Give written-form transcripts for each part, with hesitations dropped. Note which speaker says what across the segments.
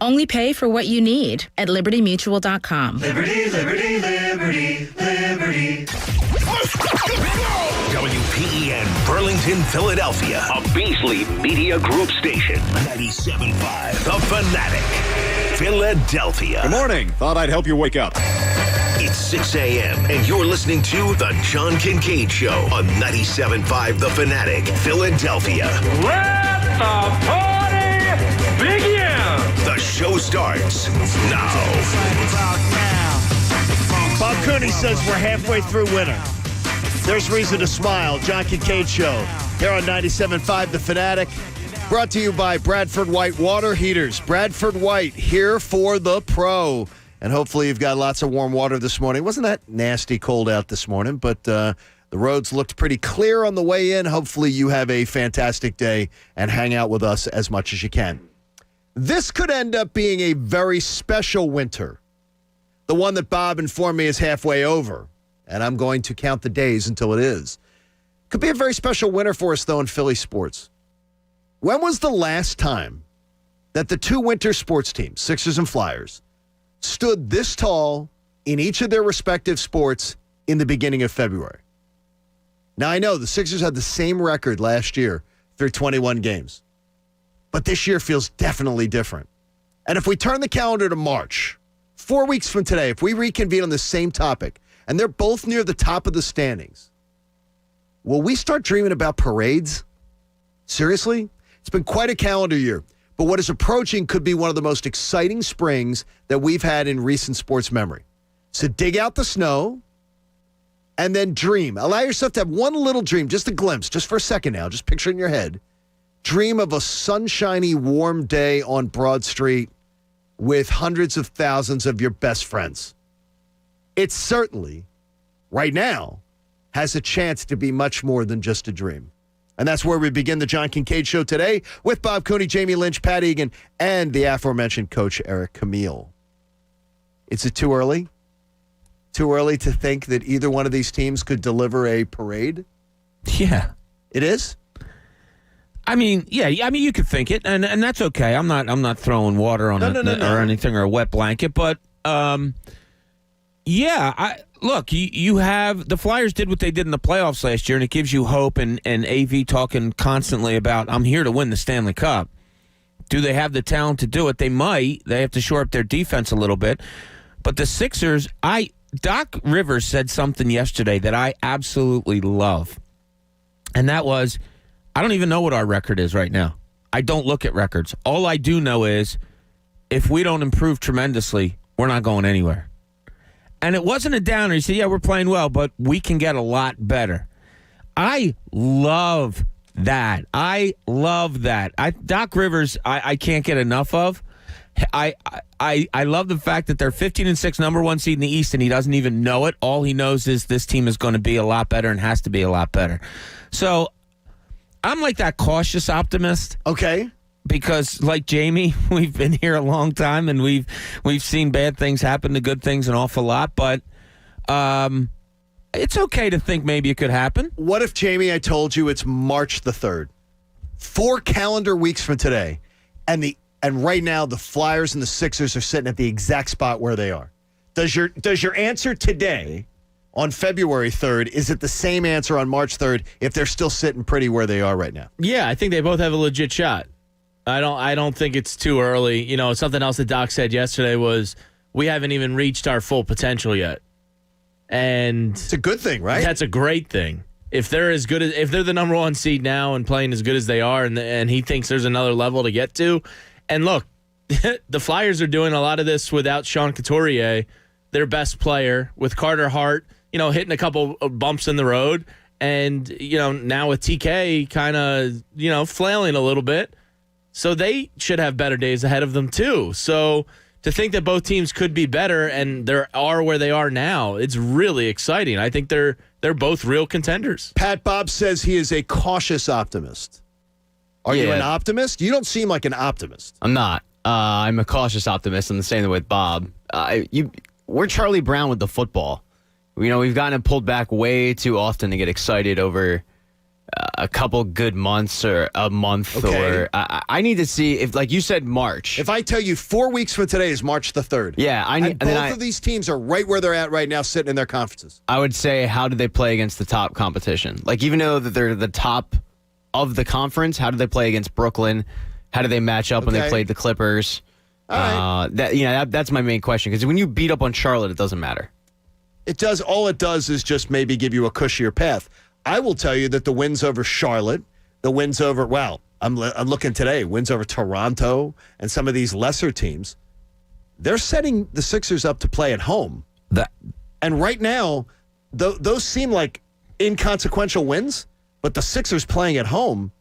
Speaker 1: Only pay for what you need at libertymutual.com.
Speaker 2: Liberty, liberty, liberty, liberty.
Speaker 3: WPEN Burlington, Philadelphia, a Beasley Media Group station. 97.5 The Fanatic, Philadelphia.
Speaker 4: Good morning. Thought I'd help you wake up.
Speaker 3: It's 6 a.m. and you're listening to The John Kincade Show on 97.5 The Fanatic, Philadelphia.
Speaker 5: Let the party begin!
Speaker 3: The show starts now.
Speaker 6: Bob Cooney says we're halfway through winter. There's reason to smile. John Kincade Show here on 97.5 The Fanatic. Brought to you by Bradford White Water Heaters. Bradford White, here for the pro. And hopefully you've got lots of warm water this morning. Wasn't that nasty cold out this morning, but the roads looked pretty clear on the way in. Hopefully you have a fantastic day and hang out with us as much as you can. This could end up being a very special winter. The one that Bob informed me is halfway over, and I'm going to count the days until it is. Could be a very special winter for us, though, in Philly sports. When was the last time that the two winter sports teams, Sixers and Flyers, stood this tall in each of their respective sports in the beginning of February? Now, I know the Sixers had the same record last year through 21 games, but this year feels definitely different. And if we turn the calendar to March, 4 weeks from today, if we reconvene on the same topic, and they're both near the top of the standings, will we start dreaming about parades? Seriously? It's been quite a calendar year, but what is approaching could be one of the most exciting springs that we've had in recent sports memory. So dig out the snow and then dream. Allow yourself to have one little dream, just a glimpse, just for a second now, just picture it in your head. Dream of a sunshiny, warm day on Broad Street with hundreds of thousands of your best friends. It certainly, right now, has a chance to be much more than just a dream. And that's where we begin the John Kincade Show today with Bob Cooney, Jamie Lynch, Pat Egan, and the aforementioned Coach Eric Camille. Is it too early? Too early to think that either one of these teams could deliver a parade?
Speaker 7: Yeah.
Speaker 6: It is?
Speaker 7: I mean, you could think it, and that's okay. I'm not throwing water on or anything or a wet blanket, but look, you have the Flyers did what they did in the playoffs last year, and it gives you hope. And AV talking constantly about I'm here to win the Stanley Cup. Do they have the talent to do it? They might. They have to shore up their defense a little bit. But the Sixers, Doc Rivers said something yesterday that I absolutely love, and that was, I don't even know what our record is right now. I don't look at records. All I do know is if we don't improve tremendously, we're not going anywhere. And it wasn't a downer. He said, yeah, we're playing well, but we can get a lot better. I love that. Doc Rivers, I can't get enough of. I love the fact that they're 15-6, number one seed in the East, and he doesn't even know it. All he knows is this team is going to be a lot better and has to be a lot better. So I'm like that cautious optimist.
Speaker 6: Okay.
Speaker 7: Because like Jamie, we've been here a long time and we've seen bad things happen to good things an awful lot, but it's okay to think maybe it could happen.
Speaker 6: What if, Jamie, I told you it's March the 3rd, 4 calendar weeks from today, and right now the Flyers and the Sixers are sitting at the exact spot where they are? Does your answer today on February 3rd, is it the same answer on March 3rd if they're still sitting pretty where they are right now?
Speaker 8: Yeah, I think they both have a legit shot. I don't think it's too early. You know, something else that Doc said yesterday was we haven't even reached our full potential yet. And
Speaker 6: it's a good thing, right?
Speaker 8: That's a great thing. If they're the number one seed now and playing as good as they are, and he thinks there's another level to get to. And look, the Flyers are doing a lot of this without Sean Couturier, their best player, with Carter Hart, hitting a couple of bumps in the road. And, now with TK kind of, flailing a little bit. So they should have better days ahead of them, too. So to think that both teams could be better and they are where they are now, it's really exciting. I think they're both real contenders.
Speaker 6: Pat, Bob says he is a cautious optimist. Are you an optimist? You don't seem like an optimist.
Speaker 9: I'm not. I'm a cautious optimist. I'm the same with Bob. We're Charlie Brown with the football. We've gotten it pulled back way too often to get excited over a couple good months or a month,
Speaker 6: Okay.
Speaker 9: or I need to see if, like you said, March.
Speaker 6: If I tell you 4 weeks from today is March the 3rd.
Speaker 9: Yeah,
Speaker 6: and both of these teams are right where they're at right now, sitting in their conferences.
Speaker 9: I would say, how did they play against the top competition? Like, even though that they're the top of the conference, how did they play against Brooklyn? How did they match up when they played the Clippers?
Speaker 6: All right.
Speaker 9: That's my main question, because when you beat up on Charlotte, it doesn't matter.
Speaker 6: It does. All it does is just maybe give you a cushier path. I will tell you that the wins over Charlotte, the wins over, I'm looking today, wins over Toronto and some of these lesser teams, they're setting the Sixers up to play at home. And right now, those seem like inconsequential wins, but the Sixers playing at home,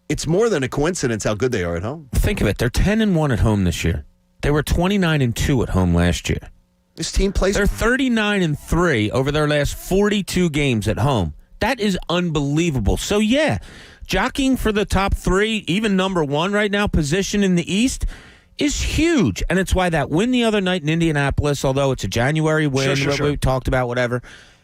Speaker 6: it's more than a coincidence how good they are at home.
Speaker 7: Think of it. They're 10-1 at home this year. They were 29-2 at home last year.
Speaker 6: This team plays.
Speaker 7: They're 39-3 over their last 42 games at home. That is unbelievable. So, yeah, jockeying for the top 3, even number 1 right now, position in the East, is huge. And it's why that win the other night in Indianapolis, although it's a January win,
Speaker 6: Sure.
Speaker 7: we talked about, whatever,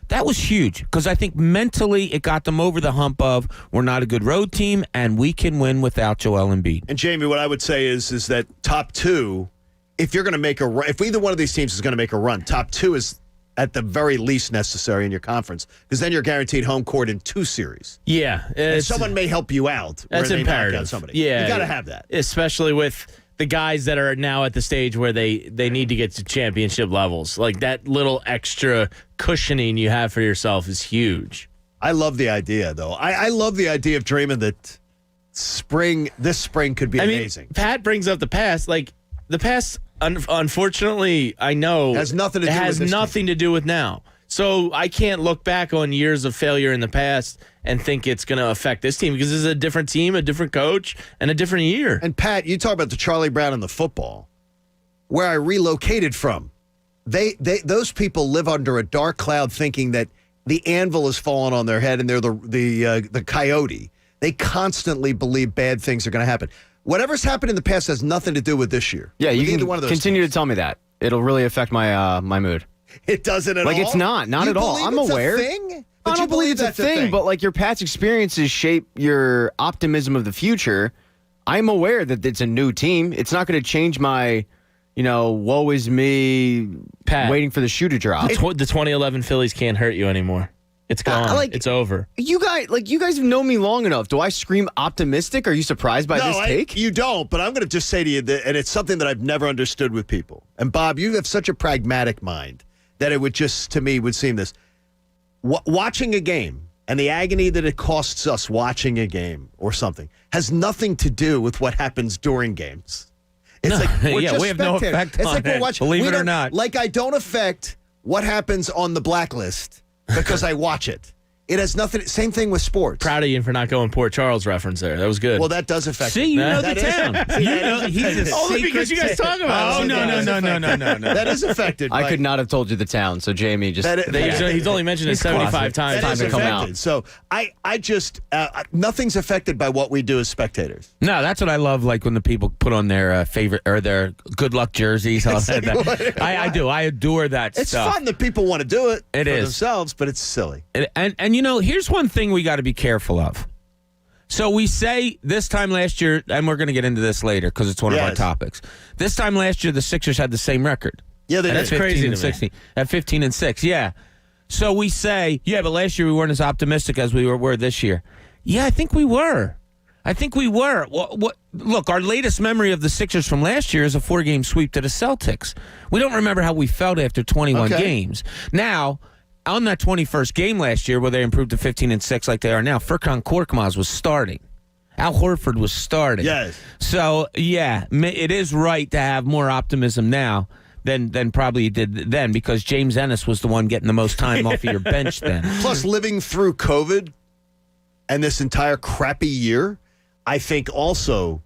Speaker 7: that was huge. Because I think mentally it got them over the hump of, we're not a good road team, and we can win without Joel Embiid.
Speaker 6: And, Jamie, what I would say is that top 2, if you're going to make a run, if either one of these teams is going to make a run, top 2 is at the very least necessary in your conference, because then you're guaranteed home court in 2 series.
Speaker 8: Yeah.
Speaker 6: And someone may help you out.
Speaker 8: That's
Speaker 6: where they knock
Speaker 8: imperative.
Speaker 6: out somebody.
Speaker 8: Yeah.
Speaker 6: You got to have that.
Speaker 8: Especially with the guys that are now at the stage where they need to get to championship levels. Like, that little extra cushioning you have for yourself is huge.
Speaker 6: I love the idea, though. I love the idea of dreaming that this spring could be amazing.
Speaker 8: Pat brings up the past. Like, the past, unfortunately, I know
Speaker 6: has nothing to do
Speaker 8: it
Speaker 6: with
Speaker 8: has
Speaker 6: this
Speaker 8: nothing to do with now. So I can't look back on years of failure in the past and think it's going to affect this team, because this is a different team, a different coach, and a different year.
Speaker 6: And Pat, you talk about the Charlie Brown and the football, where I relocated from. Those people live under a dark cloud, thinking that the anvil has fallen on their head and they're the coyote. They constantly believe bad things are going to happen. Whatever's happened in the past has nothing to do with this year.
Speaker 9: Yeah, you
Speaker 6: With
Speaker 9: can
Speaker 6: either one of those
Speaker 9: continue
Speaker 6: teams.
Speaker 9: to tell me that. It'll really affect my my mood.
Speaker 6: It doesn't at all?
Speaker 9: Like, it's not
Speaker 6: You
Speaker 9: at all.
Speaker 6: believe
Speaker 9: I'm
Speaker 6: it's
Speaker 9: aware.
Speaker 6: A thing? But
Speaker 9: I
Speaker 6: you
Speaker 9: don't believe it's a
Speaker 6: that's
Speaker 9: thing, but like, your past experiences shape your optimism of the future. I'm aware that it's a new team. It's not going to change my, woe is me,
Speaker 8: Pat,
Speaker 9: waiting for the shoe to drop.
Speaker 8: The 2011 Phillies can't hurt you anymore. It's gone. It's over.
Speaker 9: You guys have known me long enough. Do I scream optimistic? Are you surprised by this take?
Speaker 6: You don't, but I'm going to just say to you that, and it's something that I've never understood with people. And Bob, you have such a pragmatic mind that it would just, to me, would seem this. Watching a game and the agony that it costs us watching a game or something has nothing to do with what happens during games. It's like we're just
Speaker 7: we have no
Speaker 6: spectators.
Speaker 7: effect
Speaker 6: It's
Speaker 7: on
Speaker 6: like we're
Speaker 7: it,
Speaker 6: watching,
Speaker 7: believe
Speaker 6: we
Speaker 7: it or
Speaker 6: don't-
Speaker 7: not.
Speaker 6: Like, I don't affect what happens on the blacklist because I watch it. It has nothing. Same thing with sports.
Speaker 8: Proud of you for not going Port Charles reference there. That was good.
Speaker 6: Well, that does affect.
Speaker 7: See,
Speaker 6: it.
Speaker 7: you know the
Speaker 6: That is-
Speaker 7: town.
Speaker 6: See,
Speaker 7: You
Speaker 6: that
Speaker 7: know,
Speaker 6: is
Speaker 7: he's
Speaker 6: affected.
Speaker 7: a
Speaker 8: only because you guys talk about it.
Speaker 7: Oh, no.
Speaker 6: That is affected.
Speaker 9: I
Speaker 6: by-
Speaker 9: could not have told you the town, so Jamie just...
Speaker 8: He's only mentioned it
Speaker 7: He's
Speaker 8: 75
Speaker 7: closet.
Speaker 8: times.
Speaker 6: That is
Speaker 9: to come
Speaker 6: affected.
Speaker 9: out.
Speaker 6: So I just nothing's affected by what we do as spectators.
Speaker 7: No, that's what I love, like when the people put on their favorite or their good luck jerseys. All that. I do. I adore that
Speaker 6: It's
Speaker 7: stuff.
Speaker 6: fun that people want to do it
Speaker 7: It
Speaker 6: for
Speaker 7: is.
Speaker 6: themselves, but it's silly.
Speaker 7: And here's one thing we got to be careful of. So we say this time last year, and we're going to get into this later because it's one of our
Speaker 6: Yes.
Speaker 7: topics. This time last year, the Sixers had the same record.
Speaker 6: Yeah, they
Speaker 8: That's
Speaker 6: did.
Speaker 8: crazy to me.
Speaker 7: 16, at 15-6. Yeah. So we say, but last year we weren't as optimistic as we were this year. Yeah, I think we were. Look, our latest memory of the Sixers from last year is a 4-game sweep to the Celtics. We don't remember how we felt after 21 games. Now, on that 21st game last year where they improved to 15-6 like they are now, Furkan Korkmaz was starting. Al Horford was starting.
Speaker 6: Yes.
Speaker 7: So, yeah, it is right to have more optimism now than probably you did then, because James Ennis was the one getting the most time off of your bench then.
Speaker 6: Plus, living through COVID and this entire crappy year, I think also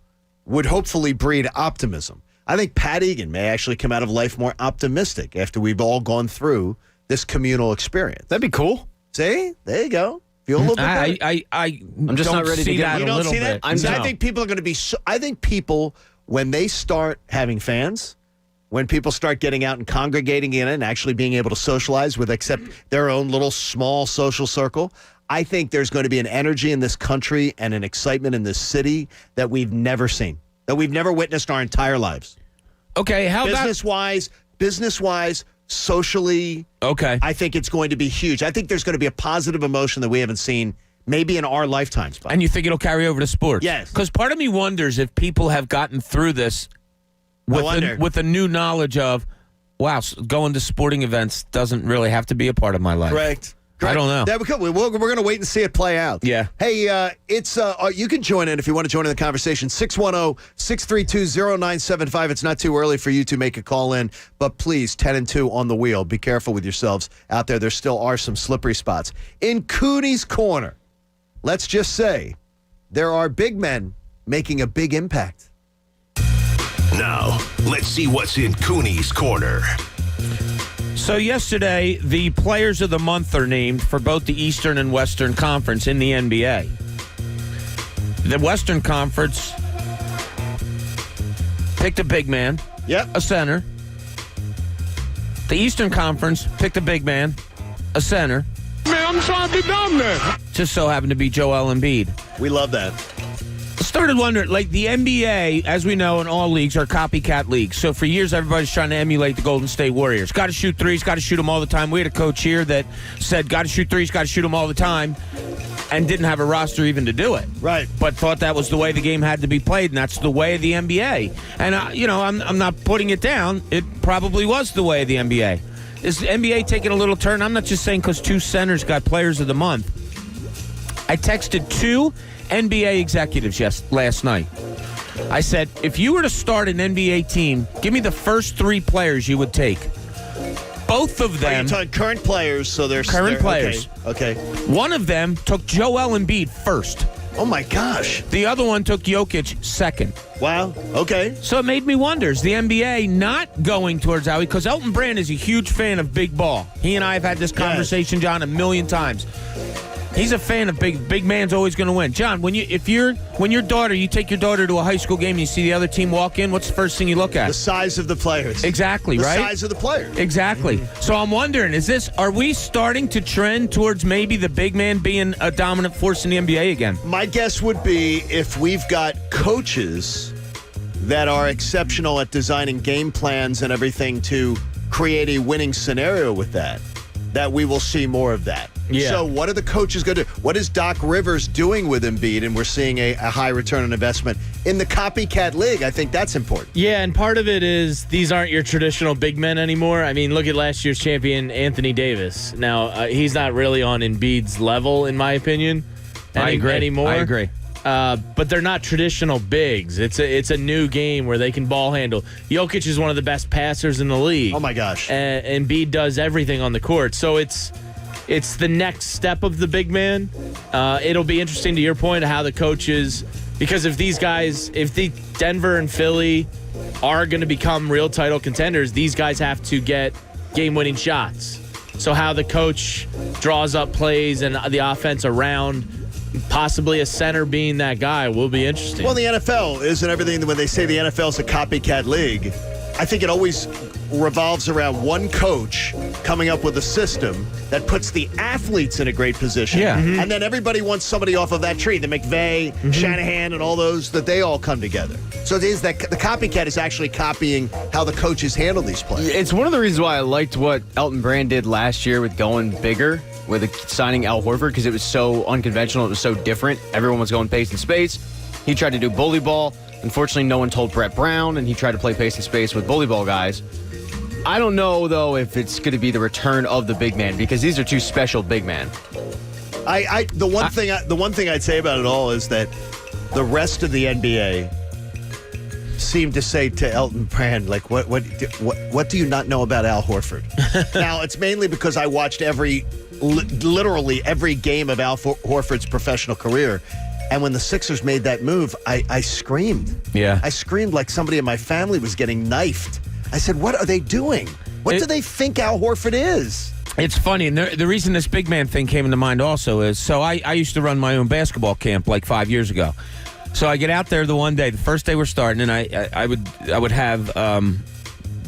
Speaker 6: would hopefully breed optimism. I think Pat Egan may actually come out of life more optimistic after we've all gone through this communal experience.
Speaker 9: That'd be cool.
Speaker 6: See? There you go. Feel a little bit better.
Speaker 9: I'm just
Speaker 7: don't
Speaker 9: not ready to
Speaker 7: see
Speaker 9: get-
Speaker 7: that
Speaker 6: You
Speaker 7: a
Speaker 6: don't
Speaker 7: little
Speaker 6: see that?
Speaker 7: bit.
Speaker 6: See, I
Speaker 7: No.
Speaker 6: think people are going to be I think people, when they start having fans, when people start getting out and congregating in it and actually being able to socialize with except their own little small social circle, I think there's going to be an energy in this country and an excitement in this city that we've never seen, that we've never witnessed our entire lives.
Speaker 7: Okay, how about
Speaker 6: business-wise, socially?
Speaker 7: Okay.
Speaker 6: I think it's going to be huge. I think there's going to be a positive emotion that we haven't seen maybe in our lifetimes. Bob.
Speaker 7: And you think it'll carry over to sports?
Speaker 6: Yes.
Speaker 7: Because part of me wonders if people have gotten through this with a new knowledge of, wow, going to sporting events doesn't really have to be a part of my life.
Speaker 6: Correct.
Speaker 7: I don't know.
Speaker 6: We're going to wait and see it play out.
Speaker 7: Yeah.
Speaker 6: Hey, you can join in if you want to join in the conversation. 610-632-0975. It's not too early for you to make a call in, but please, 10 and 2 on the wheel. Be careful with yourselves out there. There still are some slippery spots. In Cooney's Corner, let's just say there are big men making a big impact.
Speaker 3: Now, let's see what's in Cooney's Corner.
Speaker 7: So yesterday, the Players of the Month are named for both the Eastern and Western Conference in the NBA. The Western Conference picked a big man, a center. The Eastern Conference picked a big man, a center.
Speaker 5: Man, I'm trying to be down there.
Speaker 7: Just so happened to be Joel Embiid.
Speaker 6: We love that.
Speaker 7: I started wondering, like the NBA, as we know in all leagues, are copycat leagues. So for years, everybody's trying to emulate the Golden State Warriors. Got to shoot threes, got to shoot them all the time. We had a coach here that said, got to shoot threes, got to shoot them all the time, and didn't have a roster even to do it.
Speaker 6: Right.
Speaker 7: But thought that was the way the game had to be played, and that's the way of the NBA. And, I'm not putting it down. It probably was the way of the NBA. Is the NBA taking a little turn? I'm not just saying because two centers got Players of the Month. I texted two NBA executives last night. I said, if you were to start an NBA team, give me the first three players you would take. Both of them.
Speaker 6: Are you talking current players? So they're
Speaker 7: current players.
Speaker 6: Okay.
Speaker 7: One of them took Joel Embiid first.
Speaker 6: Oh my gosh.
Speaker 7: The other one took Jokic second.
Speaker 6: Wow. Okay.
Speaker 7: So it made me wonder, is the NBA not going towards Howie? Because Elton Brand is a huge fan of big ball. He and I have had this conversation, John, a million times. He's a fan of big man's always going to win. John, when you take your daughter to a high school game and you see the other team walk in, what's the first thing you look at?
Speaker 6: The size of the players.
Speaker 7: Exactly, right?
Speaker 6: The size of the player.
Speaker 7: Exactly. So I'm wondering, are we starting to trend towards maybe the big man being a dominant force in the NBA again?
Speaker 6: My guess would be if we've got coaches that are exceptional at designing game plans and everything to create a winning scenario with that we will see more of that.
Speaker 8: Yeah.
Speaker 6: So what are the coaches going to do? What is Doc Rivers doing with Embiid? And we're seeing a high return on investment in the copycat league. I think that's important.
Speaker 8: Yeah, and part of it is these aren't your traditional big men anymore. I mean, look at last year's champion, Anthony Davis. Now, he's not really on Embiid's level, in my opinion.
Speaker 7: I agree.
Speaker 8: Anymore.
Speaker 7: I agree.
Speaker 8: But they're not traditional bigs. It's a new game where they can ball handle. Jokic is one of the best passers in the league.
Speaker 6: Oh, my gosh.
Speaker 8: And Embiid does everything on the court. So it's the next step of the big man. It'll be interesting, to your point, how the coaches, because if the Denver and Philly are going to become real title contenders, these guys have to get game-winning shots. So how the coach draws up plays and the offense around possibly a center being that guy will be interesting.
Speaker 6: Well, the NFL isn't everything. When they say the NFL is a copycat league, I think it always revolves around one coach coming up with a system that puts the athletes in a great position.
Speaker 7: Yeah. Mm-hmm.
Speaker 6: And then everybody wants somebody off of that tree. The McVay, Shanahan, and all those, that they all come together. So it is that the copycat is actually copying how the coaches handle these players.
Speaker 9: It's one of the reasons why I liked what Elton Brand did last year with going bigger, with signing Al Horford, because it was so unconventional. It was so different. Everyone was going pace and space. He tried to do bully ball. Unfortunately, no one told Brett Brown, and he tried to play pace and space with bully ball guys. I don't know, though, if it's going to be the return of the big man, because these are two special big men.
Speaker 6: The one thing I'd say about it all is that the rest of the NBA seemed to say to Elton Brand, like, what do you not know about Al Horford? Now, it's mainly because I watched literally every game of Al Horford's professional career. And when the Sixers made that move, I screamed.
Speaker 7: Yeah.
Speaker 6: I screamed like somebody in my family was getting knifed. I said, what are they doing? What do they think Al Horford is?
Speaker 7: It's funny, and the reason this big man thing came into mind also is, so I used to run my own basketball camp like 5 years ago. So I get out there the one day, the first day we're starting, and I would have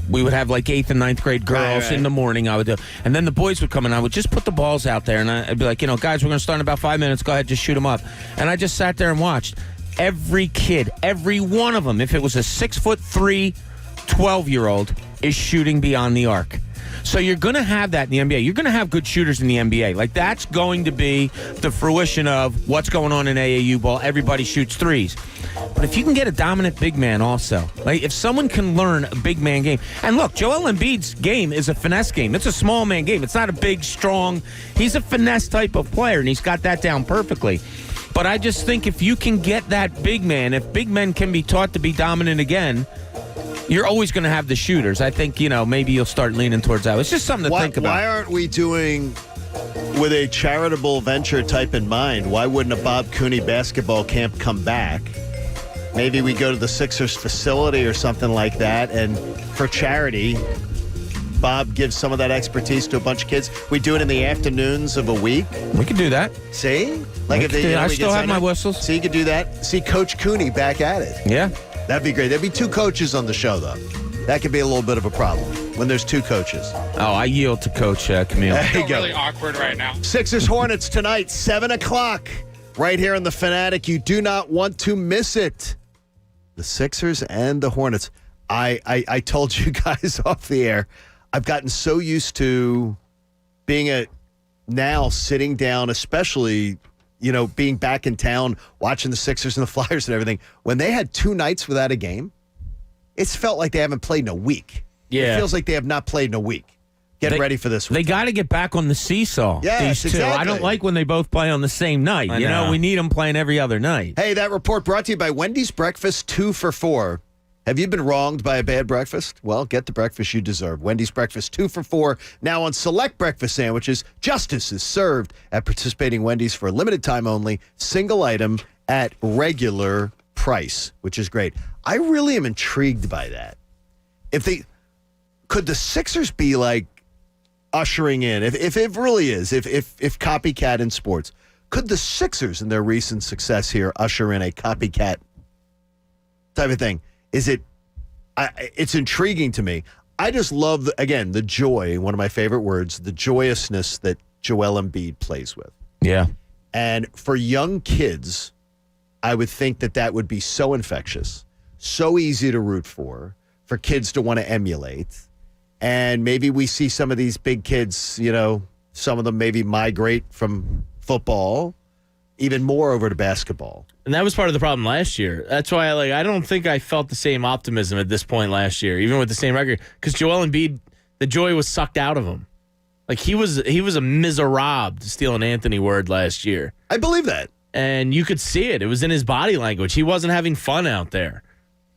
Speaker 7: we would have like 8th and 9th grade girls
Speaker 6: Right.
Speaker 7: in the morning. I would do, and then the boys would come in. I would just put the balls out there, and I'd be like, guys, we're going to start in about 5 minutes. Go ahead, just shoot them up. And I just sat there and watched every kid, every one of them. If it was a 6'3", 12-year-old, is shooting beyond the arc. So you're going to have that in the NBA. You're going to have good shooters in the NBA. Like, that's going to be the fruition of what's going on in AAU ball. Everybody shoots threes. But if you can get a dominant big man also, like if someone can learn a big man game. And look, Joel Embiid's game is a finesse game. It's a small man game. It's not a big, strong. He's a finesse type of player, and he's got that down perfectly. But I just think if you can get that big man, if big men can be taught to be dominant again, you're always going to have the shooters. I think, maybe you'll start leaning towards that. It's just something to think about.
Speaker 6: Why aren't we doing, with a charitable venture type in mind, why wouldn't a Bob Cooney basketball camp come back? Maybe we go to the Sixers facility or something like that, and for charity, Bob gives some of that expertise to a bunch of kids. We do it in the afternoons of a week.
Speaker 7: We could do that.
Speaker 6: See? Like if they,
Speaker 7: I still have my whistles.
Speaker 6: So you could do that. See Coach Cooney back at it.
Speaker 7: Yeah.
Speaker 6: That'd be great. There'd be 2 coaches on the show, though. That could be a little bit of a problem when there's 2 coaches.
Speaker 7: Oh, I yield to Coach Camille.
Speaker 6: There you go.
Speaker 5: Really awkward right now.
Speaker 6: Sixers Hornets tonight, 7 o'clock, right here on The Fanatic. You do not want to miss it. The Sixers and the Hornets. I told you guys off the air, I've gotten so used to being now sitting down, especially, being back in town, watching the Sixers and the Flyers and everything. When they had 2 nights without a game, it's felt like they haven't played in a week.
Speaker 8: Yeah.
Speaker 6: It feels like they have not played in a week. Get ready for this one.
Speaker 7: They got to get back on the seesaw.
Speaker 6: Yes,
Speaker 7: these two.
Speaker 6: exactly.
Speaker 7: I don't like when they both play on the same night.
Speaker 8: I know.
Speaker 7: We need them playing every other night.
Speaker 6: Hey, that report brought to you by Wendy's Breakfast 2 for $4. Have you been wronged by a bad breakfast? Well, get the breakfast you deserve. Wendy's Breakfast 2 for $4. Now on select breakfast sandwiches, Justice is served at participating Wendy's for a limited time only, single item at regular price, which is great. I really am intrigued by that. Could the Sixers be like ushering in, if it really is, if copycat in sports, could the Sixers in their recent success here usher in a copycat type of thing? It's intriguing to me. I just love, the joy, one of my favorite words, the joyousness that Joel Embiid plays with.
Speaker 7: Yeah.
Speaker 6: And for young kids, I would think that would be so infectious, so easy to root for kids to want to emulate. And maybe we see some of these big kids, some of them maybe migrate from football even more over to basketball.
Speaker 8: And that was part of the problem last year. That's why I don't think I felt the same optimism at this point last year, even with the same record. Because Joel Embiid, the joy was sucked out of him. Like he was a miserable, to steal an Anthony word, last year.
Speaker 6: I believe that.
Speaker 8: And you could see it. It was in his body language. He wasn't having fun out there.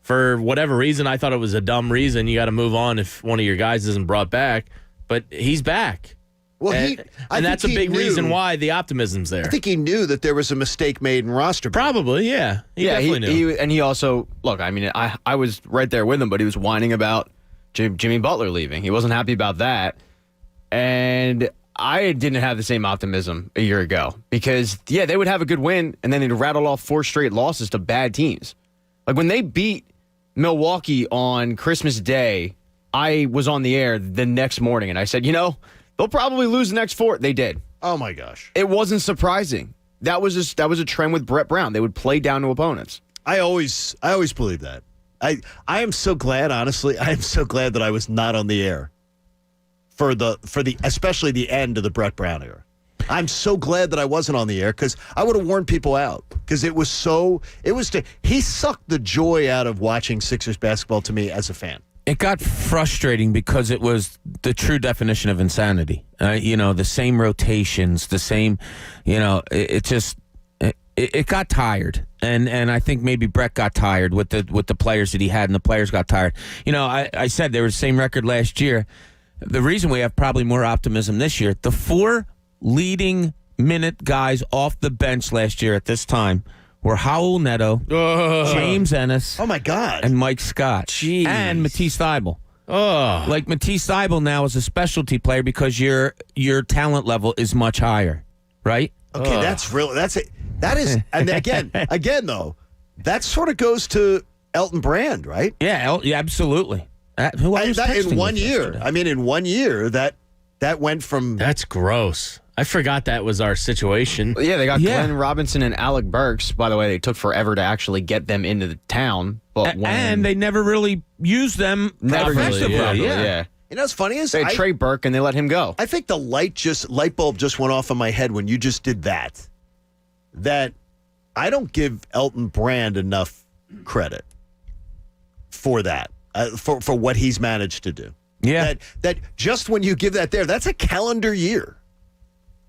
Speaker 8: For whatever reason, I thought it was a dumb reason. You got to move on if one of your guys isn't brought back. But he's back.
Speaker 6: Well,
Speaker 8: and that's a big reason why the optimism's there.
Speaker 6: I think he knew that there was a mistake made in roster.
Speaker 8: Probably, yeah. He definitely knew.
Speaker 9: And he also, look, I was right there with him, but he was whining about Jimmy Butler leaving. He wasn't happy about that. And I didn't have the same optimism a year ago because, they would have a good win, and then they'd rattle off 4 straight losses to bad teams. Like when they beat Milwaukee on Christmas Day, I was on the air the next morning, and I said, they'll probably lose the next 4. They did.
Speaker 6: Oh, my gosh.
Speaker 9: It wasn't surprising. That was a trend with Brett Brown. They would play down to opponents.
Speaker 6: I always believe that. I am so glad, honestly. I am so glad that I was not on the air for the especially the end of the Brett Brown era. I'm so glad that I wasn't on the air because I would have warned people out because he sucked the joy out of watching Sixers basketball to me as a fan.
Speaker 7: It got frustrating because it was the true definition of insanity. The same rotations, the same, it got tired. And I think maybe Brett got tired with the players that he had, and the players got tired. I said they were the same record last year. The reason we have probably more optimism this year, the 4 leading minute guys off the bench last year at this time were Raul Neto, James Ennis,
Speaker 6: oh my God,
Speaker 7: and Mike Scott,
Speaker 8: Jeez.
Speaker 7: and Matisse Thybulle.
Speaker 8: Oh,
Speaker 7: Like Matisse Thybulle now is a specialty player because your talent level is much higher, right?
Speaker 6: Okay, that's real. That's it. That is, and again though, that sort of goes to Elton Brand, right?
Speaker 7: Yeah, absolutely.
Speaker 6: In 1 year. I mean, in 1 year, that went from...
Speaker 8: That's gross. I forgot that was our situation.
Speaker 9: Yeah, they got Glenn Robinson and Alec Burks. By the way, they took forever to actually get them into the town. But
Speaker 7: and they never really used them effectively.
Speaker 9: Yeah.
Speaker 6: You know what's funny is...
Speaker 9: They had Trey Burke, and they let him go.
Speaker 6: I think the light bulb just went off in my head when you just did that. That I don't give Elton Brand enough credit for that, for what he's managed to do.
Speaker 7: Yeah.
Speaker 6: That just when you give that there, that's a calendar year.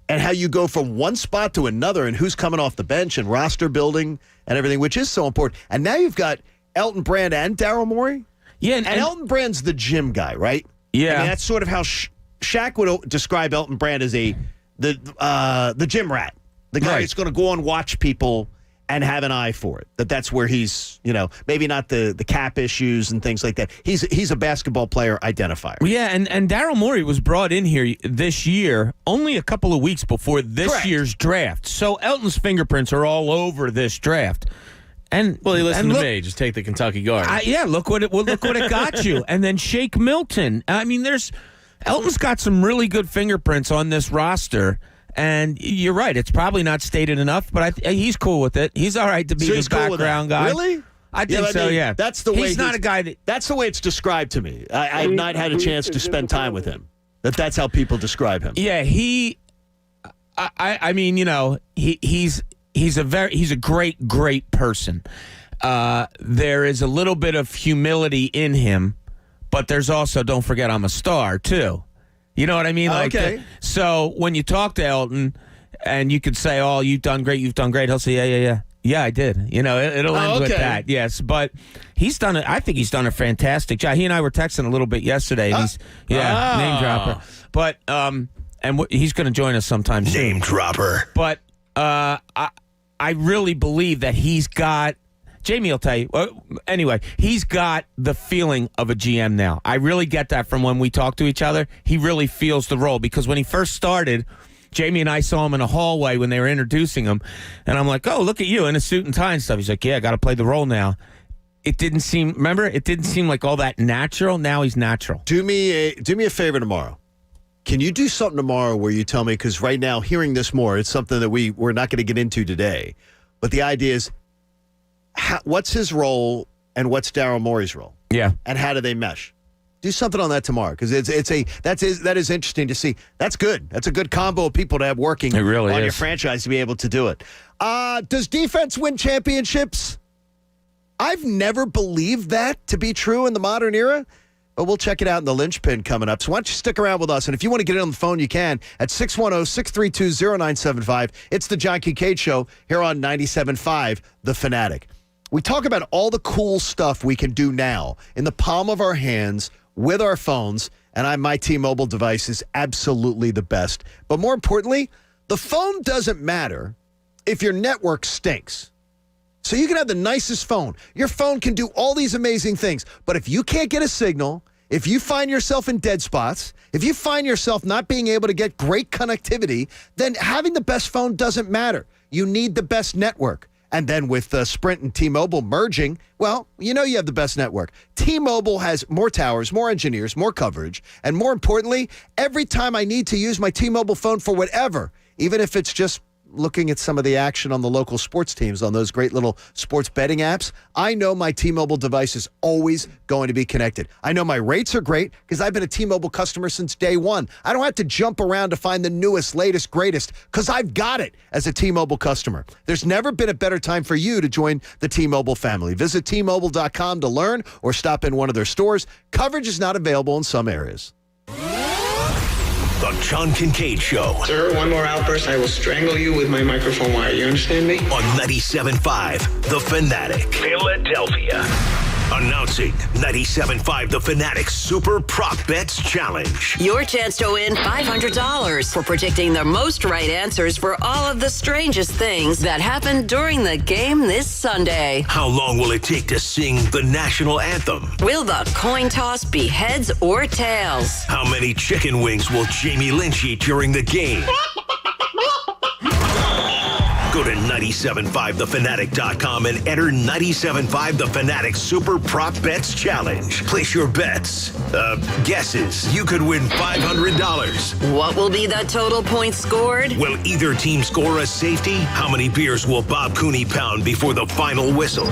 Speaker 6: And how you go from one spot to another and who's coming off the bench and roster building and everything, which is so important. And now you've got Elton Brand and Daryl Morey.
Speaker 7: Yeah.
Speaker 6: And Elton Brand's the gym guy, right?
Speaker 7: Yeah.
Speaker 6: I mean, that's sort of how Shaq would describe Elton Brand as the gym rat. The guy that's going to go and watch people and have an eye for it. That's where he's, maybe not the cap issues and things like that. He's a basketball player identifier.
Speaker 7: Yeah, and Daryl Morey was brought in here this year only a couple of weeks before this year's draft. So Elton's fingerprints are all over this draft. And
Speaker 8: he listened to me. Just take the Kentucky guard.
Speaker 7: Look what it got you. And then Shake Milton. I mean, Elton's got some really good fingerprints on this roster. And you're right. It's probably not stated enough, but he's cool with it. He's all right to be the background guy.
Speaker 6: Really?
Speaker 7: I think so, yeah.
Speaker 6: That's the way
Speaker 7: he's not a guy that...
Speaker 6: That's the way it's described to me. I have not had a chance to spend time with him. That's how people describe him.
Speaker 7: Yeah, I mean, he's a great person. There is a little bit of humility in him, but there's also, don't forget, I'm a star, too. You know what I mean?
Speaker 6: Okay.
Speaker 7: So when you talk to Elton and you could say, oh, you've done great, he'll say, yeah. Yeah, I did. It'll end with that, yes. But I think he's done a fantastic job. He and I were texting a little bit yesterday. And name dropper. But, he's going to join us sometime soon.
Speaker 3: Name dropper.
Speaker 7: But I really believe that he's got... Jamie will tell you. Anyway, he's got the feeling of a GM now. I really get that from when we talk to each other. He really feels the role because when he first started, Jamie and I saw him in a hallway when they were introducing him, and I'm like, "Oh, look at you in a suit and tie and stuff." He's like, "Yeah, I got to play the role now." It didn't seem like all that natural. Now he's natural.
Speaker 6: Do me a favor tomorrow. Can you do something tomorrow where you tell me? Because right now, hearing this more, it's something that we're not going to get into today. But the idea is. What's his role and what's Daryl Morey's role?
Speaker 7: Yeah.
Speaker 6: And how do they mesh? Do something on that tomorrow because that is interesting to see. That's good. That's a good combo of people to have working
Speaker 7: it really
Speaker 6: on
Speaker 7: is.
Speaker 6: Your franchise to be able to do it. Does defense win championships? I've never believed that to be true in the modern era. But we'll check it out in the linchpin coming up. So why don't you stick around with us? And if you want to get in on the phone, you can at 610-632-0975. It's the John Kincade Show here on 97.5 The Fanatic. We talk about all the cool stuff we can do now in the palm of our hands with our phones, and my T-Mobile device is absolutely the best. But more importantly, the phone doesn't matter if your network stinks. So you can have the nicest phone. Your phone can do all these amazing things. But if you can't get a signal, if you find yourself in dead spots, if you find yourself not being able to get great connectivity, then having the best phone doesn't matter. You need the best network. And then with Sprint and T-Mobile merging, well, you have the best network. T-Mobile has more towers, more engineers, more coverage. And more importantly, every time I need to use my T-Mobile phone for whatever, even if it's just looking at some of the action on the local sports teams on those great little sports betting apps, I know my T-Mobile device is always going to be connected. I know my rates are great because I've been a T-Mobile customer since day one. I don't have to jump around to find the newest, latest, greatest because I've got it as a T-Mobile customer. There's never been a better time for you to join the T-Mobile family. Visit T-Mobile.com to learn or stop in one of their stores. Coverage is not available in some areas.
Speaker 3: The John Kincade Show.
Speaker 10: Sir, one more outburst, I will strangle you with my microphone wire. You understand me?
Speaker 3: On 97.5 The Fanatic. Philadelphia. Announcing 97.5 The Fanatic Super Prop Bets Challenge.
Speaker 11: Your chance to win $500 for predicting the most right answers for all of the strangest things that happened during the game this Sunday.
Speaker 3: How long will it take to sing the national anthem?
Speaker 11: Will the coin toss be heads or tails?
Speaker 3: How many chicken wings will Jamie Lynch eat during the game? Go to 97.5thefanatic.com and enter 97.5 The Fanatic Super Prop Bets Challenge. Place your bets. Guesses. You could win $500.
Speaker 11: What will be the total points scored?
Speaker 3: Will either team score a safety? How many beers will Bob Cooney pound before the final whistle?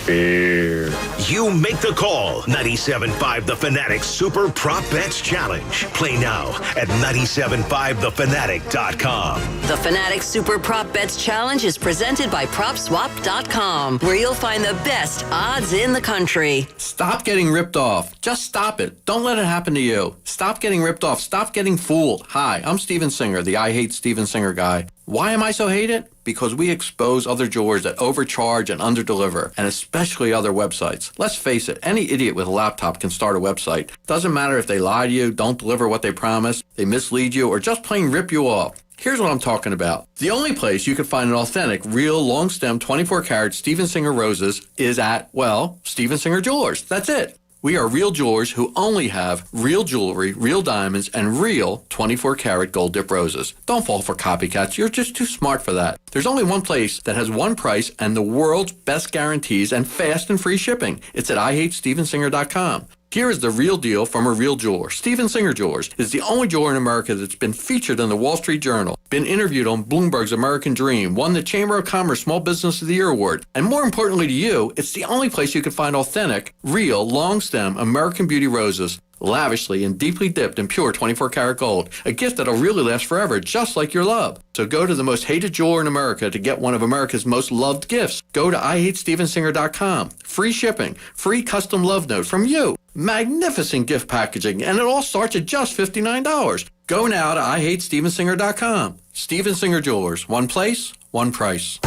Speaker 5: Beer.
Speaker 3: You make the call. 97.5 The Fanatic Super Prop Bets Challenge. Play now at 97.5thefanatic.com.
Speaker 11: The Fanatic Super Prop Bets Challenge is presented by PropSwap.com, where you'll find the best odds in the country.
Speaker 12: Stop getting ripped off. Just stop it. Don't let it happen to you. Stop getting ripped off. Stop getting fooled. Hi, I'm Steven Singer, the I Hate Steven Singer guy. Why am I so hated? Because we expose other jewelers that overcharge and underdeliver, and especially other websites. Let's face it, any idiot with a laptop can start a website. Doesn't matter if they lie to you, don't deliver what they promise, they mislead you, or just plain rip you off. Here's what I'm talking about. The only place you can find an authentic, real, long-stem, 24-karat Steven Singer roses is at, well, Steven Singer Jewelers. That's it. We are real jewelers who only have real jewelry, real diamonds, and real 24-karat gold dip roses. Don't fall for copycats. You're just too smart for that. There's only one place that has one price and the world's best guarantees and fast and free shipping. It's at IHateStevenSinger.com. Here is the real deal from a real jeweler. Steven Singer Jewelers is the only jeweler in America that's been featured in the Wall Street Journal, been interviewed on Bloomberg's American Dream, won the Chamber of Commerce Small Business of the Year Award, and more importantly to you, it's the only place you can find authentic, real, long-stem American beauty roses, lavishly and deeply dipped in pure 24-karat gold, a gift that'll really last forever, just like your love. So go to the most hated jeweler in America to get one of America's most loved gifts. Go to IHateStevenSinger.com. Free shipping, free custom love note from you, magnificent gift packaging, and it all starts at just $59. Go now to IHateStevenSinger.com. Steven Singer Jewelers. One place, one price.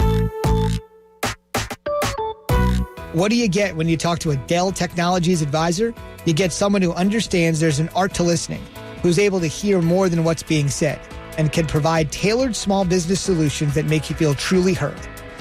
Speaker 13: What do you get when you talk to a Dell Technologies advisor? You get someone who understands there's an art to listening, who's able to hear more than what's being said, and can provide tailored small business solutions that make you feel truly heard.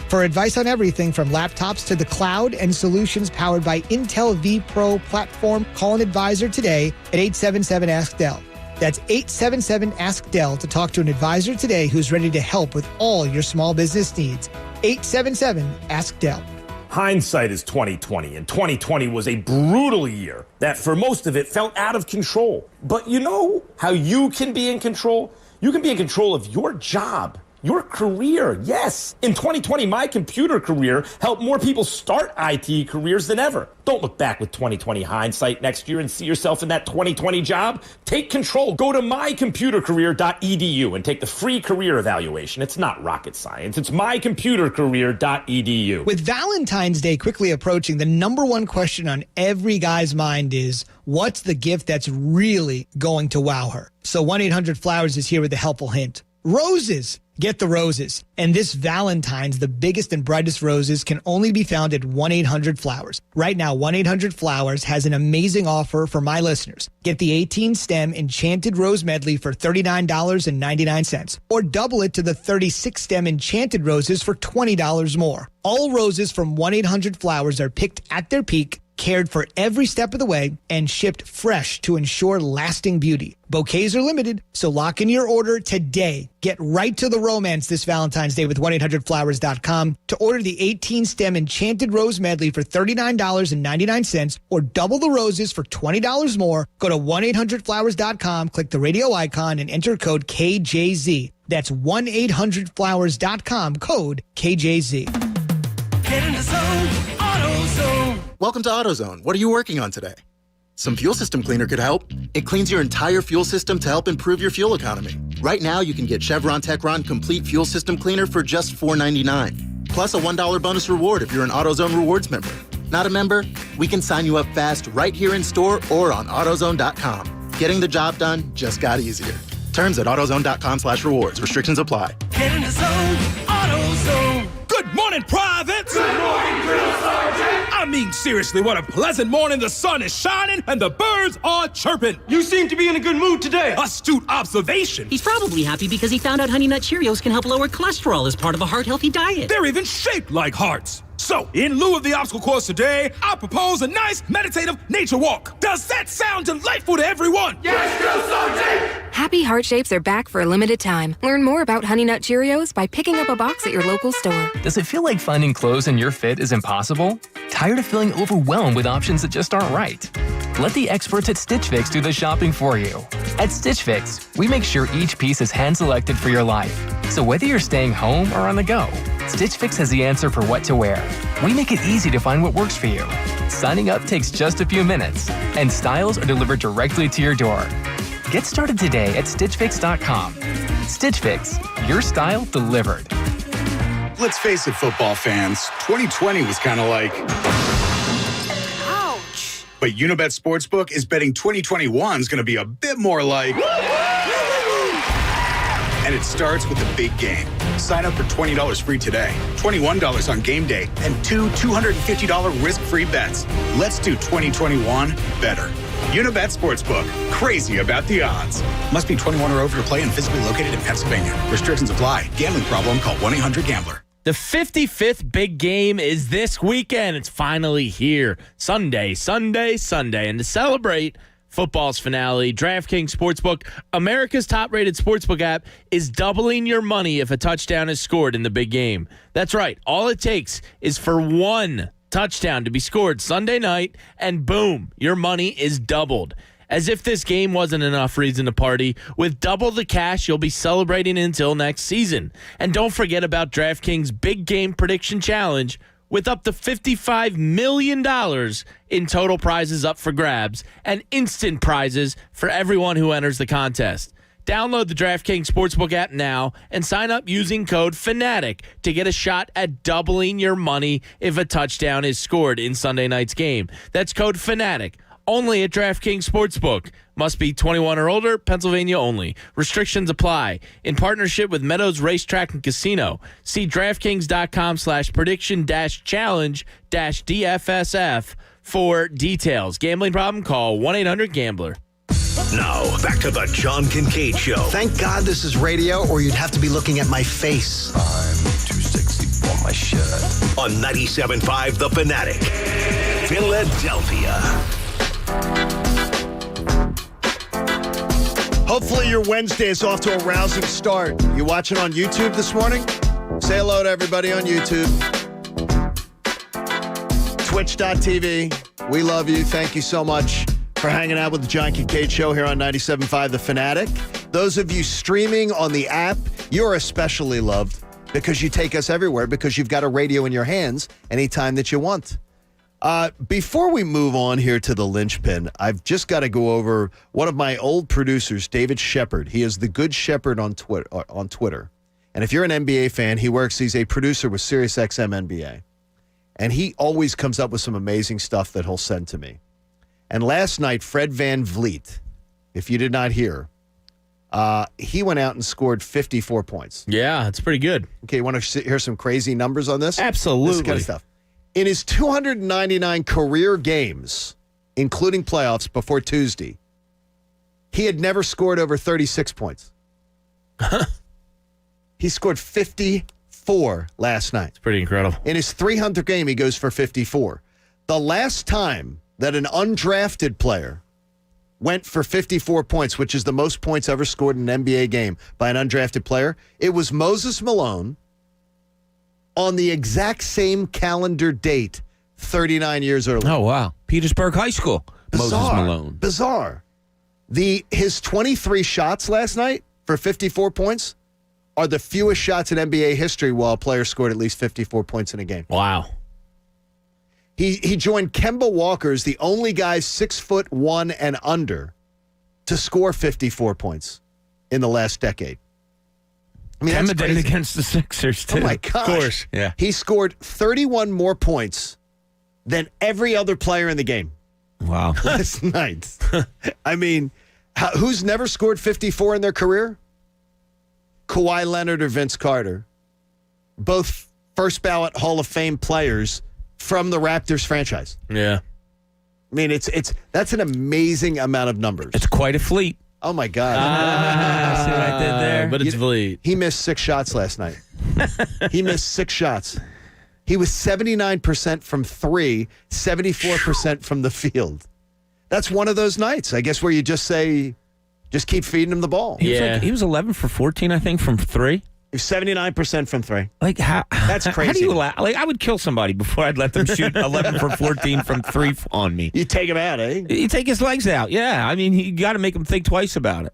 Speaker 13: For advice on everything from laptops to the cloud and solutions powered by Intel vPro platform, call an advisor today at 877-ASK-DELL. That's 877-ASK-DELL to talk to an advisor today who's ready to help with all your small business needs. 877-ASK-DELL.
Speaker 14: Hindsight is 20/20, and 2020 was a brutal year that for most of it felt out of control. But you know how you can be in control? You can be in control of your job, your career. Yes. In 2020, my computer career helped more people start IT careers than ever. Don't look back with 2020 hindsight next year and see yourself in that 2020 job. Take control. Go to mycomputercareer.edu and take the free career evaluation. It's not rocket science. It's mycomputercareer.edu.
Speaker 13: With Valentine's Day quickly approaching, the number one question on every guy's mind is, what's the gift that's really going to wow her? So 1-800-Flowers is here with a helpful hint. Roses. Get the roses. And this Valentine's, the biggest and brightest roses can only be found at 1-800-Flowers. Right now, 1-800-Flowers has an amazing offer for my listeners. Get the 18-stem Enchanted Rose Medley for $39.99, or double it to the 36-stem Enchanted Roses for $20 more. All roses from 1-800-Flowers are picked at their peak, cared for every step of the way, and shipped fresh to ensure lasting beauty. Bouquets are limited, so lock in your order today. Get right to the romance this Valentine's Day with 1-800-Flowers.com. To order the 18-stem Enchanted Rose Medley for $39.99 or double the roses for $20 more, go to 1-800-Flowers.com, click the radio icon, and enter code KJZ. That's 1-800-Flowers.com, code KJZ.
Speaker 2: Get in the zone, AutoZone.
Speaker 15: Welcome to AutoZone. What are you working on today? Some fuel system cleaner could help. It cleans your entire fuel system to help improve your fuel economy. Right now, you can get Chevron Techron Complete Fuel System Cleaner for just $4.99. Plus a $1 bonus reward if you're an AutoZone Rewards member. Not a member? We can sign you up fast right here in store or on AutoZone.com. Getting the job done just got easier. Terms at AutoZone.com/rewards. Restrictions apply.
Speaker 2: Get in the zone, AutoZone.
Speaker 5: Good morning, privates!
Speaker 2: Good morning, Drill Sergeant!
Speaker 5: I mean, seriously, what a pleasant morning. The sun is shining and the birds are chirping.
Speaker 16: You seem to be in a good mood today.
Speaker 5: Astute observation.
Speaker 17: He's probably happy because he found out Honey Nut Cheerios can help lower cholesterol as part of a heart-healthy diet.
Speaker 5: They're even shaped like hearts. So, in lieu of the obstacle course today, I propose a nice meditative nature walk. Does that sound delightful to everyone?
Speaker 2: Yes, Drill Sergeant!
Speaker 17: Happy Heart Shapes are back for a limited time. Learn more about Honey Nut Cheerios by picking up a box at your local store.
Speaker 18: Does it feel like finding clothes in your fit is impossible? Tired of feeling overwhelmed with options that just aren't right? Let the experts at Stitch Fix do the shopping for you. At Stitch Fix, we make sure each piece is hand-selected for your life. So whether you're staying home or on the go, Stitch Fix has the answer for what to wear. We make it easy to find what works for you. Signing up takes just a few minutes, and styles are delivered directly to your door. Get started today at StitchFix.com. Stitch Fix, your style delivered.
Speaker 4: Let's face it, football fans, 2020 was kind of like...
Speaker 17: Ouch!
Speaker 4: But Unibet Sportsbook is betting 2021 is going to be a bit more like... And it starts with a big game. Sign up for $20 free today, $21 on game day, and two $250 risk-free bets. Let's do 2021 better. Unibet Sportsbook. Crazy about the odds. Must be 21 or over to play and physically located in Pennsylvania. Restrictions apply. Gambling problem? Call 1-800-GAMBLER.
Speaker 8: The 55th big game is this weekend. It's finally here. Sunday. And to celebrate football's finale, DraftKings Sportsbook, America's top-rated sportsbook app, is doubling your money if a touchdown is scored in the big game. That's right. All it takes is for one touchdown to be scored Sunday night, and boom, your money is doubled. As if this game wasn't enough reason to party, with double the cash you'll be celebrating until next season. And don't forget about DraftKings Big Game Prediction Challenge, with up to $55 million in total prizes up for grabs and instant prizes for everyone who enters the contest. Download the DraftKings Sportsbook app now and sign up using code FANATIC to get a shot at doubling your money if a touchdown is scored in Sunday night's game. That's code FANATIC. Only at DraftKings Sportsbook. Must be 21 or older, Pennsylvania only. Restrictions apply. In partnership with Meadows Racetrack and Casino. See DraftKings.com/prediction-challenge-DFSF for details. Gambling problem? Call 1-800-GAMBLER.
Speaker 3: Now, back to the John Kincade Show.
Speaker 19: Thank God this is radio, or you'd have to be looking at my face.
Speaker 3: I'm too sexy for my shirt. On 97.5 The Fanatic, Philadelphia.
Speaker 6: Hopefully your Wednesday is off to a rousing start. You watching on YouTube this morning? Say hello to everybody on YouTube. Twitch.tv. We love you. Thank you so much for hanging out with the John Kincade Show here on 97.5 The Fanatic. Those of you streaming on the app, you're especially loved because you take us everywhere because you've got a radio in your hands anytime that you want. Before we move on here to the linchpin, I've just got to go over one of my old producers, David Shepard. He is the Good Shepherd on Twitter. And if you're an NBA fan, he's a producer with SiriusXM NBA. And he always comes up with some amazing stuff that he'll send to me. And last night, Fred VanVleet, if you did not hear, he went out and scored 54 points.
Speaker 8: Yeah, it's pretty good.
Speaker 6: Okay, you want to hear some crazy numbers on this?
Speaker 8: Absolutely.
Speaker 6: This kind of stuff. In his 299 career games, including playoffs before Tuesday, he had never scored over 36 points. He scored 54 last night.
Speaker 8: It's pretty incredible.
Speaker 6: In his 300th game, he goes for 54. The last time that an undrafted player went for 54 points, which is the most points ever scored in an NBA game by an undrafted player, it was Moses Malone on the exact same calendar date 39 years earlier.
Speaker 7: Oh, wow. Petersburg High School.
Speaker 6: Bizarre.
Speaker 7: Moses Malone.
Speaker 6: Bizarre. His 23 shots last night for 54 points are the fewest shots in NBA history while a player scored at least 54 points in a game.
Speaker 8: Wow.
Speaker 6: He joined Kemba Walker as the only guy 6'1" and under to score 54 points in the last decade. I mean,
Speaker 7: Kemba did it against the Sixers, too.
Speaker 6: Oh, my gosh.
Speaker 7: Of course. Yeah.
Speaker 6: He scored 31 more points than every other player in the game.
Speaker 7: Wow.
Speaker 6: Last night. I mean, who's never scored 54 in their career? Kawhi Leonard or Vince Carter. Both first ballot Hall of Fame players from the Raptors franchise.
Speaker 8: Yeah.
Speaker 6: I mean, that's an amazing amount of numbers.
Speaker 7: It's quite a fleet.
Speaker 6: Oh, my God.
Speaker 7: See what I did there?
Speaker 8: But it's Vliet.
Speaker 6: He missed 6 shots last night. He missed 6 shots. He was 79% from 3, 74% from the field. That's one of those nights, I guess, where you just say, just keep feeding him the ball.
Speaker 7: He was 11 for 14, I think, from 3.
Speaker 6: 79% from 3.
Speaker 7: Like,
Speaker 6: that's crazy.
Speaker 7: How do you allow? Like, I would kill somebody before I'd let them shoot 11 for 14 from 3 on me.
Speaker 6: You take him out, eh?
Speaker 7: You take his legs out. Yeah, I mean, you got to make him think twice about it.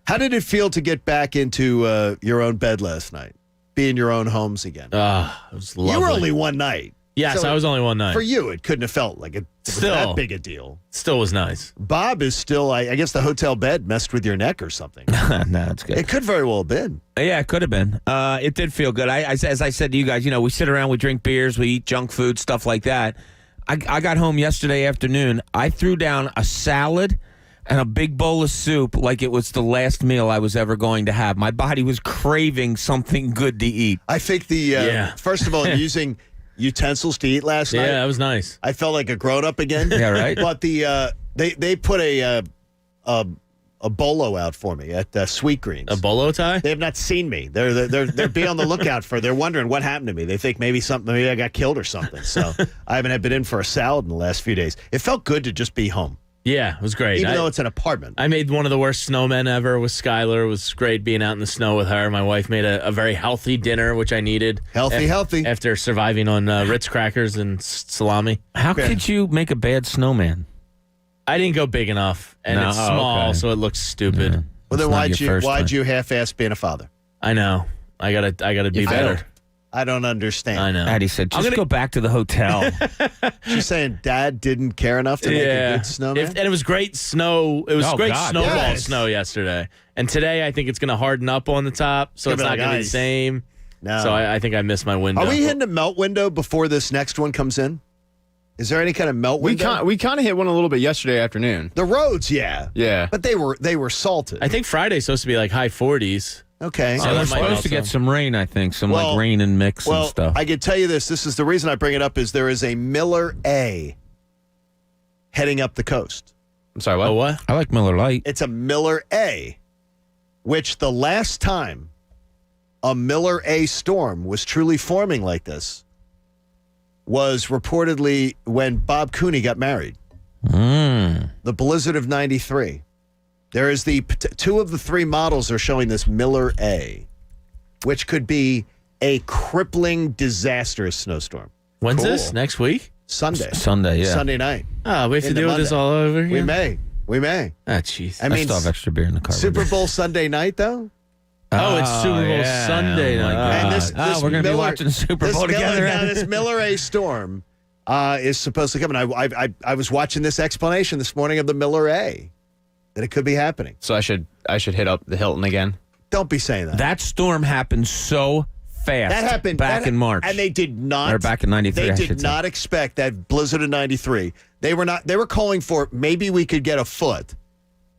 Speaker 6: How did it feel to get back into your own bed last night? Be in your own homes again?
Speaker 8: It was lovely.
Speaker 6: You were only one night.
Speaker 8: Yes,
Speaker 6: So
Speaker 8: I was only one night.
Speaker 6: For you, it couldn't have felt like it was that big a deal.
Speaker 8: Still was nice.
Speaker 6: Bob is still, I guess the hotel bed messed with your neck or something.
Speaker 7: No, it's good.
Speaker 6: It could very well have been.
Speaker 7: Yeah, it could have been. It did feel good. As I said to you guys, we sit around, we drink beers, we eat junk food, stuff like that. I got home yesterday afternoon. I threw down a salad and a big bowl of soup like it was the last meal I was ever going to have. My body was craving something good to eat.
Speaker 6: I think first of all, using utensils to eat last night.
Speaker 8: Yeah, that was nice.
Speaker 6: I felt like a grown-up again.
Speaker 7: Yeah, right.
Speaker 6: But they put a bolo out for me at Sweet Greens.
Speaker 8: A bolo tie?
Speaker 6: They have not seen me. They're be on the lookout for. They're wondering what happened to me. They think maybe I got killed or something. So I haven't been in for a salad in the last few days. It felt good to just be home.
Speaker 8: Yeah, it was great.
Speaker 6: Even though it's an apartment.
Speaker 8: I made one of the worst snowmen ever with Skylar. It was great being out in the snow with her. My wife made a very healthy dinner, which I needed.
Speaker 6: Healthy.
Speaker 8: After surviving on Ritz crackers and salami.
Speaker 7: How could you make a bad snowman?
Speaker 8: I didn't go big enough, and it's small, so it looks stupid.
Speaker 7: Yeah.
Speaker 6: Well, then why'd you half-ass being a father?
Speaker 8: I know. I gotta be better.
Speaker 6: I don't understand.
Speaker 8: I know.
Speaker 7: Addie said, just go back to the hotel.
Speaker 6: She's saying Dad didn't care enough to make a good snowman?
Speaker 8: And it was great snow. It was great snowball
Speaker 6: yes.
Speaker 8: snow yesterday. And today I think it's going to harden up on the top, so it's not going to be the same.
Speaker 6: No.
Speaker 8: So I think I missed my window.
Speaker 6: Are we hitting a melt window before this next one comes in? Is there any kind of melt window?
Speaker 9: We kind of hit one a little bit yesterday afternoon.
Speaker 6: The roads, yeah.
Speaker 9: Yeah.
Speaker 6: But they were salted.
Speaker 8: I think Friday's supposed to be like high 40s.
Speaker 6: Okay.
Speaker 7: So they're supposed to get some rain, I think. Some rain and mix and stuff.
Speaker 6: I can tell you this. This is the reason I bring it up is there is a Miller A heading up the coast.
Speaker 9: I'm sorry, what?
Speaker 8: What?
Speaker 7: I like Miller Lite.
Speaker 6: It's a Miller A, which the last time a Miller A storm was truly forming like this was reportedly when Bob Cooney got married. The blizzard of 93. There is two of the three models are showing this Miller A, which could be a crippling, disastrous snowstorm.
Speaker 8: When's this? Next week?
Speaker 6: Sunday.
Speaker 7: Sunday, yeah.
Speaker 6: Sunday night.
Speaker 8: Oh, we have to deal with this all over again?
Speaker 6: We may.
Speaker 8: Ah, jeez.
Speaker 7: I still have extra beer in the car.
Speaker 6: Super Bowl Sunday night, though?
Speaker 8: Oh, it's Super Bowl Sunday night.
Speaker 6: And this
Speaker 7: we're going to be watching the Super Bowl together.
Speaker 6: This Miller A storm is supposed to come. And I was watching this explanation this morning of the Miller A, that it could be happening.
Speaker 9: So I should hit up the Hilton again?
Speaker 6: Don't be saying that.
Speaker 7: That storm happened so fast.
Speaker 6: That happened
Speaker 7: back in March.
Speaker 6: And they did not.
Speaker 7: Or back in 93,
Speaker 6: They
Speaker 7: I
Speaker 6: did
Speaker 7: should say.
Speaker 6: not expect that blizzard of 93. They were calling for maybe we could get a foot.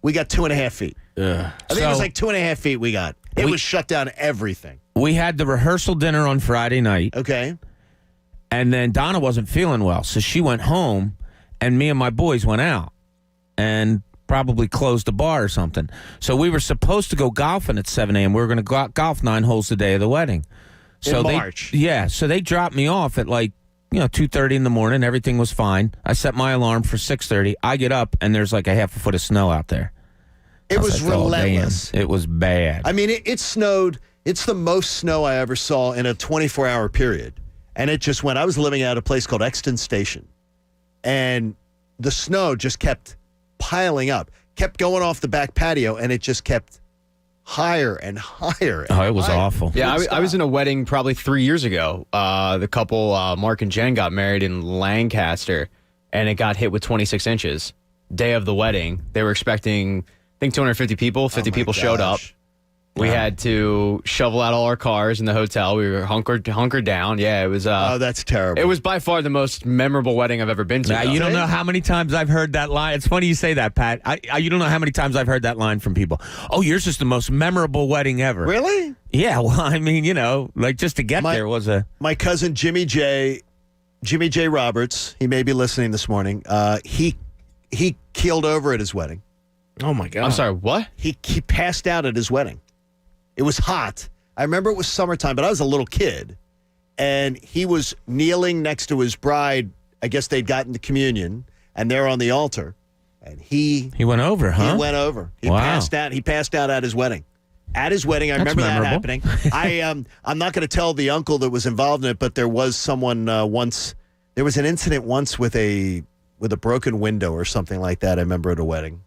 Speaker 6: We got 2.5 feet. I think it was like 2.5 feet we got. It was shut down everything.
Speaker 7: We had the rehearsal dinner on Friday night.
Speaker 6: Okay.
Speaker 7: And then Donna wasn't feeling well, so she went home, and me and my boys went out and probably closed the bar or something. So we were supposed to go golfing at 7 a.m. We were going to golf 9 holes the day of the wedding. So
Speaker 6: in March.
Speaker 7: So they dropped me off at 2:30 in the morning. Everything was fine. I set my alarm for 6:30. I get up, and there's like a half a foot of snow out there.
Speaker 6: It was relentless.
Speaker 7: It was bad.
Speaker 6: I mean, it snowed. It's the most snow I ever saw in a 24-hour period. And it just went. I was living at a place called Exton Station. And the snow just kept piling up, kept going off the back patio, and it just kept higher and higher.
Speaker 7: Oh, it was awful.
Speaker 9: Yeah, I was in a wedding probably 3 years ago. The couple, Mark and Jen, got married in Lancaster, and it got hit with 26 inches. Day of the wedding. They were expecting, I think, 250 people. 50 people showed up. We had to shovel out all our cars in the hotel. We were hunkered down. Yeah, it was.
Speaker 6: Oh, that's terrible.
Speaker 9: It was by far the most memorable wedding I've ever been to.
Speaker 7: Now, you don't know how many times I've heard that line. It's funny you say that, Pat. You don't know how many times I've heard that line from people. Oh, yours is the most memorable wedding ever.
Speaker 6: Really?
Speaker 7: Yeah. Well, I mean, just to get there was a.
Speaker 6: My cousin Jimmy J. Roberts. He may be listening this morning. He keeled over at his wedding.
Speaker 8: Oh my God!
Speaker 9: I'm sorry. What?
Speaker 6: He passed out at his wedding. It was hot. I remember it was summertime, but I was a little kid. and he was kneeling next to his bride. I guess they'd gotten the communion, and they're on the altar. And he
Speaker 7: went over, huh?
Speaker 6: He went over. He passed out. He passed out at his wedding. At his wedding, I remember that happening. I'm not going to tell the uncle that was involved in it, but there was someone once. There was an incident once with a broken window or something like that. I remember at a wedding.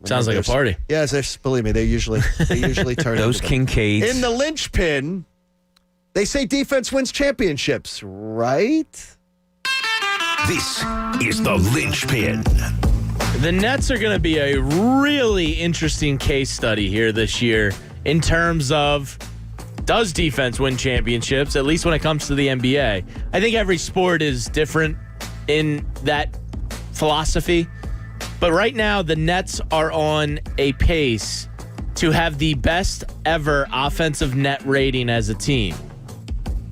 Speaker 8: Sounds like a party.
Speaker 6: Yes, believe me, they usually turn
Speaker 7: those Kincades.
Speaker 6: In the linchpin, they say defense wins championships, right?
Speaker 3: This is the linchpin.
Speaker 8: The Nets are going to be a really interesting case study here this year in terms of, does defense win championships, at least when it comes to the NBA? I think every sport is different in that philosophy. But right now, the Nets are on a pace to have the best ever offensive net rating as a team.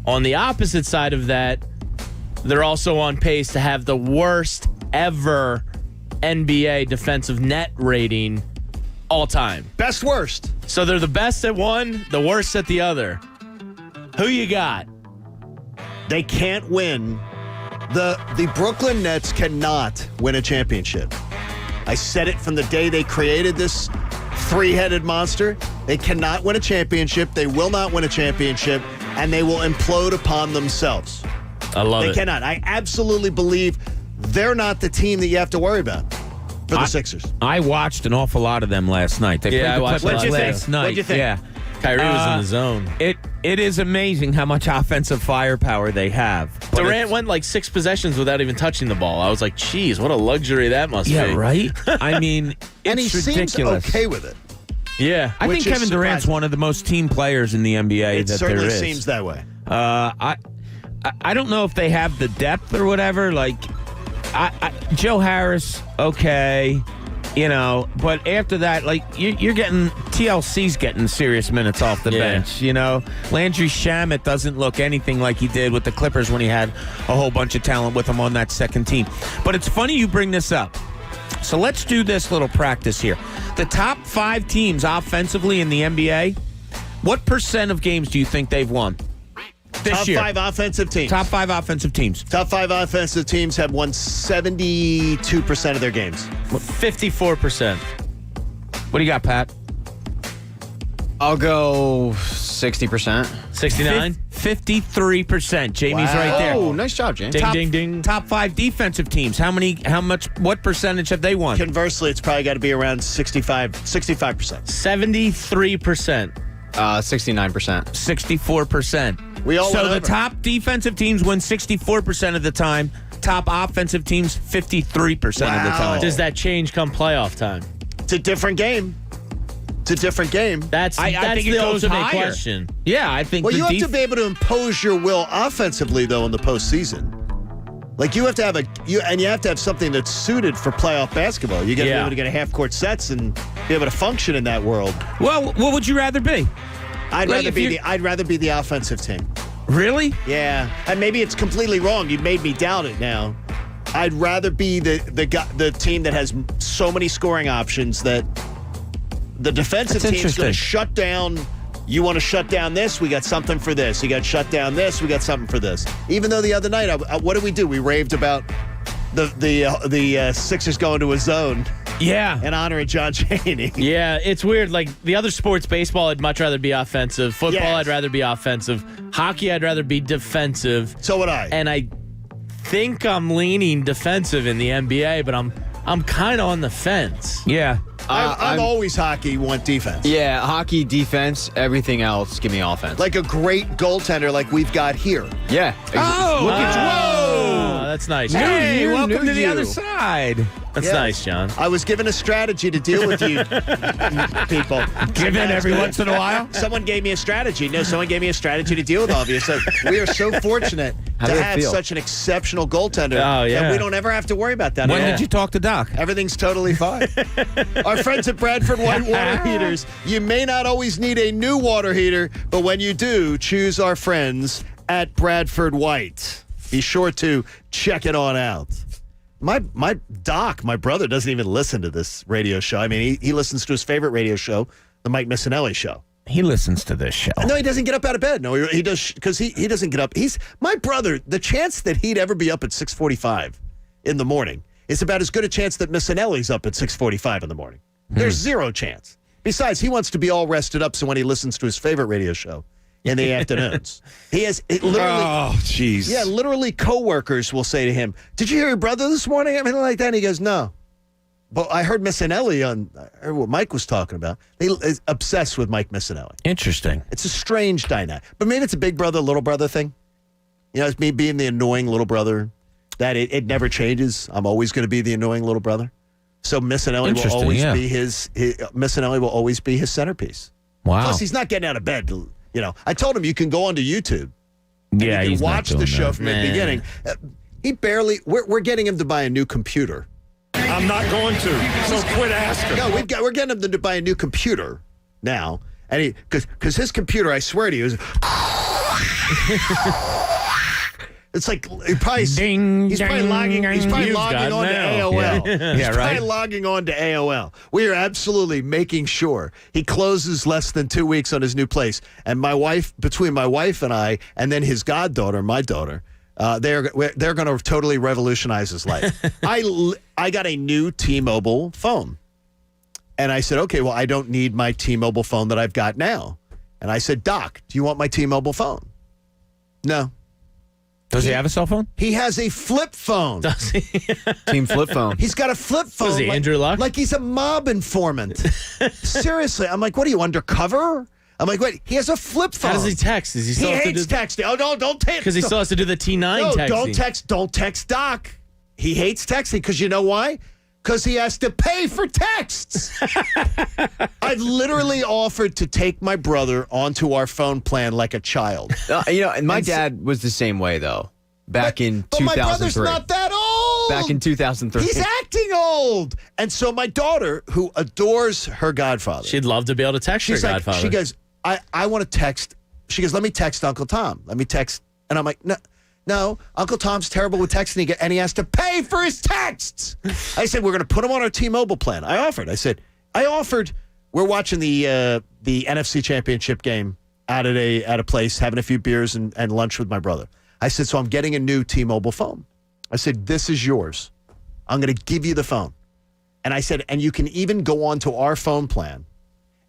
Speaker 8: On the opposite side of that, they're also on pace to have the worst ever NBA defensive net rating all time.
Speaker 6: Best worst.
Speaker 8: So they're the best at one, the worst at the other. Who you got?
Speaker 6: They can't win. The Brooklyn Nets cannot win a championship. I said it from the day they created this three-headed monster. They cannot win a championship. They will not win a championship, and they will implode upon themselves.
Speaker 8: I love it.
Speaker 6: They cannot. I absolutely believe they're not the team that you have to worry about for the Sixers.
Speaker 7: I watched an awful lot of them last night. They played the Clippers last night.
Speaker 6: What'd you think?
Speaker 7: Yeah.
Speaker 8: Kyrie was in the zone.
Speaker 7: It is amazing how much offensive firepower they have.
Speaker 8: Durant went like 6 possessions without even touching the ball. I was like, geez, what a luxury that must be.
Speaker 7: Yeah, right? I mean,
Speaker 6: and he
Speaker 7: ridiculous.
Speaker 6: seems okay with it.
Speaker 8: Yeah.
Speaker 7: I think Kevin Durant's one of the most team players in the NBA
Speaker 6: it
Speaker 7: that there is.
Speaker 6: It certainly seems that way.
Speaker 7: I don't know if they have the depth or whatever. Like, Joe Harris, okay. You know, but after that, like, you're getting TLC's getting serious minutes off the bench. You know, Landry Shamet doesn't look anything like he did with the Clippers when he had a whole bunch of talent with him on that second team. But it's funny you bring this up. So let's do this little practice here. The top 5 teams offensively in the NBA, what % of games do you think they've won this
Speaker 6: Top
Speaker 7: year?
Speaker 6: 5 offensive teams.
Speaker 7: Top 5 offensive teams.
Speaker 6: Top 5 offensive teams have won 72% of their games.
Speaker 8: 54%.
Speaker 7: What do you got, Pat?
Speaker 9: I'll go 60%.
Speaker 8: 69?
Speaker 7: 53%. Jamie's right there.
Speaker 9: Oh, nice job, James.
Speaker 8: Ding, ding, ding.
Speaker 7: Top 5 defensive teams. What percentage have they won?
Speaker 6: Conversely, it's probably got to be around 65%.
Speaker 8: 73%.
Speaker 9: 69%.
Speaker 7: 64%.
Speaker 6: We all
Speaker 7: so
Speaker 6: went
Speaker 7: the
Speaker 6: over.
Speaker 7: top defensive teams win 64% of the time. Top offensive teams 53% of the time.
Speaker 8: Does that change come playoff time?
Speaker 6: It's a different game.
Speaker 8: That's
Speaker 7: I think
Speaker 8: the
Speaker 7: it goes
Speaker 8: ultimate
Speaker 7: higher.
Speaker 8: question.
Speaker 7: Yeah, I think.
Speaker 6: Well,
Speaker 7: the
Speaker 6: you have to be able to impose your will offensively, though, in the postseason. Like, you have to have you have to have something that's suited for playoff basketball. You got to be able to get a half-court sets and be able to function in that world.
Speaker 7: Well, what would you rather be?
Speaker 6: I'd rather be the offensive team.
Speaker 7: Really?
Speaker 6: Yeah, and maybe it's completely wrong. You made me doubt it now. I'd rather be the team that has so many scoring options that the defensive team's going to shut down. You want to shut down this? We got something for this. You got to shut down this. We got something for this. Even though the other night, what did we do? We raved about the Sixers going to a zone.
Speaker 7: Yeah.
Speaker 6: In honor of John Chaney.
Speaker 8: Yeah, it's weird. Like, the other sports, baseball, I'd much rather be offensive. Football, I'd rather be offensive. Hockey, I'd rather be defensive.
Speaker 6: So would I.
Speaker 8: And I think I'm leaning defensive in the NBA, but I'm kind of on the fence.
Speaker 7: Yeah.
Speaker 6: I'm always hockey, want defense.
Speaker 9: Yeah, hockey, defense, everything else, give me offense.
Speaker 6: Like a great goaltender like we've got here.
Speaker 9: Yeah.
Speaker 7: Oh,
Speaker 6: look at
Speaker 8: Oh, that's nice.
Speaker 7: Hey, welcome to the other side.
Speaker 8: That's nice, John.
Speaker 6: I was given a strategy to deal with you people.
Speaker 7: Given every once in a while?
Speaker 6: Someone gave me a strategy. No, someone gave me a strategy to deal with all of you. So we are so fortunate to have such an exceptional goaltender that we don't ever have to worry about that.
Speaker 7: When did you talk to Doc?
Speaker 6: Everything's totally fine. Our friends at Bradford White Water Heaters. You may not always need a new water heater, but when you do, choose our friends at Bradford White. Be sure to check it on out. My Doc, my brother, doesn't even listen to this radio show. I mean, he listens to his favorite radio show, the Mike Missinelli Show.
Speaker 7: He listens to this show.
Speaker 6: No, he doesn't get up out of bed. No, he does because he doesn't get up. He's my brother. The chance that he'd ever be up at 6:45 in the morning is about as good a chance that Miss Anelli's up at 6:45 in the morning. There's zero chance. Besides, he wants to be all rested up so when he listens to his favorite radio show in the afternoons, he has literally.
Speaker 14: Oh, jeez.
Speaker 6: Yeah, literally, coworkers will say to him, "Did you hear your brother this morning?" Everything like that. And he goes, "No." But I heard Miss Anelli I heard what Mike was talking about. He's obsessed with Mike Missinelli.
Speaker 7: Interesting.
Speaker 6: It's a strange dynamic. But maybe it's a big brother, little brother thing. You know, it's me being the annoying little brother. That it never changes. I'm always going to be the annoying little brother. So Miss Anelli will always be Miss Anelli will always be his centerpiece.
Speaker 7: Wow.
Speaker 6: Plus, he's not getting out of bed. You know, I told him you can go onto YouTube.
Speaker 7: Yeah,
Speaker 6: you
Speaker 7: he's
Speaker 6: can
Speaker 7: not
Speaker 6: watch
Speaker 7: doing
Speaker 6: the show
Speaker 7: that.
Speaker 6: from the beginning. He barely. We're getting him to buy a new computer.
Speaker 14: I'm not going to. So quit asking.
Speaker 6: No, we're getting him to buy a new computer now, and because his computer, I swear to you, is. It's like he's probably logging on to AOL. He's probably logging on to AOL. We are absolutely making sure he closes less than 2 weeks on his new place. And my wife, between my wife and I, and then his goddaughter, my daughter, they're going to totally revolutionize his life. I got a new T-Mobile phone, and I said, okay, well, I don't need my T-Mobile phone that I've got now. And I said, Doc, do you want my T-Mobile phone? No.
Speaker 7: Does he have a cell phone?
Speaker 6: He has a flip phone.
Speaker 8: Does he?
Speaker 9: Team flip phone.
Speaker 6: He's got a flip phone.
Speaker 8: Was he Andrew Luck?
Speaker 6: Like he's a mob informant. Seriously. I'm like, what are you, undercover? I'm like, wait, he has a flip phone.
Speaker 8: How does he text? Does he still have to
Speaker 6: hates texting. Oh, no, don't text.
Speaker 8: Because he still has to do the T9 texting.
Speaker 6: Don't text Doc. He hates texting because you know why? Because he has to pay for texts. I've literally offered to take my brother onto our phone plan like a child.
Speaker 9: My dad was the same way, though, back in 2003. But my brother's
Speaker 6: not that old.
Speaker 9: Back in 2003.
Speaker 6: He's acting old. And so my daughter, who adores her godfather.
Speaker 8: She'd love to be able to text her godfather.
Speaker 6: She goes, I want to text. She goes, let me text Uncle Tom. Let me text. And I'm like, no, Uncle Tom's terrible with texting, and he has to pay for his texts. I said, we're going to put him on our T-Mobile plan. I offered, we're watching the NFC Championship game at a place, having a few beers and lunch with my brother. I said, so I'm getting a new T-Mobile phone. I said, this is yours. I'm going to give you the phone. And I said, and you can even go on to our phone plan,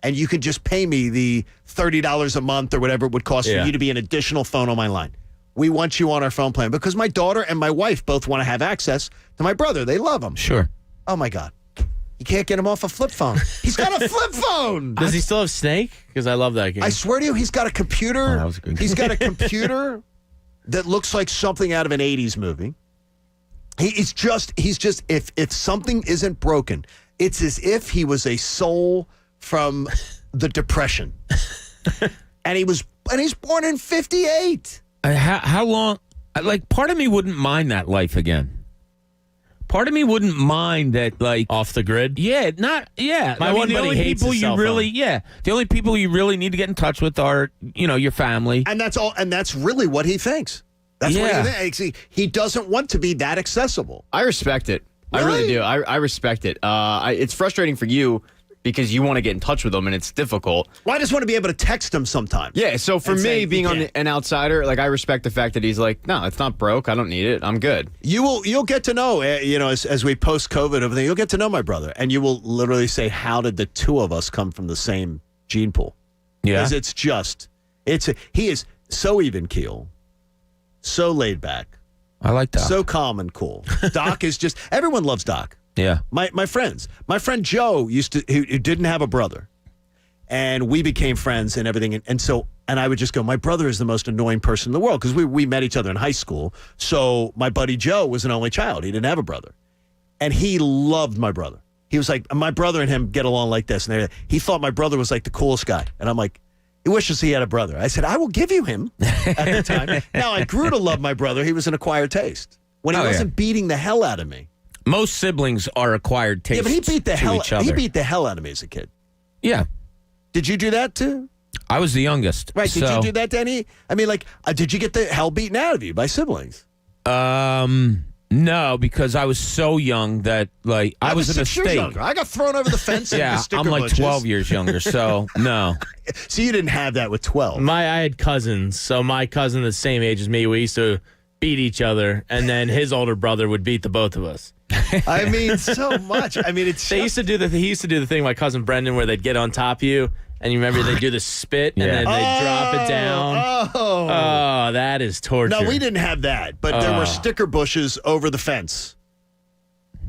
Speaker 6: and you can just pay me the $30 a month or whatever it would cost for you to be an additional phone on my line. We want you on our phone plan because my daughter and my wife both want to have access to my brother. They love him.
Speaker 7: Sure.
Speaker 6: Oh, my God. You can't get him off a flip phone. He's got a flip phone.
Speaker 8: Does he still have Snake? Because I love that game.
Speaker 6: I swear to you, he's got a computer.
Speaker 7: Oh, that was a good game.
Speaker 6: He's got a computer that looks like something out of an 80s movie. He's just if something isn't broken, it's as if he was a soul from the Depression. and he's born in 58.
Speaker 7: How long? Like, part of me wouldn't mind that life again. Part of me wouldn't mind that, like,
Speaker 8: off the grid.
Speaker 7: Yeah,
Speaker 8: My one buddy hates his cell phone.
Speaker 7: The only people you really need to get in touch with are, your family.
Speaker 6: And that's all. And that's really what he thinks. That's what he thinks. He doesn't want to be that accessible.
Speaker 9: I respect it.
Speaker 6: Really?
Speaker 9: I really do. I respect it. It's frustrating for you because you want to get in touch with them and it's difficult.
Speaker 6: Well, I just want to be able to text him sometimes.
Speaker 9: Yeah, so for me, being an outsider, like, I respect the fact that he's like, no, it's not broke. I don't need it. I'm good.
Speaker 6: You'll get to know, as we post-COVID everything, you'll get to know my brother, and you will literally say, how did the two of us come from the same gene pool?
Speaker 7: Yeah.
Speaker 6: Because he is so even keel, so laid back.
Speaker 7: I like Doc.
Speaker 6: So calm and cool. Doc is just, everyone loves Doc.
Speaker 7: Yeah.
Speaker 6: My friends. My friend Joe who didn't have a brother. And we became friends and everything. And I would just go, my brother is the most annoying person in the world because we met each other in high school. So my buddy Joe was an only child. He didn't have a brother. And he loved my brother. He was like, my brother and him get along like this. And he thought my brother was like the coolest guy. And I'm like, he wishes he had a brother. I said, I will give you him at the time. Now, I grew to love my brother. He was an acquired taste. When he wasn't beating the hell out of me.
Speaker 7: Most siblings are acquired tastes.
Speaker 6: Yeah, but he beat the hell out of me as a kid.
Speaker 7: Yeah.
Speaker 6: Did you do that too?
Speaker 7: I was the youngest.
Speaker 6: Right. Did you do that to any? I mean, did you get the hell beaten out of you by siblings?
Speaker 7: No, No, because I was so young that, like, I was in a
Speaker 6: 6 years
Speaker 7: state.
Speaker 6: younger. I got thrown over the fence.
Speaker 7: Yeah,
Speaker 6: into sticker
Speaker 7: I'm like
Speaker 6: bushes.
Speaker 7: 12 years younger, so no.
Speaker 6: So you didn't have that with 12.
Speaker 8: I had cousins, so my cousin the same age as me, we used to beat each other, and then his older brother would beat the both of us.
Speaker 6: I mean, so much. I mean, it's.
Speaker 8: He used to do the thing, my cousin Brendan, where they'd get on top of you, and you remember they do the spit, and then they drop it down. Oh, that is torture.
Speaker 6: No, we didn't have that, but there were sticker bushes over the fence.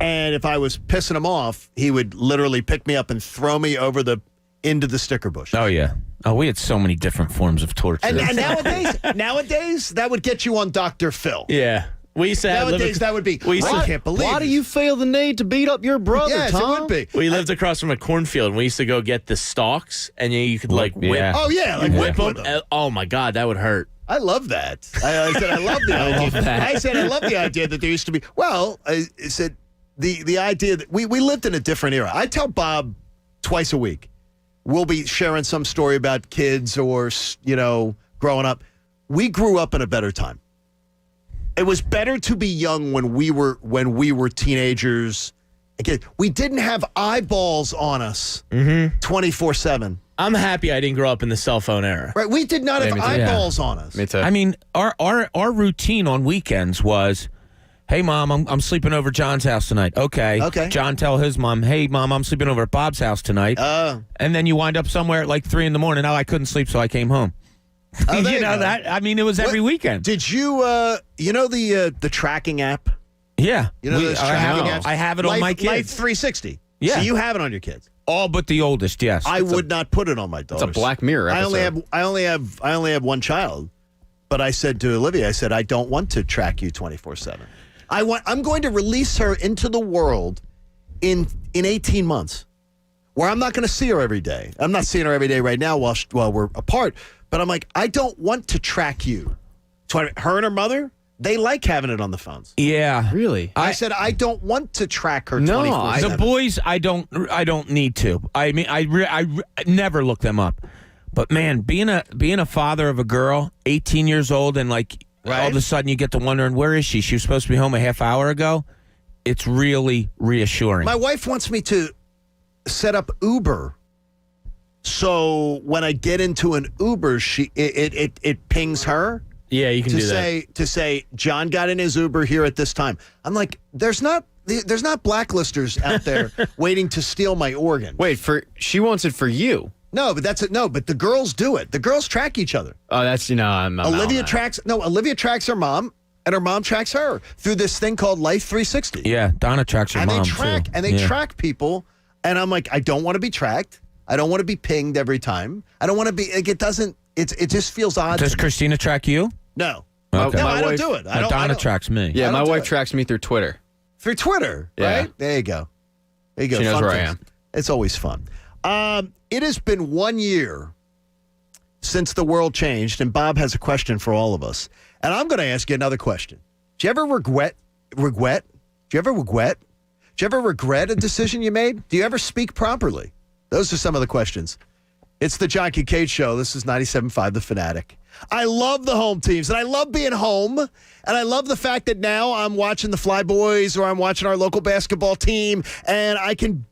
Speaker 6: And if I was pissing him off, he would literally pick me up and throw me into the sticker bush.
Speaker 7: Oh, yeah. Oh, we had so many different forms of torture.
Speaker 6: And nowadays, that would get you on Dr. Phil.
Speaker 8: Yeah. We used to have
Speaker 6: Nowadays, that would be, I can't believe
Speaker 9: Why do you feel the need to beat up your brother,
Speaker 6: yes,
Speaker 9: Tom?
Speaker 6: it would be.
Speaker 8: We lived across from a cornfield, and we used to go get the stalks, and you could, like, whip.
Speaker 7: Yeah.
Speaker 6: Oh, yeah, like
Speaker 8: whip
Speaker 6: whip
Speaker 8: them.
Speaker 6: them.
Speaker 8: Oh, my God, that would hurt.
Speaker 6: I love that. I said I love the idea. I said I love the idea that there used to be. Well, I said the idea that we lived in a different era. I tell Bob twice a week. We'll be sharing some story about kids or growing up. We grew up in a better time. It was better to be young when we were teenagers. Again, we didn't have eyeballs on us 24/7.
Speaker 8: I'm happy I didn't grow up in the cell phone era.
Speaker 6: Right, we did not have eyeballs on us.
Speaker 9: Me too.
Speaker 7: I mean, our routine on weekends was, hey, Mom, I'm sleeping over John's house tonight. Okay. John tell his mom, hey, Mom, I'm sleeping over at Bob's house tonight. And then you wind up somewhere at like 3 a.m. Oh, I couldn't sleep, so I came home. You know that? I mean, it was every weekend.
Speaker 6: Did you, the tracking app?
Speaker 7: Yeah.
Speaker 6: You know those tracking apps?
Speaker 7: I have it on my kids.
Speaker 6: Life 360.
Speaker 7: Yeah.
Speaker 6: So you have it on your kids.
Speaker 7: All but the oldest, yes.
Speaker 6: I would not put it on my daughters.
Speaker 9: It's a Black Mirror episode.
Speaker 6: I only have one child, but I said to Olivia, I don't want to track you 24/7. I'm going to release her into the world in 18 months, where I'm not going to see her every day. I'm not seeing her every day right now while we're apart. But I'm like, I don't want to track you. So her and her mother, they like having it on the phones.
Speaker 7: Yeah.
Speaker 9: Really?
Speaker 6: I said I don't want to track her.
Speaker 9: No,
Speaker 6: 24/7.
Speaker 7: The boys, I don't need to. I mean, I never look them up. But man, being a father of a girl, 18 years old, and like all of a sudden you get to wondering, where is she? She was supposed to be home a half hour ago. It's really reassuring.
Speaker 6: My wife wants me to set up Uber. So when I get into an Uber, it pings her.
Speaker 8: Yeah, you can do that.
Speaker 6: To say, John got in his Uber here at this time. I'm like, there's not blacklisters out there waiting to steal my organ.
Speaker 9: Wait, she wants it for you.
Speaker 6: No, but but the girls do it. The girls track each other.
Speaker 9: Oh, that's I'm
Speaker 6: Olivia tracks her mom, and her mom tracks her through this thing called Life 360.
Speaker 7: Yeah, Donna tracks her mom too.
Speaker 6: And they track people, and I'm like, I don't want to be tracked. I don't want to be pinged every time. I don't want to be like it just feels odd.
Speaker 7: Does Christina track you?
Speaker 6: No.
Speaker 7: Okay.
Speaker 6: No, I don't do it.
Speaker 7: Donna tracks me.
Speaker 9: Yeah, my wife tracks me through Twitter.
Speaker 6: Through Twitter,
Speaker 9: yeah.
Speaker 6: Right? There you go. She
Speaker 9: knows where I am.
Speaker 6: It's always fun. It has been 1 year since the world changed, and Bob has a question for all of us. And I'm going to ask you another question. Do you ever regret? Do you ever regret a decision you made? Do you ever speak properly? Those are some of the questions. It's the John Kincade Show. This is 97.5 The Fanatic. I love the home teams, and I love being home, and I love the fact that now I'm watching the Flyboys or I'm watching our local basketball team, and I can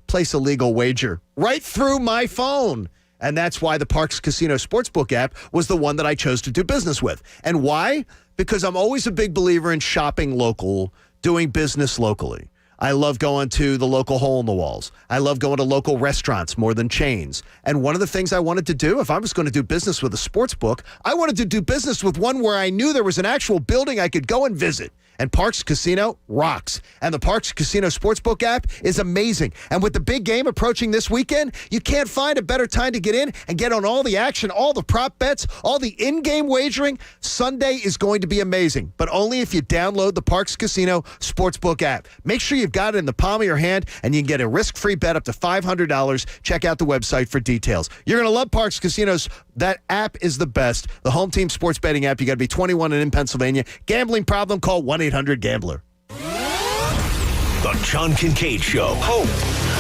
Speaker 6: place a legal wager right through my phone. And that's why the Parks Casino Sportsbook app was the one that I chose to do business with. And why? Because I'm always a big believer in shopping local, doing business locally. I love going to the local hole in the walls. I love going to local restaurants more than chains. And one of the things I wanted to do, if I was going to do business with a sports book, I wanted to do business with one where I knew there was an actual building I could go and visit. And Parks Casino rocks. And the Parks Casino Sportsbook app is amazing. And with the big game approaching this weekend, you can't find a better time to get in and get on all the action, all the prop bets, all the in-game wagering. Sunday is going to be amazing, but only if you download the Parks Casino Sportsbook app. Make sure you've got it in the palm of your hand, and you can get a risk-free bet up to $500. Check out the website for details. You're going to love Parks Casinos. That app is the best. The home team sports betting app. You got to be 21 and in Pennsylvania. Gambling problem? Call 1-800-GAMBLER.
Speaker 3: The John Kincade Show. Hope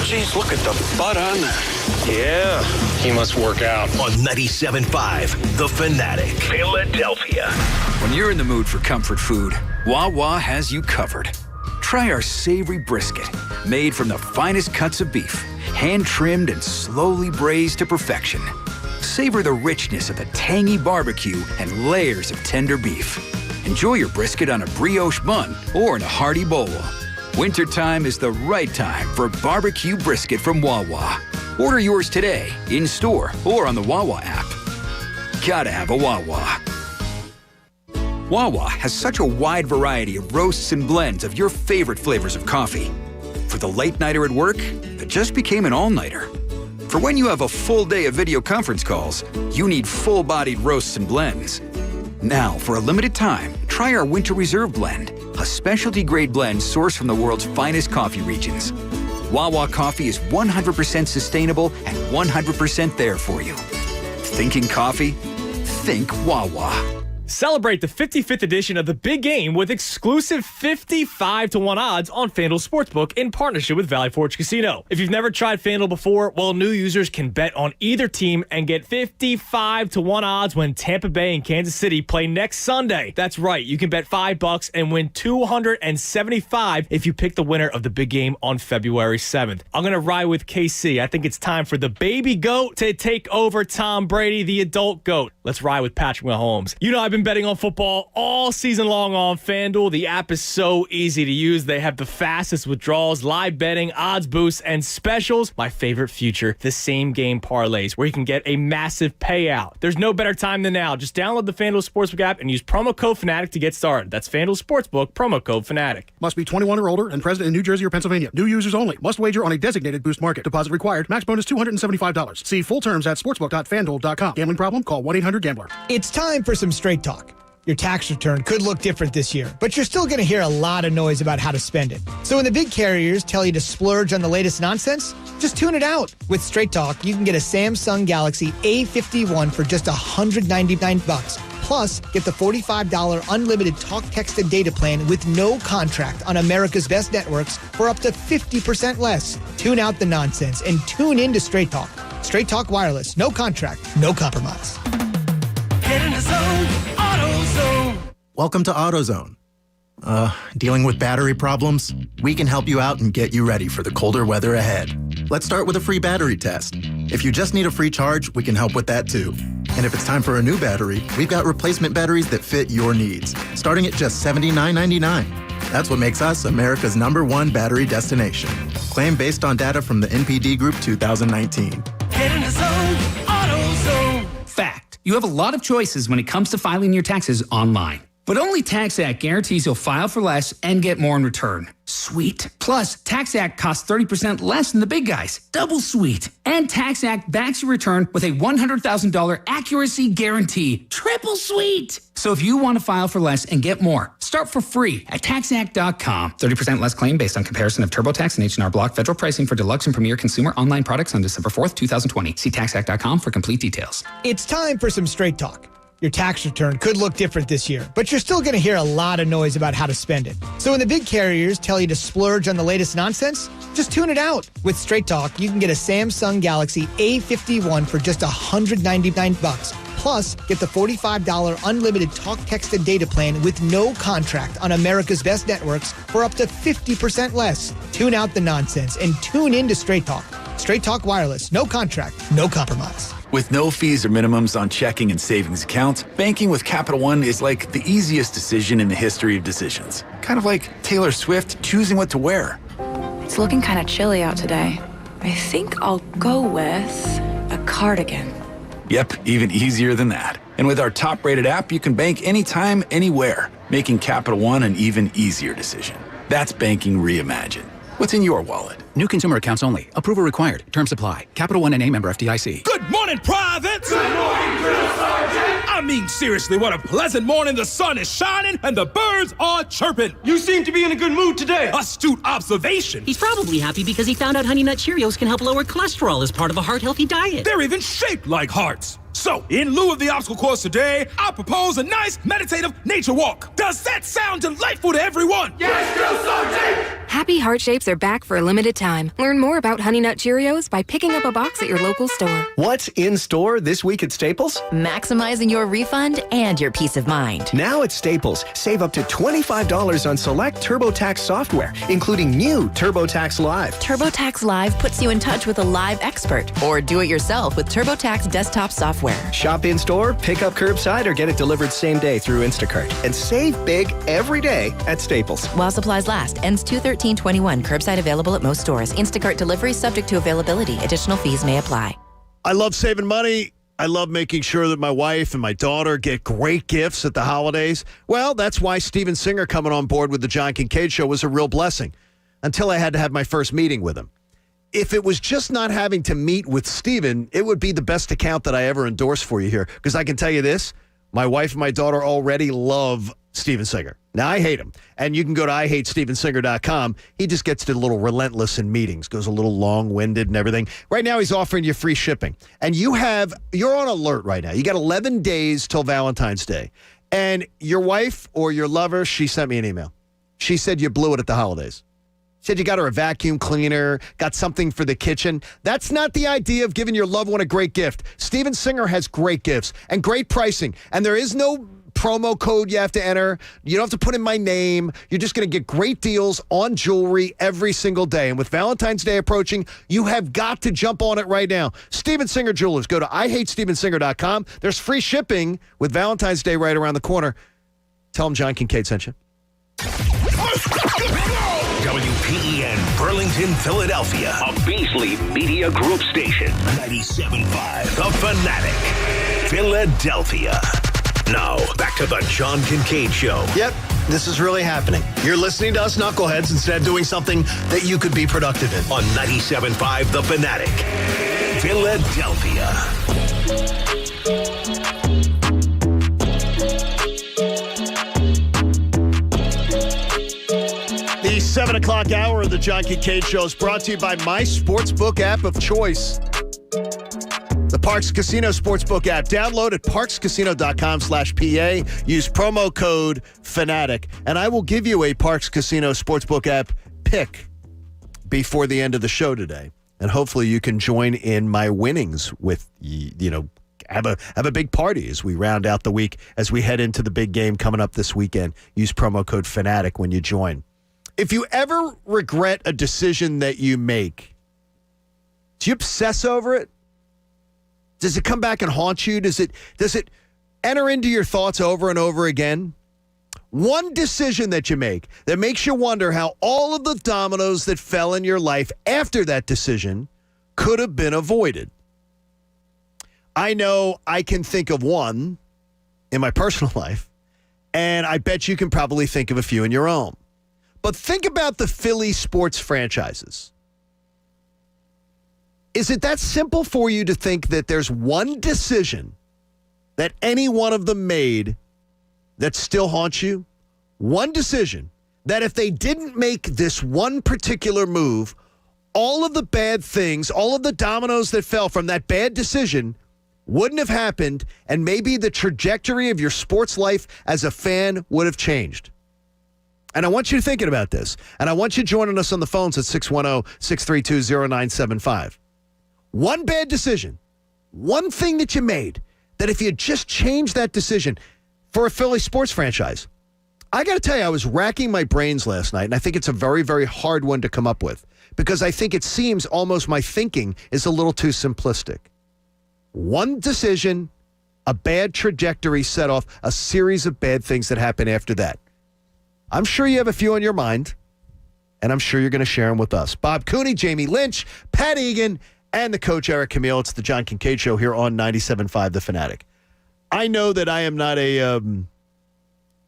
Speaker 20: Geez, look at the butt on that. Yeah, he must work out.
Speaker 3: On 97.5 The Fanatic, Philadelphia.
Speaker 21: When you're in the mood for comfort food, Wawa has you covered. Try our savory brisket, made from the finest cuts of beef, hand-trimmed and slowly braised to perfection. Savor the richness of a tangy barbecue and layers of tender beef. Enjoy your brisket on a brioche bun or in a hearty bowl. Wintertime is the right time for barbecue brisket from Wawa. Order yours today, in-store or on the Wawa app. Gotta have a Wawa. Wawa has such a wide variety of roasts and blends of your favorite flavors of coffee. For the late nighter at work that just became an all-nighter. For when you have a full day of video conference calls, you need full-bodied roasts and blends. Now, for a limited time, try our Winter Reserve Blend, a specialty-grade blend sourced from the world's finest coffee regions. Wawa coffee is 100% sustainable and 100% there for you. Thinking coffee? Think Wawa.
Speaker 22: Celebrate the 55th edition of the Big Game with exclusive 55-1 odds on FanDuel Sportsbook in partnership with Valley Forge Casino. If you've never tried FanDuel before, well, new users can bet on either team and get 55-1 odds when Tampa Bay and Kansas City play next Sunday. That's right, you can bet $5 and win $275 if you pick the winner of the Big Game on February 7th. I'm going to ride with KC. I think it's time for the baby GOAT to take over Tom Brady, the adult GOAT. Let's ride with Patrick Mahomes. You know, I've been betting on football all season long on FanDuel. The app is so easy to use. They have the fastest withdrawals, live betting, odds boosts, and specials. My favorite feature, the same game parlays, where you can get a massive payout. There's no better time than now. Just download the FanDuel Sportsbook app and use promo code Fanatic to get started. That's FanDuel Sportsbook, promo code Fanatic.
Speaker 23: Must be 21 or older and present in New Jersey or Pennsylvania. New users only. Must wager on a designated Boost market. Deposit required. Max bonus $275. See full terms at sportsbook.fanduel.com. Gambling problem? Call 1-800-GAMBLER.
Speaker 13: It's time for some straight talk. Your tax return could look different this year, but you're still going to hear a lot of noise about how to spend it. So when the big carriers tell you to splurge on the latest nonsense, just tune it out. With Straight Talk, you can get a Samsung Galaxy A51 for just $199. Plus, get the $45 unlimited talk, text, and data plan with no contract on America's best networks for up to 50% less. Tune out the nonsense and tune in to Straight Talk. Straight Talk Wireless. No contract, no compromise.
Speaker 2: Get in the zone, AutoZone.
Speaker 15: Welcome to AutoZone. Dealing with battery problems? We can help you out and get you ready for the colder weather ahead. Let's start with a free battery test. If you just need a free charge, we can help with that too. And if it's time for a new battery, we've got replacement batteries that fit your needs, starting at just $79.99. That's what makes us America's #1 battery destination. Claim based on data from the NPD Group 2019.
Speaker 2: Get in the zone, AutoZone.
Speaker 24: Fact. You have a lot of choices when it comes to filing your taxes online. But only TaxAct guarantees you'll file for less and get more in return. Sweet. Plus, TaxAct costs 30% less than the big guys. Double sweet. And TaxAct backs your return with a $100,000 accuracy guarantee. Triple sweet. So if you want to file for less and get more, start for free at TaxAct.com. 30% less claim based on comparison of TurboTax and H&R Block. Federal pricing for deluxe and premier consumer online products on December 4th, 2020. See TaxAct.com for complete details.
Speaker 13: It's time for some straight talk. Your tax return could look different this year, but you're still going to hear a lot of noise about how to spend it. So when the big carriers tell you to splurge on the latest nonsense, just tune it out. With Straight Talk, you can get a Samsung Galaxy A51 for just $199. Plus, get the $45 unlimited talk, text, and data plan with no contract on America's best networks for up to 50% less. Tune out the nonsense and tune in to Straight Talk. Straight Talk Wireless. No contract, no compromise.
Speaker 21: With no fees or minimums on checking and savings accounts, banking with Capital One is like the easiest decision in the history of decisions. Kind of like Taylor Swift choosing what to wear.
Speaker 25: It's looking kind of chilly out today. I think I'll go with a cardigan.
Speaker 21: Yep, even easier than that. And with our top-rated app, you can bank anytime, anywhere, making Capital One an even easier decision. That's banking reimagined. What's in your wallet?
Speaker 26: New consumer accounts only. Approval required. Terms apply. Capital One N.A. member FDIC.
Speaker 5: Good morning, privates! Good morning, Drill Sergeant! I mean, seriously, what a pleasant morning. The sun is shining and the birds are chirping.
Speaker 16: You seem to be in a good mood today.
Speaker 5: Astute observation.
Speaker 27: He's probably happy because he found out Honey Nut Cheerios can help lower cholesterol as part of a heart-healthy diet.
Speaker 5: They're even shaped like hearts. So, in lieu of the obstacle course today, I propose a nice meditative nature walk. Does that sound delightful to everyone?
Speaker 2: Yes, Drill Sergeant!
Speaker 1: Happy Heart Shapes are back for a limited time. Learn more about Honey Nut Cheerios by picking up a box at your local store.
Speaker 10: What's in store this week at Staples?
Speaker 11: Maximizing your refund and your peace of mind.
Speaker 10: Now at Staples, save up to $25 on select TurboTax software, including new TurboTax Live.
Speaker 11: TurboTax Live puts you in touch with a live expert, or do it yourself with TurboTax desktop software.
Speaker 10: Shop in-store, pick up curbside, or get it delivered same day through Instacart. And save big every day at Staples.
Speaker 11: While supplies last. Ends 2/13/21. Curbside available at most stores. Instacart delivery subject to availability. Additional fees may apply.
Speaker 6: I love saving money. I love making sure that my wife and my daughter get great gifts at the holidays. Well, that's why Steven Singer coming on board with the John Kincade Show was a real blessing until I had to have my first meeting with him. If it was just not having to meet with Steven, it would be the best account that I ever endorsed for you here. Because I can tell you this, my wife and my daughter already love Steven Singer. Now, I hate him. And you can go to IHateStevenSinger.com. He just gets a little relentless in meetings, goes a little long-winded and everything. Right now, he's offering you free shipping. And you're on alert right now. You got 11 days till Valentine's Day. And your wife or your lover, she sent me an email. She said you blew it at the holidays. Said you got her a vacuum cleaner, got something for the kitchen. That's not the idea of giving your loved one a great gift. Steven Singer has great gifts and great pricing. And there is no promo code you have to enter. You don't have to put in my name. You're just going to get great deals on jewelry every single day. And with Valentine's Day approaching, you have got to jump on it right now. Steven Singer Jewelers. Go to IHateStevenSinger.com. There's free shipping with Valentine's Day right around the corner. Tell them John Kincade sent you.
Speaker 3: WPEN Burlington, Philadelphia. A Beasley Media Group station. 97.5 The Fanatic. Philadelphia. Now, back to the John Kincade Show.
Speaker 6: Yep, this is really happening. You're listening to us knuckleheads instead of doing something that you could be productive in.
Speaker 3: On 97.5 The Fanatic. Philadelphia.
Speaker 6: The 7 o'clock hour of the John Kincade Show is brought to you by my sportsbook app of choice. The Parks Casino Sportsbook app. Download at parkscasino.com/PA. Use promo code FANATIC. And I will give you a Parks Casino Sportsbook app pick before the end of the show today. And hopefully you can join in my winnings with, have a big party as we round out the week, as we head into the big game coming up this weekend. Use promo code FANATIC when you join. If you ever regret a decision that you make, do you obsess over it? Does it come back and haunt you? Does it enter into your thoughts over and over again? One decision that you make that makes you wonder how all of the dominoes that fell in your life after that decision could have been avoided. I know I can think of one in my personal life, and I bet you can probably think of a few in your own. But think about the Philly sports franchises. Is it that simple for you to think that there's one decision that any one of them made that still haunts you? One decision that if they didn't make this one particular move, all of the bad things, all of the dominoes that fell from that bad decision wouldn't have happened, and maybe the trajectory of your sports life as a fan would have changed. And I want you thinking about this, and I want you joining us on the phones at 610-632-0975. One bad decision, one thing that you made, that if you just changed that decision for a Philly sports franchise. I got to tell you, I was racking my brains last night, and I think it's a very, very hard one to come up with because I think it seems almost my thinking is a little too simplistic. One decision, a bad trajectory set off a series of bad things that happened after that. I'm sure you have a few on your mind, and I'm sure you're going to share them with us. Bob Cooney, Jamie Lynch, Pat Egan, and the coach, Eric Camille. It's the John Kincade Show here on 97.5 The Fanatic. I know that I am not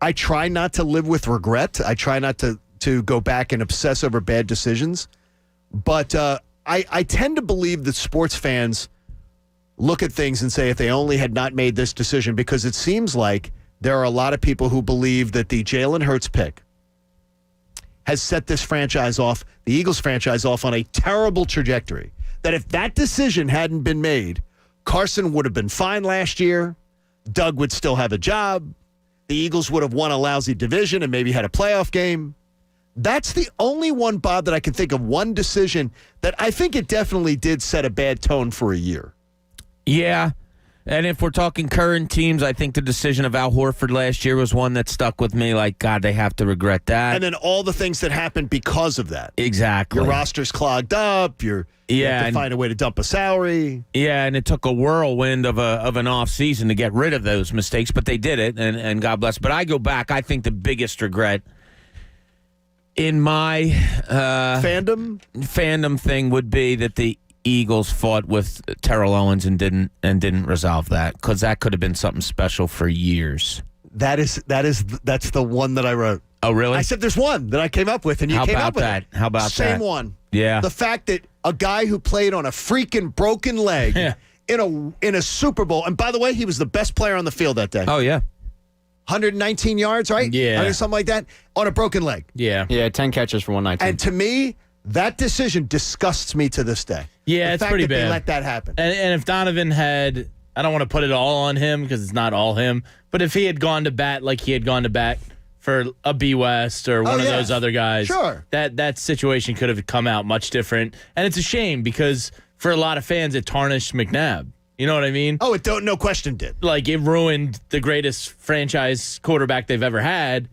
Speaker 6: I try not to live with regret. I try not to go back and obsess over bad decisions. But I tend to believe that sports fans look at things and say, if they only had not made this decision, because it seems like there are a lot of people who believe that the Jalen Hurts pick has set this franchise off, the Eagles franchise off on a terrible trajectory. That if that decision hadn't been made, Carson would have been fine last year. Doug would still have a job. The Eagles would have won a lousy division and maybe had a playoff game. That's the only one, Bob, that I can think of, one decision that I think it definitely did set a bad tone for a year.
Speaker 7: Yeah. And if we're talking current teams, I think the decision of Al Horford last year was one that stuck with me. Like, God, they have to regret that.
Speaker 6: And then all the things that happened because of that.
Speaker 7: Exactly.
Speaker 6: Your roster's clogged up. You have to find a way to dump a salary.
Speaker 7: Yeah, and it took a whirlwind of an offseason to get rid of those mistakes, but they did it, and God bless. But I go back, I think the biggest regret in my fandom thing would be that the Eagles fought with Terrell Owens and didn't resolve that, because that could have been something special for years.
Speaker 6: That's the one that I wrote.
Speaker 7: Oh, really?
Speaker 6: I said there's one that I came up with, and you came up with it.
Speaker 7: How about that?
Speaker 6: Same one.
Speaker 7: Yeah.
Speaker 6: The fact that a guy who played on a freaking broken leg in a Super Bowl, and by the way, he was the best player on the field that day.
Speaker 7: Oh, yeah.
Speaker 6: 119 yards, right?
Speaker 8: Yeah.
Speaker 6: Something like that, on a broken leg.
Speaker 8: Yeah.
Speaker 9: Yeah, 10 catches for 119.
Speaker 6: And to me, that decision disgusts me to this day.
Speaker 8: Yeah, it's pretty bad.
Speaker 6: They let that happen.
Speaker 8: And if Donovan had, I don't want to put it all on him because it's not all him, but if he had gone to bat like he had gone to bat for a B West or one of those other guys,
Speaker 6: sure,
Speaker 8: that situation could have come out much different. And it's a shame because for a lot of fans, it tarnished McNabb. You know what I mean?
Speaker 6: Oh, no question did.
Speaker 8: Like, it ruined the greatest franchise quarterback they've ever had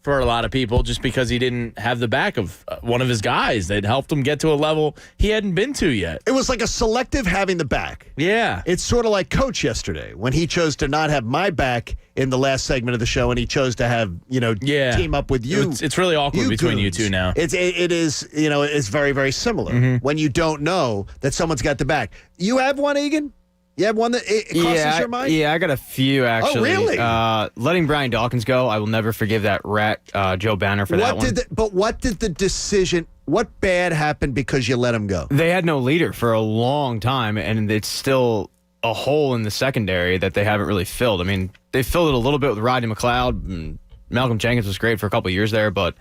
Speaker 8: for a lot of people just because he didn't have the back of one of his guys that helped him get to a level he hadn't been to yet.
Speaker 6: It was like a selective having the back.
Speaker 8: Yeah.
Speaker 6: It's sort of like Coach yesterday when he chose to not have my back in the last segment of the show and he chose to have, team up with you.
Speaker 8: It's really awkward between you two now.
Speaker 6: It is, it's very, very similar when you don't know that someone's got the back. You have one, Egan? You have one that crosses your mind?
Speaker 9: Yeah, I got a few, actually.
Speaker 6: Oh, really?
Speaker 9: Letting Brian Dawkins go, I will never forgive that rat, Joe Banner, for that one.
Speaker 6: But what did the decision, what bad happened because you let him go?
Speaker 9: They had no leader for a long time, and it's still a hole in the secondary that they haven't really filled. I mean, they filled it a little bit with Rodney McLeod. And Malcolm Jenkins was great for a couple of years there, but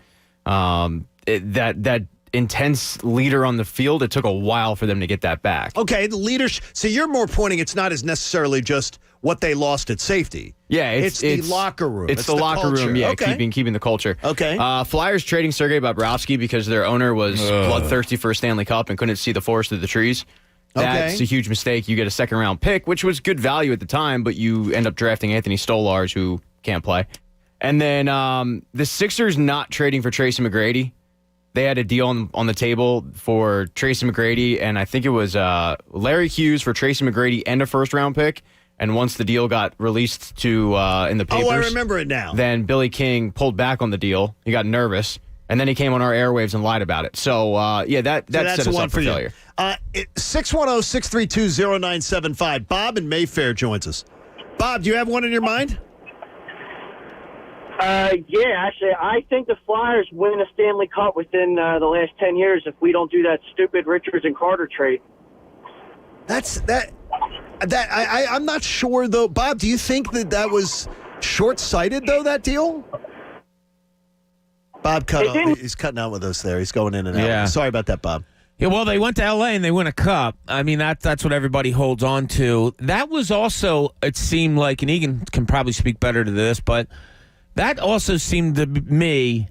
Speaker 9: that intense leader on the field, it took a while for them to get that back.
Speaker 6: Okay, the leadership. So you're more pointing it's not as necessarily just what they lost at safety.
Speaker 9: Yeah,
Speaker 6: it's the locker room.
Speaker 9: It's the locker
Speaker 6: culture.
Speaker 9: room, yeah,
Speaker 6: okay.
Speaker 9: keeping the culture.
Speaker 6: Okay.
Speaker 9: Flyers trading Sergei Bobrovsky because their owner was bloodthirsty for a Stanley Cup and couldn't see the forest through the trees. That's a huge mistake. You get a second-round pick, which was good value at the time, but you end up drafting Anthony Stolarz, who can't play. And then the Sixers not trading for Tracy McGrady. They had a deal on the table for Tracy McGrady, and I think it was Larry Hughes for Tracy McGrady and a first-round pick. And once the deal got released to in the papers,
Speaker 6: I remember it now.
Speaker 9: Then Billy King pulled back on the deal. He got nervous, and then he came on our airwaves and lied about it. So that's set us up for failure.
Speaker 6: 610-632-0975. Bob in Mayfair joins us. Bob, do you have one in your mind?
Speaker 4: Yeah, actually, I think the Flyers win a Stanley Cup within the last 10 years if we don't do that stupid Richards and Carter trade.
Speaker 6: I'm not sure, though. Bob, do you think that was short-sighted, though, that deal? Bob he's cutting out with us there. He's going in and out.
Speaker 7: Yeah.
Speaker 6: Sorry about that, Bob.
Speaker 7: Yeah, well, they went to L.A. and they win a cup. I mean, that's what everybody holds on to. That was also, it seemed like, and Egan can probably speak better to this, but that also seemed to me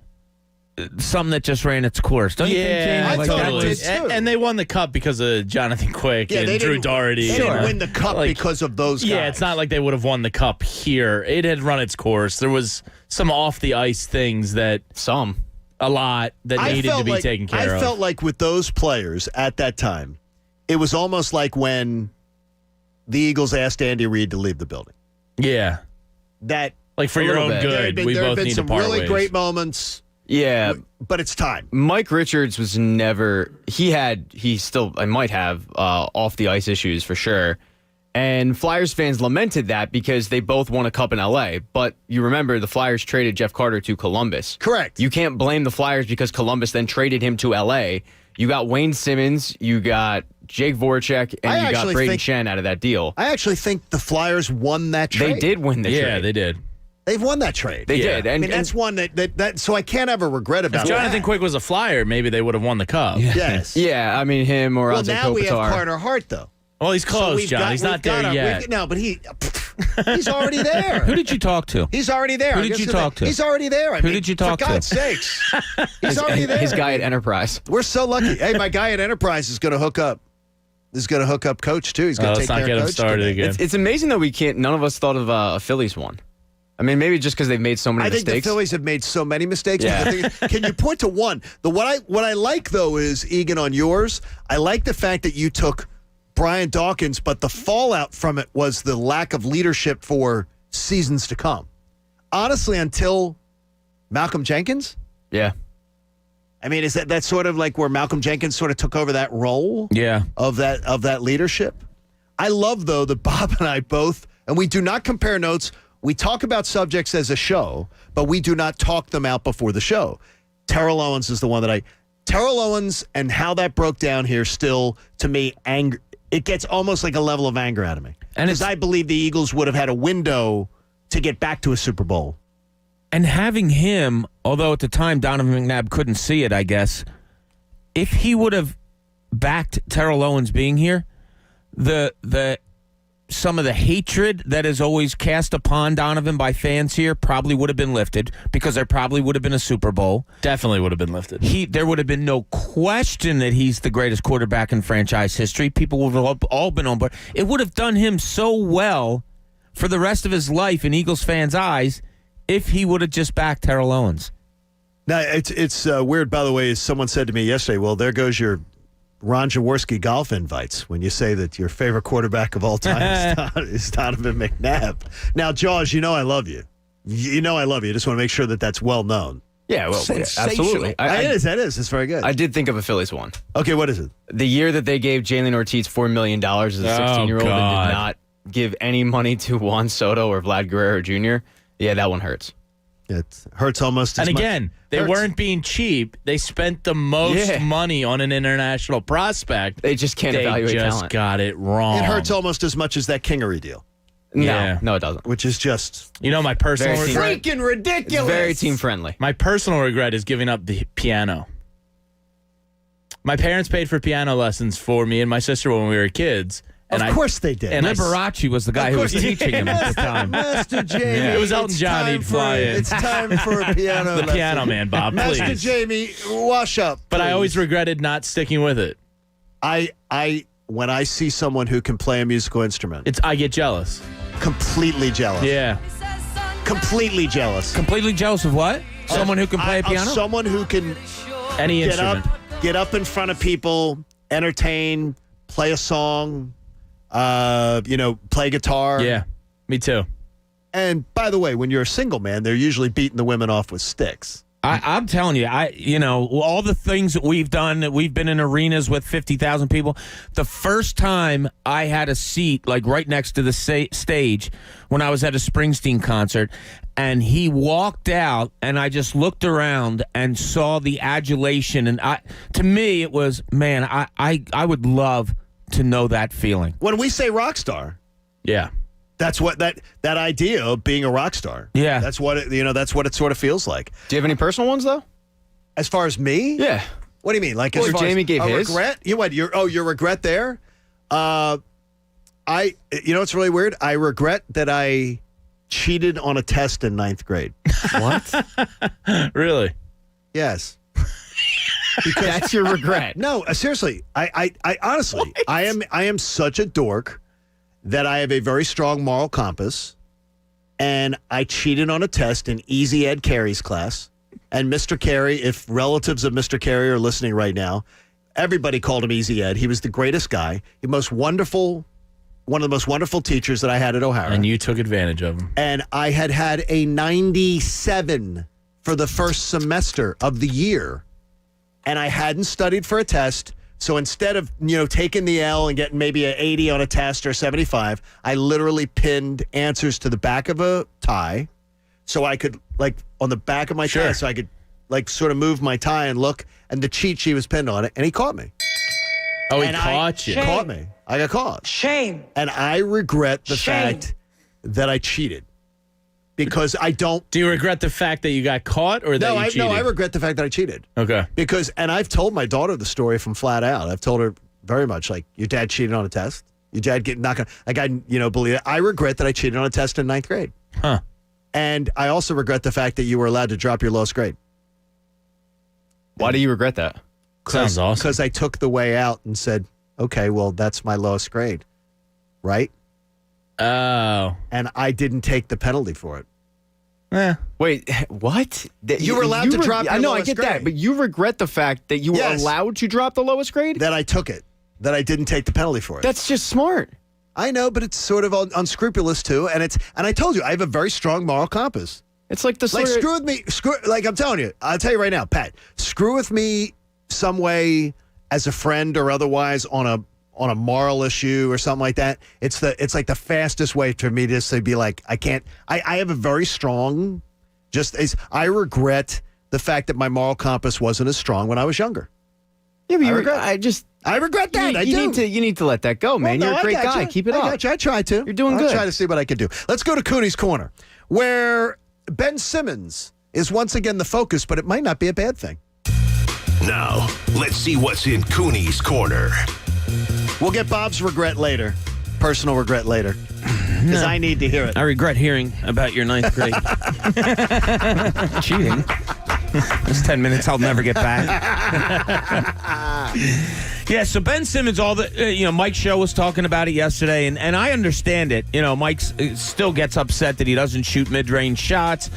Speaker 7: something that just ran its course. Don't you think, James?
Speaker 8: I totally.
Speaker 6: did too.
Speaker 8: And they won the cup because of Jonathan Quick and Drew Dougherty.
Speaker 6: They didn't win the cup because of those guys.
Speaker 8: Yeah, it's not like they would have won the cup here. It had run its course. There was some off-the-ice things that a lot that needed to be taken care of.
Speaker 6: I felt like with those players at that time, it was almost like when the Eagles asked Andy Reid to leave the building.
Speaker 8: Yeah. Like for your own good, we both need to part ways. There have been some really great
Speaker 6: moments.
Speaker 9: Yeah.
Speaker 6: But it's time.
Speaker 9: Mike Richards was never, I might have off the ice issues for sure. And Flyers fans lamented that because they both won a cup in LA. But you remember the Flyers traded Jeff Carter to Columbus.
Speaker 6: Correct.
Speaker 9: You can't blame the Flyers because Columbus then traded him to LA. You got Wayne Simmons, you got Jake Voracek, and you got Braden Shen out of that deal.
Speaker 6: I actually think the Flyers won that trade.
Speaker 9: They did win the trade.
Speaker 8: Yeah, they did.
Speaker 6: They've won that trade.
Speaker 9: They did.
Speaker 6: And that's one that so I can't have a regret about
Speaker 8: it. If Jonathan Quick was a Flyer, maybe they would have won the cup.
Speaker 6: Yes.
Speaker 9: Yeah, I mean him or
Speaker 6: now
Speaker 9: Kopitar.
Speaker 6: we have Carter Hart, though.
Speaker 8: Well, he's close, John. He's not there yet.
Speaker 6: No, but he's already there.
Speaker 7: Who did you talk to?
Speaker 6: He's already there.
Speaker 7: Who did you talk to?
Speaker 6: He's already there.
Speaker 7: Who did you talk to?
Speaker 6: For God's sakes. He's already there.
Speaker 9: His guy at Enterprise.
Speaker 6: We're so lucky. Hey, my guy at Enterprise is going to hook up. He's going to hook up Coach, too. He's going to take care of Coach.
Speaker 8: Let's not get him started again.
Speaker 9: It's amazing that none of us thought of a Phillies one. I mean, maybe just because they've made so many mistakes.
Speaker 6: I think the Phillies have made so many mistakes.
Speaker 9: Yeah.
Speaker 6: But the thing is, can you point to one? What I like, though, is, Egan, on yours, I like the fact that you took Brian Dawkins, but the fallout from it was the lack of leadership for seasons to come. Honestly, until Malcolm Jenkins?
Speaker 9: Yeah.
Speaker 6: I mean, is that sort of like where Malcolm Jenkins sort of took over that role?
Speaker 7: Yeah.
Speaker 6: Of that leadership? I love, though, that Bob and I both, and we do not compare notes. We talk about subjects as a show, but we do not talk them out before the show. Terrell Owens is the one that Terrell Owens and how that broke down here still, to me, it gets almost like a level of anger out of me. Because I believe the Eagles would have had a window to get back to a Super Bowl.
Speaker 7: And having him, although at the time Donovan McNabb couldn't see it, I guess, if he would have backed Terrell Owens being here, some of the hatred that is always cast upon Donovan by fans here probably would have been lifted, because there probably would have been a Super Bowl.
Speaker 8: Definitely would have been lifted.
Speaker 7: There would have been no question that he's the greatest quarterback in franchise history. People would have all been on board. It would have done him so well for the rest of his life in Eagles fans' eyes if he would have just backed Terrell Owens.
Speaker 6: Now, it's weird, by the way, as someone said to me yesterday, well, there goes your Ron Jaworski golf invites when you say that your favorite quarterback of all time is Donovan McNabb. Now, Jaws, you know I love you. You know I love you. I just want to make sure that that's well known.
Speaker 9: Yeah, well, absolutely.
Speaker 6: That is. It's very good.
Speaker 9: I did think of a Phillies one.
Speaker 6: Okay, what is it?
Speaker 9: The year that they gave Jalen Ortiz $4 million as a 16-year-old and did not give any money to Juan Soto or Vlad Guerrero Jr., yeah, that one hurts.
Speaker 6: It hurts almost as much.
Speaker 8: And again, they weren't being cheap. They spent the most money on an international prospect.
Speaker 9: They just can't evaluate talent.
Speaker 8: They just got it wrong.
Speaker 6: It hurts almost as much as that Kingery deal.
Speaker 9: No, it doesn't.
Speaker 6: Which is just...
Speaker 8: You know, my personal regret...
Speaker 6: Freaking ridiculous!
Speaker 9: It's very team-friendly.
Speaker 8: My personal regret is giving up the piano. My parents paid for piano lessons for me and my sister when we were kids.
Speaker 6: And of course they did.
Speaker 7: And Liberace was the guy who was teaching him at the time.
Speaker 6: Master Jamie.
Speaker 8: It was Elton John. He'd fly in.
Speaker 6: It's time for a piano
Speaker 8: The
Speaker 6: lesson.
Speaker 8: piano man, Bob, please.
Speaker 6: Master Jamie, wash up.
Speaker 8: But
Speaker 6: please.
Speaker 8: I always regretted not sticking with it.
Speaker 6: When I see someone who can play a musical instrument,
Speaker 8: I get jealous.
Speaker 6: Completely jealous.
Speaker 8: Yeah.
Speaker 6: Completely jealous.
Speaker 7: Completely jealous of what? Someone who can play a piano?
Speaker 6: Someone who can
Speaker 8: Any instrument.
Speaker 6: Get up in front of people, entertain, play a song, play guitar.
Speaker 8: Yeah, me too.
Speaker 6: And by the way, when you're a single man, they're usually beating the women off with sticks.
Speaker 7: I'm telling you, all the things that we've done, that we've been in arenas with 50,000 people. The first time I had a seat, like right next to the stage, when I was at a Springsteen concert, and he walked out, and I just looked around and saw the adulation, and to me, it was, man, I would love to know that feeling.
Speaker 6: When we say rock star,
Speaker 8: yeah.
Speaker 6: That's what that idea of being a rock star.
Speaker 7: Yeah,
Speaker 6: that's what it sort of feels like.
Speaker 9: Do you have any personal ones though?
Speaker 6: As far as me,
Speaker 9: yeah.
Speaker 6: What do you mean? Like,
Speaker 9: well,
Speaker 6: as far
Speaker 9: Jamie
Speaker 6: as
Speaker 9: gave his
Speaker 6: regret? Your regret there. It's really weird. I regret that I cheated on a test in 9th grade.
Speaker 9: What?
Speaker 8: Really?
Speaker 6: Yes.
Speaker 9: Because that's your regret.
Speaker 6: No, seriously. I honestly, I am such a dork that I have a very strong moral compass, and I cheated on a test in Easy Ed Carey's class. And Mr. Carey, if relatives of Mr. Carey are listening right now, everybody called him Easy Ed. He was the greatest guy, one of the most wonderful teachers that I had at O'Hara.
Speaker 8: And you took advantage of him.
Speaker 6: And I had a 97 for the first semester of the year, and I hadn't studied for a test. So instead of, taking the L and getting maybe an 80 on a test or 75, I literally pinned answers to the back of a tie so I could, on the back of my tie, so I could, sort of move my tie and look, and the cheat sheet was pinned on it, and he caught me.
Speaker 8: Oh, he caught you.
Speaker 6: Caught me. I got caught.
Speaker 2: Shame.
Speaker 6: And I regret the fact that I cheated. Because I don't...
Speaker 8: Do you regret the fact that you got caught or that you cheated?
Speaker 6: No, I regret the fact that I cheated.
Speaker 8: Okay.
Speaker 6: And I've told my daughter the story from Flat Out. I've told her very much, your dad cheated on a test. Your dad not gonna, like, I, believe it. I regret that I cheated on a test in 9th grade.
Speaker 7: Huh.
Speaker 6: And I also regret the fact that you were allowed to drop your lowest grade.
Speaker 9: Why do you regret that?
Speaker 8: Sounds awesome.
Speaker 6: Because I took the way out and said, okay, well, that's my lowest grade. Right?
Speaker 8: Oh.
Speaker 6: And I didn't take the penalty for it.
Speaker 9: Wait, what?
Speaker 6: You were allowed to drop your
Speaker 9: I know,
Speaker 6: lowest
Speaker 9: I get
Speaker 6: grade.
Speaker 9: that, but you regret the fact that you were allowed to drop the lowest grade?
Speaker 6: That I took it. That I didn't take the penalty for it.
Speaker 9: That's just smart.
Speaker 6: I know, but it's sort of unscrupulous too. And I told you, I have a very strong moral compass.
Speaker 9: It's like the sort of,
Speaker 6: screw with me. Like I'm telling you, I'll tell you right now, Pat. Screw with me some way as a friend or otherwise on a moral issue or something like that. It's like the fastest way for me to be like, I can't. I have a very strong. I regret the fact that my moral compass wasn't as strong when I was younger.
Speaker 9: Yeah, but
Speaker 6: I regret that.
Speaker 9: You need to let that go, man.
Speaker 6: Well, no,
Speaker 9: You're a great guy. Keep it up.
Speaker 6: I try to.
Speaker 9: You're doing good.
Speaker 6: I'll try to see what I can do. Let's go to Cooney's Corner, where Ben Simmons is once again the focus, but it might not be a bad thing.
Speaker 3: Now, let's see what's in Cooney's Corner.
Speaker 6: We'll get Bob's regret later. Personal regret later. Because I need to hear it.
Speaker 7: I regret hearing about your 9th grade cheating. This 10 minutes I'll never get back. Yeah, so Ben Simmons, Mike's show was talking about it yesterday, and I understand it. Mike still gets upset that he doesn't shoot mid-range shots.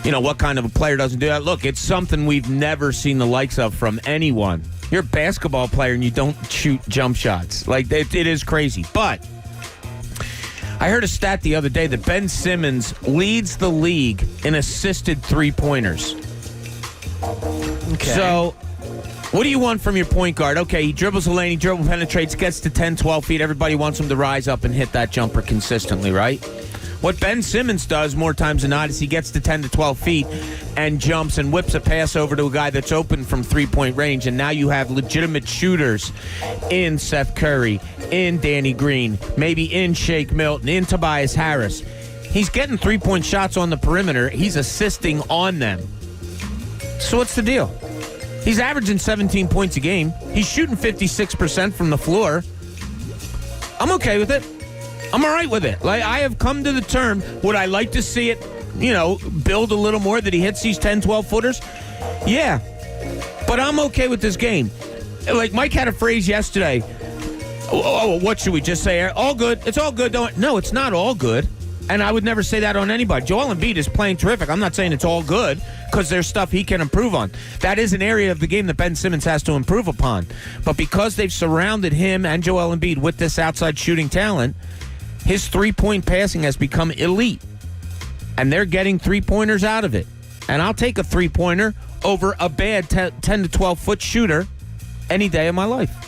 Speaker 7: What kind of a player doesn't do that? Look, it's something we've never seen the likes of from anyone. You're a basketball player and you don't shoot jump shots. Like, it is crazy. But I heard a stat the other day that Ben Simmons leads the league in assisted three-pointers.
Speaker 6: Okay.
Speaker 7: So, what do you want from your point guard? Okay, he dribbles the lane, he dribble penetrates, gets to 10, 12 feet. Everybody wants him to rise up and hit that jumper consistently, right? What Ben Simmons does more times than not is he gets to 10 to 12 feet and jumps and whips a pass over to a guy that's open from three-point range, and now you have legitimate shooters in Seth Curry, in Danny Green, maybe in Shake Milton, in Tobias Harris. He's getting three-point shots on the perimeter. He's assisting on them. So what's the deal? He's averaging 17 points a game. He's shooting 56% from the floor. I'm okay with it. I'm all right with it. Like, I have come to the term, would I like to see it, build a little more, that he hits these 10, 12-footers? Yeah. But I'm okay with this game. Like, Mike had a phrase yesterday. What should we just say? All good. It's all good. No, it's not all good. And I would never say that on anybody. Joel Embiid is playing terrific. I'm not saying it's all good because there's stuff he can improve on. That is an area of the game that Ben Simmons has to improve upon. But because they've surrounded him and Joel Embiid with this outside shooting talent, his three-point passing has become elite. And they're getting three-pointers out of it. And I'll take a three-pointer over a bad 10 to 12-foot shooter any day of my life.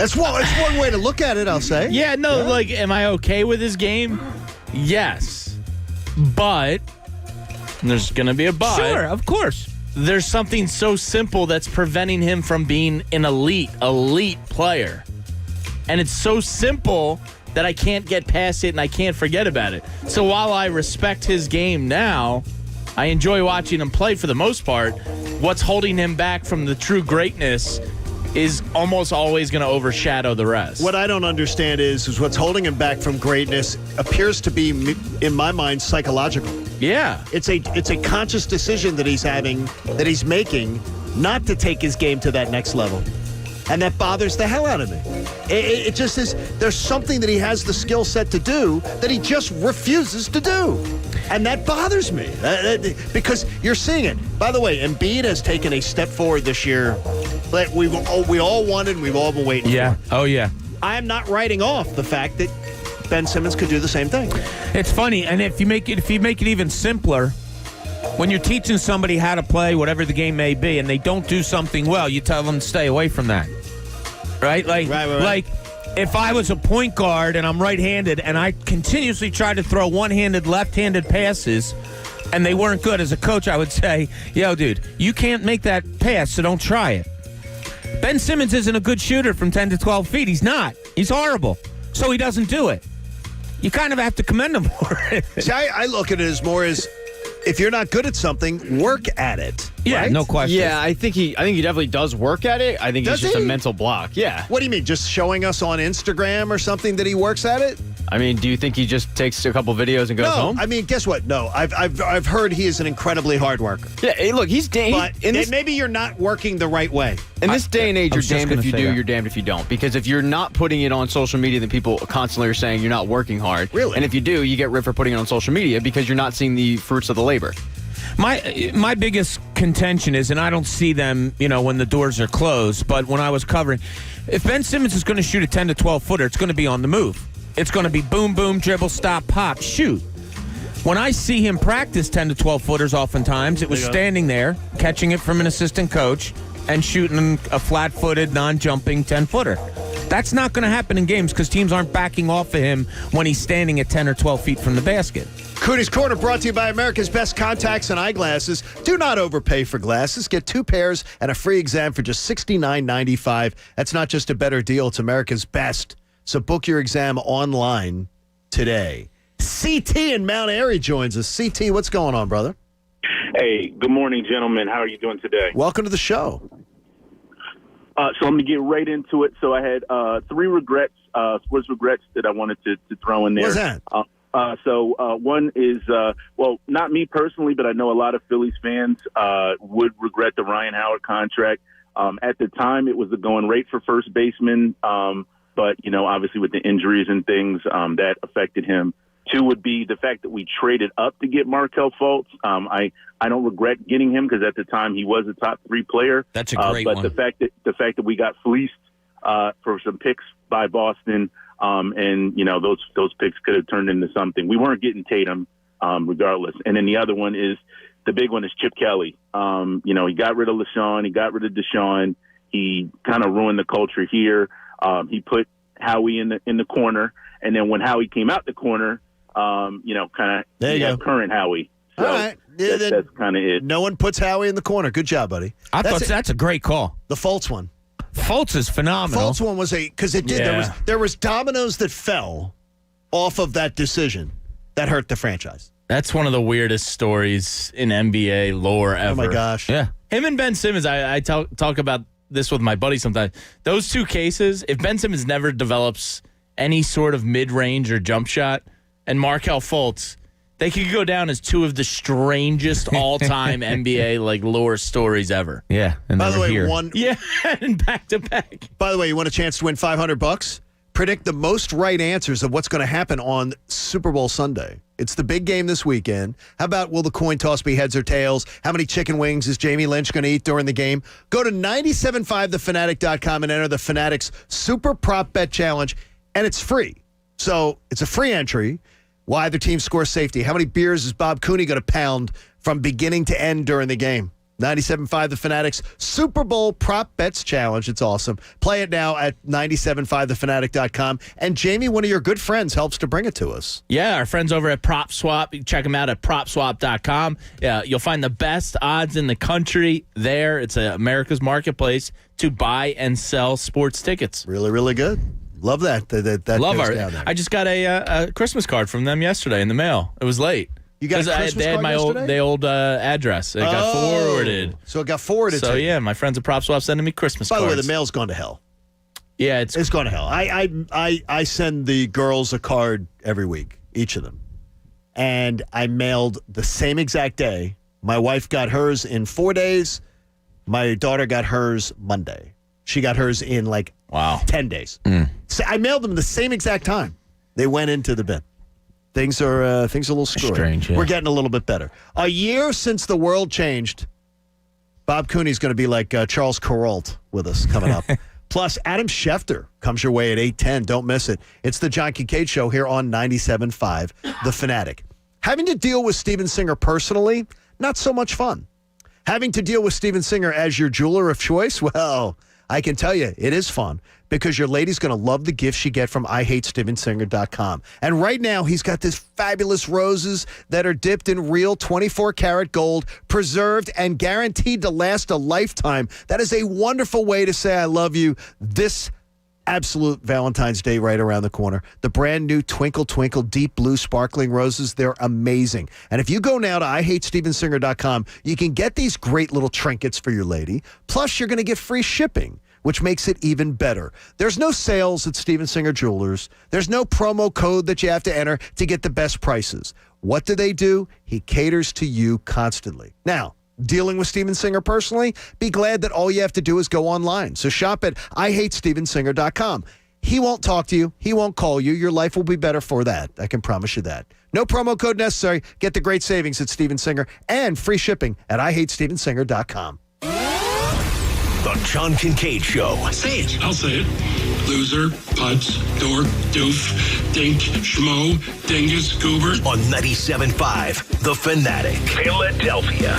Speaker 6: It's one way to look at it, I'll say.
Speaker 8: Yeah, no, like, am I okay with his game? Yes. But, there's going to be a but.
Speaker 7: Sure, of course.
Speaker 8: There's something so simple that's preventing him from being an elite player. And it's so simple that I can't get past it and I can't forget about it. So while I respect his game now, I enjoy watching him play for the most part. What's holding him back from the true greatness is almost always going to overshadow the rest.
Speaker 6: What I don't understand is what's holding him back from greatness appears to be, in my mind, psychological.
Speaker 8: Yeah.
Speaker 6: It's a conscious decision that he's making not to take his game to that next level. And that bothers the hell out of me. It just is, there's something that he has the skill set to do that he just refuses to do. And that bothers me because you're seeing it. By the way, Embiid has taken a step forward this year that we all wanted and we've all been waiting for.
Speaker 7: Oh, yeah.
Speaker 6: I am not writing off the fact that Ben Simmons could do the same thing.
Speaker 7: It's funny, and if you make it even simpler, when you're teaching somebody how to play whatever the game may be and they don't do something well, you tell them to stay away from that. Right? Like if I was a point guard and I'm right-handed and I continuously try to throw one-handed, left-handed passes and they weren't good, as a coach I would say, yo, dude, you can't make that pass, so don't try it. Ben Simmons isn't a good shooter from 10 to 12 feet. He's not. He's horrible. So he doesn't do it. You kind of have to commend him for it.
Speaker 6: See, I look at it as more as if you're not good at something, work at it.
Speaker 7: Yeah,
Speaker 6: right?
Speaker 7: no question.
Speaker 9: Yeah, I think he definitely does work at it. I think
Speaker 6: Does
Speaker 9: it's just
Speaker 6: he?
Speaker 9: a mental block. Yeah.
Speaker 6: What do you mean? Just showing us on Instagram or something that he works at it?
Speaker 9: I mean, do you think he just takes a couple videos and goes home?
Speaker 6: I mean, guess what? No, I've heard he is an incredibly hard worker.
Speaker 9: Yeah, hey, look,
Speaker 6: But maybe you're not working the right way.
Speaker 9: In this day and age,
Speaker 7: I
Speaker 9: you're
Speaker 7: was just
Speaker 9: damned if
Speaker 7: gonna
Speaker 9: you
Speaker 7: say
Speaker 9: do,
Speaker 7: that.
Speaker 9: you're damned if you don't. Because if you're not putting it on social media, then people constantly are saying you're not working hard.
Speaker 6: Really?
Speaker 9: And if you do, you get ripped for putting it on social media because you're not seeing the fruits of the labor.
Speaker 7: My biggest contention is, and I don't see them, when the doors are closed, but when I was covering, if Ben Simmons is going to shoot a 10 to 12 footer, it's going to be on the move. It's going to be boom, boom, dribble, stop, pop, shoot. When I see him practice 10 to 12 footers, oftentimes it was standing there, catching it from an assistant coach, and shooting a flat-footed, non-jumping 10-footer. That's not going to happen in games because teams aren't backing off of him when he's standing at 10 or 12 feet from the basket.
Speaker 6: Cooney's Corner brought to you by America's Best Contacts and Eyeglasses. Do not overpay for glasses. Get 2 pairs and a free exam for just $69.95. That's not just a better deal. It's America's best. So book your exam online today. CT in Mount Airy joins us. CT, what's going on, brother?
Speaker 12: Hey, good morning, gentlemen. How are you doing today?
Speaker 6: Welcome to the show.
Speaker 12: So I'm going to get right into it. So I had 3 regrets, sports regrets that I wanted to throw in there.
Speaker 6: What's that?
Speaker 12: So one is, not me personally, but I know a lot of Phillies fans would regret the Ryan Howard contract. At the time, it was the going rate for first baseman, but, obviously with the injuries and things, that affected him. 2 would be the fact that we traded up to get Markelle Fultz. I don't regret getting him because at the time he was a top 3 player.
Speaker 7: That's a great
Speaker 12: but
Speaker 7: one.
Speaker 12: the fact that we got fleeced for some picks by Boston, and those picks could have turned into something. We weren't getting Tatum, regardless. And then the other one is the big one is Chip Kelly. He got rid of LaShawn, he got rid of Deshaun, he kind of ruined the culture here. He put Howie in the corner, and then when Howie came out the corner, kind of current Howie. So
Speaker 6: all right.
Speaker 12: That's kind of it.
Speaker 6: No one puts Howie in the corner. Good job, buddy.
Speaker 7: I thought that's a great call.
Speaker 6: The Fultz one.
Speaker 7: Fultz is phenomenal.
Speaker 6: Fultz one was because it did.
Speaker 7: Yeah.
Speaker 6: There was dominoes that fell off of that decision that hurt the franchise.
Speaker 8: That's one of the weirdest stories in NBA lore ever.
Speaker 6: Oh my gosh.
Speaker 7: Yeah.
Speaker 8: Him and Ben Simmons, I talk about this with my buddy sometimes. Those 2 cases, if Ben Simmons never develops any sort of mid-range or jump shot, and Markelle Fultz, they could go down as 2 of the strangest all-time NBA lore stories ever.
Speaker 7: Yeah, and
Speaker 6: by the way,
Speaker 7: here.
Speaker 8: and back to back.
Speaker 6: By the way, you want a chance to win $500? Predict the most right answers of what's going to happen on Super Bowl Sunday. It's the big game this weekend. How about will the coin toss be heads or tails? How many chicken wings is Jamie Lynch going to eat during the game? Go to 97.5thefanatic.com and enter the Fanatics Super Prop Bet Challenge, and it's free. So it's a free entry. Will either team score safety? How many beers is Bob Cooney going to pound from beginning to end during the game? 97.5 The Fanatics Super Bowl Prop Bets Challenge. It's awesome. Play it now at 97.5thefanatic.com. And Jamie, one of your good friends, helps to bring it to us.
Speaker 8: Yeah, our friends over at Prop Swap. You can check them out at PropSwap.com. Yeah, you'll find the best odds in the country there. It's America's marketplace to buy and sell sports tickets.
Speaker 6: Really, really good. Love that. That
Speaker 8: Love
Speaker 6: goes
Speaker 8: our.
Speaker 6: down there.
Speaker 8: I just got a Christmas card from them yesterday in the mail. It was late.
Speaker 6: You got a
Speaker 8: 'Cause
Speaker 6: Christmas
Speaker 8: they had
Speaker 6: card
Speaker 8: my
Speaker 6: yesterday?
Speaker 8: old address. It got forwarded.
Speaker 6: So it got forwarded
Speaker 8: So
Speaker 6: to you.
Speaker 8: yeah, my friends at Prop Swap sending me Christmas
Speaker 6: By
Speaker 8: cards.
Speaker 6: the way, the mail's gone to hell.
Speaker 8: Yeah,
Speaker 6: it's gone to hell. I send the girls a card every week, each of them. And I mailed the same exact day. My wife got hers in 4 days. My daughter got hers Monday. She got hers in 10 days. So I mailed them the same exact time. They went into the bin. Things are a little screwy.
Speaker 7: Strange, yeah.
Speaker 6: We're getting a little bit better. A year since the world changed, Bob Cooney's going to be like Charles Kuralt with us coming up. Plus, Adam Schefter comes your way at 8:10. Don't miss it. It's the John Kincade Show here on 97.5 The Fanatic. Having to deal with Steven Singer personally, not so much fun. Having to deal with Steven Singer as your jeweler of choice, well, I can tell you, it is fun because your lady's going to love the gifts you get from IHateStevenSinger.com. And right now, he's got this fabulous roses that are dipped in real 24-karat gold, preserved and guaranteed to last a lifetime. That is a wonderful way to say I love you this absolute Valentine's Day right around the corner. The brand new Twinkle Twinkle Deep Blue Sparkling Roses, they're amazing. And if you go now to IHateStevensinger.com, you can get these great little trinkets for your lady. Plus, you're going to get free shipping, which makes it even better. There's no sales at Steven Singer Jewelers. There's no promo code that you have to enter to get the best prices. What do? He caters to you constantly. Now, dealing with Steven Singer personally, be glad that all you have to do is go online. So shop at IHateStevensinger.com. He won't talk to you. He won't call you. Your life will be better for that. I can promise you that. No promo code necessary. Get the great savings at Steven Singer and free shipping at IHateStevensinger.com.
Speaker 3: The John Kincade Show.
Speaker 14: Say it. I'll say it. Loser, putz, dork, doof, dink, schmo, dingus, goober.
Speaker 3: On 97.5 The Fanatic, Philadelphia.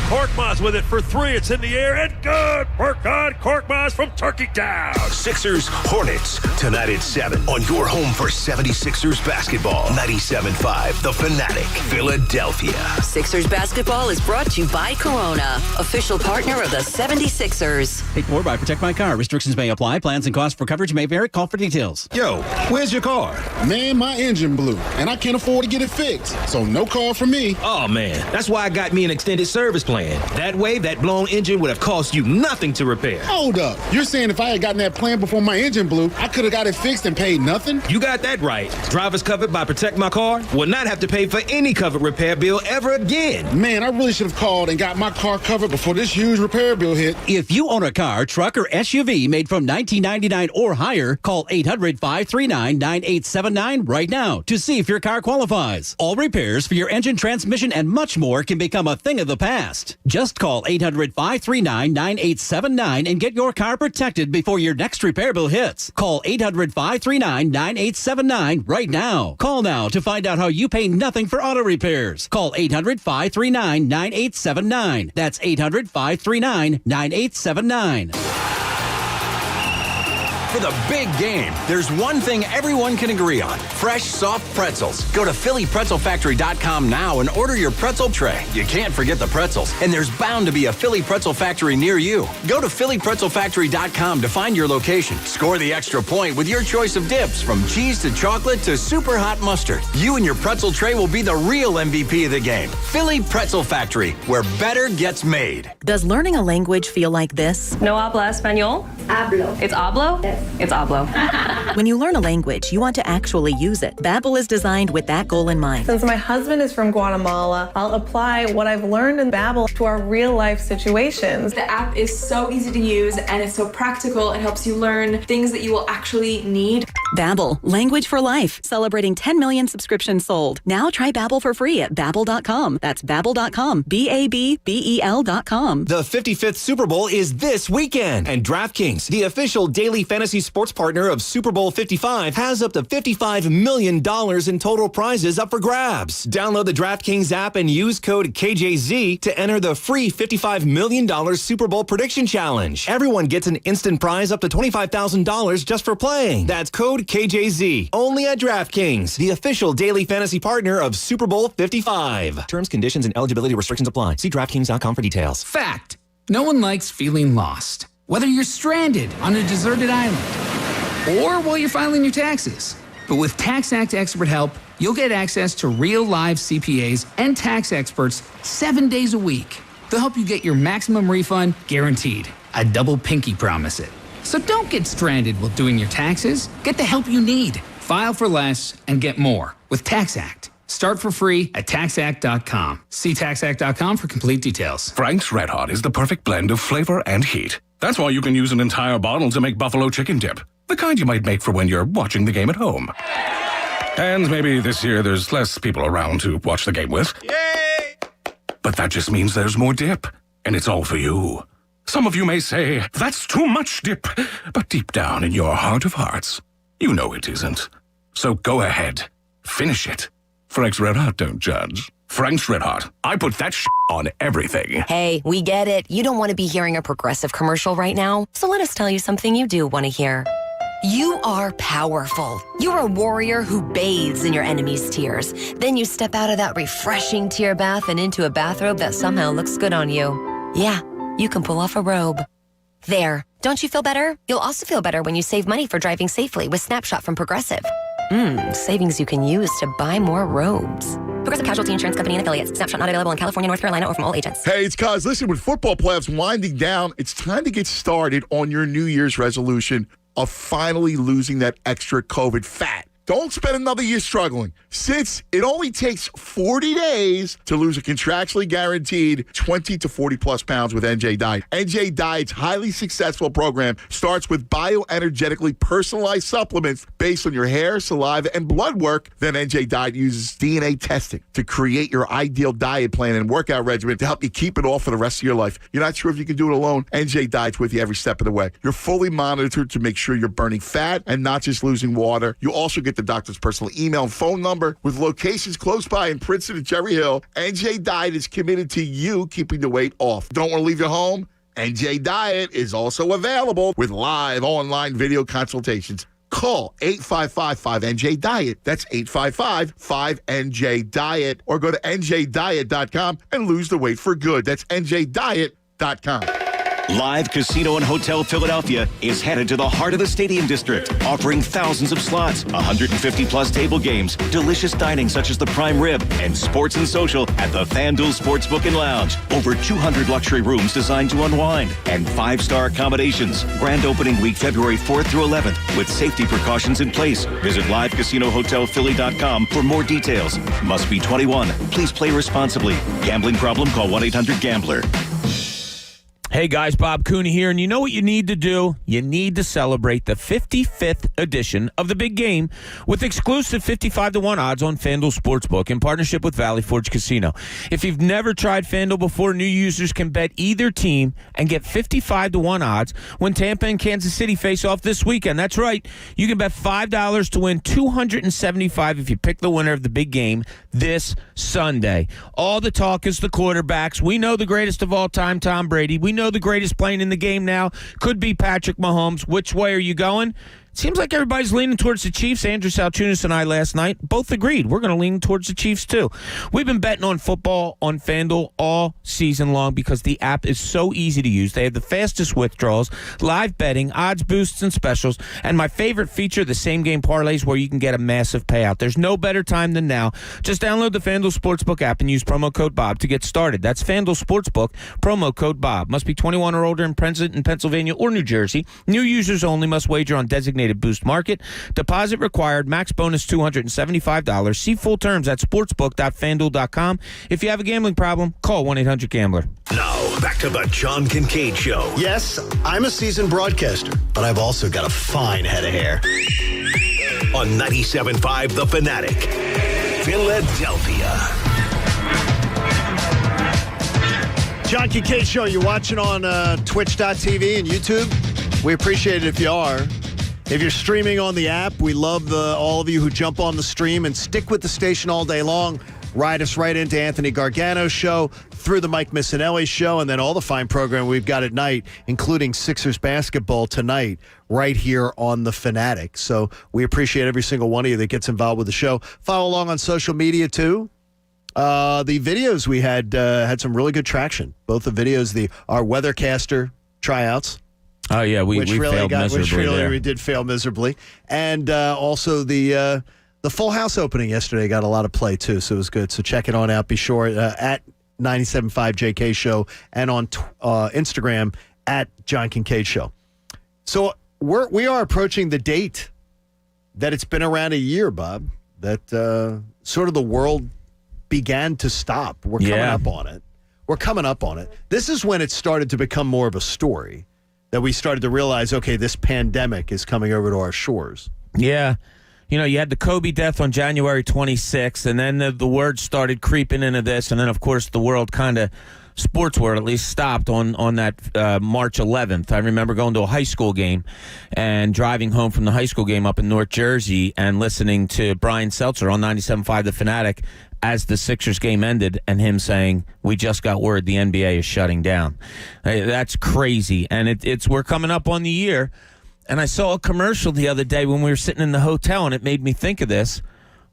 Speaker 17: Korkmaz with it for three. It's in the air and good. Work on Korkmaz from Turkey Town.
Speaker 3: Sixers Hornets tonight at 7 on your home for 76ers basketball. 97.5 The Fanatic, Philadelphia.
Speaker 18: Sixers basketball is brought to you by Corona, official partner of the 76ers.
Speaker 26: Paid for by Protect My Car. Restrictions may apply. Plans and costs for coverage may vary. Call for details.
Speaker 19: Yo, where's your car?
Speaker 20: Man, my engine blew, and I can't afford to get it fixed. So no car for me.
Speaker 19: Oh, man. That's why I got me an extended service plan. That way, that blown engine would have cost you nothing to repair.
Speaker 20: Hold up. You're saying if I had gotten that plan before my engine blew, I could have got it fixed and paid nothing?
Speaker 19: You got that right. Drivers covered by Protect My Car will not have to pay for any covered repair bill ever again.
Speaker 20: Man, I really should have called and got my car covered before this huge repair bill hit.
Speaker 26: If you own a car, truck, or SUV made from $19.99 or higher, call 800-539-9879 right now to see if your car qualifies. All repairs for your engine, transmission, and much more can become a thing of the past. Just call 800-539-9879 and get your car protected before your next repair bill hits. Call 800-539-9879 right now. Call now to find out how you pay nothing for auto repairs. Call 800-539-9879. That's 800-539-9879.
Speaker 22: For the big game, there's one thing everyone can agree on. Fresh, soft pretzels. Go to PhillyPretzelFactory.com now and order your pretzel tray. You can't forget the pretzels, and there's bound to be a Philly Pretzel Factory near you. Go to PhillyPretzelFactory.com to find your location. Score the extra point with your choice of dips, from cheese to chocolate to super hot mustard. You and your pretzel tray will be the real MVP of the game. Philly Pretzel Factory, where better gets made.
Speaker 11: Does learning a language feel like this?
Speaker 27: No habla español? Hablo. It's hablo? Yes. It's hablo.
Speaker 11: When you learn a language, you want to actually use it. Babbel is designed with that goal in mind.
Speaker 27: Since my husband is from Guatemala, I'll apply what I've learned in Babbel to our real-life situations.
Speaker 25: The app is so easy to use and it's so practical. It helps you learn things that you will actually need.
Speaker 11: Babbel, language for life. Celebrating 10 million subscriptions sold. Now try Babbel for free at Babbel.com. That's Babbel.com. Babbel.com.
Speaker 28: The 55th Super Bowl is this weekend, and DraftKings, the official daily fantasy sports partner of Super Bowl 55, has up to $55 million in total prizes up for grabs. Download the DraftKings app and use code KJZ to enter the free $55 million Super Bowl prediction challenge. Everyone gets an instant prize up to $25,000 just for playing. That's code KJZ, only at DraftKings, the official daily fantasy partner of Super Bowl 55. Terms, conditions, and eligibility restrictions apply. See DraftKings.com for details.
Speaker 24: Fact: no one likes feeling lost. Whether you're stranded on a deserted island or while you're filing your taxes. But with Tax Act expert help, you'll get access to real live CPAs and tax experts 7 days a week. They'll help you get your maximum refund guaranteed. I double pinky promise it. So don't get stranded while doing your taxes. Get the help you need. File for less and get more with Tax Act. Start for free at TaxAct.com. See TaxAct.com for complete details.
Speaker 29: Frank's Red Hot is the perfect blend of flavor and heat. That's why you can use an entire bottle to make buffalo chicken dip. The kind you might make for when you're watching the game at home. And maybe this year there's less people around to watch the game with. Yay! But that just means there's more dip, and it's all for you. Some of you may say, that's too much dip. But deep down in your heart of hearts, you know it isn't. So go ahead. Finish it. Frank's Red Hot don't judge. Frank's Red Hot. I put that on everything.
Speaker 18: Hey, we get it. You don't want to be hearing a Progressive commercial right now. So let us tell you something you do want to hear. You are powerful. You're a warrior who bathes in your enemy's tears. Then you step out of that refreshing tear bath and into a bathrobe that somehow looks good on you. Yeah, you can pull off a robe. There, Don't you feel better? You'll also feel better when you save money for driving safely with Snapshot from Progressive. Savings you can use to buy more robes. Progressive Casualty Insurance Company and Affiliates. Snapshot not available in California, North Carolina, or from all agents.
Speaker 1: Hey, it's Kaz. Listen, with football playoffs winding down, it's time to get started on your New Year's resolution of finally losing that extra COVID fat. Don't spend another year struggling, since it only takes 40 days to lose a contractually guaranteed 20 to 40 plus pounds with NJ Diet. NJ Diet's highly successful program starts with bioenergetically personalized supplements based on your hair, saliva, and blood work. Then NJ Diet uses DNA testing to create your ideal diet plan and workout regimen to help you keep it off for the rest of your life. You're not sure if you can do it alone? NJ Diet's with you every step of the way. You're fully monitored to make sure you're burning fat and not just losing water. You also get the doctor's personal email and phone number with locations close by in Princeton and Cherry Hill. NJ Diet is committed to you keeping the weight off. Don't want to leave your home? NJ Diet is also available with live online video consultations. Call 855-5NJ-DIET. That's 855-5NJ-DIET. Or go to njdiet.com and lose the weight for good. That's njdiet.com.
Speaker 28: Live Casino and Hotel Philadelphia is headed to the heart of the Stadium District, offering thousands of slots, 150-plus table games, delicious dining such as the Prime Rib, and sports and social at the FanDuel Sportsbook and Lounge. Over 200 luxury rooms designed to unwind, and 5-star accommodations. Grand opening week, February 4th through 11th, with safety precautions in place. Visit LiveCasinoHotelPhilly.com for more details. Must be 21. Please play responsibly. Gambling problem? Call 1-800-GAMBLER.
Speaker 7: Hey guys, Bob Cooney here, and you know what you need to do? You need to celebrate the 55th edition of the big game with exclusive 55-1 odds on FanDuel Sportsbook in partnership with Valley Forge Casino. If you've never tried FanDuel before, new users can bet either team and get 55-1 odds when Tampa and Kansas City face off this weekend. That's right. You can bet $5 to win $275 if you pick the winner of the big game this Sunday. All the talk is the quarterbacks. We know the greatest of all time, Tom Brady. We know the greatest playing in the game now could be Patrick Mahomes. Which way are you going? Seems like everybody's leaning towards the Chiefs. Andrew Saltunis and I last night both agreed. We're going to lean towards the Chiefs, too. We've been betting on football on FanDuel all season long because the app is so easy to use. They have the fastest withdrawals, live betting, odds boosts, and specials. And my favorite feature, the same-game parlays where you can get a massive payout. There's no better time than now. Just download the FanDuel Sportsbook app and use promo code Bob to get started. That's FanDuel Sportsbook, promo code Bob. Must be 21 or older and present in Pennsylvania or New Jersey. New users only. Must wager on designated boost market. Deposit required. Max bonus $275. See full terms at sportsbook.fanduel.com. If you have a gambling problem, call 1-800-GAMBLER.
Speaker 3: Now, back to the John Kincade Show.
Speaker 4: Yes, I'm a seasoned broadcaster, but I've also got a fine head of hair.
Speaker 3: On 97.5 The Fanatic, Philadelphia.
Speaker 6: John Kincade Show, you're watching on twitch.tv and YouTube. We appreciate it if you are. If you're streaming on the app, we love all of you who jump on the stream and stick with the station all day long. Ride us right into Anthony Gargano's show, through the Mike Missinelli show, and then all the fine program we've got at night, including Sixers basketball tonight, right here on The Fanatic. So we appreciate every single one of you that gets involved with the show. Follow along on social media, too. The videos we had some really good traction. Both the videos, our Weathercaster tryouts.
Speaker 7: Oh, yeah, we failed miserably.
Speaker 6: We did fail miserably. And also the Full House opening yesterday got a lot of play, too, so it was good. So check it on out. Be sure at 97.5 JK Show and on Instagram at John Kincade Show. So we are approaching the date that it's been around a year, Bob, that sort of the world began to stop. We're coming up on it. This is when it started to become more of a story. That we started to realize, okay, this pandemic is coming over to our shores.
Speaker 7: Yeah. You know, you had the Kobe death on January 26th, and then the word started creeping into this, and then, of course, the world kind of, sports world at least, stopped on that March 11th. I remember going to a high school game and driving home from the high school game up in North Jersey and listening to Brian Seltzer on 97.5 The Fanatic as the Sixers game ended, and him saying, "We just got word the NBA is shutting down." That's crazy, and we're coming up on the year. And I saw a commercial the other day when we were sitting in the hotel, and it made me think of this.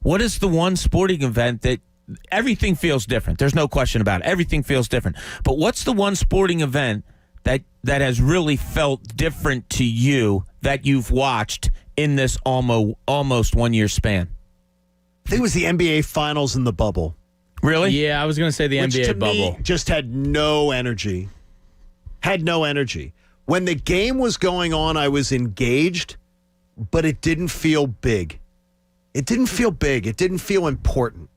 Speaker 7: What is the one sporting event that everything feels different? There's no question about it. Everything feels different. But what's the one sporting event that has really felt different to you that you've watched in this almost 1 year span?
Speaker 6: I think it was the NBA Finals in the bubble.
Speaker 7: Really?
Speaker 8: Yeah, I was going to say the
Speaker 6: Which
Speaker 8: NBA
Speaker 6: to
Speaker 8: bubble.
Speaker 6: me just had no energy. Had no energy. When the game was going on, I was engaged, but it didn't feel big. It didn't feel big. It didn't feel important.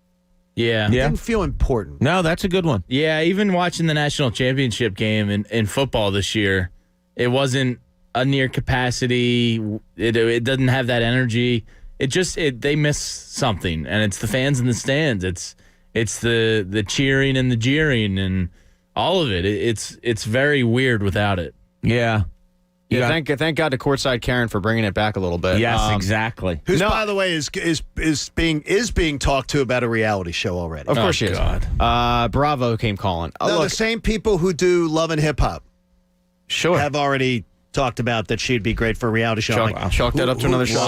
Speaker 8: Yeah.
Speaker 6: It didn't feel important.
Speaker 7: No, that's a good one.
Speaker 8: Yeah, even watching the national championship game in football this year, it wasn't a near capacity. It doesn't have that energy. They miss something, and it's the fans in the stands. It's the cheering and the jeering and all of it. It's very weird without it.
Speaker 7: Yeah.
Speaker 2: Yeah, thank God to Courtside Karen for bringing it back a little bit.
Speaker 7: Yes, exactly.
Speaker 6: Who's, by the way, is being talked to about a reality show already.
Speaker 2: Of course she is. Bravo came calling.
Speaker 6: No, the same people who do Love and Hip Hop have already talked about that she'd be great for a reality show.
Speaker 2: Chalk that up to another show.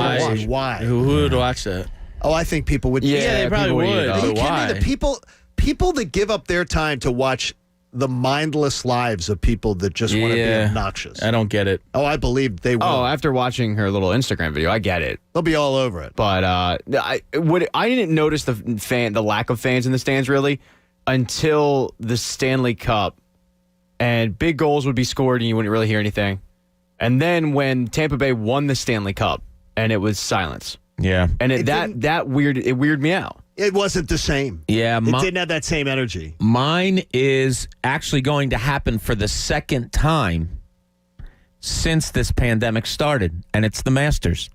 Speaker 6: Why?
Speaker 8: Who would watch that?
Speaker 6: Oh, I think people would.
Speaker 8: Yeah, they probably would.
Speaker 6: Are you
Speaker 8: But why?
Speaker 6: kidding me? The people that give up their time to watch the mindless lives of people that just want to be obnoxious.
Speaker 8: I don't get it.
Speaker 6: Oh, I believe they will.
Speaker 2: Oh, after watching her little Instagram video, I get it.
Speaker 6: They'll be all over it.
Speaker 2: But I didn't notice the lack of fans in the stands really until the Stanley Cup, and big goals would be scored and you wouldn't really hear anything. And then when Tampa Bay won the Stanley Cup, and it was silence.
Speaker 7: Yeah,
Speaker 2: and it weirded me out.
Speaker 6: It wasn't the same.
Speaker 7: Yeah,
Speaker 6: it didn't have that same energy.
Speaker 7: Mine is actually going to happen for the second time since this pandemic started, and it's the Masters.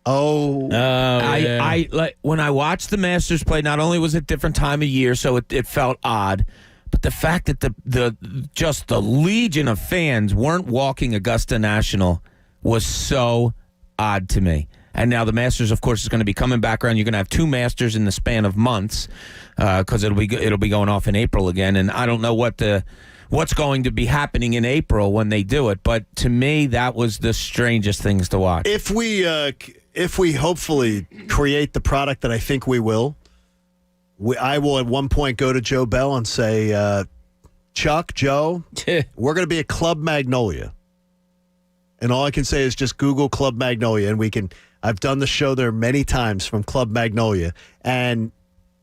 Speaker 7: I like when I watched the Masters play. Not only was it a different time of year, so it felt odd, but the fact that the legion of fans weren't walking Augusta National was so odd to me. And now the Masters, of course, is going to be coming back around. You're going to have two Masters in the span of months because it'll be going off in April again. And I don't know what's going to be happening in April when they do it. But to me, that was the strangest things to watch.
Speaker 6: If we hopefully create the product that I think we will, I will at one point go to Joe Bell and say, Chuck, Joe, we're going to be at Club Magnolia. And all I can say is just Google Club Magnolia, and I've done the show there many times from Club Magnolia. And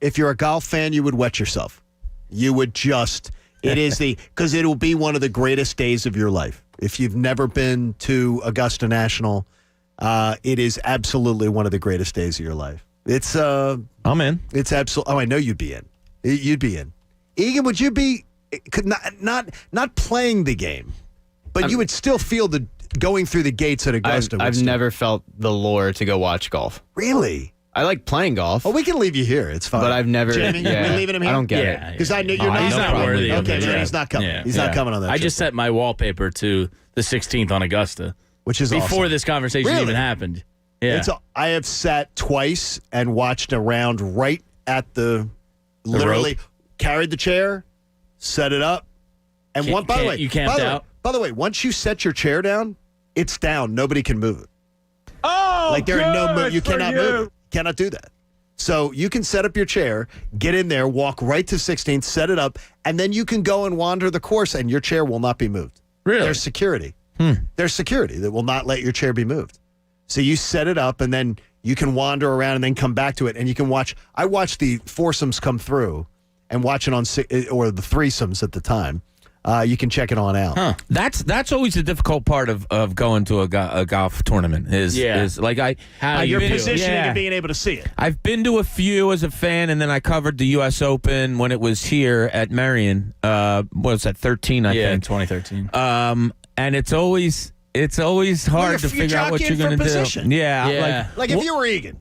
Speaker 6: if you're a golf fan, you would wet yourself. You would because it'll be one of the greatest days of your life. If you've never been to Augusta National, it is absolutely one of the greatest days of your life. It's,
Speaker 7: I'm in.
Speaker 6: It's absolutely, I know you'd be in. You'd be in. Egan, would you be, not playing the game, but you would still feel going through the gates at Augusta.
Speaker 2: I've never felt the lure to go watch golf.
Speaker 6: Really?
Speaker 2: I like playing golf.
Speaker 6: Oh, we can leave you here. It's fine.
Speaker 2: But I've never.
Speaker 6: Jamie, we're leaving him here?
Speaker 2: I don't get it.
Speaker 6: Because I know you're not.
Speaker 8: He's not worthy of
Speaker 6: Okay,
Speaker 8: the
Speaker 6: then
Speaker 8: trip.
Speaker 6: he's not coming.
Speaker 8: Yeah.
Speaker 6: He's not coming on that
Speaker 8: I
Speaker 6: trip.
Speaker 8: just set my wallpaper to the 16th on Augusta.
Speaker 6: Which is
Speaker 8: before
Speaker 6: awesome.
Speaker 8: this conversation
Speaker 6: Really?
Speaker 8: even happened. Yeah.
Speaker 6: I have sat twice and watched a round right at literally carried the chair, set it up, and
Speaker 8: you camped out?
Speaker 6: By the way, once you set your chair down, it's down. Nobody can move it.
Speaker 17: Oh,
Speaker 6: like there are no move. You
Speaker 17: for
Speaker 6: cannot move it. Cannot do that. So you can set up your chair, get in there, walk right to 16th, set it up, and then you can go and wander the course, and your chair will not be moved.
Speaker 8: Really?
Speaker 6: There's security. There's security that will not let your chair be moved. So you set it up, and then you can wander around and then come back to it, and you can watch. I watched the foursomes come through and watch it or the threesomes at the time. You can check it on out.
Speaker 7: Huh. That's always the difficult part of going to a golf tournament is like
Speaker 6: your positioning and being able to see it.
Speaker 7: I've been to a few as a fan, and then I covered the U.S. Open when it was here at Marion. What was that, 13, I think?
Speaker 8: Yeah, in 2013.
Speaker 7: And it's always hard to figure out what you're going to do. Yeah.
Speaker 6: Like if you were Egan,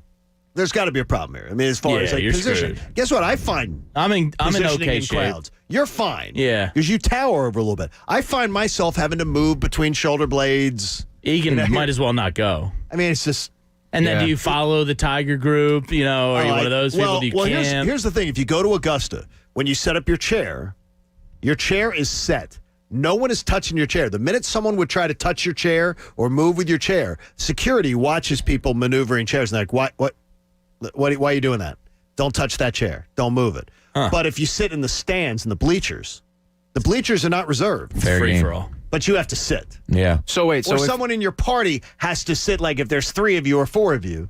Speaker 6: there's got to be a problem here. I mean, as far as like
Speaker 8: you're
Speaker 6: position.
Speaker 8: screwed.
Speaker 6: Guess what? I find
Speaker 8: I'm in
Speaker 6: positioning
Speaker 8: okay
Speaker 6: in
Speaker 8: shape.
Speaker 6: crowds. You're fine.
Speaker 8: Yeah.
Speaker 6: Because you tower over a little bit. I find myself having to move between shoulder blades.
Speaker 8: Egan might as well not go.
Speaker 6: I mean, it's just.
Speaker 8: And then do you follow the Tiger group? Are you one of those people? Do you camp?
Speaker 6: Here's the thing. If you go to Augusta, when you set up your chair is set. No one is touching your chair. The minute someone would try to touch your chair or move with your chair, security watches people maneuvering chairs and they're like, why are you doing that? Don't touch that chair. Don't move it. But if you sit in the stands and the bleachers are not reserved.
Speaker 8: Free for all.
Speaker 6: but you have to sit.
Speaker 7: Yeah.
Speaker 2: So wait,
Speaker 6: Or someone in your party has to sit, like if there's 3 of you or 4 of you,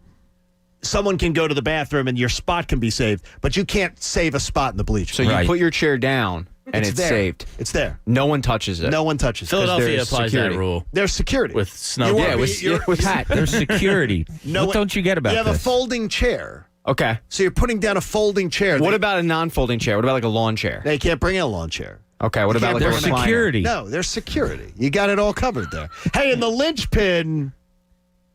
Speaker 6: someone can go to the bathroom and your spot can be saved, but you can't save a spot in the bleachers.
Speaker 2: So you put your chair down and it's
Speaker 6: there.
Speaker 2: saved.
Speaker 6: It's there.
Speaker 2: No one touches it.
Speaker 6: No one touches it.
Speaker 8: Philadelphia applies
Speaker 2: security.
Speaker 8: that rule.
Speaker 6: There's security.
Speaker 8: With snow.
Speaker 2: With
Speaker 7: Pat, there's security. What don't you get about
Speaker 6: You have
Speaker 7: this?
Speaker 6: a folding chair.
Speaker 2: Okay.
Speaker 6: So you're putting down a folding chair.
Speaker 2: What about a non-folding chair? What about like a lawn chair?
Speaker 6: They can't bring in a lawn chair.
Speaker 2: Okay. What about like a
Speaker 7: There's
Speaker 2: recliner?
Speaker 7: security.
Speaker 6: No, there's security. You got it all covered there. Hey, in the linchpin,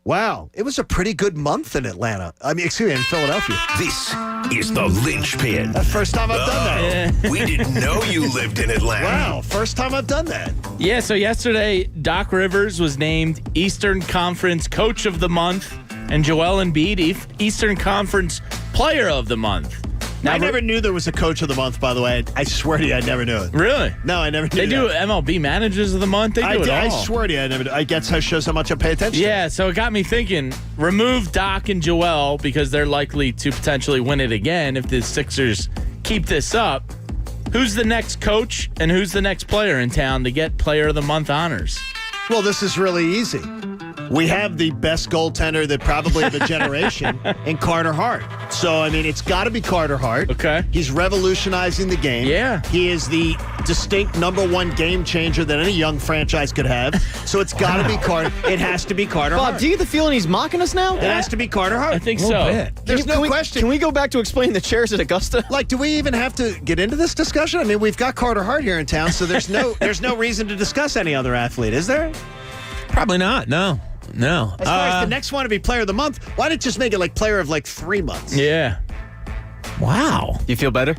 Speaker 6: wow, it was a pretty good month in Atlanta. In Philadelphia.
Speaker 3: This is the linchpin.
Speaker 6: That's the first time I've done that.
Speaker 3: We didn't know you lived in Atlanta.
Speaker 6: Wow, first time I've done that.
Speaker 8: Yeah, so yesterday, Doc Rivers was named Eastern Conference Coach of the Month, and Joel Embiid, Eastern Conference Player of the Month. Now,
Speaker 6: I never knew there was a Coach of the Month, by the way. I swear to you, I never knew it.
Speaker 8: Really?
Speaker 6: No, I never knew
Speaker 8: They do
Speaker 6: that.
Speaker 8: MLB Managers of the Month. They do it all.
Speaker 6: I swear to you, I never knew. I guess that shows how much I pay attention.
Speaker 8: Yeah, so it got me thinking, remove Doc and Joel because they're likely to potentially win it again if the Sixers keep this up. Who's the next coach and who's the next player in town to get Player of the Month honors?
Speaker 6: Well, this is really easy. We have the best goaltender that probably of a generation in Carter Hart. So, it's got to be Carter Hart.
Speaker 8: Okay.
Speaker 6: He's revolutionizing the game.
Speaker 8: Yeah.
Speaker 6: He is the distinct #1 game changer that any young franchise could have. So it's got to be Carter. It has to be Carter Hart.
Speaker 2: Bob, do you get the feeling he's mocking us now?
Speaker 6: It has to be Carter Hart.
Speaker 8: I think so.
Speaker 6: There's no question.
Speaker 2: Can we go back to explain the chairs at Augusta?
Speaker 6: Do we even have to get into this discussion? We've got Carter Hart here in town, so there's no reason to discuss any other athlete, is there?
Speaker 7: Probably not. No.
Speaker 6: As far as the next one to be Player of the Month, why didn't you just make it Player of 3 months?
Speaker 8: Yeah.
Speaker 7: Wow.
Speaker 2: You feel better?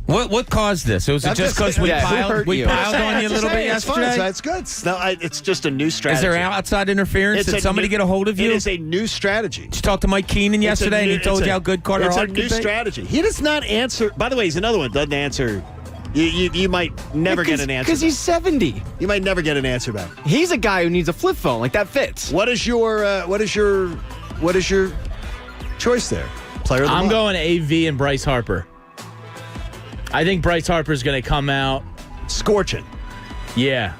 Speaker 7: What caused this? Was it just because we piled on you a little bit yesterday?
Speaker 6: It's good. It's just a new strategy.
Speaker 7: Is there outside interference? Did somebody get a hold of you?
Speaker 6: It is a new strategy.
Speaker 7: Did you talk to Mike Keenan yesterday and he told you how good Carter Hart could be?
Speaker 6: It's a new strategy. He does not answer. By the way, he's another one. Doesn't answer. You might never get an answer.
Speaker 2: Because he's 70.
Speaker 6: You might never get an answer back.
Speaker 2: He's a guy who needs a flip phone. That fits.
Speaker 6: What is your choice there? Player of the
Speaker 8: I'm
Speaker 6: month.
Speaker 8: going AV and Bryce Harper. I think Bryce Harper's going to come out
Speaker 6: scorching.
Speaker 8: Yeah.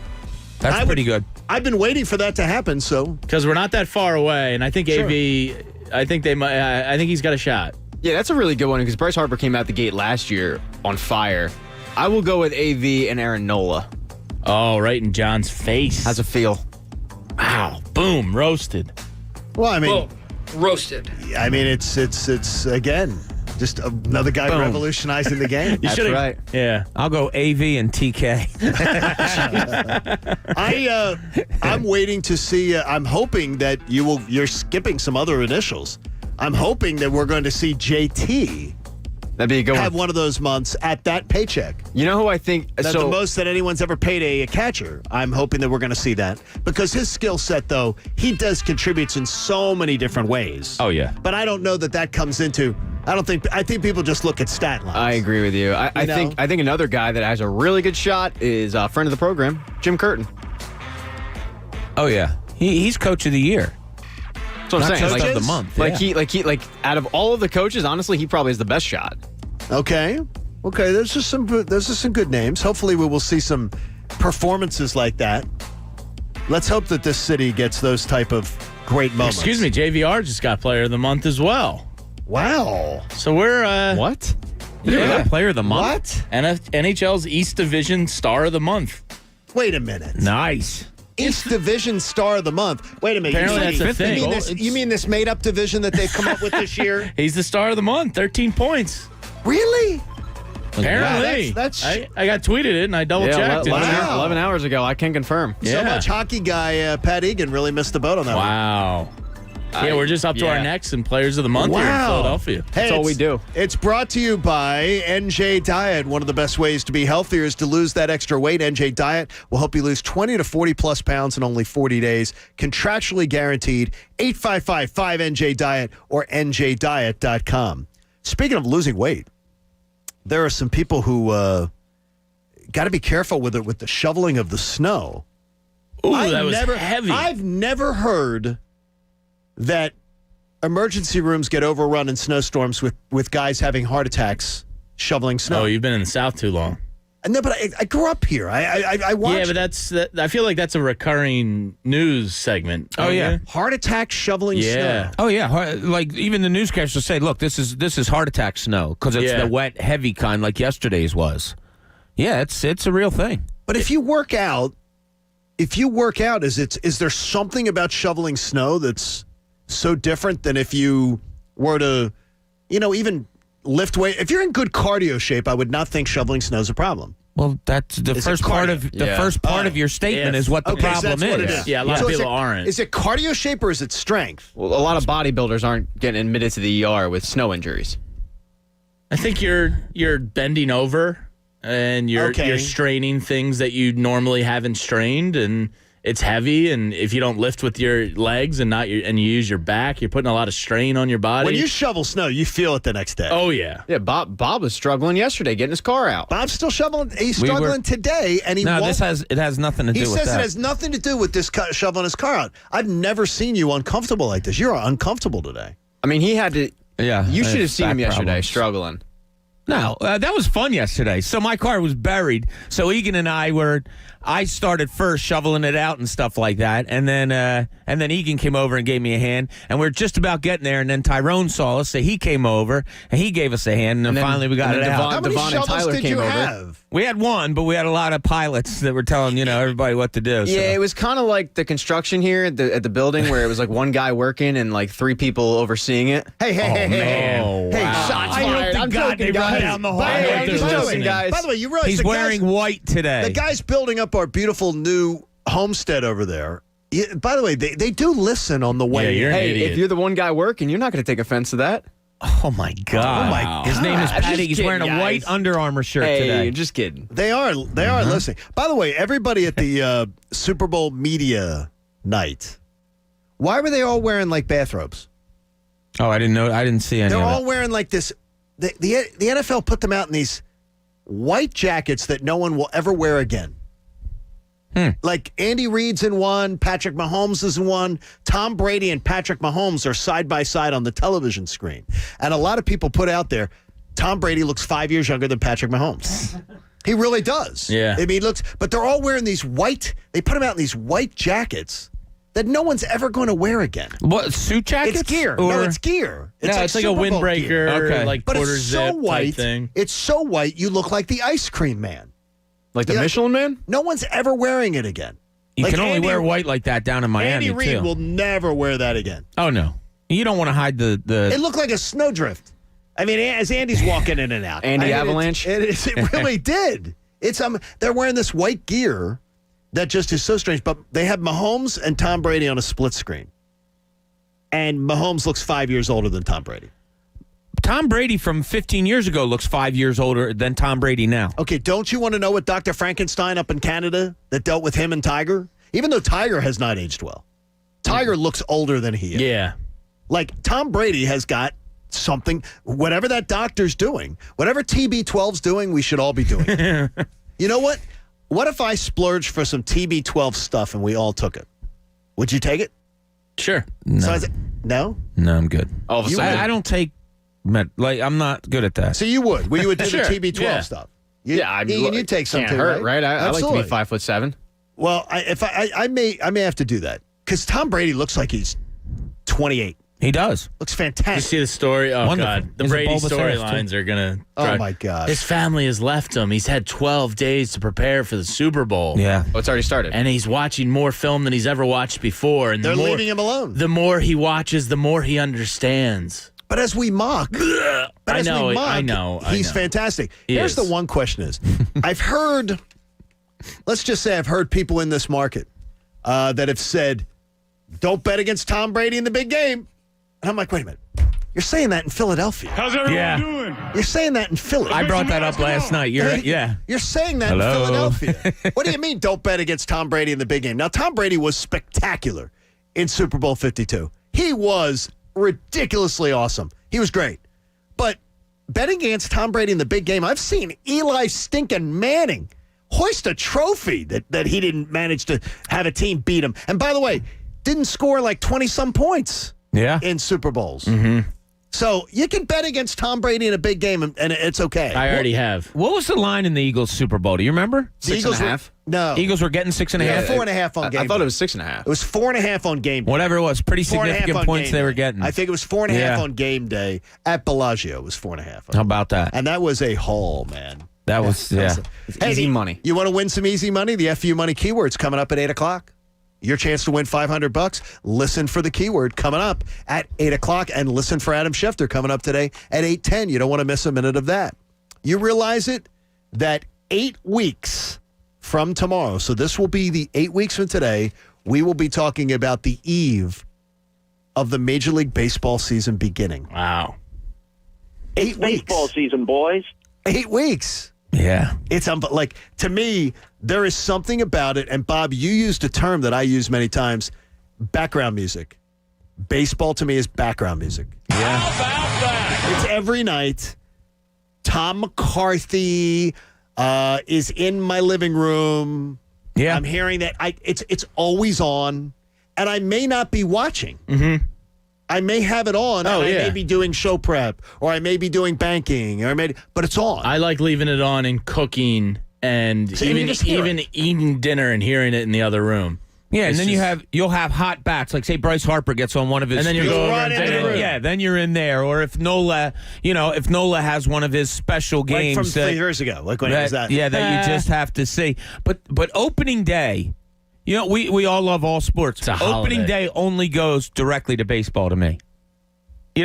Speaker 7: That's pretty good.
Speaker 6: I've been waiting for that to happen, so.
Speaker 8: Because we're not that far away, and I think AV, I think he's got a shot.
Speaker 2: Yeah, that's a really good one because Bryce Harper came out the gate last year on fire. I will go with AV and Aaron Nola.
Speaker 8: Oh, right in John's face.
Speaker 2: How's it feel?
Speaker 8: Wow. Boom. Roasted.
Speaker 6: Well,
Speaker 5: roasted.
Speaker 6: It's again, just another guy revolutionizing the game.
Speaker 2: That's right.
Speaker 8: Yeah.
Speaker 7: I'll go AV and TK.
Speaker 6: I'm waiting to see. I'm hoping that you're skipping some other initials. I'm hoping that we're going to see JT.
Speaker 2: That'd be a good
Speaker 6: have one of those months at that paycheck.
Speaker 2: You know who I think?
Speaker 6: That's the most that anyone's ever paid a catcher. I'm hoping that we're going to see that because his skill set, though, he does contributes in so many different ways.
Speaker 7: Oh yeah.
Speaker 6: But I don't know that comes into. I think people just look at stat lines.
Speaker 2: I agree with you. I think another guy that has a really good shot is a friend of the program, Jim Curtin.
Speaker 7: Oh yeah, he's coach of the year.
Speaker 2: That's what I'm saying.
Speaker 7: Coach of the month.
Speaker 2: Like out of all of the coaches, honestly, he probably has the best shot.
Speaker 6: Okay. There's just some good names. Hopefully, we will see some performances like that. Let's hope that this city gets those type of great moments.
Speaker 8: Excuse me, JVR just got Player of the Month as well.
Speaker 6: Wow.
Speaker 8: So we're
Speaker 2: what?
Speaker 7: Yeah, Player of the Month.
Speaker 6: What?
Speaker 8: NHL's East Division Star of the Month.
Speaker 6: Wait a minute.
Speaker 7: Nice.
Speaker 6: East Division Star of the Month. Wait a minute.
Speaker 8: Apparently that's a thing.
Speaker 6: You mean this made-up division that they've come up with this year?
Speaker 8: He's the Star of the Month, 13 points.
Speaker 6: Really?
Speaker 8: Apparently.
Speaker 6: Yeah, that's
Speaker 8: I got tweeted it and I double-checked it.
Speaker 2: 11 hours ago. I can confirm.
Speaker 6: So much hockey guy Pat Egan really missed the boat on that one.
Speaker 8: Wow. Yeah, we're just up to our necks in Players of the Month here in Philadelphia.
Speaker 6: Hey,
Speaker 2: That's all we do.
Speaker 6: It's brought to you by NJ Diet. One of the best ways to be healthier is to lose that extra weight. NJ Diet will help you lose 20 to 40 plus pounds in only 40 days. Contractually guaranteed. 855-5NJ-DIET or njdiet.com. Speaking of losing weight, there are some people who got to be careful with it with the shoveling of the snow.
Speaker 8: Ooh, that was heavy.
Speaker 6: I've never heard that emergency rooms get overrun in snowstorms with guys having heart attacks shoveling snow.
Speaker 8: Oh, you've been in the South too long.
Speaker 6: No, but I grew up here. I watched.
Speaker 8: Yeah, but I feel like that's a recurring news segment.
Speaker 7: Oh yeah,
Speaker 6: heart attack shoveling snow.
Speaker 7: Oh yeah, like even the newscasters will say, "Look, this is heart attack snow because it's the wet, heavy kind, like yesterday's was." Yeah, it's a real thing.
Speaker 6: But if you work out, is there something about shoveling snow that's so different than if you were to, even lift weight? If you're in good cardio shape, I would not think shoveling snow is a problem.
Speaker 7: Well, that's the first part of your statement is what the problem
Speaker 6: is. What
Speaker 7: is.
Speaker 6: it is.
Speaker 8: Yeah, a lot of people aren't.
Speaker 6: Is it cardio shape or is it strength?
Speaker 2: Well, a lot of bodybuilders aren't getting admitted to the ER with snow injuries.
Speaker 8: I think you're bending over and you're straining things that you normally haven't strained, and it's heavy, and if you don't lift with your legs and you use your back, you're putting a lot of strain on your body.
Speaker 6: When you shovel snow, you feel it the next day.
Speaker 8: Oh yeah.
Speaker 2: Yeah, Bob was struggling yesterday getting his car out.
Speaker 6: Bob's still shoveling. He's struggling today, and
Speaker 7: it has nothing to do with that.
Speaker 6: He says it has nothing to do with this shoveling his car out. I've never seen you uncomfortable like this. You're uncomfortable today.
Speaker 2: I mean, he had to.
Speaker 7: Yeah,
Speaker 2: you should have seen him yesterday
Speaker 7: problems.
Speaker 2: struggling.
Speaker 7: No, that was fun yesterday. So my car was buried. So Egan and I started first shoveling it out and stuff like that, and then Egan came over and gave me a hand, and we were just about getting there, and then Tyrone saw us, so he came over and he gave us a hand, and then finally we got it out.
Speaker 6: How many shovels did you have?
Speaker 7: We had one, but we had a lot of pilots that were telling everybody what to do.
Speaker 2: Yeah, it was kind of like the construction here at the building where it was like one guy working and like three people overseeing it.
Speaker 6: Hey,
Speaker 7: man.
Speaker 6: Hey,
Speaker 7: wow.
Speaker 6: shots
Speaker 7: I
Speaker 6: fired.
Speaker 7: hope to God they run down the hall.
Speaker 6: By the way, you realize
Speaker 7: he's wearing white today.
Speaker 6: The guy's building up our beautiful new homestead over there. By the way, they do listen on the way.
Speaker 8: Yeah, you're an idiot.
Speaker 2: If you're the one guy working, you're not going to take offense to that.
Speaker 7: Oh my God!
Speaker 6: Oh my God!
Speaker 7: His name is Patty. He's wearing a white Under Armour shirt today.
Speaker 2: Just kidding.
Speaker 6: They are listening. By the way, everybody at the Super Bowl media night, why were they all wearing like bathrobes?
Speaker 7: Oh, I didn't know. I didn't see any.
Speaker 6: They're
Speaker 7: of
Speaker 6: all
Speaker 7: it.
Speaker 6: wearing like this. The NFL put them out in these white jackets that no one will ever wear again. Like Andy Reid's in one, Patrick Mahomes is in one. Tom Brady and Patrick Mahomes are side by side on the television screen. And a lot of people put out there, Tom Brady looks 5 years younger than Patrick Mahomes. He really does.
Speaker 8: Yeah.
Speaker 6: I mean, but they're all wearing these they put them out in these white jackets that no one's ever going to wear again.
Speaker 7: What, suit jackets?
Speaker 6: It's gear.
Speaker 7: Or?
Speaker 6: No, it's gear.
Speaker 8: It's like a
Speaker 6: Super Bowl
Speaker 8: windbreaker,
Speaker 6: gear.
Speaker 8: like
Speaker 6: But
Speaker 8: quarter
Speaker 6: it's
Speaker 8: zip
Speaker 6: so white.
Speaker 8: type thing.
Speaker 6: It's so white, you look like the ice cream man.
Speaker 2: Like the Michelin Man?
Speaker 6: No one's ever wearing it again.
Speaker 7: You
Speaker 6: Like
Speaker 7: can only
Speaker 6: Andy-
Speaker 7: wear white like that down in Miami,
Speaker 6: Andy Reid
Speaker 7: too.
Speaker 6: will never wear that again.
Speaker 7: Oh, no. You don't want to hide the...
Speaker 6: It looked like a snowdrift. I mean, as Andy's walking in and out.
Speaker 2: Avalanche?
Speaker 6: It really did. It's they're wearing this white gear that just is so strange. But they have Mahomes and Tom Brady on a split screen. And Mahomes looks 5 years older than Tom Brady.
Speaker 7: Tom Brady from 15 years ago looks 5 years older than Tom Brady now.
Speaker 6: Okay, don't you want to know what Dr. Frankenstein up in Canada that dealt with him and Tiger? Even though Tiger has not aged well. Tiger looks older than he is.
Speaker 8: Yeah.
Speaker 6: Like, Tom Brady has got something, whatever that doctor's doing, whatever TB12's doing, we should all be doing. You know what? What if I splurged for some TB12 stuff and we all took it? Would you take it?
Speaker 8: Sure.
Speaker 7: No,
Speaker 6: So no?
Speaker 7: no I'm good.
Speaker 2: All of a sudden.
Speaker 7: I don't take... I'm not good at that.
Speaker 6: So you would? Well, you would do
Speaker 8: Sure.
Speaker 6: the TB12
Speaker 8: Yeah.
Speaker 6: stuff.
Speaker 2: I mean,
Speaker 6: Ian, you'd take some
Speaker 2: can't
Speaker 6: too,
Speaker 2: hurt, right? I like to be
Speaker 6: Absolutely.
Speaker 2: 5'7".
Speaker 6: Well, I may have to do that because Tom Brady looks like he's 28.
Speaker 7: He does.
Speaker 6: Looks
Speaker 8: You
Speaker 6: fantastic.
Speaker 8: see the story? Oh,
Speaker 7: Wonderful.
Speaker 8: God. The
Speaker 7: He's a
Speaker 8: Brady
Speaker 7: bulbous ass,
Speaker 8: storylines
Speaker 7: too.
Speaker 8: are going to...
Speaker 6: Oh, my God.
Speaker 8: His family has left him. He's had 12 days to prepare for the Super Bowl.
Speaker 7: Yeah.
Speaker 2: Oh, it's already started.
Speaker 8: And he's watching more film than he's ever watched before. And
Speaker 6: They're
Speaker 8: the more,
Speaker 6: leaving him alone.
Speaker 8: The more he watches, the more he understands.
Speaker 6: But as we mock,
Speaker 8: I know.
Speaker 6: he's fantastic.
Speaker 8: He
Speaker 6: Here's
Speaker 8: is.
Speaker 6: the one question is, let's just say I've heard people in this market that have said, don't bet against Tom Brady in the big game. And I'm like, wait a minute. You're saying that in Philadelphia.
Speaker 17: How's everyone doing?
Speaker 6: You're saying that in Philly.
Speaker 7: I brought that up last night.
Speaker 6: You're saying that
Speaker 7: Hello?
Speaker 6: in Philadelphia. What do you mean don't bet against Tom Brady in the big game? Now, Tom Brady was spectacular in Super Bowl 52. He was ridiculously awesome. He was great. But betting against Tom Brady in the big game, I've seen Eli stinking Manning hoist a trophy that he didn't manage to have a team beat him. And by the way, didn't score like 20-some points
Speaker 7: Yeah.
Speaker 6: in Super Bowls.
Speaker 7: Mm-hmm.
Speaker 6: So you can bet against Tom Brady in a big game, and it's okay.
Speaker 8: I already have.
Speaker 7: What was the line in the Eagles Super Bowl? Do you remember?
Speaker 6: The Eagles
Speaker 2: 6.5?
Speaker 6: No.
Speaker 7: Eagles were getting 6.5.
Speaker 6: Yeah, 4.5 on game
Speaker 2: I thought
Speaker 6: day.
Speaker 2: it was 6.5.
Speaker 6: It was 4.5 on game day.
Speaker 7: Whatever it was, pretty
Speaker 6: 4.5
Speaker 7: significant
Speaker 6: on
Speaker 7: points
Speaker 6: game
Speaker 7: they were
Speaker 6: day.
Speaker 7: getting.
Speaker 6: I think it was 4.5
Speaker 7: Yeah.
Speaker 6: on game day at Bellagio. It was 4.5.
Speaker 7: How about that?
Speaker 6: And that was a haul, man.
Speaker 7: That was, yeah.
Speaker 2: Easy money.
Speaker 6: You want to win some easy money? The FU Money Keyword's coming up at 8 o'clock. Your chance to win $500. Listen for the keyword coming up at 8 o'clock, and listen for Adam Schefter coming up today at 8:10. You don't want to miss a minute of that. You realize it? That 8 weeks from tomorrow, so this will be the 8 weeks from today, we will be talking about the eve of the Major League Baseball season beginning.
Speaker 8: Wow.
Speaker 6: 8 weeks.
Speaker 5: Baseball season, boys.
Speaker 6: 8 weeks.
Speaker 7: Yeah.
Speaker 6: It's like, to me, there is something about it. And Bob, you used a term that I use many times, background music. Baseball to me is background music.
Speaker 7: Yeah.
Speaker 5: How about that?
Speaker 6: It's every night. Tom McCarthy is in my living room.
Speaker 7: Yeah.
Speaker 6: I'm hearing that. It's always on. And I may not be watching.
Speaker 8: Mm-hmm.
Speaker 6: I may have it on.
Speaker 8: Oh,
Speaker 6: and
Speaker 8: yeah.
Speaker 6: I may be doing show prep, or I may be doing banking, but it's on.
Speaker 8: I like leaving it on and cooking and
Speaker 6: So you
Speaker 8: even
Speaker 6: just hear
Speaker 8: eating dinner and hearing it in the other room.
Speaker 7: Yeah, and
Speaker 8: It's
Speaker 7: then
Speaker 8: just-
Speaker 7: you'll have hot bats. Like say Bryce Harper gets on one of his,
Speaker 8: And then you go over
Speaker 6: right
Speaker 8: and
Speaker 6: into the room.
Speaker 7: yeah, then you're in there. Or if Nola has one of his special
Speaker 6: like
Speaker 7: games
Speaker 6: from
Speaker 7: that,
Speaker 6: 3 years ago. Like when it was that.
Speaker 7: yeah, that you just have to see. But opening day, we all love all sports.
Speaker 8: It's a
Speaker 7: Opening
Speaker 8: holiday.
Speaker 7: day only goes directly to baseball to me.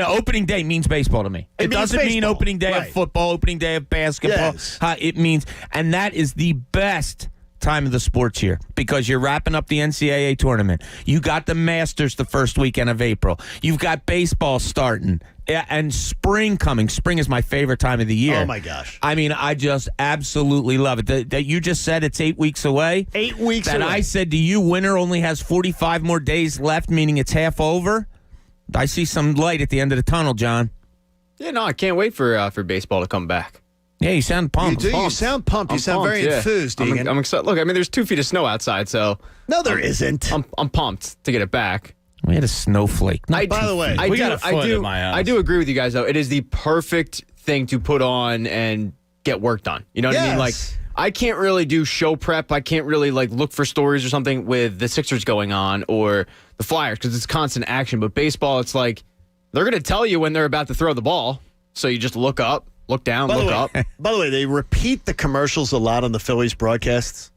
Speaker 7: Opening day means baseball to me.
Speaker 6: It
Speaker 7: It
Speaker 6: means
Speaker 7: doesn't mean
Speaker 6: baseball.
Speaker 7: opening day
Speaker 6: Right.
Speaker 7: of football, opening day of basketball.
Speaker 6: Yes.
Speaker 7: It means, and that is the best time of the sports year because you're wrapping up the NCAA tournament. You got the Masters the first weekend of April. You've got baseball starting. And spring coming. Spring is my favorite time of the year.
Speaker 6: Oh, my gosh.
Speaker 7: I mean, I just absolutely love it. That you just said it's 8 weeks away.
Speaker 6: 8 weeks
Speaker 7: That
Speaker 6: away.
Speaker 7: I said to you, winter only has 45 more days left, meaning it's half over. I see some light at the end of the tunnel, John.
Speaker 2: Yeah, no, I can't wait for baseball to come back.
Speaker 7: Yeah, you sound pumped.
Speaker 6: You do. You sound pumped. You sound very enthused, Egan.
Speaker 2: I'm excited. Look, I mean, there's 2 feet of snow outside, so
Speaker 6: No, there isn't.
Speaker 2: I'm pumped to get it back.
Speaker 7: We had a snowflake.
Speaker 6: By the way,
Speaker 8: we got a foot at my house.
Speaker 2: I do agree with you guys, though. It is the perfect thing to put on and get work done. You know what I mean? Like,
Speaker 6: Yes.
Speaker 2: I can't really do show prep. I can't really look for stories or something with the Sixers going on or the Flyers because it's constant action. But baseball, it's like they're going to tell you when they're about to throw the ball. So you just look up, look down, look up.
Speaker 6: By the way, they repeat the commercials a lot on the Phillies broadcasts.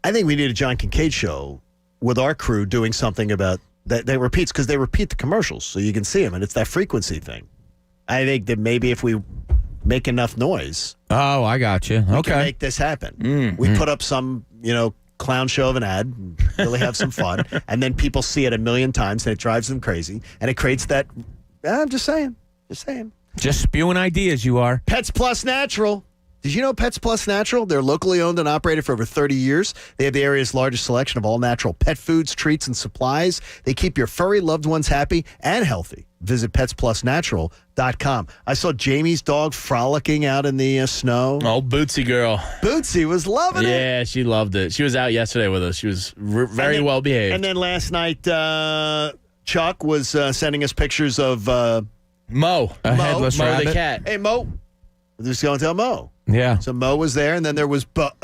Speaker 6: I think we need a John Kincade show with our crew doing something about that. They repeats because they repeat the commercials so you can see them, and it's that frequency thing. I think that maybe if we make enough noise,
Speaker 7: Oh, I got you.
Speaker 6: we
Speaker 7: Okay.
Speaker 6: can make this happen. We put up some, clown show of an ad, and really have some fun, and then people see it a million times, and it drives them crazy, and it creates that. I'm just saying.
Speaker 7: Just spewing ideas, you are.
Speaker 6: Pets Plus Natural. Did you know Pets Plus Natural? They're locally owned and operated for over 30 years. They have the area's largest selection of all natural pet foods, treats, and supplies. They keep your furry loved ones happy and healthy. Visit petsplusnatural.com. I saw Jamie's dog frolicking out in the snow.
Speaker 8: Oh, Bootsy girl.
Speaker 6: Bootsy was loving it.
Speaker 8: Yeah, she loved it. She was out yesterday with us. She was very well behaved.
Speaker 6: And then last night, Chuck was sending us pictures of
Speaker 8: Mo.
Speaker 7: Headless
Speaker 8: Mo
Speaker 7: rabbit.
Speaker 8: the cat.
Speaker 6: Hey, Mo. Just going to tell Mo.
Speaker 7: Yeah.
Speaker 6: So Mo was there, and then there was what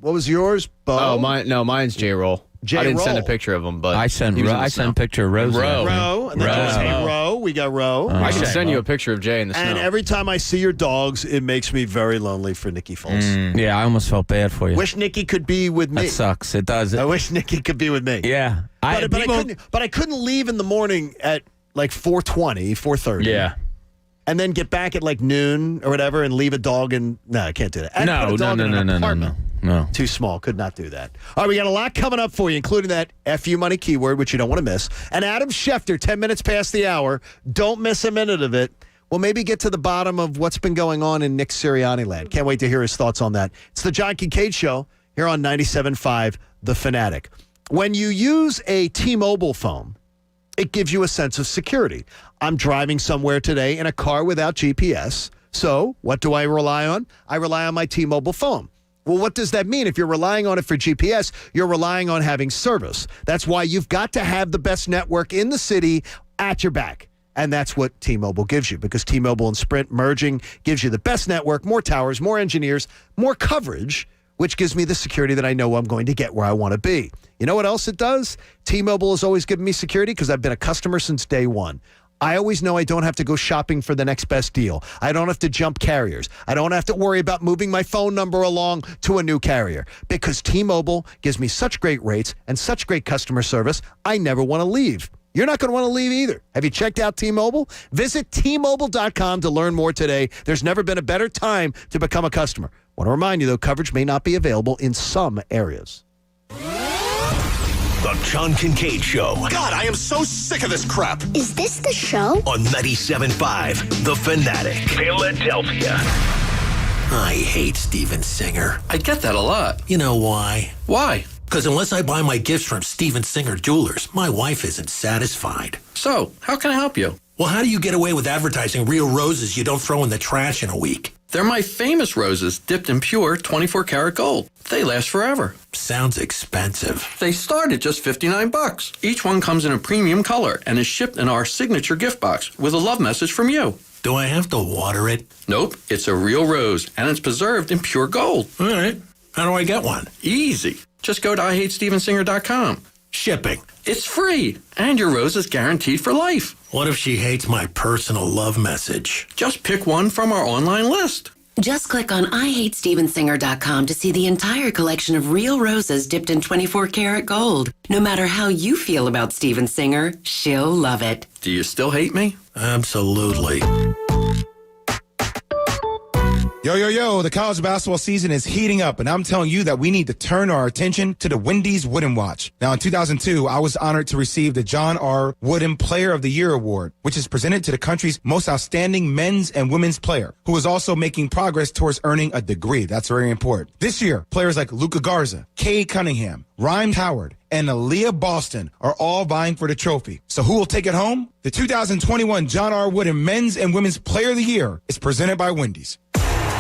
Speaker 6: was yours? Bo?
Speaker 2: Oh, mine's J-Roll. I didn't send a
Speaker 6: J-Roll.
Speaker 2: picture of him, but
Speaker 7: I sent a picture of Rose.
Speaker 6: Row, and then there was Hey Row. We got Row.
Speaker 2: I should send you a picture of Jay in the snow.
Speaker 6: And every time I see your dogs, it makes me very lonely for Nikki Foles.
Speaker 7: Yeah, I almost felt bad for you.
Speaker 6: Wish Nikki could be with me.
Speaker 7: That sucks. It does.
Speaker 6: I wish Nikki could be with me.
Speaker 7: Yeah.
Speaker 6: But I couldn't leave in the morning at like 4:20, 4:30.
Speaker 8: Yeah.
Speaker 6: And then get back at like noon or whatever and leave a dog in. No, I can't do that. And put a dog in an apartment.
Speaker 7: No.
Speaker 6: Too small. Could not do that. All right, we got a lot coming up for you, including that FU Money keyword, which you don't want to miss. And Adam Schefter, 10 minutes past the hour. Don't miss a minute of it. We'll maybe get to the bottom of what's been going on in Nick Sirianni land. Can't wait to hear his thoughts on that. It's the John Kincade Show here on 97.5 The Fanatic. When you use a T-Mobile phone, it gives you a sense of security. I'm driving somewhere today in a car without GPS. So what do I rely on? I rely on my T-Mobile phone. Well, what does that mean? If you're relying on it for GPS, you're relying on having service. That's why you've got to have the best network in the city at your back. And that's what T-Mobile gives you, because T-Mobile and Sprint merging gives you the best network, more towers, more engineers, more coverage, which gives me the security that I know I'm going to get where I want to be. You know what else it does? T-Mobile has always given me security because I've been a customer since day one. I always know I don't have to go shopping for the next best deal. I don't have to jump carriers. I don't have to worry about moving my phone number along to a new carrier, because T-Mobile gives me such great rates and such great customer service, I never want to leave. You're not going to want to leave either. Have you checked out T-Mobile? Visit T-Mobile.com to learn more today. There's never been a better time to become a customer. I want to remind you, though, coverage may not be available in some areas.
Speaker 3: The John Kincade Show.
Speaker 4: God, I am so sick of this crap.
Speaker 9: Is this the show?
Speaker 3: On 97.5 The Fanatic, Philadelphia.
Speaker 10: I hate Steven Singer.
Speaker 22: I get that a lot.
Speaker 10: You know why?
Speaker 22: Why?
Speaker 10: Because unless I buy my gifts from Steven Singer Jewelers, my wife isn't satisfied.
Speaker 22: So, how can I help you?
Speaker 10: Well, how do you get away with advertising real roses you don't throw in the trash in a week?
Speaker 22: They're my famous roses, dipped in pure 24-karat gold. They last forever.
Speaker 10: Sounds expensive.
Speaker 22: They start at just $59. Each one comes in a premium color and is shipped in our signature gift box with a love message from you.
Speaker 10: Do I have to water it?
Speaker 22: Nope, it's a real rose, and it's preserved in pure gold.
Speaker 10: All right. How do I get one?
Speaker 22: Easy. Just go to IHateStevenSinger.com.
Speaker 10: Shipping.
Speaker 22: It's free, and your rose is guaranteed for life.
Speaker 10: What if she hates my personal love message?
Speaker 22: Just pick one from our online list.
Speaker 12: Just click on IHateStevenSinger.com to see the entire collection of real roses dipped in 24-karat gold. No matter how you feel about Steven Singer, she'll love it.
Speaker 22: Do you still hate me?
Speaker 10: Absolutely.
Speaker 13: Yo, the college basketball season is heating up, and I'm telling you that we need to turn our attention to the Wendy's Wooden Watch. Now, in 2002, I was honored to receive the John R. Wooden Player of the Year Award, which is presented to the country's most outstanding men's and women's player, who is also making progress towards earning a degree. That's very important. This year, players like Luka Garza, Cade Cunningham, Rhymes Howard, and Aaliyah Boston are all vying for the trophy. So who will take it home? The 2021 John R. Wooden Men's and Women's Player of the Year is presented by Wendy's.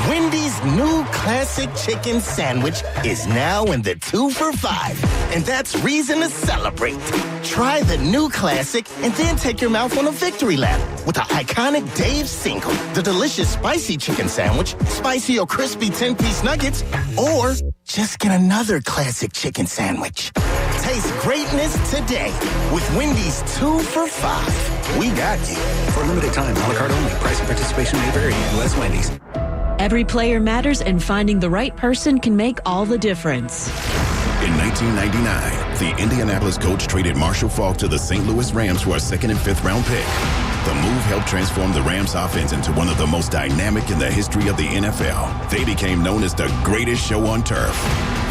Speaker 14: Wendy's new classic chicken sandwich is now in the 2 for $5, and that's reason to celebrate. Try the new classic and then take your mouth on a victory lap with the iconic Dave's Single, the delicious spicy chicken sandwich, spicy or crispy 10-piece nuggets, or just get another classic chicken sandwich. Taste greatness today with Wendy's 2 for $5. We got you.
Speaker 22: For a limited time, a la carte only. Price and participation may vary. U.S. Wendy's.
Speaker 15: Every player matters, and finding the right person can make all the difference.
Speaker 16: In 1999, the Indianapolis Colts traded Marshall Faulk to the St. Louis Rams for a second and fifth round pick. The move helped transform the Rams offense into one of the most dynamic in the history of the NFL. They became known as the greatest show on turf.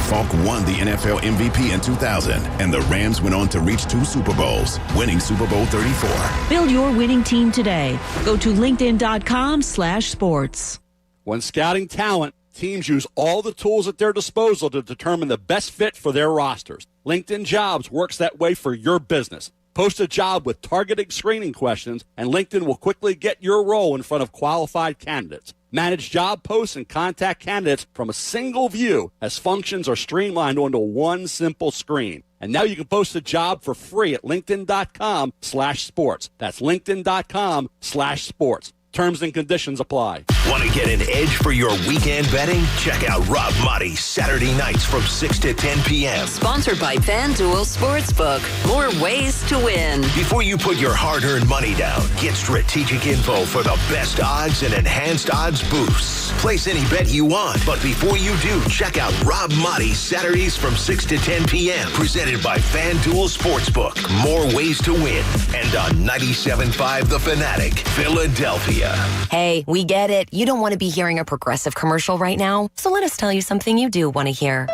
Speaker 16: Faulk won the NFL MVP in 2000, and the Rams went on to reach 2 Super Bowls, winning Super Bowl 34.
Speaker 15: Build your winning team today. Go to linkedin.com/sports.
Speaker 21: When scouting talent, teams use all the tools at their disposal to determine the best fit for their rosters. LinkedIn Jobs works that way for your business. Post a job with targeted screening questions, and LinkedIn will quickly get your role in front of qualified candidates. Manage job posts and contact candidates from a single view as functions are streamlined onto one simple screen. And now you can post a job for free at linkedin.com/sports. That's linkedin.com/sports. Terms and conditions apply.
Speaker 3: Want to get an edge for your weekend betting? Check out Rob Motti Saturday nights from 6 to 10 p.m.
Speaker 23: Sponsored by FanDuel Sportsbook. More ways to win.
Speaker 3: Before you put your hard-earned money down, get strategic info for the best odds and enhanced odds boosts. Place any bet you want, but before you do, check out Rob Motti Saturdays from 6 to 10 p.m. Presented by FanDuel Sportsbook. More ways to win. And on 97.5 The Fanatic, Philadelphia.
Speaker 18: Hey, we get it. You don't want to be hearing a Progressive commercial right now, so let us tell you something you do want to hear.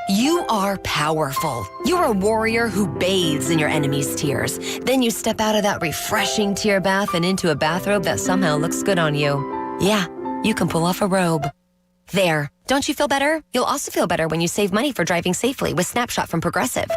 Speaker 18: You are powerful. You're a warrior who bathes in your enemy's tears. Then you step out of that refreshing tear bath and into a bathrobe that somehow looks good on you. Yeah, you can pull off a robe. There. Don't you feel better? You'll also feel better when you save money for driving safely with Snapshot from Progressive.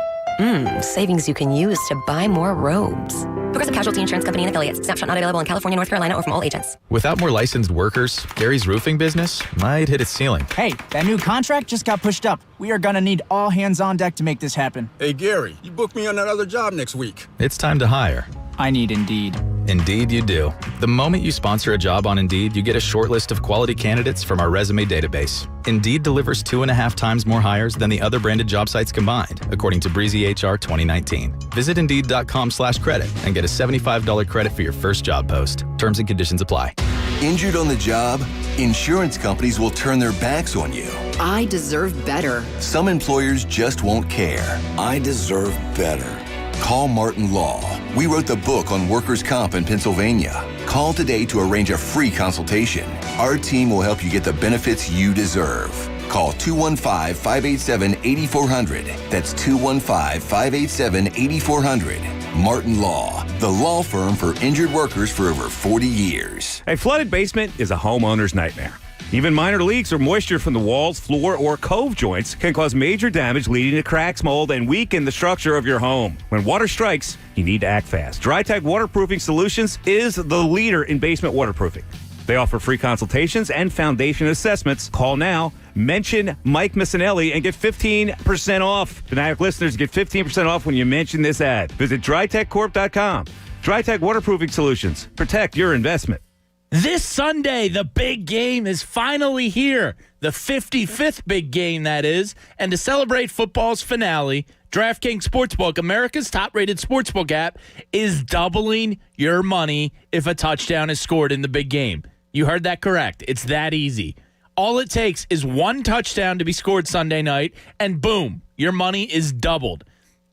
Speaker 18: Savings you can use to buy more robes. Progressive Casualty Insurance Company and Affiliates. Snapshot not available in California, North Carolina, or from all agents.
Speaker 30: Without more licensed workers, Gary's roofing business might hit its ceiling.
Speaker 31: Hey, that new contract just got pushed up. We are going to need all hands on deck to make this happen.
Speaker 32: Hey, Gary, you booked me on that other job next week.
Speaker 30: It's time to hire.
Speaker 31: I need Indeed.
Speaker 30: Indeed, you do. The moment you sponsor a job on Indeed, you get a short list of quality candidates from our resume database. Indeed delivers 2.5 times more hires than the other branded job sites combined, according to Breezy HR 2019. Visit Indeed.com/credit and get a $75 credit for your first job post. Terms and conditions apply.
Speaker 1: Injured on the job? Insurance companies will turn their backs on you.
Speaker 12: I deserve better.
Speaker 1: Some employers just won't care. I deserve better. Call Martin Law. We wrote the book on workers' comp in Pennsylvania. Call today to arrange a free consultation. Our team will help you get the benefits you deserve. Call 215-587-8400. That's 215-587-8400. Martin Law, the law firm for injured workers for over 40 years.
Speaker 9: A flooded basement is a homeowner's nightmare. Even minor leaks or moisture from the walls, floor, or cove joints can cause major damage, leading to cracks, mold, and weaken the structure of your home. When water strikes, you need to act fast. DryTech Waterproofing Solutions is the leader in basement waterproofing. They offer free consultations and foundation assessments. Call now, mention Mike Missinelli, and get 15% off. Fanatic listeners get 15% off when you mention this ad. Visit DryTechCorp.com. DryTech Waterproofing Solutions. Protect your investment.
Speaker 8: This Sunday, the big game is finally here. The 55th big game, that is. And to celebrate football's finale, DraftKings Sportsbook, America's top-rated sportsbook app, is doubling your money if a touchdown is scored in the big game. You heard that correct. It's that easy. All it takes is one touchdown to be scored Sunday night, and boom, your money is doubled.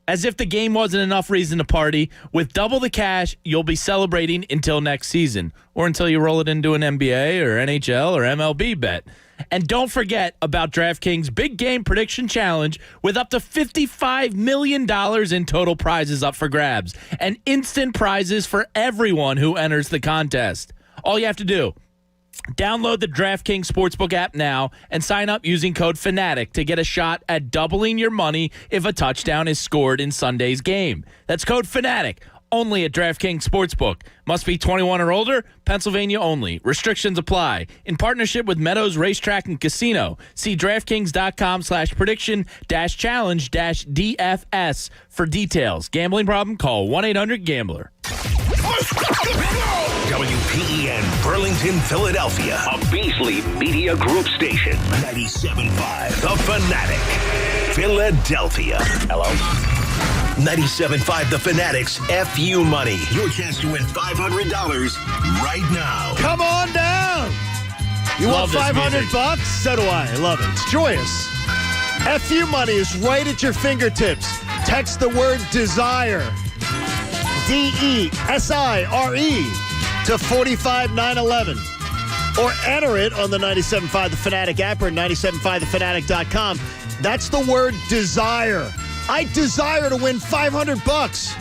Speaker 8: As if the game wasn't enough reason to party, with double the cash, you'll be celebrating until next season, or until you roll it into an NBA or NHL or MLB bet. And don't forget about DraftKings Big Game Prediction Challenge with up to $55 million in total prizes up for grabs and instant prizes for everyone who enters the contest. All you have to do, download the DraftKings Sportsbook app now and sign up using code FANATIC to get a shot at doubling your money if a touchdown is scored in Sunday's game. That's code FANATIC, only at DraftKings Sportsbook. Must be 21 or older, Pennsylvania only. Restrictions apply. In partnership with Meadows Racetrack and Casino. See DraftKings.com/prediction-challenge-DFS for details. Gambling problem? Call 1-800-GAMBLER.
Speaker 3: WPEN Burlington, Philadelphia, a Beasley Media Group station. 97.5 The Fanatic, Philadelphia. Hello. 97.5 The Fanatic's FU Money. Your chance to win $500 right now.
Speaker 6: Come on down. You
Speaker 8: Love
Speaker 6: want
Speaker 8: this
Speaker 6: $500
Speaker 8: music.
Speaker 6: bucks? So do I. I love it. It's joyous. FU Money is right at your fingertips. Text the word desire. DESIRE to 45911. Or enter it on the 97.5 The Fanatic app or 97.5thefanatic.com. That's the word desire. I desire to win $500.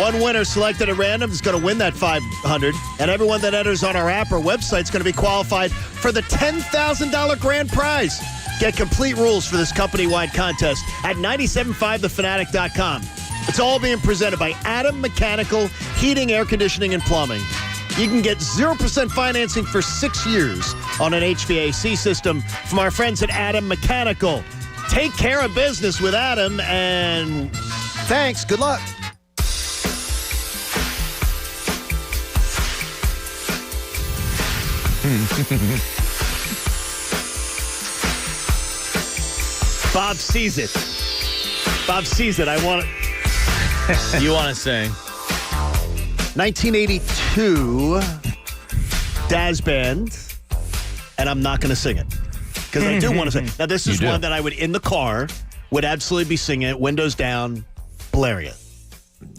Speaker 6: One winner selected at random is going to win that $500, and everyone that enters on our app or website is going to be qualified for the $10,000 grand prize. Get complete rules for this company-wide contest at 97.5thefanatic.com. It's all being presented by Adam Mechanical Heating, Air Conditioning, and Plumbing. You can get 0% financing for 6 years on an HVAC system from our friends at Adam Mechanical. Take care of business with Adam, and thanks. Good luck. Bob sees it. Bob sees it. I want it.
Speaker 8: You want to sing?
Speaker 6: 1982 Daz Band, and I'm not going to sing it because I do want to sing. Now, this is one that I would, in the car, would absolutely be singing it, windows down, blaring it.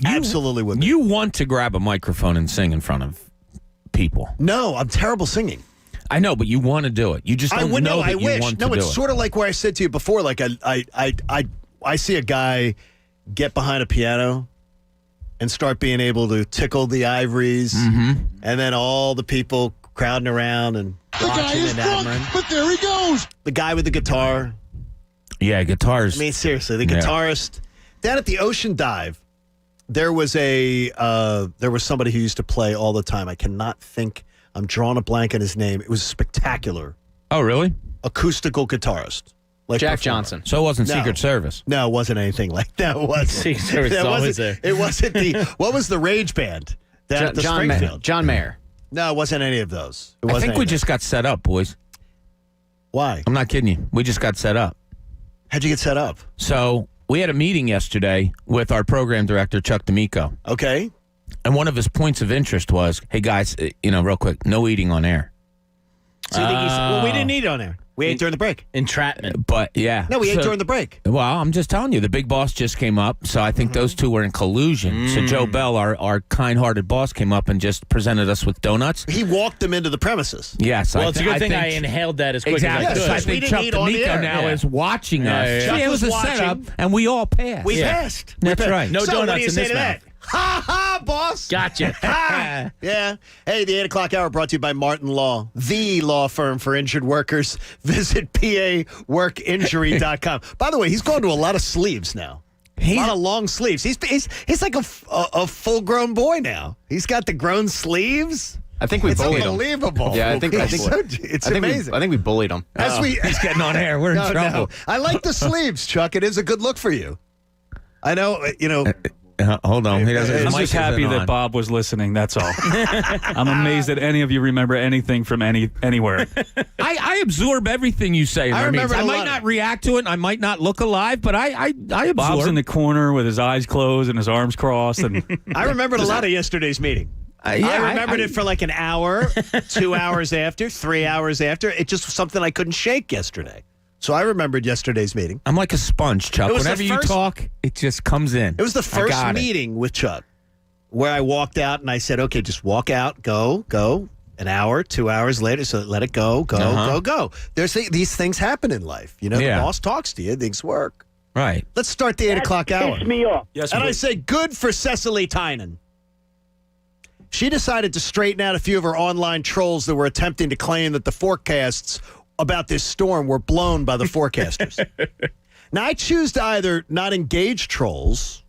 Speaker 6: Absolutely would.
Speaker 7: You want to grab a microphone and sing in front of people.
Speaker 6: No, I'm terrible singing.
Speaker 7: I know, but you want to do it. You just don't know that
Speaker 6: I
Speaker 7: you
Speaker 6: wish.
Speaker 7: want to
Speaker 6: No,
Speaker 7: do
Speaker 6: it's
Speaker 7: it.
Speaker 6: sort of like where I said to you before. Like I see a guy get behind a piano and start being able to tickle the ivories, and then all the people crowding around and watching and admiring.
Speaker 14: But there he goes.
Speaker 6: The guy with the guitar.
Speaker 7: Yeah, guitars.
Speaker 6: I mean, seriously, the guitarist down at the Ocean Dive. There was somebody who used to play all the time. I cannot think. I'm drawing a blank on his name. It was spectacular.
Speaker 7: Oh, really?
Speaker 6: Acoustical guitarist.
Speaker 2: Jack Johnson.
Speaker 7: So it wasn't
Speaker 6: No.
Speaker 7: Secret Service.
Speaker 6: No, it wasn't anything like that. It wasn't.
Speaker 8: Secret Service is always there.
Speaker 6: It wasn't the. What was the rage band? Down at the Springfield.
Speaker 2: John Mayer.
Speaker 6: No, it wasn't any of those. It
Speaker 7: I
Speaker 6: wasn't
Speaker 7: think we
Speaker 6: any of
Speaker 7: just got set up, boys.
Speaker 6: Why?
Speaker 7: I'm not kidding you. We just got set up.
Speaker 6: How'd you get set up?
Speaker 7: So we had a meeting yesterday with our program director, Chuck D'Amico.
Speaker 6: Okay.
Speaker 7: And one of his points of interest was, hey, guys, real quick, no eating on air.
Speaker 6: So you think well, we didn't eat on there. We ate during the break.
Speaker 8: Entrapment.
Speaker 7: But, yeah.
Speaker 6: No, we ate during the break.
Speaker 7: Well, I'm just telling you, the big boss just came up, so I think those two were in collusion. So Joe Bell, our kind-hearted boss, came up and just presented us with donuts.
Speaker 6: He walked them into the premises.
Speaker 7: Yes.
Speaker 8: Well, it's a good thing I inhaled that as quick
Speaker 7: exactly.
Speaker 8: as I could.
Speaker 7: So I think Chuck D'Amico now is watching us.
Speaker 6: Chuck
Speaker 7: It was a
Speaker 6: was
Speaker 7: setup,
Speaker 6: watching.
Speaker 7: and we all passed.
Speaker 6: We passed.
Speaker 7: That's
Speaker 6: We passed.
Speaker 7: right.
Speaker 8: No
Speaker 6: So what
Speaker 8: donuts
Speaker 6: do you
Speaker 8: in
Speaker 6: say
Speaker 8: this
Speaker 6: to
Speaker 8: mouth.
Speaker 6: that? Ha ha, boss.
Speaker 8: Gotcha.
Speaker 6: Ha. Yeah. Hey, the 8 o'clock hour brought to you by Martin Law, the law firm for injured workers. Visit paworkinjury.com. By the way, he's going to a lot of sleeves now. A lot of long sleeves. He's like a full-grown boy now. He's got the grown sleeves.
Speaker 2: I think we bullied him.
Speaker 6: It's unbelievable.
Speaker 2: Yeah, I think
Speaker 6: it's amazing.
Speaker 2: I think we bullied him.
Speaker 7: He's getting on air. We're in trouble.
Speaker 6: No. I like the sleeves, Chuck. It is a good look for you. I know,
Speaker 7: Hold on. He doesn't.
Speaker 9: I'm
Speaker 7: his mic
Speaker 9: just happy
Speaker 7: isn't
Speaker 9: that
Speaker 7: on.
Speaker 9: Bob was listening. That's all. I'm amazed that any of you remember anything from anywhere.
Speaker 7: I absorb everything you say.
Speaker 6: I remember
Speaker 7: I
Speaker 6: a
Speaker 7: might
Speaker 6: lot
Speaker 7: not
Speaker 6: of-
Speaker 7: react to it. I might not look alive, but I absorb.
Speaker 9: Bob's in the corner with his eyes closed and his arms crossed. And
Speaker 6: I remembered a lot of yesterday's meeting. I remembered it for like an hour, 2 hours after, 3 hours after. It just was something I couldn't shake yesterday. So I remembered yesterday's meeting.
Speaker 7: I'm like a sponge, Chuck.
Speaker 6: It was
Speaker 7: Whenever
Speaker 6: the
Speaker 7: you
Speaker 6: first-
Speaker 7: talk, it just comes in.
Speaker 6: It was the
Speaker 7: I
Speaker 6: first
Speaker 7: got it.
Speaker 6: meeting with Chuck where I walked out and I said, okay, just walk out, go. An hour, 2 hours later, so let it go. There's these things happen in life. The boss talks to you, things work.
Speaker 7: Right.
Speaker 6: Let's start the 8 o'clock hour.
Speaker 5: Piss me off.
Speaker 9: Yes,
Speaker 6: And I
Speaker 9: please.
Speaker 6: say good for Cecily Tynan. She decided to straighten out a few of her online trolls that were attempting to claim that the forecasts about this storm were blown by the forecasters. Now, I choose to either not engage trolls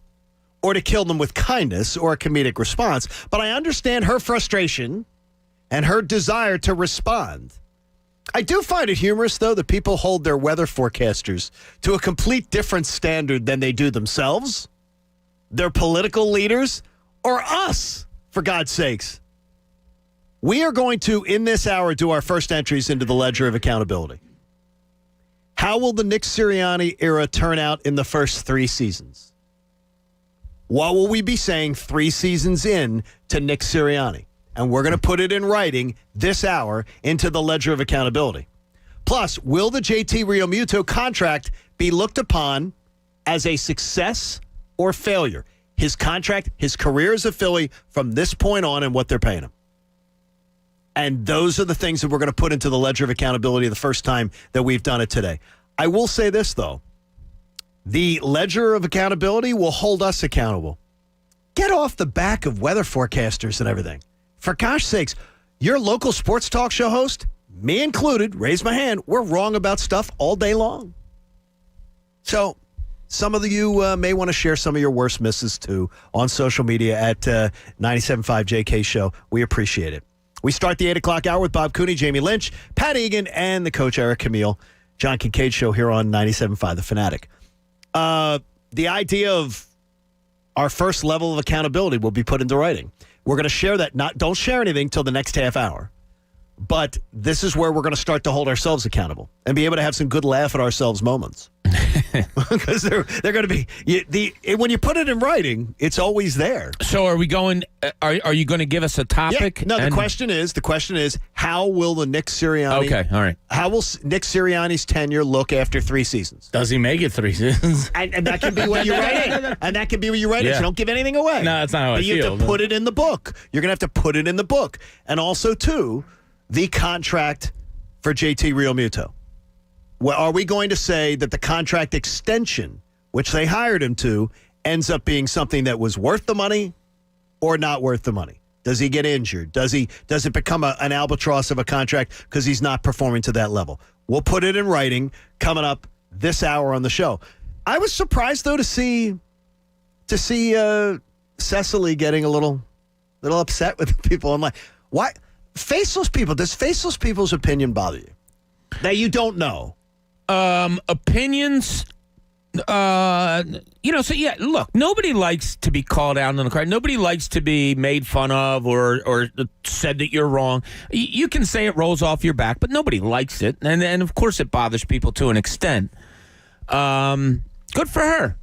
Speaker 6: or to kill them with kindness or a comedic response, but I understand her frustration and her desire to respond. I do find it humorous, though, that people hold their weather forecasters to a complete different standard than they do themselves, their political leaders, or us, for God's sakes. We are going to, in this hour, do our first entries into the ledger of accountability. How will the Nick Sirianni era turn out in the first 3 seasons? What will we be saying 3 seasons in to Nick Sirianni? And we're going to put it in writing this hour into the ledger of accountability. Plus, will the JT Realmuto contract be looked upon as a success or failure? His contract, his career as a Philly from this point on and what they're paying him. And those are the things that we're going to put into the ledger of accountability the first time that we've done it today. I will say this, though. The ledger of accountability will hold us accountable. Get off the back of weather forecasters and everything. For gosh sakes, your local sports talk show host, me included, raise my hand, we're wrong about stuff all day long. So some of you may want to share some of your worst misses, too, on social media at 97.5 JK Show. We appreciate it. We start the 8 o'clock hour with Bob Cooney, Jamie Lynch, Pat Egan, and the coach, Eric Camille. John Kincade Show here on 97.5 The Fanatic. The idea of our first level of accountability will be put into writing. We're going to share that. Don't share anything till the next half hour. But this is where we're going to start to hold ourselves accountable and be able to have some good laugh at ourselves moments. Because they're going to be when you put it in writing, it's always there.
Speaker 7: So are we going? Are you going to give us a topic?
Speaker 6: Yeah. No. The question is, how will the Nick Sirianni?
Speaker 7: Okay. All right.
Speaker 6: How will Nick Sirianni's tenure look after 3 seasons?
Speaker 8: Does he make it 3 seasons?
Speaker 6: And that can be what you write in. And that can be what you write in. So don't give anything away.
Speaker 8: No, that's not how I
Speaker 6: But you
Speaker 8: feel.
Speaker 6: have to put it in the book. You're going to have to put it in the book. And also, too, the contract for JT Realmuto. Well, are we going to say that the contract extension, which they hired him to, ends up being something that was worth the money or not worth the money? Does he get injured? Does it become an albatross of a contract because he's not performing to that level? We'll put it in writing coming up this hour on the show. I was surprised, though, to see Cecily getting a little upset with people online. Why? Faceless people. Does faceless people's opinion bother you? That you don't know.
Speaker 7: Opinions. Look, nobody likes to be called out on the card. Nobody likes to be made fun of or said that you're wrong. You can say it rolls off your back, but nobody likes it. And of course it bothers people to an extent. Good for her.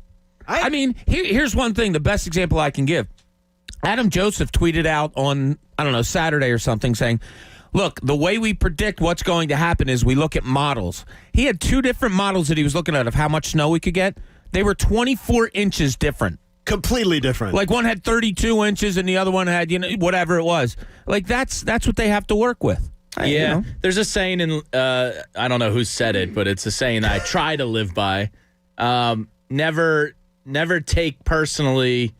Speaker 7: I mean, here's one thing, the best example I can give. Adam Joseph tweeted out on, Saturday or something saying, look, the way we predict what's going to happen is we look at models. He had 2 different models that he was looking at of how much snow we could get. They were 24 inches different.
Speaker 6: Completely different.
Speaker 7: Like one had 32 inches and the other one had, whatever it was. Like that's what they have to work with.
Speaker 8: Yeah. There's a saying in, I don't know who said it, but it's a saying that I try to live by. Never take personally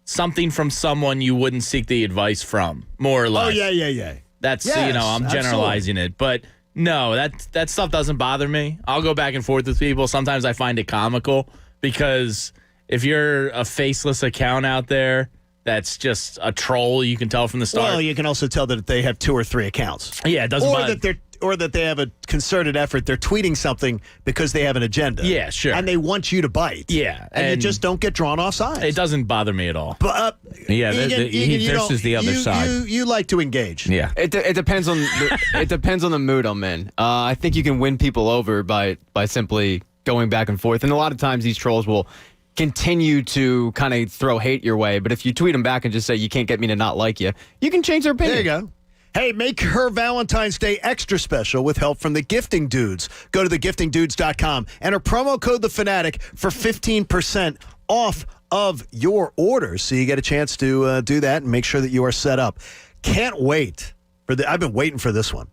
Speaker 8: something from someone you wouldn't seek the advice from, more or less.
Speaker 6: Oh, yeah.
Speaker 8: That's,
Speaker 6: yes,
Speaker 8: I'm generalizing it. But no, that stuff doesn't bother me. I'll go back and forth with people. Sometimes I find it comical because if you're a faceless account out there that's just a troll, you can tell from the start.
Speaker 6: Well, you can also tell that they have 2 or 3 accounts.
Speaker 8: Yeah, it doesn't bother.
Speaker 6: Or that they have a concerted effort. They're tweeting something because they have an agenda.
Speaker 8: Yeah, sure.
Speaker 6: And they want you to bite.
Speaker 8: Yeah.
Speaker 6: And you just don't get drawn off sides.
Speaker 8: It doesn't bother me at all.
Speaker 6: But
Speaker 7: this is the other side.
Speaker 6: You like to engage.
Speaker 7: Yeah.
Speaker 2: It depends on it depends on the mood I'm in. I think you can win people over by simply going back and forth. And a lot of times these trolls will continue to kind of throw hate your way. But if you tweet them back and just say, you can't get me to not like you, you can change their opinion.
Speaker 6: There you go. Hey, make her Valentine's Day extra special with help from the Gifting Dudes. Go to thegiftingdudes.com. Enter promo code The Fanatic for 15% off of your orders. So you get a chance to do that and make sure that you are set up. Can't wait. I've been waiting for this one.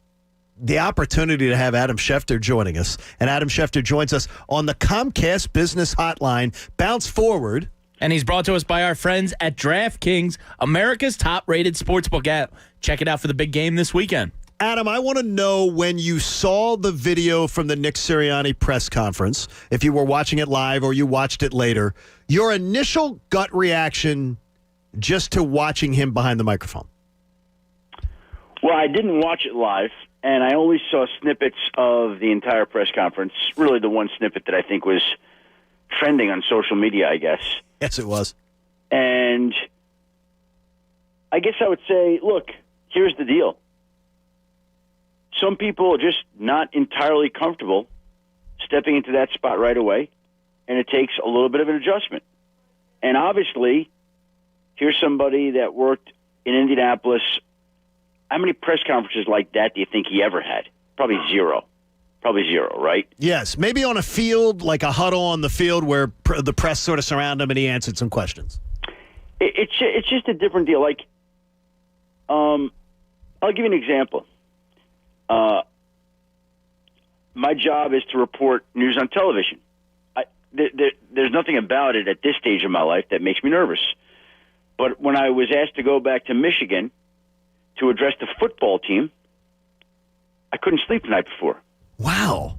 Speaker 6: The opportunity to have Adam Schefter joining us. And Adam Schefter joins us on the Comcast Business Hotline. Bounce forward.
Speaker 8: And he's brought to us by our friends at DraftKings, America's top-rated sportsbook app. Check it out for the big game this weekend.
Speaker 6: Adam, I want to know when you saw the video from the Nick Sirianni press conference, if you were watching it live or you watched it later, your initial gut reaction just to watching him behind the microphone.
Speaker 5: Well, I didn't watch it live, and I only saw snippets of the entire press conference, really the one snippet that I think was trending on social media, I guess.
Speaker 6: Yes, it was.
Speaker 5: And I guess I would say, look, here's the deal. Some people are just not entirely comfortable stepping into that spot right away, and it takes a little bit of an adjustment. And obviously, here's somebody that worked in Indianapolis. How many press conferences like that do you think he ever had? Probably zero. Probably zero, right?
Speaker 6: Yes, maybe on a field, like a huddle on the field where the press sort of surround him and he answered some questions.
Speaker 5: It's just a different deal. Like, I'll give you an example. My job is to report news on television. There's nothing about it at this stage of my life that makes me nervous. But when I was asked to go back to Michigan to address the football team, I couldn't sleep the night before.
Speaker 6: Wow.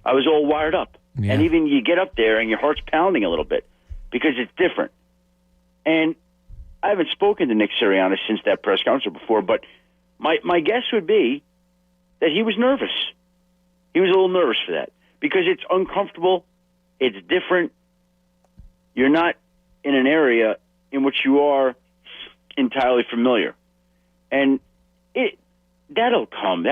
Speaker 5: I was all wired up.
Speaker 7: Yeah.
Speaker 5: And even you get up there and your heart's pounding a little bit because it's different. And I haven't spoken to Nick Sirianni since that press conference before, but my guess would be that he was nervous. He was a little nervous for that because it's uncomfortable. It's different. You're not in an area in which you are entirely familiar. And that'll come.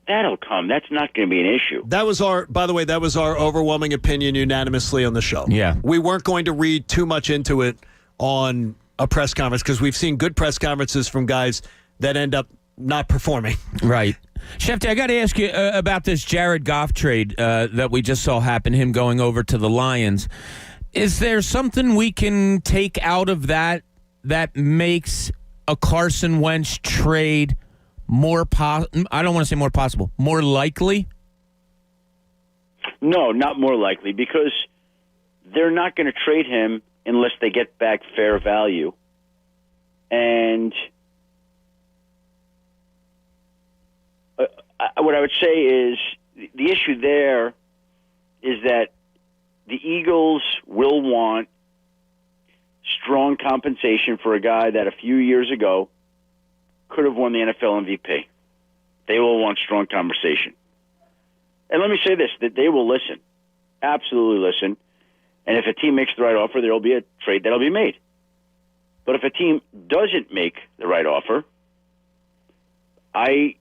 Speaker 5: That'll come. That's not going to be an issue.
Speaker 6: By the way, that was our overwhelming opinion unanimously on the show.
Speaker 7: Yeah.
Speaker 6: We weren't going to read too much into it on a press conference because we've seen good press conferences from guys that end up not performing.
Speaker 7: Right. Shefty, I got to ask you about this Jared Goff trade that we just saw happen, him going over to the Lions. Is there something we can take out of that makes a Carson Wentz trade more I don't want to say more possible, more likely?
Speaker 5: No, not more likely, because they're not going to trade him unless they get back fair value. And what I would say is the issue there is that the Eagles will want strong compensation for a guy that a few years ago could have won the NFL MVP. They will want strong compensation. And let me say this, that they will listen. Absolutely listen. And if a team makes the right offer, there will be a trade that will be made. But if a team doesn't make the right offer, I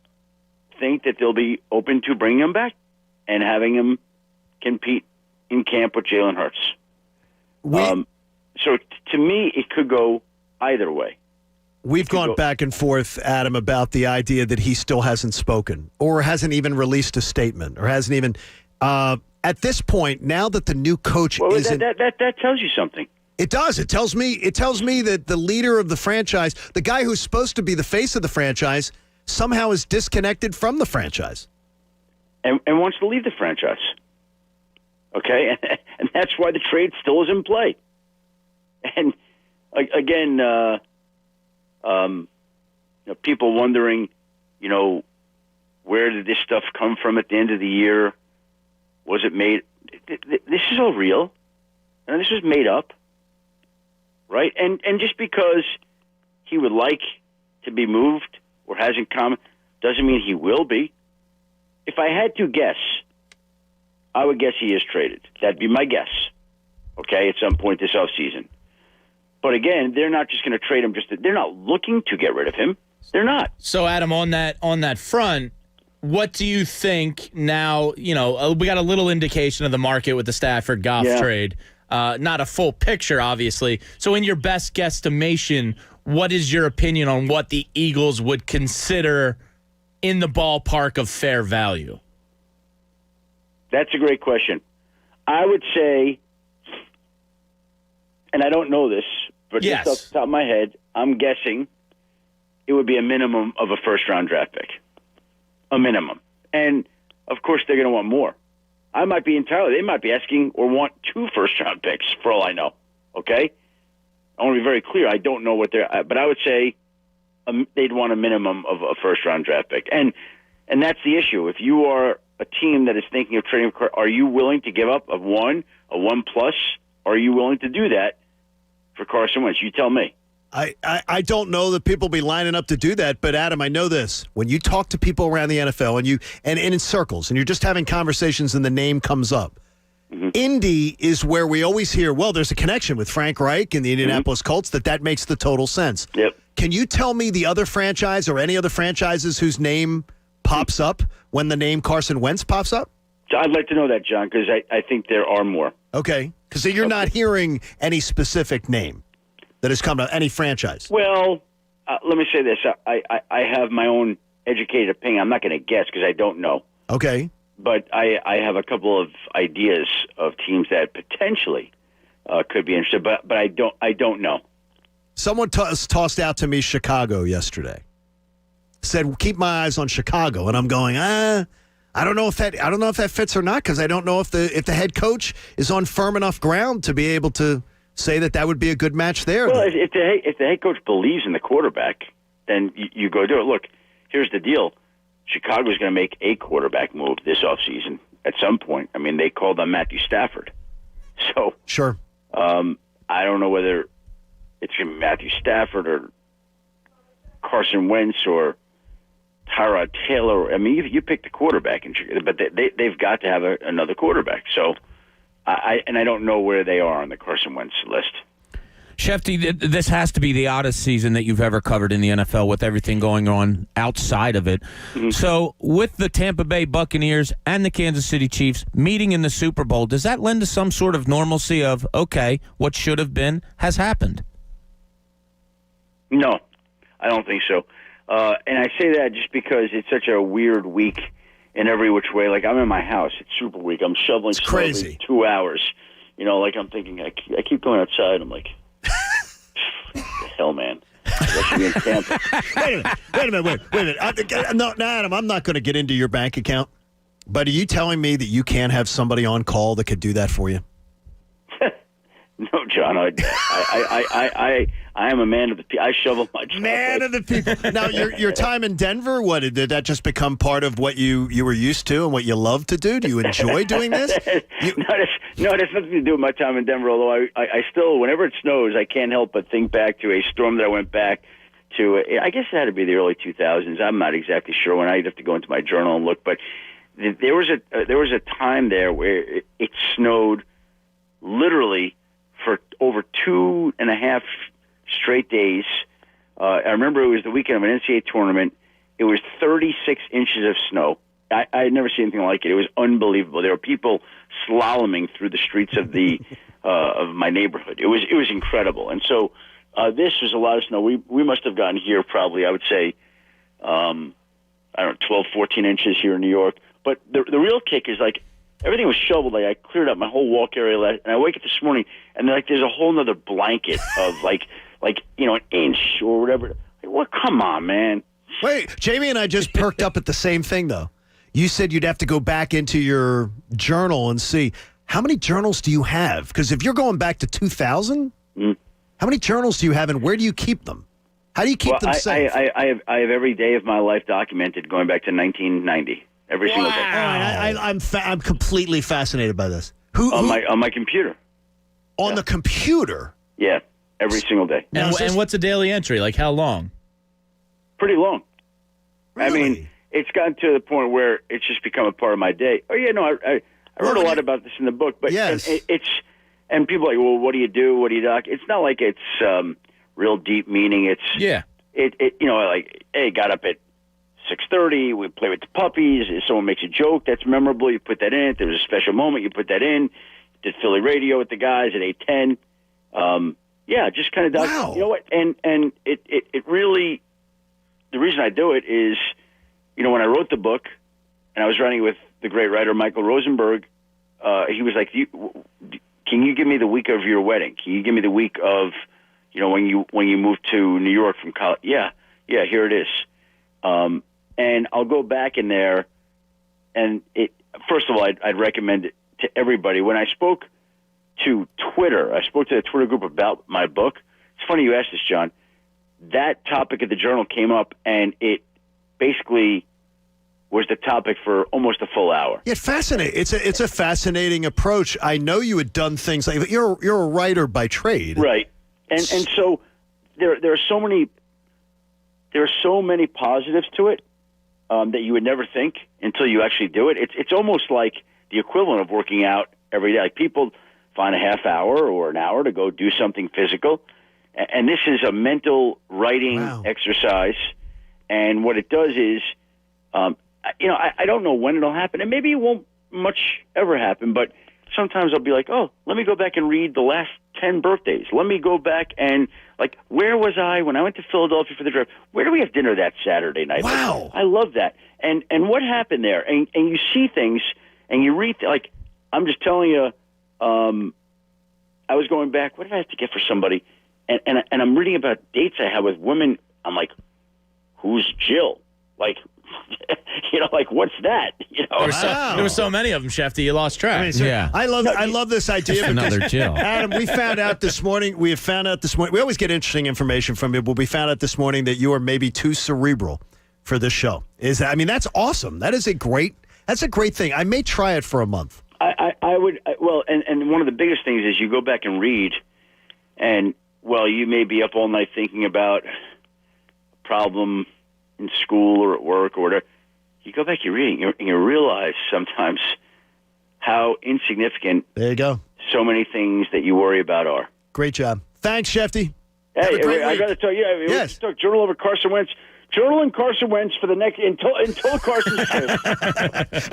Speaker 5: think that they'll be open to bringing him back and having him compete in camp with Jalen Hurts. So to me, it could go either way.
Speaker 6: We've gone back and forth, Adam, about the idea that he still hasn't spoken or hasn't even released a statement or hasn't even at this point, now that the new coach isn't...
Speaker 5: That tells you something.
Speaker 6: It does. It tells me that the leader of the franchise, the guy who's supposed to be the face of the franchise, somehow is disconnected from the franchise.
Speaker 5: And wants to leave the franchise. Okay? And that's why the trade still is in play. And again, people wondering, where did this stuff come from at the end of the year? Was it made? This is all real. And this was made up. Right? And just because he would like to be moved or hasn't come doesn't mean he will be. If I had to guess, I would guess he is traded. That'd be my guess. Okay, at some point this offseason. But again, they're not just going to trade him. They're not looking to get rid of him. They're not.
Speaker 8: So, Adam, on that front, what do you think now? We got a little indication of the market with the Stafford Goff trade. Not a full picture, obviously. So, in your best guesstimation, what is your opinion on what the Eagles would consider in the ballpark of fair value?
Speaker 5: That's a great question. I would say, and I don't know this, but just off the top of my head, I'm guessing it would be a minimum of a first-round draft pick. A minimum. And, of course, they're going to want more. They might be asking or want 2 first-round picks, for all I know. Okay? I want to be very clear. I don't know what but I would say they'd want a minimum of a first-round draft pick. And that's the issue. If you are a team that is thinking of trading, are you willing to give up a 1 plus? Are you willing to do that for Carson Wentz? You tell me.
Speaker 6: I don't know that people be lining up to do that, but Adam, I know this. When you talk to people around the NFL and in circles, and you're just having conversations and the name comes up, Indy is where we always hear, well, there's a connection with Frank Reich and the Indianapolis Colts, that makes the total sense.
Speaker 5: Yep.
Speaker 6: Can you tell me the other franchise or any other franchises whose name pops up when the name Carson Wentz pops up?
Speaker 5: I'd like to know that, John, because I think there are more.
Speaker 6: Okay. Because you're not hearing any specific name that has come to any franchise.
Speaker 5: Well, let me say this. I have my own educated opinion. I'm not going to guess because I don't know.
Speaker 6: Okay.
Speaker 5: But I have a couple of ideas of teams that potentially could be interested, but I don't know.
Speaker 6: Someone tossed out to me Chicago yesterday. Said, keep my eyes on Chicago. And I'm going, I don't know if that fits or not, because I don't know if the head coach is on firm enough ground to be able to say that would be a good match there.
Speaker 5: Well, if the head coach believes in the quarterback, then you go do it. Look, here's the deal. Chicago's going to make a quarterback move this offseason at some point. I mean, they called on Matthew Stafford. So
Speaker 6: sure.
Speaker 5: I don't know whether it's going to be Matthew Stafford or Carson Wentz or Tyrod Taylor. I mean, you pick the quarterback in Chicago, but they've got to have another quarterback. So I don't know where they are on the Carson Wentz list.
Speaker 7: Shefty, this has to be the oddest season that you've ever covered in the NFL with everything going on outside of it. Mm-hmm. So with the Tampa Bay Buccaneers and the Kansas City Chiefs meeting in the Super Bowl, does that lend to some sort of normalcy of, okay, what should have been has happened?
Speaker 5: No, I don't think so. And I say that just because it's such a weird week in every which way. Like, I'm in my house. It's Super Week. I'm shoveling snow every 2 hours. I'm thinking, I keep going outside. I'm like, the hell, man. I should be in Tampa.
Speaker 6: Wait a minute. No, Adam, I'm not going to get into your bank account. But are you telling me that you can't have somebody on call that could do that for you?
Speaker 5: No, John. I am a man of the people. I shovel my job.
Speaker 6: Man of the people. Now, your time in Denver, did that just become part of what you were used to and what you love to do? Do you enjoy doing this?
Speaker 5: No, it has nothing to do with my time in Denver, although I still, whenever it snows, I can't help but think back to a storm that I went back to. I guess it had to be the early 2000s. I'm not exactly sure when. I'd have to go into my journal and look, but there was a time there where it snowed literally for over 2.5 straight days. I remember it was the weekend of an NCAA tournament. It was 36 inches of snow. I had never seen anything like it. It was unbelievable. There were people slaloming through the streets of the of my neighborhood. It was incredible. And so this was a lot of snow. We must have gotten here probably, I would say, I don't know, 12, 14 inches here in New York. But the real kick is like everything was shoveled. Like I cleared up my whole walk area, and I wake up this morning and like there's a whole nother blanket of like an inch or whatever. Like, what? Come on, man.
Speaker 6: Wait, Jamie and I just perked up at the same thing though. You said you'd have to go back into your journal and see how many journals do you have? Because if you're going back to 2000, how many journals do you have, and where do you keep them? How do you keep them safe?
Speaker 5: I have every day of my life documented going back to 1990. Every single day.
Speaker 6: I'm completely fascinated by this.
Speaker 5: On my computer.
Speaker 6: On the computer?
Speaker 5: Yeah, every single day.
Speaker 8: And what's a daily entry? Like how long?
Speaker 5: Pretty long.
Speaker 6: Really?
Speaker 5: I mean, it's gotten to the point where it's just become a part of my day. Oh yeah, no, I wrote a lot about this in the book, but
Speaker 6: yes.
Speaker 5: and people are like, well, what do you do? What do you doc? It's not like it's real deep meaning. It's like, hey, got up at 6:30. We play with the puppies. If someone makes a joke that's memorable, you put that in. If there was a special moment, you put that in. Did Philly radio with the guys at 8:10. Just kind of does.
Speaker 6: Wow.
Speaker 5: You know what? And it really, the reason I do it is, when I wrote the book, and I was writing with the great writer Michael Rosenberg, he was like, "Can you give me the week of your wedding? Can you give me the week of, when you moved to New York from college?" Yeah, here it is. And I'll go back in there, and first of all, I'd recommend it to everybody. When I spoke to Twitter, I spoke to the Twitter group about my book. It's funny you asked this, John. That topic of the journal came up, and it basically was the topic for almost a full hour.
Speaker 6: Yeah, fascinating. It's a fascinating approach. I know you had done things like you're a writer by trade,
Speaker 5: right? And so there are so many positives to it that you would never think until you actually do it. It's almost like the equivalent of working out every day. Like people find a half hour or an hour to go do something physical, and this is a mental writing exercise. And what it does is, I don't know when it'll happen, and maybe it won't much ever happen, but sometimes I'll be like, oh, let me go back and read the last 10 birthdays. Let me go back and, where was I when I went to Philadelphia for the draft? Where do we have dinner that Saturday night?
Speaker 6: Wow.
Speaker 5: I love that. And what happened there? And you see things, and you read, I'm just telling you, I was going back, what did I have to get for somebody? And I'm reading about dates I had with women. I'm like, who's Jill? What's that?
Speaker 8: There were so many of them, Shefty, you lost track.
Speaker 6: I love this idea.
Speaker 7: Another Jill.
Speaker 6: Adam, we found out this morning. We always get interesting information from you, but we found out this morning that you are maybe too cerebral for this show. That's awesome. That's a great thing. I may try it for a month.
Speaker 5: I would. And one of the biggest things is you go back and read, and you may be up all night thinking about a problem in school or at work or whatever. You go back, you're reading, and you realize sometimes how insignificant.
Speaker 6: There you go.
Speaker 5: So many things that you worry about are.
Speaker 6: Great job. Thanks, Shefty.
Speaker 5: Hey, I got to tell you,
Speaker 6: yes.
Speaker 5: Talk Journal over Carson Wentz. Journal and Carson Wentz for the next until Carson's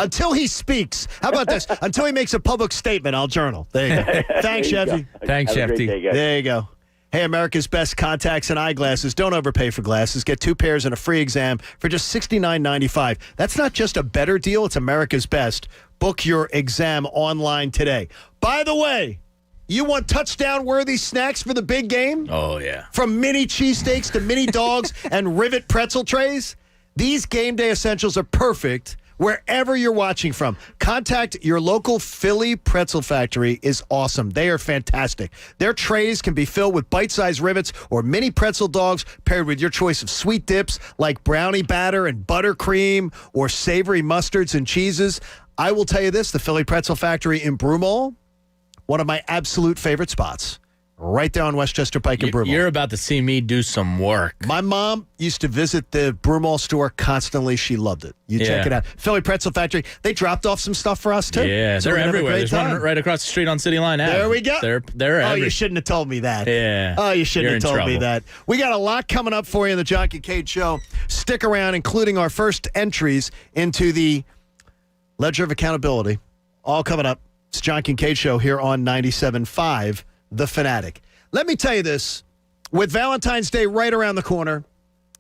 Speaker 6: until he speaks. How about this? Until he makes a public statement, I'll journal. There you go. Thanks, Shefty.
Speaker 7: Thanks, Shefty.
Speaker 6: There you go. Hey, America's Best Contacts and Eyeglasses. Don't overpay for glasses. Get 2 pairs and a free exam for just $69.95. That's not just a better deal. It's America's Best. Book your exam online today. By the way, you want touchdown-worthy snacks for the big game?
Speaker 8: Oh, yeah.
Speaker 6: From mini cheesesteaks to mini dogs and rivet pretzel trays? These game day essentials are perfect wherever you're watching from. Contact your local Philly Pretzel Factory is awesome. They are fantastic. Their trays can be filled with bite-sized rivets or mini pretzel dogs paired with your choice of sweet dips like brownie batter and buttercream or savory mustards and cheeses. I will tell you this, the Philly Pretzel Factory in Broomall, one of my absolute favorite spots. right there on Westchester Pike and Broomall.
Speaker 8: You're about to see me do some work.
Speaker 6: My mom used to visit the Broomall store constantly. She loved it. You check it out. Philly Pretzel Factory, they dropped off some stuff for us, too.
Speaker 8: Yeah,
Speaker 6: So
Speaker 8: they're
Speaker 6: we're gonna have a
Speaker 8: everywhere.
Speaker 6: great
Speaker 8: There's one
Speaker 6: time.
Speaker 8: right across the street on City Line Ave.
Speaker 6: There we go.
Speaker 8: They're
Speaker 6: Oh,
Speaker 8: everywhere.
Speaker 6: you shouldn't have told me that.
Speaker 8: Yeah.
Speaker 6: Oh, you shouldn't
Speaker 8: You're
Speaker 6: have told
Speaker 8: in
Speaker 6: me
Speaker 8: trouble.
Speaker 6: that. We got a lot coming up for you in the John Kincade Show. Stick around, including our first entries into the Ledger of Accountability. All coming up. It's John Kincade Show here on 97.5 The Fanatic. Let me tell you this. With Valentine's Day right around the corner,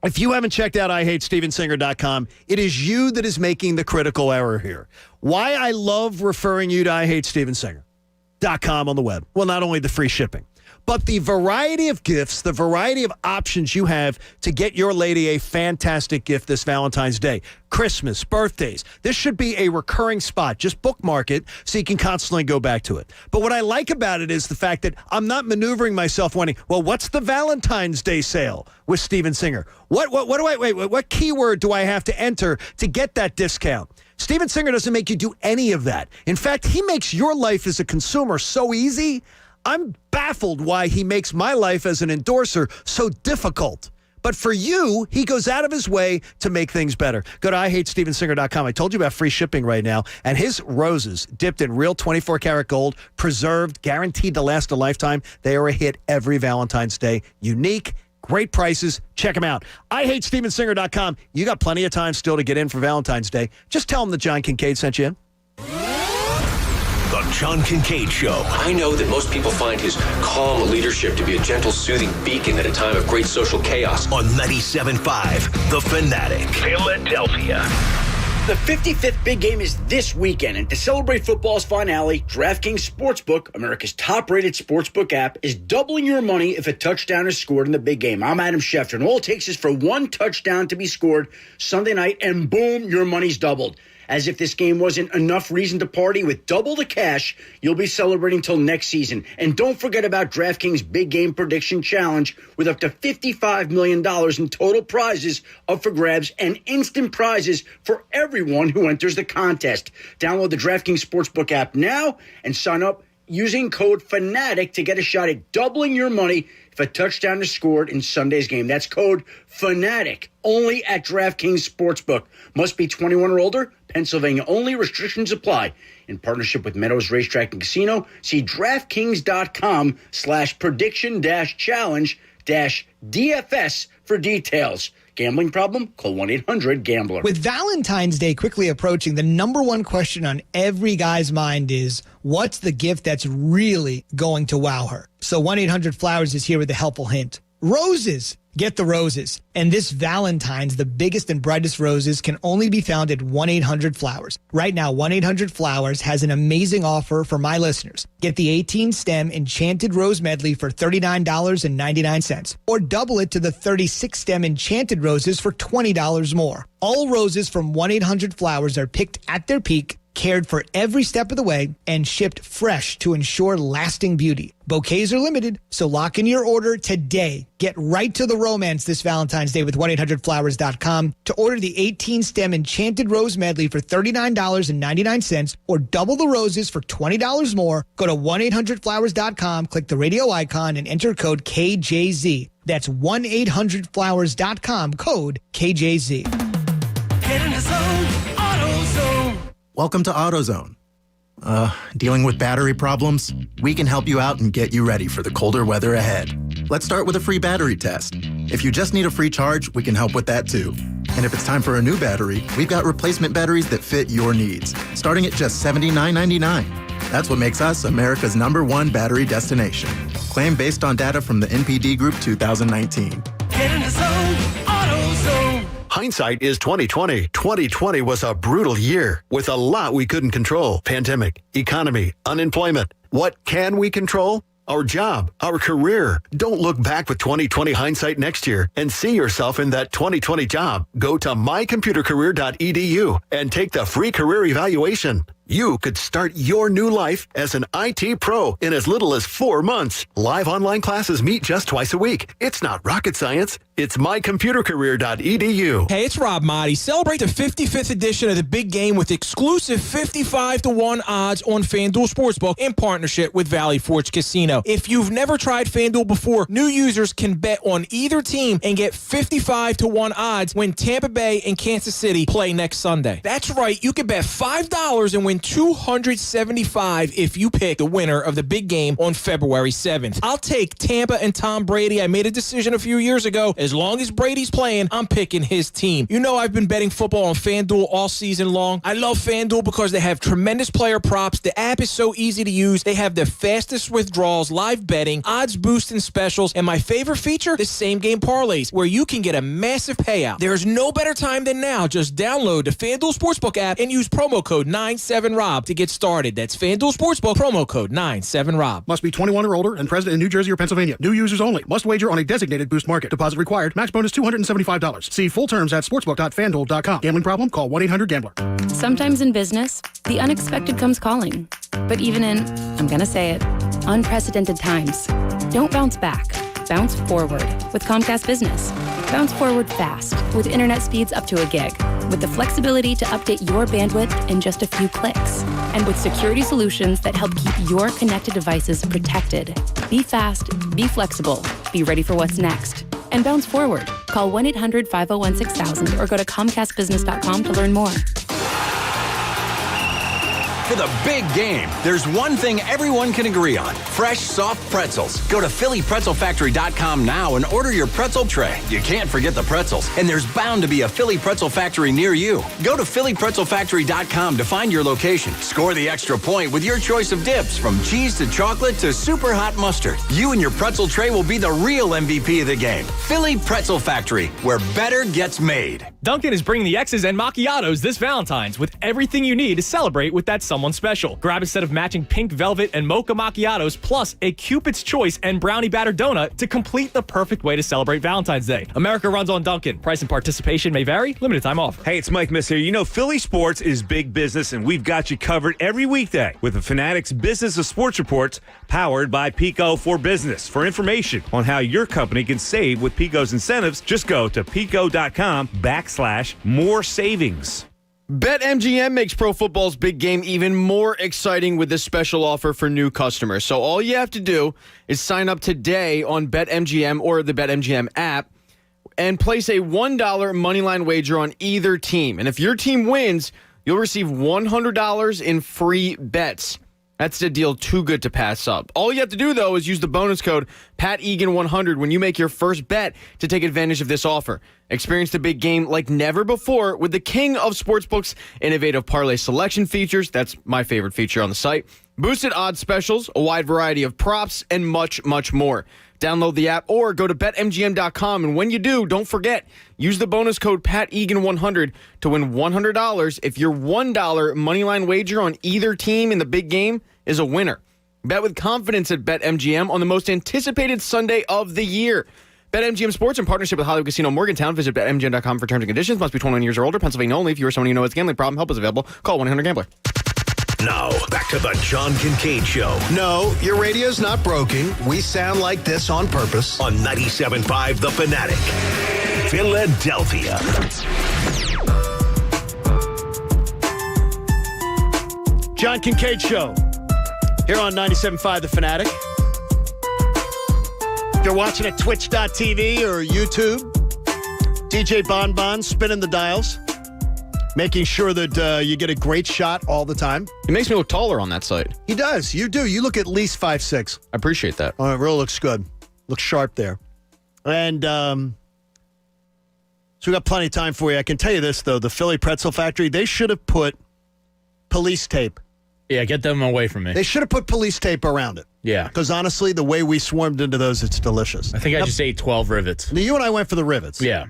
Speaker 6: if you haven't checked out IHateStevenSinger.com, it is you that is making the critical error here. Why I love referring you to IHateStevenSinger.com on the web. Well, not only the free shipping, but the variety of gifts, the variety of options you have to get your lady a fantastic gift this Valentine's Day. Christmas, birthdays. This should be a recurring spot. Just bookmark it so you can constantly go back to it. But what I like about it is the fact that I'm not maneuvering myself wondering, well, what's the Valentine's Day sale with Steven Singer? What keyword do I have to enter to get that discount? Steven Singer doesn't make you do any of that. In fact, he makes your life as a consumer so easy. I'm baffled why he makes my life as an endorser so difficult. But for you, he goes out of his way to make things better. Go to IHateStevenSinger.com. I told you about free shipping right now. And his roses, dipped in real 24-karat gold, preserved, guaranteed to last a lifetime. They are a hit every Valentine's Day. Unique, great prices. Check them out. IHateStevenSinger.com. You got plenty of time still to get in for Valentine's Day. Just tell him that John Kincade sent you in.
Speaker 3: The John Kincade Show.
Speaker 4: I know that most people find his calm leadership to be a gentle, soothing beacon at a time of great social chaos.
Speaker 3: On 97.5 The Fanatic, Philadelphia.
Speaker 11: The 55th big game is this weekend, and to celebrate football's finale, DraftKings Sportsbook, America's top-rated sportsbook app, is doubling your money if a touchdown is scored in the big game. I'm Adam Schefter, and all it takes is for one touchdown to be scored Sunday night, and boom, your money's doubled. As if this game wasn't enough reason to party, with double the cash, you'll be celebrating till next season. And don't forget about DraftKings Big Game Prediction Challenge with up to $55 million in total prizes up for grabs and instant prizes for everyone who enters the contest. Download the DraftKings Sportsbook app now and sign up using code FANATIC to get a shot at doubling your money if a touchdown is scored in Sunday's game. That's code FANATIC, only at DraftKings Sportsbook. Must be 21 or older. Pennsylvania only. Restrictions apply. In partnership with Meadows Racetrack and Casino, see DraftKings.com/prediction-challenge-DFS for details. Gambling problem? Call 1-800-GAMBLER.
Speaker 17: With Valentine's Day quickly approaching, the number one question on every guy's mind is, what's the gift that's really going to wow her? So 1-800-FLOWERS is here with a helpful hint. Roses. Get the roses. And this Valentine's, the biggest and brightest roses can only be found at 1-800-FLOWERS. Right now, 1-800-FLOWERS has an amazing offer for my listeners. Get the 18-stem Enchanted Rose Medley for $39.99. Or double it to the 36-stem Enchanted Roses for $20 more. All roses from 1-800-FLOWERS are picked at their peak, cared for every step of the way, and shipped fresh to ensure lasting beauty. Bouquets are limited, so lock in your order today. Get right to the romance this Valentine's Day with 1-800-FLOWERS.com. To order the 18-stem Enchanted Rose Medley for $39.99 or double the roses for $20 more, go to 1-800-FLOWERS.com, click the radio icon, and enter code KJZ. That's 1-800-FLOWERS.com, code KJZ.
Speaker 19: Get in the zone, AutoZone.
Speaker 20: Welcome to AutoZone. Dealing with battery problems? We can help you out and get you ready for the colder weather ahead. Let's start with a free battery test. If you just need a free charge, we can help with that too. And if it's time for a new battery, we've got replacement batteries that fit your needs, starting at just $79.99. That's what makes us America's #1 battery destination. Claim based on data from the NPD Group 2019.
Speaker 19: Get in the zone, AutoZone.
Speaker 22: Hindsight is 20/20. 2020 was a brutal year with a lot we couldn't control. Pandemic, economy, unemployment. What can we control? Our job, our career. Don't look back with 2020 hindsight next year and see yourself in that 2020 job. Go to mycomputercareer.edu and take the free career evaluation. You could start your new life as an IT pro in as little as 4 months. Live online classes meet just twice a week. It's not rocket science.
Speaker 10: It's mycomputercareer.edu.
Speaker 13: Hey, it's Rob Motti. Celebrate the 55th edition of the big game with exclusive 55-1 odds on FanDuel Sportsbook in partnership with Valley Forge Casino. If you've never tried FanDuel before, new users can bet on either team and get 55-1 odds when Tampa Bay and Kansas City play next Sunday. That's right, you can bet $5 and win $275 if you pick the winner of the big game on February 7th. I'll take Tampa and Tom Brady. I made a decision a few years ago. As long as Brady's playing, I'm picking his team. You know I've been betting football on FanDuel all season long. I love FanDuel because they have tremendous player props. The app is so easy to use. They have the fastest withdrawals, live betting, odds boost and specials, and my favorite feature, the same game parlays, where you can get a massive payout. There's no better time than now. Just download the FanDuel Sportsbook app and use promo code 97ROB to get started. That's FanDuel Sportsbook, promo code 97ROB.
Speaker 15: Must be 21 or older and present in New Jersey or Pennsylvania. New users only. Must wager on a designated Boost market. Deposit required. Max bonus $275. See full terms at sportsbook.fanduel.com. Gambling problem? Call 1-800-GAMBLER.
Speaker 16: Sometimes in business, the unexpected comes calling. But even in, I'm gonna say it, unprecedented times, don't bounce back. Bounce forward with Comcast Business. Bounce forward fast with internet speeds up to a gig, with the flexibility to update your bandwidth in just a few clicks, and with security solutions that help keep your connected devices protected. Be fast, be flexible, be ready for what's next, and bounce forward. Call 1-800-501-6000 or go to ComcastBusiness.com to learn more.
Speaker 22: For the big game, there's one thing everyone can agree on. Fresh, soft pretzels. Go to PhillyPretzelFactory.com now and order your pretzel tray. You can't forget the pretzels. And there's bound to be a Philly Pretzel Factory near you. Go to PhillyPretzelFactory.com to find your location. Score the extra point with your choice of dips, from cheese to chocolate to super hot mustard. You and your pretzel tray will be the real MVP of the game. Philly Pretzel Factory, where better gets made.
Speaker 21: Dunkin' is bringing the X's and macchiatos this Valentine's with everything you need to celebrate with that someone special. Grab a set of matching pink velvet and mocha macchiatos plus a Cupid's Choice and brownie batter donut to complete the perfect way to celebrate Valentine's Day. America runs on Dunkin'. Price and participation may vary. Limited time offer.
Speaker 9: Hey, it's Mike Miss here. You know, Philly sports is big business, and we've got you covered every weekday with the Fanatic's Business of Sports Reports, powered by Pico for Business. For information on how your company can save with Pico's incentives, just go to pico.com/more savings.
Speaker 2: BetMGM makes pro football's big game even more exciting with this special offer for new customers. So all you have to do is sign up today on BetMGM or the BetMGM app and place a $1 moneyline wager on either team. And if your team wins, you'll receive $100 in free bets. That's a deal too good to pass up. All you have to do, though, is use the bonus code PATEGAN100 when you make your first bet to take advantage of this offer. Experience the big game like never before with the king of sportsbooks' innovative parlay selection features. That's my favorite feature on the site. Boosted odds specials, a wide variety of props, and much, much more. Download the app or go to BetMGM.com, and when you do, don't forget, use the bonus code PATEGAN100 to win $100 if your $1 moneyline wager on either team in the big game is a winner. Bet with confidence at BetMGM on the most anticipated Sunday of the year. BetMGM Sports in partnership with Hollywood Casino Morgantown. Visit BetMGM.com for terms and conditions. Must be 21 years or older. Pennsylvania only. If you or someone you know has a gambling problem, help is available. Call 1-800-GAMBLER.
Speaker 3: Now, back to the John Kincade Show.
Speaker 10: No, your radio's not broken. We sound like this on purpose.
Speaker 3: On 97.5 The Fanatic, Philadelphia.
Speaker 6: John Kincade Show here on 97.5 The Fanatic. If you're watching at twitch.tv or YouTube, DJ Bonbon spinning the dials, making sure that you get a great shot all the time.
Speaker 2: He makes me look taller on that site.
Speaker 6: He does. You do. You look at least 5'6".
Speaker 2: I appreciate that.
Speaker 6: Oh, it really looks good. Looks sharp there. And so we got plenty of time for you. I can tell you this, though. The Philly Pretzel Factory, they should have put police tape.
Speaker 8: Yeah, get them away from me.
Speaker 6: They should have put police tape around it.
Speaker 8: Yeah.
Speaker 6: Because honestly, the way we swarmed into those, it's delicious.
Speaker 8: I think I just ate 12 rivets.
Speaker 6: Now, you and I went for the rivets.
Speaker 8: Yeah.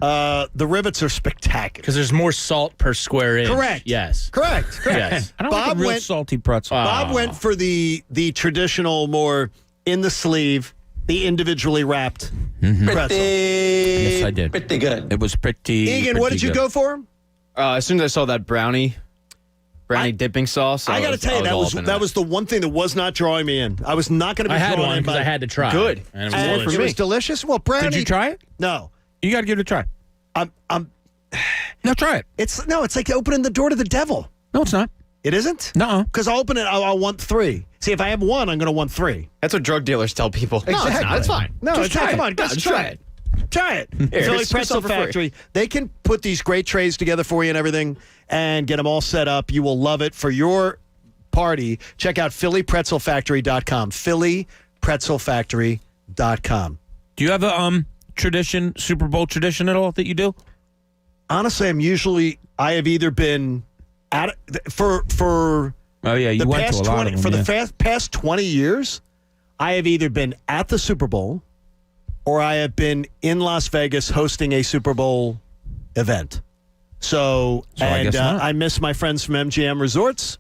Speaker 6: The rivets are spectacular.
Speaker 8: Because there's more salt per square inch.
Speaker 6: Correct.
Speaker 8: Yes.
Speaker 6: Correct.
Speaker 8: Yes.
Speaker 7: I don't like a real salty pretzel.
Speaker 6: Bob went for the traditional, more in the sleeve, the individually wrapped pretzel.
Speaker 7: Yes, I did.
Speaker 22: Pretty good.
Speaker 7: It was pretty.
Speaker 6: Egan, what did you go for?
Speaker 2: As soon as I saw that brownie brownie dipping sauce.
Speaker 6: I got to tell you, that was the one thing that was not drawing me in. I was not going to be drawn in
Speaker 8: because I had to try.
Speaker 2: Good.
Speaker 8: And
Speaker 6: it was delicious. Well, brownie.
Speaker 7: Did you try it?
Speaker 6: No.
Speaker 7: You got to give it a try. No, try it.
Speaker 6: It's like opening the door to the devil.
Speaker 7: No, it's not.
Speaker 6: It isn't?
Speaker 7: No.
Speaker 6: Because I'll open it, I'll want 3. See, if I have 1, I'm going to want 3.
Speaker 2: That's what drug dealers tell people.
Speaker 6: Exactly.
Speaker 2: No, it's not. It's fine.
Speaker 6: No,
Speaker 2: just try
Speaker 6: come
Speaker 2: it.
Speaker 6: on,
Speaker 2: No,
Speaker 6: just try it. Try it. Philly Pretzel Factory. They can put these great trays together for you and everything and get them all set up. You will love it for your party. Check out PhillyPretzelFactory.com. PhillyPretzelFactory.com.
Speaker 7: Do you have a tradition, Super Bowl tradition at all that you do?
Speaker 6: Honestly, I have either been at for
Speaker 7: oh yeah, you
Speaker 6: the
Speaker 7: went
Speaker 6: past
Speaker 7: to a lot
Speaker 6: 20
Speaker 7: of them,
Speaker 6: for the past 20 years, I have either been at the Super Bowl or I have been in Las Vegas hosting a Super Bowl event. I miss my friends from MGM Resorts.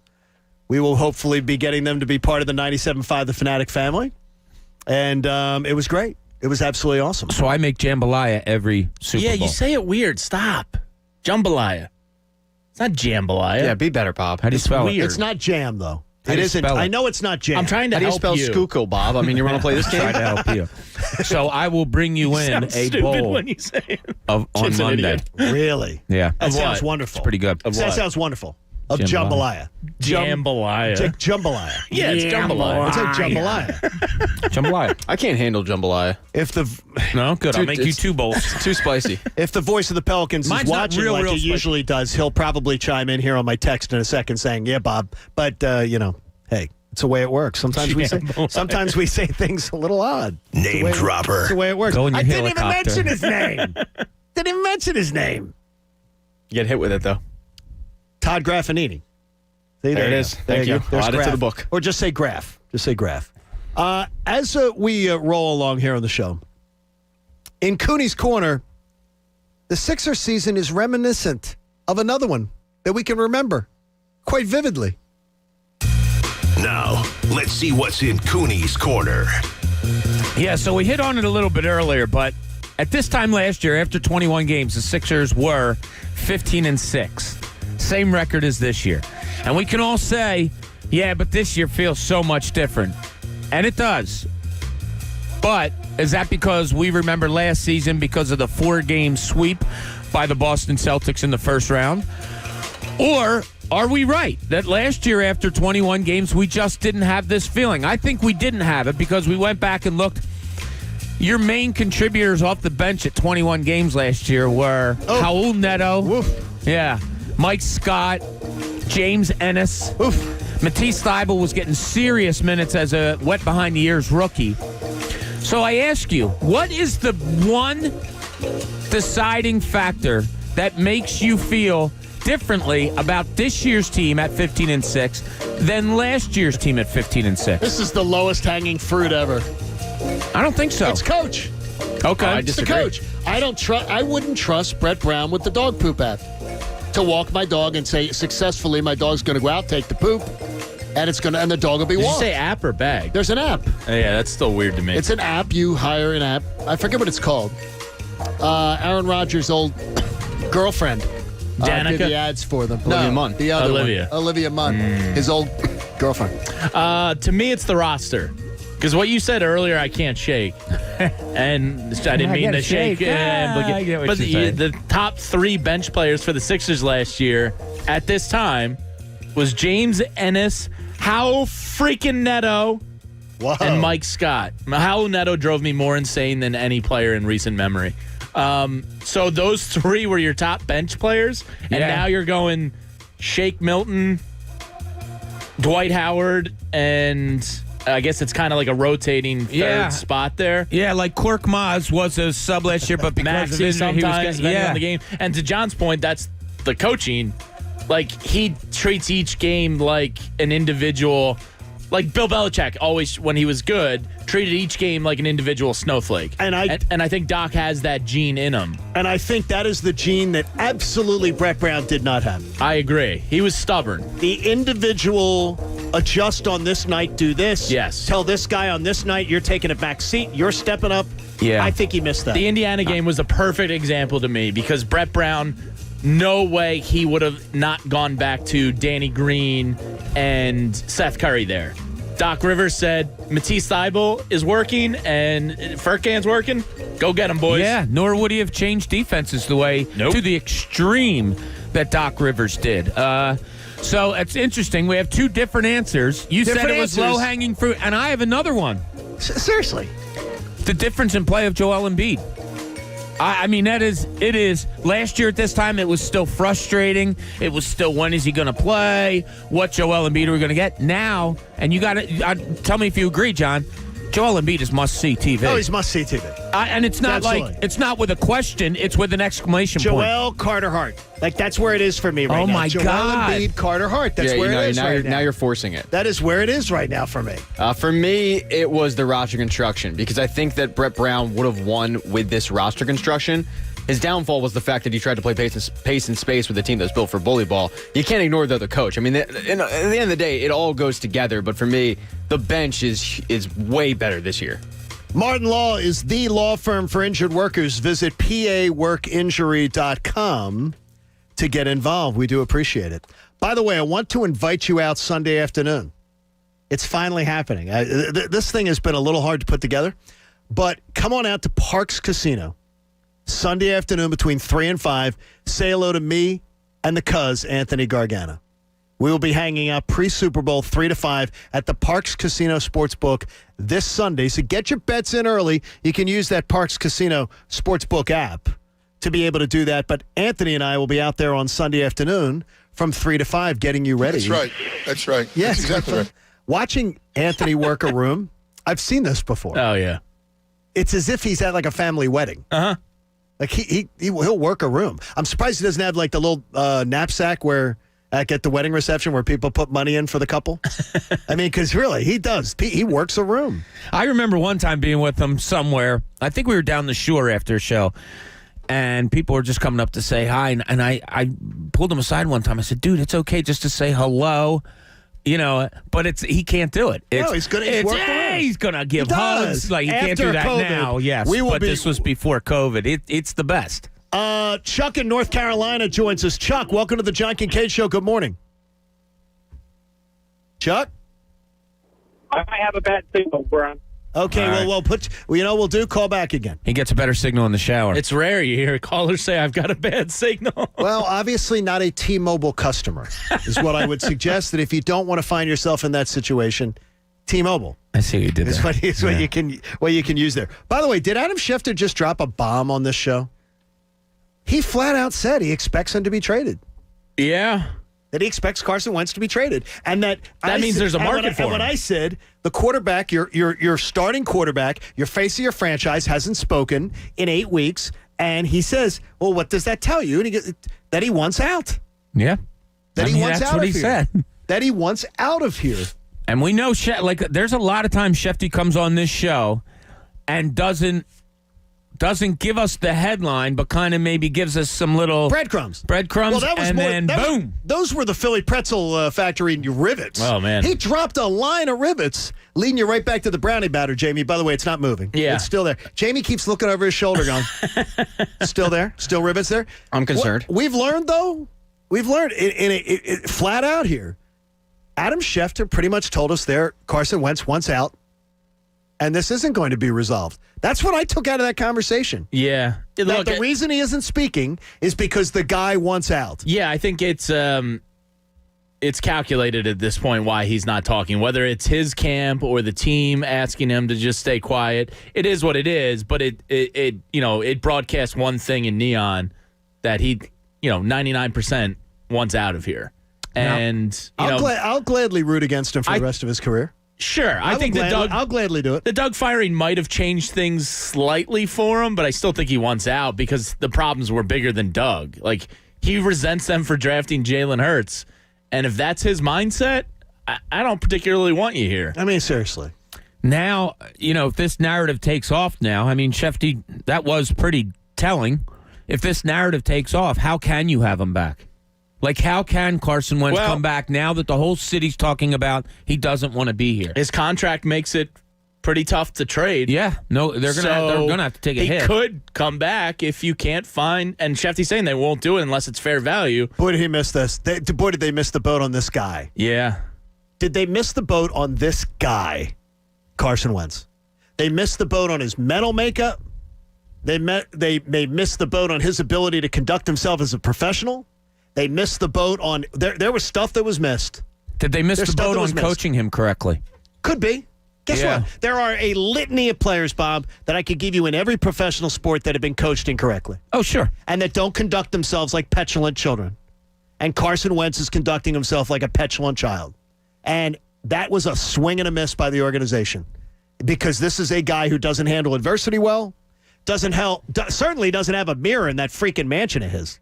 Speaker 6: We will hopefully be getting them to be part of the 97.5 The Fanatic family. And it was great. It was absolutely awesome.
Speaker 7: So I make jambalaya every Super Bowl.
Speaker 8: Yeah, you say it weird. Stop. Jambalaya. It's not jambalaya.
Speaker 2: Yeah, be better, Bob.
Speaker 7: How do you spell it?
Speaker 6: It's not jam, though.
Speaker 7: How do you spell it?
Speaker 6: I know it's not jam.
Speaker 8: I'm trying to
Speaker 2: How do you
Speaker 8: help
Speaker 2: spell
Speaker 8: you.
Speaker 2: Schuylkill, Bob? I mean, you want to play this game?
Speaker 7: Try to help you. So I will bring you in
Speaker 8: Sounds
Speaker 7: a
Speaker 8: stupid
Speaker 7: bowl
Speaker 8: when you say it.
Speaker 7: on
Speaker 8: Kid's an
Speaker 7: Monday.
Speaker 8: idiot.
Speaker 6: Really?
Speaker 7: Yeah.
Speaker 6: That sounds wonderful.
Speaker 7: It's pretty good.
Speaker 6: That sounds wonderful. Of
Speaker 7: Jambalaya.
Speaker 6: jambalaya.
Speaker 8: Jambalaya.
Speaker 6: It's like jambalaya.
Speaker 8: Yeah, it's jambalaya.
Speaker 6: It's like jambalaya.
Speaker 7: Jambalaya.
Speaker 2: I can't handle jambalaya.
Speaker 7: No, good. I'll make you 2 bowls.
Speaker 2: It's too spicy.
Speaker 6: If the voice of the Pelicans
Speaker 7: Mine's
Speaker 6: is
Speaker 7: not
Speaker 6: watching
Speaker 7: real
Speaker 6: he
Speaker 7: spicy.
Speaker 6: usually does, he'll probably chime in here on my text in a second saying, yeah, Bob. But, hey, it's the way it works. Sometimes we say things a little odd.
Speaker 3: Name dropper.
Speaker 6: It's the way it works.
Speaker 7: Go in your
Speaker 6: I didn't even
Speaker 7: helicopter.
Speaker 6: mention his name. Didn't even mention his name.
Speaker 2: You get hit with it, though.
Speaker 6: Todd Graffinini. See,
Speaker 2: There it
Speaker 6: you
Speaker 2: is.
Speaker 6: go.
Speaker 2: Thank you.
Speaker 6: There's
Speaker 2: Add it to
Speaker 6: Graf.
Speaker 2: the book.
Speaker 6: Or just say Graf. Just say Graf. As we roll along here on the show, in Cooney's Corner, the Sixers season is reminiscent of another one that we can remember quite vividly.
Speaker 3: Now, let's see what's in Cooney's Corner.
Speaker 7: Yeah, so we hit on it a little bit earlier, but at this time last year, after 21 games, the Sixers were 15-6. Same record as this year. And we can all say, yeah, but this year feels so much different. And it does. But is that because we remember last season because of the 4-game sweep by the Boston Celtics in the first round? Or are we right that last year after 21 games, we just didn't have this feeling? I think we didn't have it because we went back and looked. Your main contributors off the bench at 21 games last year were Raul Neto. Yeah. Mike Scott, James Ennis. Matisse Thybulle was getting serious minutes as a wet behind the ears rookie. So I ask you, what is the one deciding factor that makes you feel differently about this year's team at 15-6 than last year's team at 15-6?
Speaker 6: This is the lowest hanging fruit ever.
Speaker 7: I don't think so.
Speaker 6: It's coach.
Speaker 7: Okay.
Speaker 6: It's the coach. I wouldn't trust Brett Brown with the dog poop app to walk my dog and say successfully my dog's going to go out, take the poop, and the dog will be
Speaker 8: Did you
Speaker 6: walked.
Speaker 8: say app or bag?
Speaker 6: There's an app.
Speaker 8: Yeah, that's still weird to me.
Speaker 6: It's an app. You hire an app. I forget what it's called. Aaron Rodgers' old girlfriend.
Speaker 8: Danica?
Speaker 6: Did the ads for them.
Speaker 2: Olivia Munn.
Speaker 6: The other
Speaker 8: Olivia.
Speaker 6: one. Olivia Munn. His old girlfriend.
Speaker 8: To me, it's the roster. Because what you said earlier, I can't shake. And I didn't mean to shake.
Speaker 7: I get what
Speaker 8: but
Speaker 7: you're saying.
Speaker 8: the top 3 bench players for the Sixers last year at this time was James Ennis, Raul freaking Neto, and Mike Scott. Raul Neto drove me more insane than any player in recent memory. So those 3 were your top bench players, and now you're going Shake Milton, Dwight Howard, and I guess it's kind of like a rotating third spot there.
Speaker 7: Yeah, like Quirk Maz was a sub last year, but because of
Speaker 8: Maxey
Speaker 7: injury, he was
Speaker 8: sometimes depending on the game. And to John's point, that's the coaching. Like, he treats each game like an individual. Like Bill Belichick always, when he was good, treated each game like an individual snowflake. And I think Doc has that gene in him.
Speaker 6: And I think that is the gene that absolutely Brett Brown did not have.
Speaker 8: I agree. He was stubborn.
Speaker 6: The individual adjust on this night, do this.
Speaker 8: Yes.
Speaker 6: Tell this guy on this night you're taking a back seat, you're stepping up.
Speaker 7: Yeah.
Speaker 6: I think he missed that.
Speaker 8: The Indiana game was a perfect example to me because Brett Brown no way he would have not gone back to Danny Green and Seth Curry there. Doc Rivers said, Matisse Thybulle is working and Furkan's working. Go get him, boys.
Speaker 7: Yeah, nor would he have changed defenses the way to the extreme that Doc Rivers did. So it's interesting. We have two different answers. You said it was low-hanging fruit, and I have another one.
Speaker 6: Seriously.
Speaker 7: The difference in play of Joel Embiid. I mean, it is. Last year at this time, it was still frustrating. It was still, when is he going to play? What Joel Embiid are we going to get? Now, and you got to tell me if you agree, John, Joel Embiid is must-see TV.
Speaker 6: Oh, he's must-see TV.
Speaker 7: And it's not it's not with a question, it's with an exclamation point.
Speaker 6: Joel Carter Hart. Like, that's where it is for me right now.
Speaker 7: Oh, my
Speaker 6: Joel
Speaker 7: God.
Speaker 6: Embiid, Carter Hart. That's where it is right now.
Speaker 2: Now you're forcing it.
Speaker 6: That is where it is right now for me.
Speaker 2: For me, it was the roster construction, because I think that Brett Brown would have won with this roster construction. His downfall was the fact that he tried to play pace and space with a team that was built for bully ball. You can't ignore the other coach. I mean, at the end of the day, it all goes together. But for me, the bench is way better this year.
Speaker 6: Martin Law is the law firm for injured workers. Visit paworkinjury.com to get involved. We do appreciate it. By the way, I want to invite you out Sunday afternoon. It's finally happening. This thing has been a little hard to put together, but come on out to Parks Casino Sunday afternoon between 3 and 5. Say hello to me and the cuz, Anthony Gargano. We will be hanging out pre-Super Bowl 3 to 5 at the Parks Casino Sportsbook this Sunday. So get your bets in early. You can use that Parks Casino Sportsbook app to be able to do that. But Anthony and I will be out there on Sunday afternoon from 3 to 5 getting you ready.
Speaker 12: That's right. That's right.
Speaker 6: Yes,
Speaker 12: That's exactly right.
Speaker 6: Watching Anthony work a room, I've seen this before.
Speaker 8: Oh, yeah.
Speaker 6: It's as if he's at like a family wedding.
Speaker 8: Uh-huh.
Speaker 6: Like he'll work a room. I'm surprised he doesn't have like the little knapsack where at the wedding reception where people put money in for the couple. I mean, because really, he does. He works a room.
Speaker 7: I remember one time being with him somewhere. I think we were down the shore after a show, and people were just coming up to say hi. And I pulled him aside one time. I said, dude, it's okay just to say hello. You know, but he can't do it.
Speaker 6: No, he's gonna.
Speaker 7: He's gonna give hugs. Like he can't do that
Speaker 6: COVID,
Speaker 7: now. Yes, but this was before COVID. It's the best.
Speaker 6: Chuck in North Carolina joins us. Chuck, welcome to the John Kincade Show. Good morning. Chuck,
Speaker 18: I might have a bad signal, Brian.
Speaker 6: Okay, we'll call back again.
Speaker 7: He gets a better signal in the shower.
Speaker 8: It's rare you hear callers say, I've got a bad signal.
Speaker 6: Well, obviously not a T-Mobile customer is what I would suggest. That if you don't want to find yourself in that situation, T-Mobile.
Speaker 7: I see what you did there.
Speaker 6: What you can use there. By the way, did Adam Schefter just drop a bomb on this show? He flat out said he expects him to be traded.
Speaker 8: Yeah.
Speaker 6: That he expects Carson Wentz to be traded, and that
Speaker 8: means there's a market for him.
Speaker 6: And when I said the quarterback, your starting quarterback, your face of your franchise hasn't spoken in 8 weeks, and he says, "Well, what does that tell you?" And that he wants out.
Speaker 7: Yeah,
Speaker 6: that he wants
Speaker 7: that's
Speaker 6: out
Speaker 7: what
Speaker 6: of
Speaker 7: he
Speaker 6: here.
Speaker 7: said.
Speaker 6: That he wants out of here.
Speaker 7: And we know, there's a lot of times Shefty comes on this show and doesn't give us the headline, but kind of maybe gives us some little
Speaker 6: breadcrumbs.
Speaker 7: Well, that was boom.
Speaker 6: Those were the Philly Pretzel Factory rivets.
Speaker 8: Oh, man.
Speaker 6: He dropped a line of rivets, leading you right back to the brownie batter, Jamie. By the way, it's not moving.
Speaker 8: Yeah.
Speaker 6: It's still there. Jamie keeps looking over his shoulder going, still there? Still rivets there?
Speaker 2: I'm concerned.
Speaker 6: We've learned, though, flat out here, Adam Schefter pretty much told us there Carson Wentz wants out, and this isn't going to be resolved. That's what I took out of that conversation.
Speaker 8: Yeah.
Speaker 6: Look, the reason he isn't speaking is because the guy wants out.
Speaker 8: Yeah, I think it's calculated at this point why he's not talking. Whether it's his camp or the team asking him to just stay quiet, it is what it is. But it broadcasts one thing in neon that he 99% wants out of here. And
Speaker 6: I'll gladly root against him for the rest of his career.
Speaker 8: Sure,
Speaker 6: I'll gladly do it.
Speaker 8: The Doug firing might have changed things slightly for him, but I still think he wants out because the problems were bigger than Doug. Like, he resents them for drafting Jalen Hurts, and if that's his mindset, I don't particularly want you here.
Speaker 6: I mean, seriously.
Speaker 7: Now, if this narrative takes off now, I mean, Shefty, that was pretty telling. If this narrative takes off, how can you have him back? Like, how can Carson Wentz come back now that the whole city's talking about he doesn't want to be here?
Speaker 8: His contract makes it pretty tough to trade.
Speaker 7: Yeah, no, they're gonna have to take a hit.
Speaker 8: He could come back if you can't find. And Shefty's saying they won't do it unless it's fair value.
Speaker 6: Boy, did he miss this. Boy, did they miss the boat on this guy.
Speaker 8: Yeah.
Speaker 6: Did they miss the boat on this guy, Carson Wentz? They missed the boat on his mental makeup. They missed the boat on his ability to conduct himself as a professional. They missed the boat on there was stuff that was missed.
Speaker 7: Did they miss
Speaker 6: There's
Speaker 7: the
Speaker 6: stuff
Speaker 7: boat
Speaker 6: that
Speaker 7: on
Speaker 6: was missed.
Speaker 7: coaching him correctly?
Speaker 6: Could be. Guess
Speaker 7: Yeah.
Speaker 6: what? There are a litany of players, Bob, that I could give you in every professional sport that have been coached incorrectly.
Speaker 7: Oh, sure.
Speaker 6: And that don't conduct themselves like petulant children. And Carson Wentz is conducting himself like a petulant child. And that was a swing and a miss by the organization. Because this is a guy who doesn't handle adversity well, certainly doesn't have a mirror in that freaking mansion of his.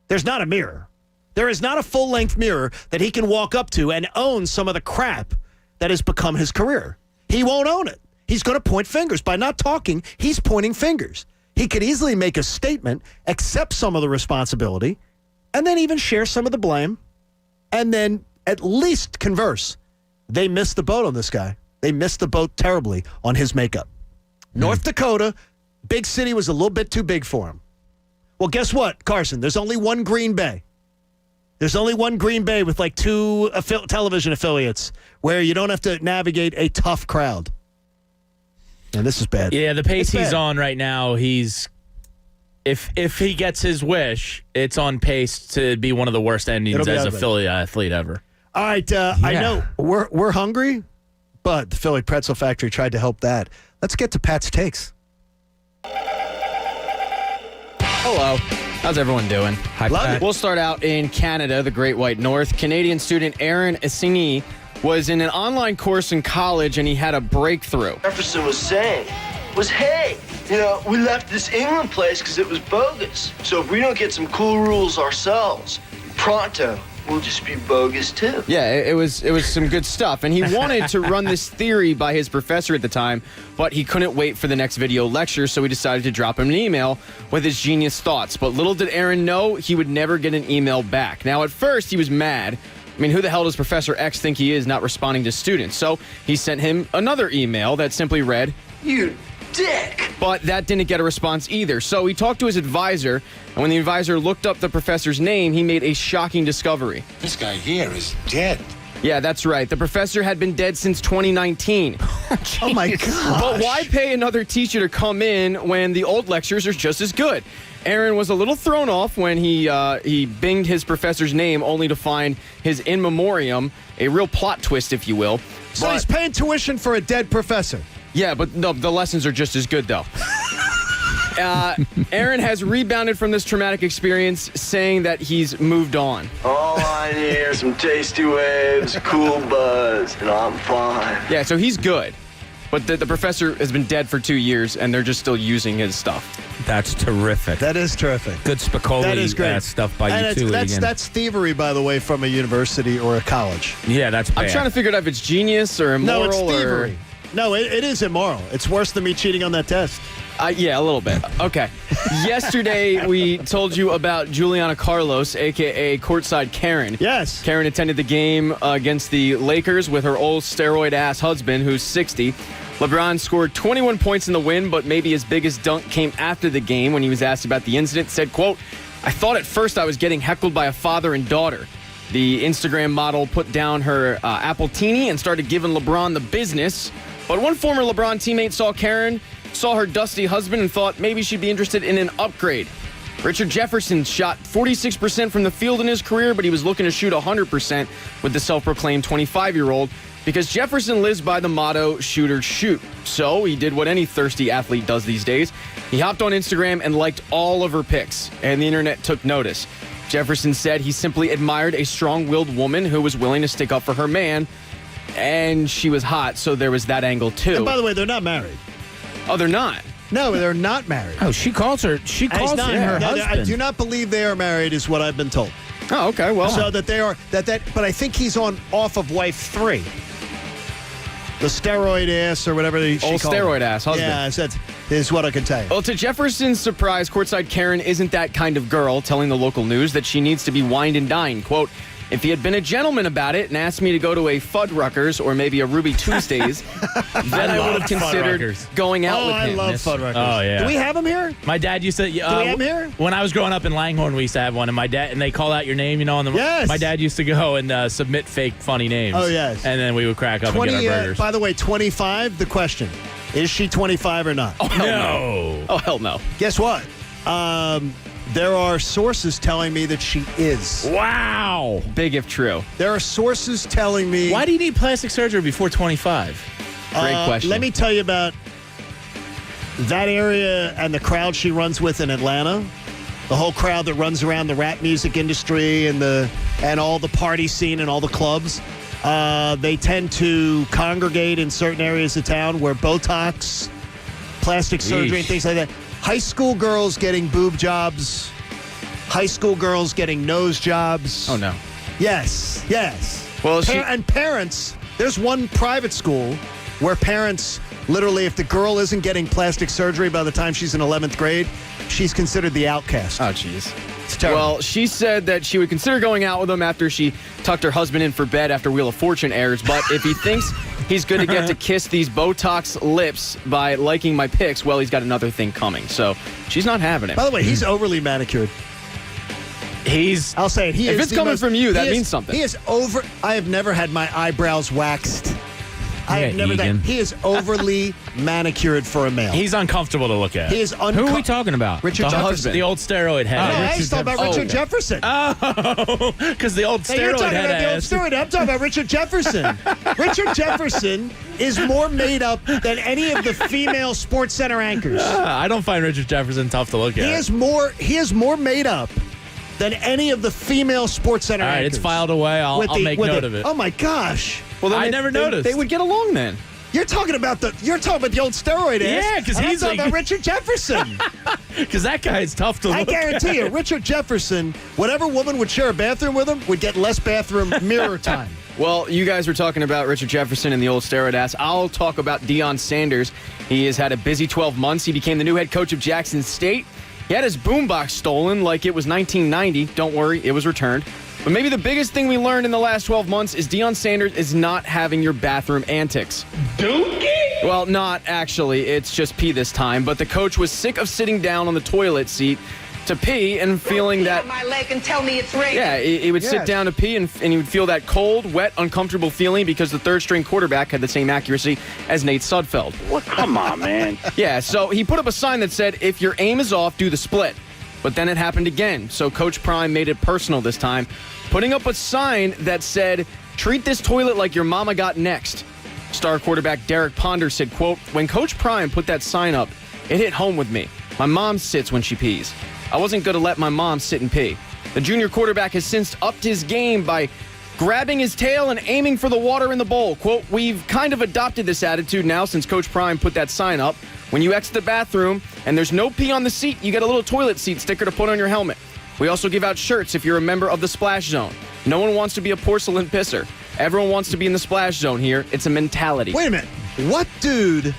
Speaker 6: There's not a mirror. There is not a full-length mirror that he can walk up to and own some of the crap that has become his career. He won't own it. He's going to point fingers. By not talking, he's pointing fingers. He could easily make a statement, accept some of the responsibility, and then even share some of the blame, and then at least converse. They missed the boat on this guy. They missed the boat terribly on his makeup. North Dakota, big city, was a little bit too big for him. Well, guess what, Carson? There's only one Green Bay. There's only one Green Bay with like two television affiliates where you don't have to navigate a tough crowd. And this is bad.
Speaker 8: Yeah, the pace
Speaker 6: It's
Speaker 8: he's
Speaker 6: bad.
Speaker 8: on right now, if he gets his wish, it's on pace to be one of the worst endings as a Philly athlete ever.
Speaker 6: All right, I know we're hungry, but the Philly Pretzel Factory tried to help that. Let's get to Pat's takes.
Speaker 2: Hello. How's everyone doing?
Speaker 7: Hi,
Speaker 6: Love
Speaker 7: Pat.
Speaker 6: it.
Speaker 2: We'll start out in Canada, the Great White North. Canadian student Aaron Essigny was in an online course in college, and he had a breakthrough.
Speaker 1: Jefferson was saying was, hey, we left this England place because it was bogus. So if we don't get some cool rules ourselves, pronto, we'll just be bogus too.
Speaker 2: Yeah, it was some good stuff. And he wanted to run this theory by his professor at the time, but he couldn't wait for the next video lecture, so he decided to drop him an email with his genius thoughts. But little did Aaron know he would never get an email back. Now, at first, he was mad. I mean, who the hell does Professor X think he is not responding to students? So he sent him another email that simply read,
Speaker 1: You dick!
Speaker 2: But that didn't get a response either. So he talked to his advisor, and when the advisor looked up the professor's name, he made a shocking discovery.
Speaker 12: This guy here is dead.
Speaker 2: Yeah, that's right. The professor had been dead since 2019.
Speaker 6: Oh, my God.
Speaker 2: But why pay another teacher to come in when the old lectures are just as good? Aaron was a little thrown off when he binged his professor's name only to find his in memoriam, a real plot twist, if you will.
Speaker 6: So he's paying tuition for a dead professor.
Speaker 2: Yeah, but no, the lessons are just as good, though. Aaron has rebounded from this traumatic experience, saying that he's moved on.
Speaker 1: All I need are some tasty waves, cool buzz, and I'm fine.
Speaker 2: Yeah, so he's good. But the professor has been dead for 2 years, and they're just still using his stuff.
Speaker 7: That's terrific.
Speaker 6: That is terrific.
Speaker 7: Good Spicoli
Speaker 6: That is great.
Speaker 7: stuff by
Speaker 6: And
Speaker 7: you, too.
Speaker 6: that's thievery, by the way, from a university or a college.
Speaker 7: Yeah, that's bad.
Speaker 2: I'm trying to figure out if it's genius or immoral.
Speaker 6: No, it's
Speaker 2: or...
Speaker 6: thievery. No, it is immoral. It's worse than me cheating on that test.
Speaker 2: Yeah, a little bit. Okay. Yesterday, we told you about Juliana Carlos, a.k.a. Courtside Karen.
Speaker 6: Yes.
Speaker 2: Karen attended the game against the Lakers with her old steroid-ass husband, who's 60. LeBron scored 21 points in the win, but maybe his biggest dunk came after the game when he was asked about the incident. Said, quote, I thought at first I was getting heckled by a father and daughter. The Instagram model put down her Apple Teeny and started giving LeBron the business. But one former LeBron teammate saw her dusty husband and thought maybe she'd be interested in an upgrade. Richard Jefferson shot 46% from the field in his career, but he was looking to shoot 100% with the self-proclaimed 25-year-old because Jefferson lives by the motto, shoot or shoot. So he did what any thirsty athlete does these days. He hopped on Instagram and liked all of her pics, and the internet took notice. Jefferson said he simply admired a strong-willed woman who was willing to stick up for her man, and she was hot, so there was that angle, too.
Speaker 6: And by the way, they're not married.
Speaker 2: Oh, they're not?
Speaker 6: No, they're not married.
Speaker 7: Oh, she calls her husband.
Speaker 6: I do not believe they are married, is what I've been told.
Speaker 2: Oh, okay. Well,
Speaker 6: so that they are but I think he's off of wife 3. The steroid ass or whatever she called
Speaker 2: steroid
Speaker 6: it.
Speaker 2: ass husband.
Speaker 6: Yeah, that is what I can tell you.
Speaker 2: Well, to Jefferson's surprise, Courtside Karen isn't that kind of girl, telling the local news that she needs to be wined and dined. Quote, if he had been a gentleman about it and asked me to go to a Fuddruckers or maybe a Ruby Tuesdays, then I would have considered
Speaker 8: Fuddruckers.
Speaker 2: going out with
Speaker 6: I
Speaker 2: him.
Speaker 6: love Fuddruckers.
Speaker 8: Oh, yeah.
Speaker 6: Do we have them here?
Speaker 8: My dad used to.
Speaker 6: Do we have them here?
Speaker 8: When I was growing up in Langhorne, we used to have one, and they call out your name, on the.
Speaker 6: Yes.
Speaker 8: My dad used to go and submit fake funny names.
Speaker 6: Oh, yes.
Speaker 8: And then we would crack up and get our burgers.
Speaker 6: By the way, 25, the question. Is she 25 or not?
Speaker 2: Oh, hell no. Oh, hell no.
Speaker 6: Guess what? There are sources telling me that she is.
Speaker 8: Wow.
Speaker 2: Big if true.
Speaker 6: There are sources telling me.
Speaker 8: Why do you need plastic surgery before 25?
Speaker 2: Great question.
Speaker 6: Let me tell you about that area and the crowd she runs with in Atlanta. The whole crowd that runs around the rap music industry and all the party scene and all the clubs. They tend to congregate in certain areas of town where Botox, plastic surgery, and things like that. High school girls getting boob jobs. High school girls getting nose jobs.
Speaker 2: Oh, no.
Speaker 6: Yes.
Speaker 2: Well,
Speaker 6: and parents, there's one private school where parents, literally, if the girl isn't getting plastic surgery by the time she's in 11th grade, she's considered the outcast.
Speaker 2: Oh, jeez.
Speaker 6: It's terrible.
Speaker 2: Well, she said that she would consider going out with him after she tucked her husband in for bed after Wheel of Fortune airs. But if he thinks he's going to get to kiss these Botox lips by liking my pics, well, he's got another thing coming. So she's not having it.
Speaker 6: By the way, he's overly manicured. I'll say it.
Speaker 2: If it's coming from you, that means something.
Speaker 6: He is over. I have never had my eyebrows waxed. I have never done. He is overly manicured for a male.
Speaker 8: He's uncomfortable to look at.
Speaker 6: He is
Speaker 7: Who are we talking about?
Speaker 6: Richard
Speaker 8: the
Speaker 6: Jefferson.
Speaker 8: husband. The old steroid head.
Speaker 6: I was talking about Richard Jefferson.
Speaker 8: Oh, because the old
Speaker 6: You're
Speaker 8: steroid
Speaker 6: talking
Speaker 8: head
Speaker 6: about the old
Speaker 8: ass.
Speaker 6: steroid. I'm talking about Richard Jefferson. Richard Jefferson is more made up than any of the female Sports Center anchors.
Speaker 8: I don't find Richard Jefferson tough to look at.
Speaker 6: He is more made up than any of the female Sports Center
Speaker 8: All right,
Speaker 6: anchors.
Speaker 8: it's filed away. I'll make note of it.
Speaker 6: Oh my gosh!
Speaker 2: Well, then
Speaker 8: I never noticed.
Speaker 2: They would get along then.
Speaker 6: You're talking about the old steroid ass.
Speaker 8: Yeah, because
Speaker 6: and
Speaker 8: he's
Speaker 6: I'm talking about Richard Jefferson.
Speaker 8: Because that guy is tough to look at.
Speaker 6: I guarantee you, Richard Jefferson, whatever woman would share a bathroom with him, would get less bathroom mirror time.
Speaker 2: Well, you guys were talking about Richard Jefferson and the old steroid ass. I'll talk about Deion Sanders. He has had a busy 12 months. He became the new head coach of Jackson State. He had his boombox stolen like it was 1990. Don't worry, it was returned. But maybe the biggest thing we learned in the last 12 months is Deion Sanders is not having your bathroom antics. Dookie? Well, not actually. It's just pee this time. But the coach was sick of sitting down on the toilet seat to pee and feeling that...
Speaker 5: my leg and tell me it's raining.
Speaker 2: Yeah, he would sit down to pee and he would feel that cold, wet, uncomfortable feeling because the third-string quarterback had the same accuracy as Nate Sudfeld.
Speaker 5: Well, come on, man.
Speaker 2: Yeah, so he put up a sign that said, if your aim is off, do the split. But then it happened again, so Coach Prime made it personal this time, putting up a sign that said, treat this toilet like your mama got next. Star quarterback Derek Ponder said, quote, when Coach Prime put that sign up, it hit home with me. My mom sits when she pees. I wasn't going to let my mom sit and pee. The junior quarterback has since upped his game by grabbing his tail and aiming for the water in the bowl. Quote, we've kind of adopted this attitude now since Coach Prime put that sign up. When you exit the bathroom and there's no pee on the seat, you get a little toilet seat sticker to put on your helmet. We also give out shirts if you're a member of the Splash Zone. No one wants to be a porcelain pisser. Everyone wants to be in the Splash Zone here. It's a mentality.
Speaker 6: Wait a minute. What dude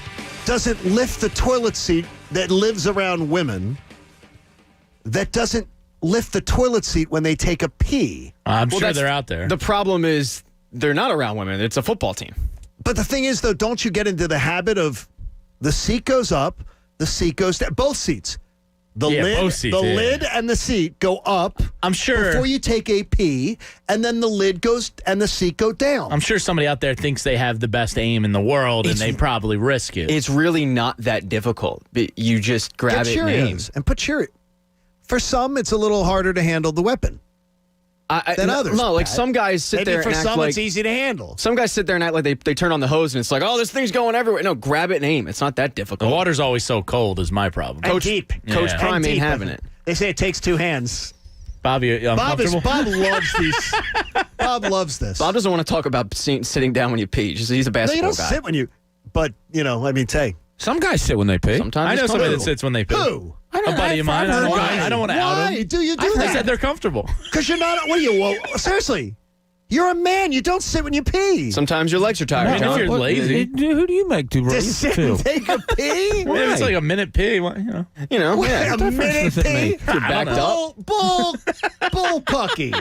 Speaker 6: doesn't lift the toilet seat that lives around women that doesn't lift the toilet seat when they take a pee?
Speaker 8: I'm sure they're out there.
Speaker 2: The problem is they're not around women. It's a football team.
Speaker 6: But the thing is, though, don't you get into the habit of the seat goes up, the seat goes down, both seats. The lid and the seat go up.
Speaker 8: I'm sure
Speaker 6: before you take a pee, and then the lid goes and the seat go down.
Speaker 8: I'm sure somebody out there thinks they have the best aim in the world, and they probably risk it.
Speaker 2: It's really not that difficult. You just grab it and aim.
Speaker 6: And put Cheerios. For some, it's a little harder to handle the weapon than others.
Speaker 2: No, like some guys sit there and act
Speaker 6: some
Speaker 2: like
Speaker 6: it's easy to handle.
Speaker 2: Some guys sit there and act like they turn on the hose and it's like, oh, this thing's going everywhere. No, grab it and aim. It's not that difficult.
Speaker 8: The water's always so cold is my problem.
Speaker 6: And deep.
Speaker 2: Coach Prime ain't having it.
Speaker 6: They say it takes two hands.
Speaker 8: Bobby,
Speaker 6: Bob loves these. Bob loves this.
Speaker 2: Bob doesn't want to talk about sitting down when you pee. He's a basketball
Speaker 6: you don't
Speaker 2: guy.
Speaker 6: sit when you. But
Speaker 7: some guys sit when they pee.
Speaker 2: Sometimes
Speaker 8: I know somebody that sits when they pee.
Speaker 6: Who?
Speaker 8: A buddy of mine. I don't want to out him.
Speaker 6: Why do you do
Speaker 8: They
Speaker 6: that?
Speaker 8: said they're comfortable.
Speaker 6: Because you're not. What are you? Well, seriously, you're a man. You don't sit when you pee.
Speaker 2: Sometimes your legs are tired.
Speaker 8: If you're lazy,
Speaker 7: who do you make to
Speaker 6: Just sit and take a pee.
Speaker 8: maybe it's like a minute pee. Well,
Speaker 6: A minute pee.
Speaker 2: You're backed up.
Speaker 6: Bull pucky.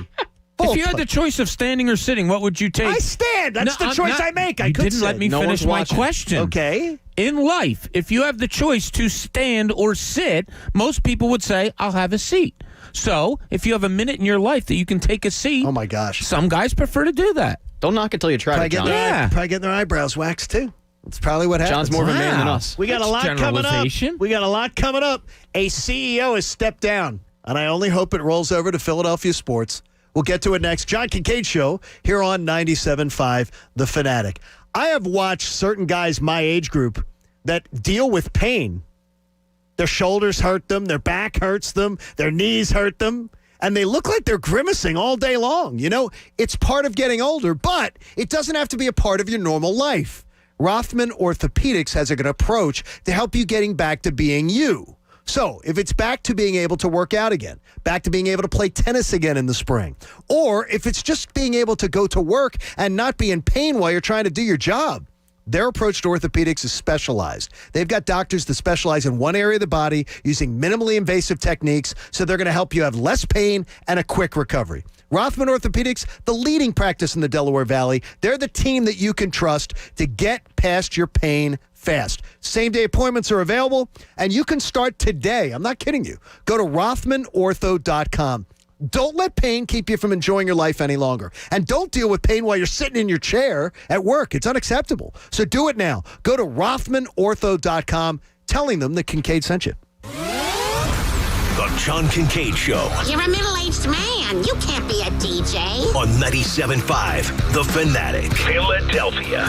Speaker 7: If you had the choice of standing or sitting, what would you take?
Speaker 6: I stand. That's the choice I make. I
Speaker 7: you
Speaker 6: could
Speaker 7: didn't let
Speaker 6: sit.
Speaker 7: me
Speaker 6: No
Speaker 7: finish
Speaker 6: one's
Speaker 7: my
Speaker 6: watching.
Speaker 7: question.
Speaker 6: Okay.
Speaker 7: In life, if you have the choice to stand or sit, most people would say, I'll have a seat. So if you have a minute in your life that you can take a seat,
Speaker 6: oh my gosh,
Speaker 7: some guys prefer to do that.
Speaker 2: Don't knock it till you try it, John.
Speaker 6: Probably getting their eyebrows waxed too. That's probably what happens.
Speaker 2: John's more of a man than us.
Speaker 6: We got a lot coming up. We got a lot coming up. A CEO has stepped down, and I only hope it rolls over to Philadelphia sports. We'll get to it next. John Kincade Show here on 97.5 The Fanatic. I have watched certain guys my age group that deal with pain. Their shoulders hurt them, their back hurts them, their knees hurt them, and they look like they're grimacing all day long. You know, it's part of getting older, but it doesn't have to be a part of your normal life. Rothman Orthopedics has an approach to help you getting back to being you. So if it's back to being able to work out again, back to being able to play tennis again in the spring, or if it's just being able to go to work and not be in pain while you're trying to do your job, their approach to orthopedics is specialized. They've got doctors that specialize in one area of the body using minimally invasive techniques, so they're going to help you have less pain and a quick recovery. Rothman Orthopedics, the leading practice in the Delaware Valley. They're the team that you can trust to get past your pain fast. Same-day appointments are available, and you can start today. I'm not kidding you. Go to RothmanOrtho.com. Don't let pain keep you from enjoying your life any longer. And don't deal with pain while you're sitting in your chair at work. It's unacceptable. So do it now. Go to RothmanOrtho.com, telling them that Kincade sent you.
Speaker 3: The John Kincade Show.
Speaker 4: You're a middle-aged man. You can't be a DJ.
Speaker 3: On 97.5 The Fanatic. Philadelphia.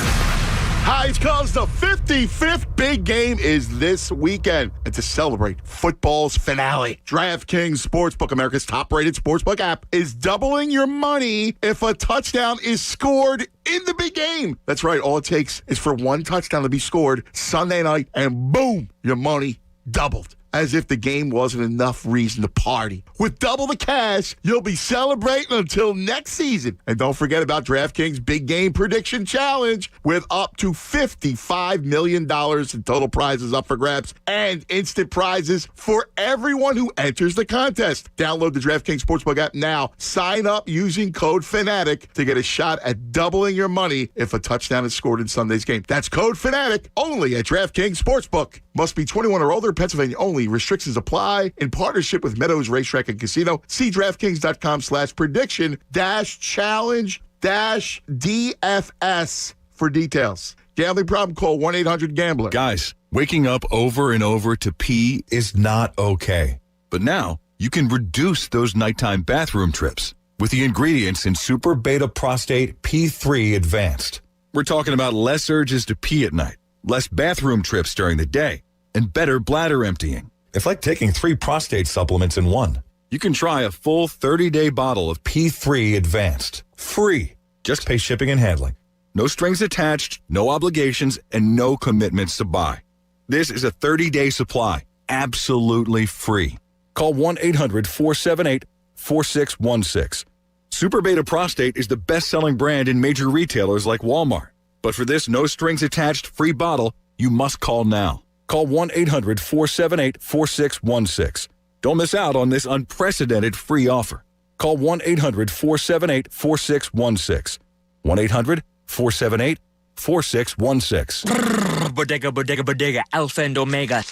Speaker 14: Hi, it's because the 55th big game is this weekend. And to celebrate football's finale, DraftKings Sportsbook, America's top-rated sportsbook app, is doubling your money if a touchdown is scored in the big game. That's right. All it takes is for one touchdown to be scored Sunday night, and boom, your money doubled. As if the game wasn't enough reason to party. With double the cash, you'll be celebrating until next season. And don't forget about DraftKings Big Game Prediction Challenge with up to $55 million in total prizes up for grabs and instant prizes for everyone who enters the contest. Download the DraftKings Sportsbook app now. Sign up using code FANATIC to get a shot at doubling your money if a touchdown is scored in Sunday's game. That's code FANATIC only at DraftKings Sportsbook. Must be 21 or older, Pennsylvania only. Restrictions apply. In partnership with Meadows Racetrack and Casino. See DraftKings.com/prediction-challenge-DFS for details. Gambling problem? Call 1-800-GAMBLER.
Speaker 23: Guys, waking up over and over to pee is not okay. But now you can reduce those nighttime bathroom trips with the ingredients in Super Beta Prostate P3 Advanced. We're talking about less urges to pee at night, less bathroom trips during the day, and better bladder emptying. It's like taking 3 prostate supplements in one. You can try a full 30-day bottle of P3 Advanced. Free. Just pay shipping and handling. No strings attached, no obligations, and no commitments to buy. This is a 30-day supply. Absolutely free. Call 1-800-478-4616. Super Beta Prostate is the best-selling brand in major retailers like Walmart. But for this no-strings-attached free bottle, you must call now. Call 1-800-478-4616. Don't miss out on this unprecedented free offer. Call 1-800-478-4616. 1-800-478-4616.
Speaker 24: Bodega, bodega, bodega, Alpha and Omega.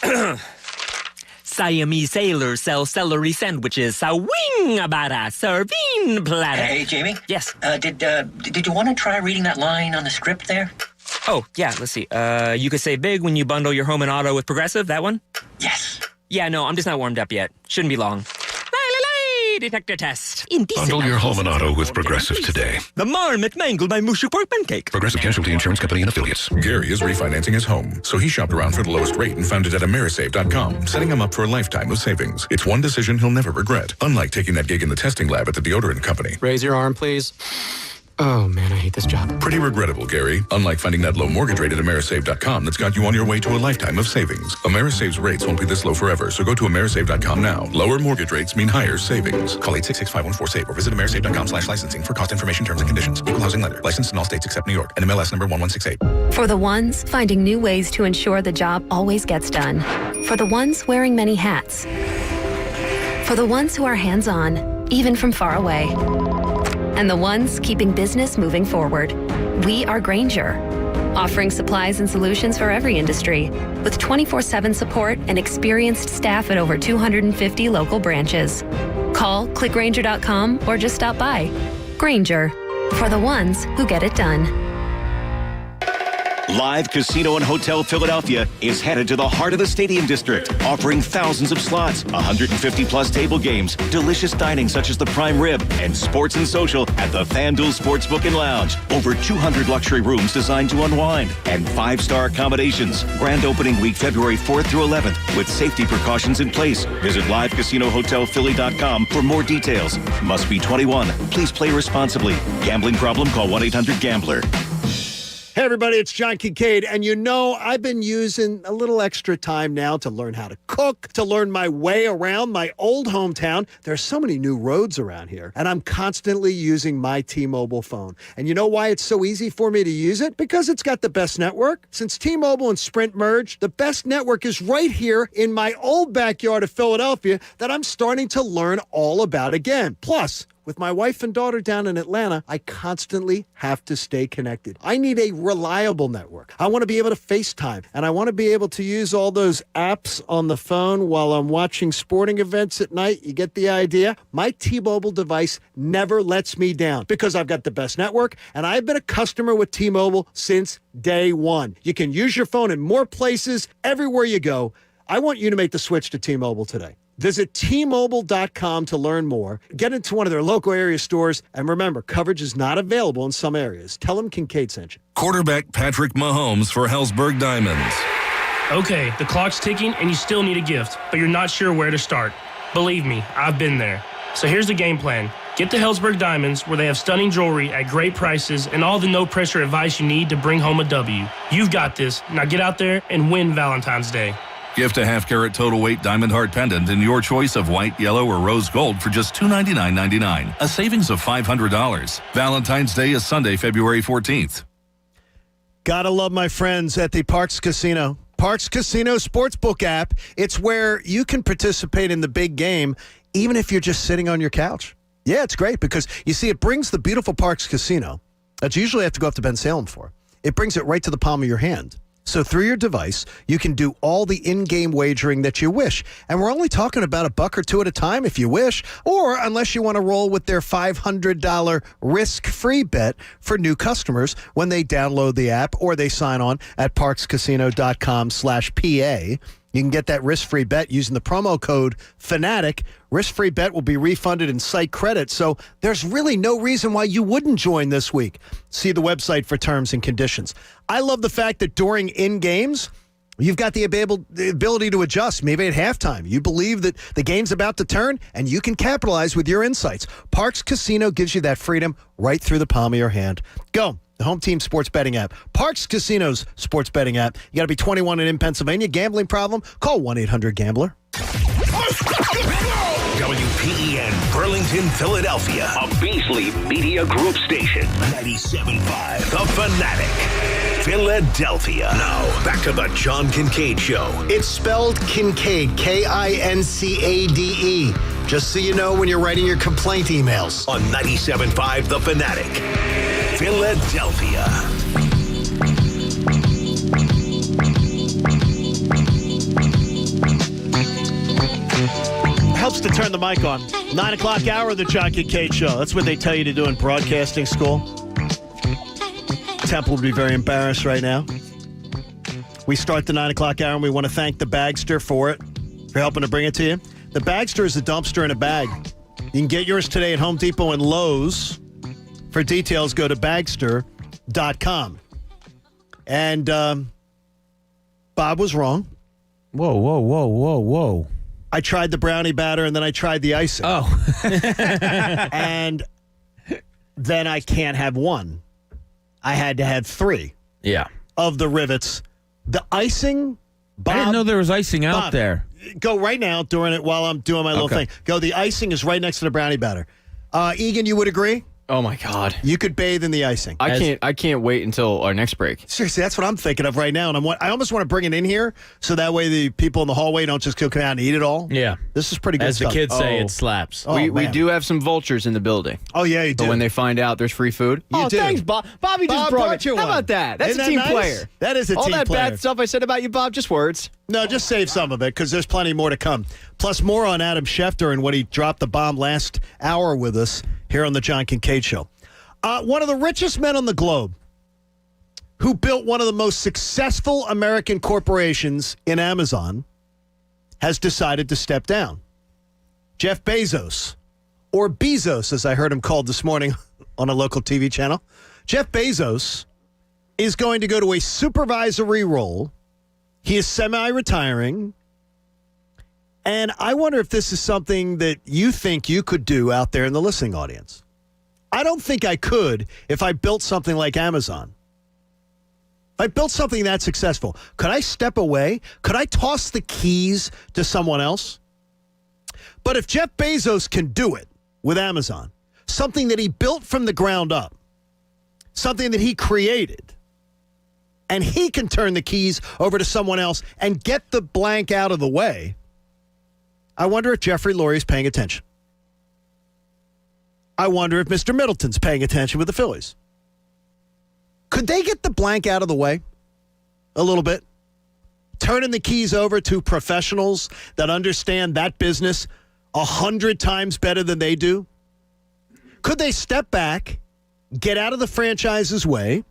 Speaker 24: Siamese sailors sell celery sandwiches. Sawing-a-bada, serving platter.
Speaker 25: Hey, Jamie?
Speaker 24: Yes?
Speaker 25: Did you want to try reading that line on the script there?
Speaker 24: Oh, yeah, let's see. You could save big when you bundle your home and auto with Progressive, that one?
Speaker 25: Yes.
Speaker 24: Yeah, no, I'm just not warmed up yet. Shouldn't be long. Detector test.
Speaker 3: Bundle your home and auto with Progressive today.
Speaker 24: The marmot mangled my mushy pork pancake.
Speaker 3: Progressive Casualty Insurance Company and Affiliates.
Speaker 26: Gary is refinancing his home, so he shopped around for the lowest rate and found it at Amerisave.com, setting him up for a lifetime of savings. It's one decision he'll never regret, unlike taking that gig in the testing lab at the deodorant company.
Speaker 27: Raise your arm, please. Oh, man, I hate this job.
Speaker 26: Pretty regrettable, Gary. Unlike finding that low mortgage rate at Amerisave.com that's got you on your way to a lifetime of savings. Amerisave's rates won't be this low forever, so go to Amerisave.com now. Lower mortgage rates mean higher savings. Call 866-514-SAVE or visit Amerisave.com/licensing for cost information, terms, and conditions. Equal housing lender. Licensed in all states except New York. NMLS number 1168.
Speaker 28: For the ones finding new ways to ensure the job always gets done. For the ones wearing many hats. For the ones who are hands-on, even from far away. and the ones keeping business moving forward. We are Grainger, offering supplies and solutions for every industry, with 24/7 support and experienced staff at over 250 local branches. Call, click Grainger.com, or just stop by. Grainger, for the ones who get it done.
Speaker 11: Live Casino and Hotel Philadelphia is headed to the heart of the Stadium District, offering thousands of slots, 150-plus table games, delicious dining such as the Prime Rib, and sports and social at the FanDuel Sportsbook and Lounge. Over 200 luxury rooms designed to unwind, and 5-star accommodations. Grand opening week, February 4th through 11th, with safety precautions in place. Visit LiveCasinoHotelPhilly.com for more details. Must be 21. Please play responsibly. Gambling problem? Call 1-800-GAMBLER.
Speaker 6: Hey, everybody, it's John Kincade. And you know, I've been using a little extra time now to learn how to cook, to learn my way around my old hometown. There's so many new roads around here, and I'm constantly using my T-Mobile phone. And you know why it's so easy for me to use it? Because it's got the best network. Since T-Mobile and Sprint merged, the best network is right here in my old backyard of Philadelphia that I'm starting to learn all about again. Plus, with my wife and daughter down in Atlanta, I constantly have to stay connected. I need a reliable network. I want to be able to FaceTime, and I want to be able to use all those apps on the phone while I'm watching sporting events at night. You get the idea? My T-Mobile device never lets me down because I've got the best network, and I've been a customer with T-Mobile since day one. You can use your phone in more places, everywhere you go. I want you to make the switch to T-Mobile today. Visit T-Mobile.com to learn more. Get into one of their local area stores. And remember, coverage is not available in some areas. Tell them Kincade sent you.
Speaker 13: Quarterback Patrick Mahomes for Hellsberg Diamonds.
Speaker 15: Okay, the clock's ticking and you still need a gift, but you're not sure where to start. Believe me, I've been there. So here's the game plan. Get to Hellsberg Diamonds, where they have stunning jewelry at great prices and all the no-pressure advice you need to bring home a W. You've got this. Now get out there and win Valentine's Day.
Speaker 13: Gift a half-carat total weight diamond heart pendant in your choice of white, yellow, or rose gold for just $299.99. A savings of $500. Valentine's Day is Sunday, February 14th.
Speaker 6: Gotta love my friends at the Parks Casino. Parks Casino Sportsbook app. It's where you can participate in the big game, even if you're just sitting on your couch. Yeah, it's great because, you see, it brings the beautiful Parks Casino that you usually have to go up to Ben Salem for. It brings it right to the palm of your hand. So through your device, you can do all the in-game wagering that you wish. And we're only talking about $1 or $2 at a time if you wish, or unless you want to roll with their $500 risk-free bet for new customers when they download the app or they sign on at parkscasino.com/PA. You can get that risk-free bet using the promo code FANATIC. Risk-free bet will be refunded in site credit, so there's really no reason why you wouldn't join this week. See the website for terms and conditions. I love the fact that during in-games, you've got the ability to adjust, maybe at halftime. You believe that the game's about to turn, and you can capitalize with your insights. Parks Casino gives you that freedom right through the palm of your hand. Go. The home team sports betting app. Parks Casino's sports betting app. You got to be 21 and in Pennsylvania. Gambling problem? Call 1-800-GAMBLER.
Speaker 3: WPEN Burlington, Philadelphia. A Beasley Media Group station. 97.5 The Fanatic. Philadelphia. Now, back to the John Kincade Show.
Speaker 10: It's spelled Kincade, Kincade. Just so you know when you're writing your complaint emails.
Speaker 3: On 97.5 The Fanatic. Philadelphia.
Speaker 6: Helps to turn the mic on. 9 o'clock hour of the John Kincade Show. That's what they tell you to do in broadcasting school. Temple would be very embarrassed right now. We start the 9 o'clock hour, and we want to thank the Bagster for it, for helping to bring it to you. The Bagster is a dumpster in a bag. You can get yours today at Home Depot and Lowe's. For details, go to Bagster.com. And Bob was wrong.
Speaker 7: Whoa.
Speaker 6: I tried the brownie batter, and then I tried the icing.
Speaker 7: Oh.
Speaker 6: And then I can't have one. I had to have 3 of the rivets. The icing, Bob,
Speaker 7: I didn't know there was icing out there.
Speaker 6: Go right now during it while I'm doing my little thing. Go, the icing is right next to the brownie batter. Egan, you would agree?
Speaker 2: Oh my God!
Speaker 6: You could bathe in the icing.
Speaker 2: I can't wait until our next break.
Speaker 6: Seriously, that's what I'm thinking of right now, and I almost want to bring it in here so that way the people in the hallway don't just come out and eat it all.
Speaker 8: Yeah,
Speaker 6: this is pretty good.
Speaker 8: As
Speaker 6: stuff.
Speaker 8: the kids say, it slaps.
Speaker 2: We do have some vultures in the building.
Speaker 6: Oh yeah, you do.
Speaker 2: But when they find out there's free food,
Speaker 6: You do.
Speaker 2: Thanks, Bob. Bobby just brought
Speaker 6: you
Speaker 2: me. How
Speaker 6: one.
Speaker 2: about that? That's
Speaker 6: Isn't
Speaker 2: a
Speaker 6: that
Speaker 2: team
Speaker 6: nice?
Speaker 2: player.
Speaker 6: That is a
Speaker 2: all
Speaker 6: team
Speaker 2: that
Speaker 6: player.
Speaker 2: bad stuff I said about you, Bob. Just words.
Speaker 6: No, just save some of it because there's plenty more to come. Plus, more on Adam Schefter and what he dropped the bomb last hour with us here on the John Kincade Show. One of the richest men on the globe who built one of the most successful American corporations in Amazon has decided to step down. Jeff Bezos, or Bezos, as I heard him called this morning on a local TV channel. Jeff Bezos is going to go to a supervisory role. He is semi-retiring. And I wonder if this is something that you think you could do out there in the listening audience. I don't think I could if I built something like Amazon. If I built something that successful, could I step away? Could I toss the keys to someone else? But if Jeff Bezos can do it with Amazon, something that he built from the ground up, something that he created, and he can turn the keys over to someone else and get the blank out of the way, I wonder if Jeffrey Lurie's paying attention. I wonder if Mr. Middleton's paying attention with the Phillies. Could they get the blank out of the way a little bit? Turning the keys over to professionals that understand that business 100 times better than they do? Could they step back, get out of the franchise's way,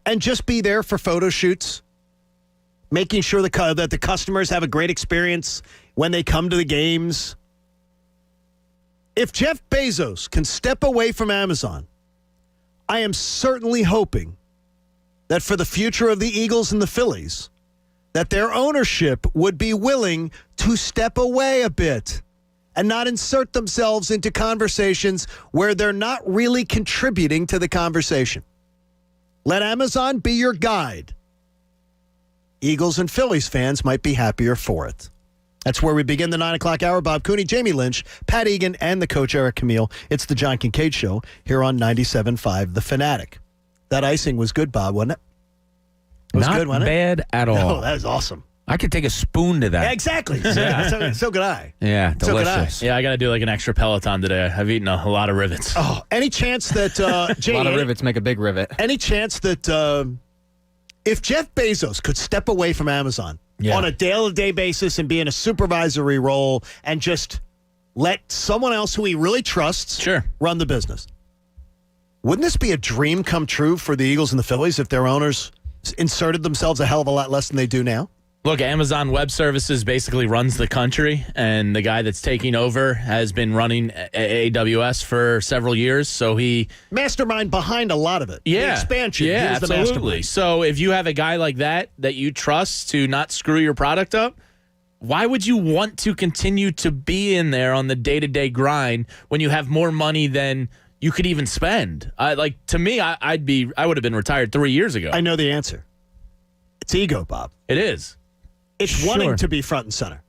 Speaker 6: and just be there for photo shoots, making sure that the customers have a great experience when they come to the games? If Jeff Bezos can step away from Amazon, I am certainly hoping that for the future of the Eagles and the Phillies, that their ownership would be willing to step away a bit and not insert themselves into conversations where they're not really contributing to the conversation. Let Amazon be your guide. Eagles and Phillies fans might be happier for it. That's where we begin the 9 o'clock hour. Bob Cooney, Jamie Lynch, Pat Egan, and the coach, Eric Camille. It's the John Kincade Show here on 97.5 The Fanatic. That icing was good, Bob, wasn't it? It was
Speaker 7: Not
Speaker 6: good, wasn't it?
Speaker 7: bad at all.
Speaker 6: No, that was awesome.
Speaker 7: I could take a spoon to that.
Speaker 6: Yeah, exactly. So could I.
Speaker 7: Yeah,
Speaker 6: So could I.
Speaker 7: delicious.
Speaker 8: Yeah, I got to do like an extra Peloton today. I've eaten a lot of rivets.
Speaker 6: Oh, any chance that, Jamie,
Speaker 2: A lot of rivets make a big rivet.
Speaker 6: any chance that if Jeff Bezos could step away from Amazon on a day-to-day basis and be in a supervisory role and just let someone else who he really trusts run the business, wouldn't this be a dream come true for the Eagles and the Phillies if their owners inserted themselves a hell of a lot less than they do now?
Speaker 8: Look, Amazon Web Services basically runs the country, and the guy that's taking over has been running AWS for several years, so he...
Speaker 6: Mastermind behind a lot of it.
Speaker 8: Yeah.
Speaker 6: The expansion.
Speaker 8: Yeah,
Speaker 6: He was the
Speaker 8: absolutely.
Speaker 6: mastermind.
Speaker 8: So if you have a guy like that you trust to not screw your product up, why would you want to continue to be in there on the day-to-day grind when you have more money than you could even spend? To me, I would have been retired 3 years ago.
Speaker 6: I know the answer. It's ego, Bob.
Speaker 8: It is.
Speaker 6: It's wanting to be front and center.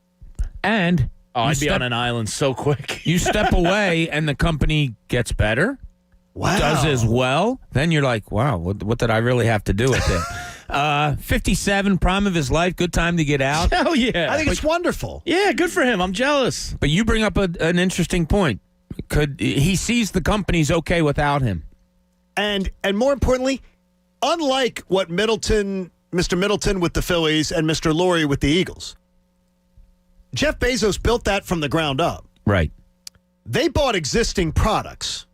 Speaker 7: And
Speaker 8: I'd be on an island so quick.
Speaker 7: You step away and the company gets better, does as well, then you're like, wow, what did I really have to do with it? 57, prime of his life, good time to get out.
Speaker 8: Hell yeah.
Speaker 6: I think it's wonderful.
Speaker 8: Yeah, good for him. I'm jealous.
Speaker 7: But you bring up an interesting point. He sees the company's okay without him.
Speaker 6: And more importantly, unlike what Mr. Middleton with the Phillies and Mr. Lurie with the Eagles, Jeff Bezos built that from the ground up.
Speaker 7: Right.
Speaker 6: They bought existing products.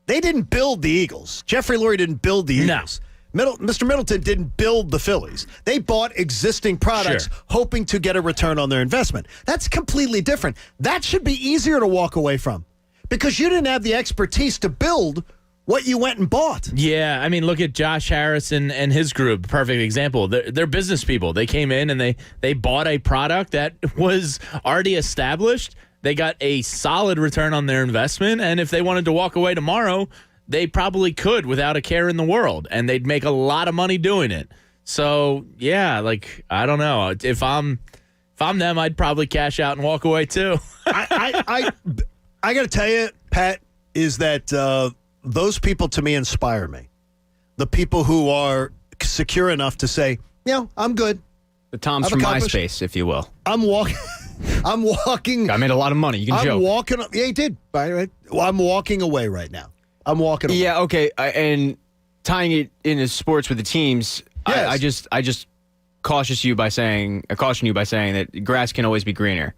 Speaker 6: They didn't build the Eagles. Jeffrey Lurie didn't build the Eagles. Mr. Middleton didn't build the Phillies. They bought existing products hoping to get a return on their investment. That's completely different. That should be easier to walk away from because you didn't have the expertise to build what you went and bought.
Speaker 8: Yeah, I mean, look at Josh Harrison and his group. Perfect example. They're business people. They came in and they bought a product that was already established. They got a solid return on their investment, and if they wanted to walk away tomorrow, they probably could without a care in the world, and they'd make a lot of money doing it. So, yeah, I don't know. If I'm them, I'd probably cash out and walk away too.
Speaker 6: I got to tell you, Pat, is that those people to me inspire me. The people who are secure enough to say, I'm good.
Speaker 2: The Toms from MySpace, if you will.
Speaker 6: I'm walking.
Speaker 2: I made a lot of money. You can joke.
Speaker 6: Walking. Yeah, he did. Right. Well, I'm walking away right now. I'm walking away.
Speaker 2: Yeah, okay. And tying it into sports with the teams,
Speaker 6: yes.
Speaker 2: I just caution you by saying that grass can always be greener.